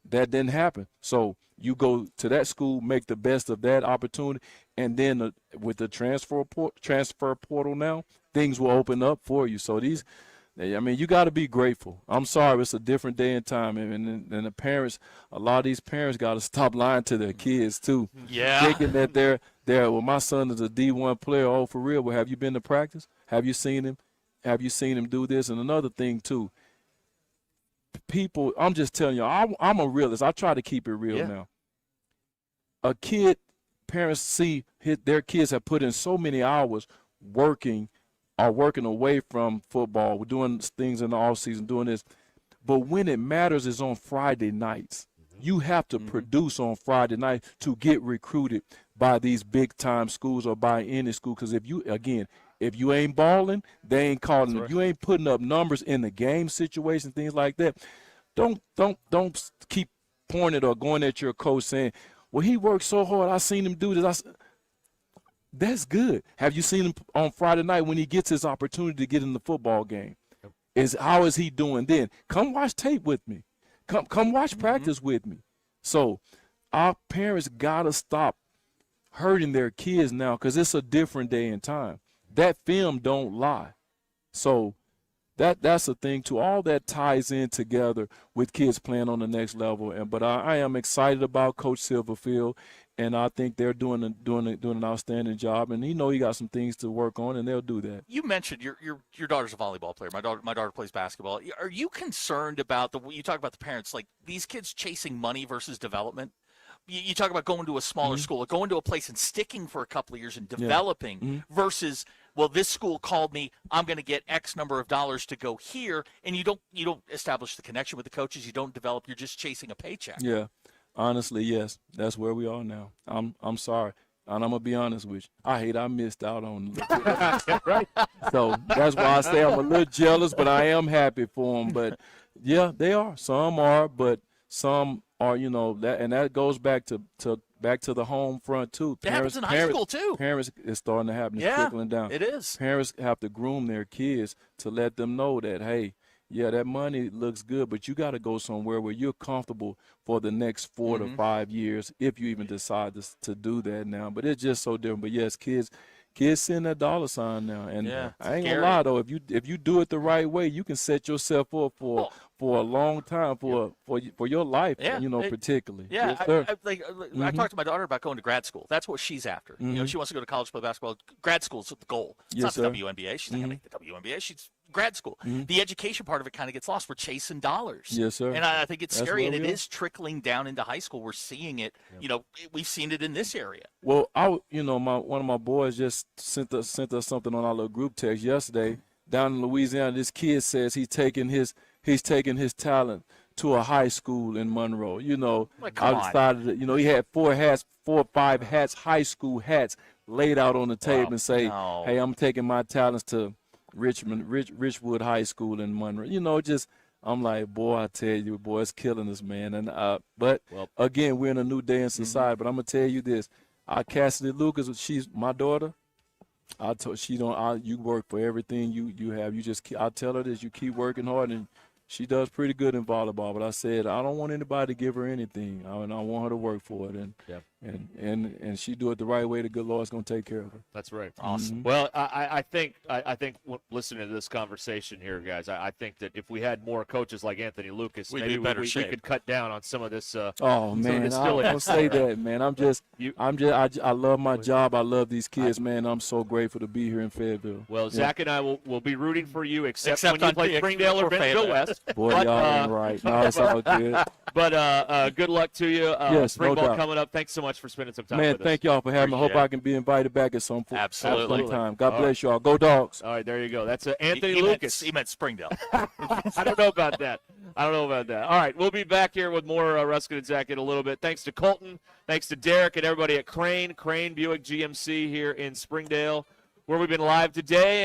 That didn't happen. So you go to that school, make the best of that opportunity, and then with the transfer portal now, things will open up for you. So you got to be grateful. I'm sorry, it's a different day and time, and the parents, a lot of these parents got to stop lying to their kids too. Yeah. Thinking that they're well, my son is a D1 player. Oh, for real? Well, have you been to practice? Have you seen him? Have you seen him do this? And another thing too, people, I'm just telling you, I'm a realist. I try to keep it real now. A kid, parents see their kids have put in so many hours working away from football. We're doing things in the off season, doing this. But when it matters is on Friday nights. You have to produce on Friday night to get recruited by these big-time schools or by any school. Because if you ain't balling, they ain't calling it. You ain't putting up numbers in the game situation, things like that. Don't keep pointing or going at your coach saying, well, he worked so hard. I seen him do this. That's good. Have you seen him on Friday night when he gets his opportunity to get in the football game? How is he doing then? Come watch tape with me. Come watch practice with me. So our parents got to stop hurting their kids now because it's a different day and time. That film don't lie. So that's the thing too. All that ties in together with kids playing on the next level. But I am excited about Coach Silverfield, and I think they're doing an outstanding job. And he got some things to work on, and they'll do that. You mentioned your daughter's a volleyball player. My daughter plays basketball. Are you concerned about you talk about the parents, like these kids chasing money versus development? You talk about going to a smaller school or going to a place and sticking for a couple of years and developing versus, well, this school called me, I'm going to get X number of dollars to go here, and you don't establish the connection with the coaches, you don't develop, you're just chasing a paycheck. Yeah, honestly, yes, that's where we are now. I'm sorry, and I'm gonna be honest with you. I missed out on right. So that's why I say I'm a little jealous, but I am happy for them. But yeah, they are. Some are, but some are, that goes back to the home front too. It happens in high school too. Parents, it's starting to happen. It's trickling down. It is. Parents have to groom their kids to let them know that, hey, yeah, that money looks good, but you got to go somewhere where you're comfortable for the next 4 to 5 years if you even decide to do that now. But it's just so different. But yes, kids send that dollar sign now, and I ain't gonna lie though, if you do it the right way, you can set yourself up for a long time for your life, particularly. Yeah, yes, I talked to my daughter about going to grad school. That's what she's after. She wants to go to college, play basketball. Grad school is the goal. It's not the WNBA. She's not gonna make the WNBA. She's grad school. The education part of it kind of gets lost. We're chasing dollars. Yes, sir. And I think it's scary, and it is trickling down into high school. We're seeing it. We've seen it in this area. Well, one of my boys just sent us something on our little group text yesterday. Down in Louisiana, this kid says he's taking his talent to a high school in Monroe. I decided that, he had 4 or 5 hats, high school hats laid out on the table and say, hey, I'm taking my talents to Richwood High School in Monroe. I'm like, boy, I tell you, boy, it's killing us, man. And but again, we're in a new day in society. But I'm gonna tell you this: Cassidy Lucas, she's my daughter. I told you work for everything you have. I tell her this: you keep working hard, and she does pretty good in volleyball. But I said I don't want anybody to give her anything. I want her to work for it, and she do it the right way. The good Lord's gonna take care of her. That's right. Awesome. Well, I think listening to this conversation here, guys, I think that if we had more coaches like Anthony Lucas, maybe we could cut down on some of this. Oh man, don't say that, man. I love my job. I love these kids, man. I'm so grateful to be here in Fayetteville. Well, Zach and I will be rooting for you, except when you play Springdale or Bentonville West. Boy, y'all ain't right. No, it's all good. But good luck to you. Yes, spring no ball doubt. coming up. Thanks so much for spending some time with us. Man, thank y'all for having me. I hope I can be invited back at some point. Absolutely. At some time. God bless y'all. Go Dogs. All right, there you go. That's Anthony Lucas. He meant Springdale. I don't know about that. All right, we'll be back here with more Ruscin and Zach in a little bit. Thanks to Colton. Thanks to Derek and everybody at Crane Buick GMC here in Springdale, where we've been live today.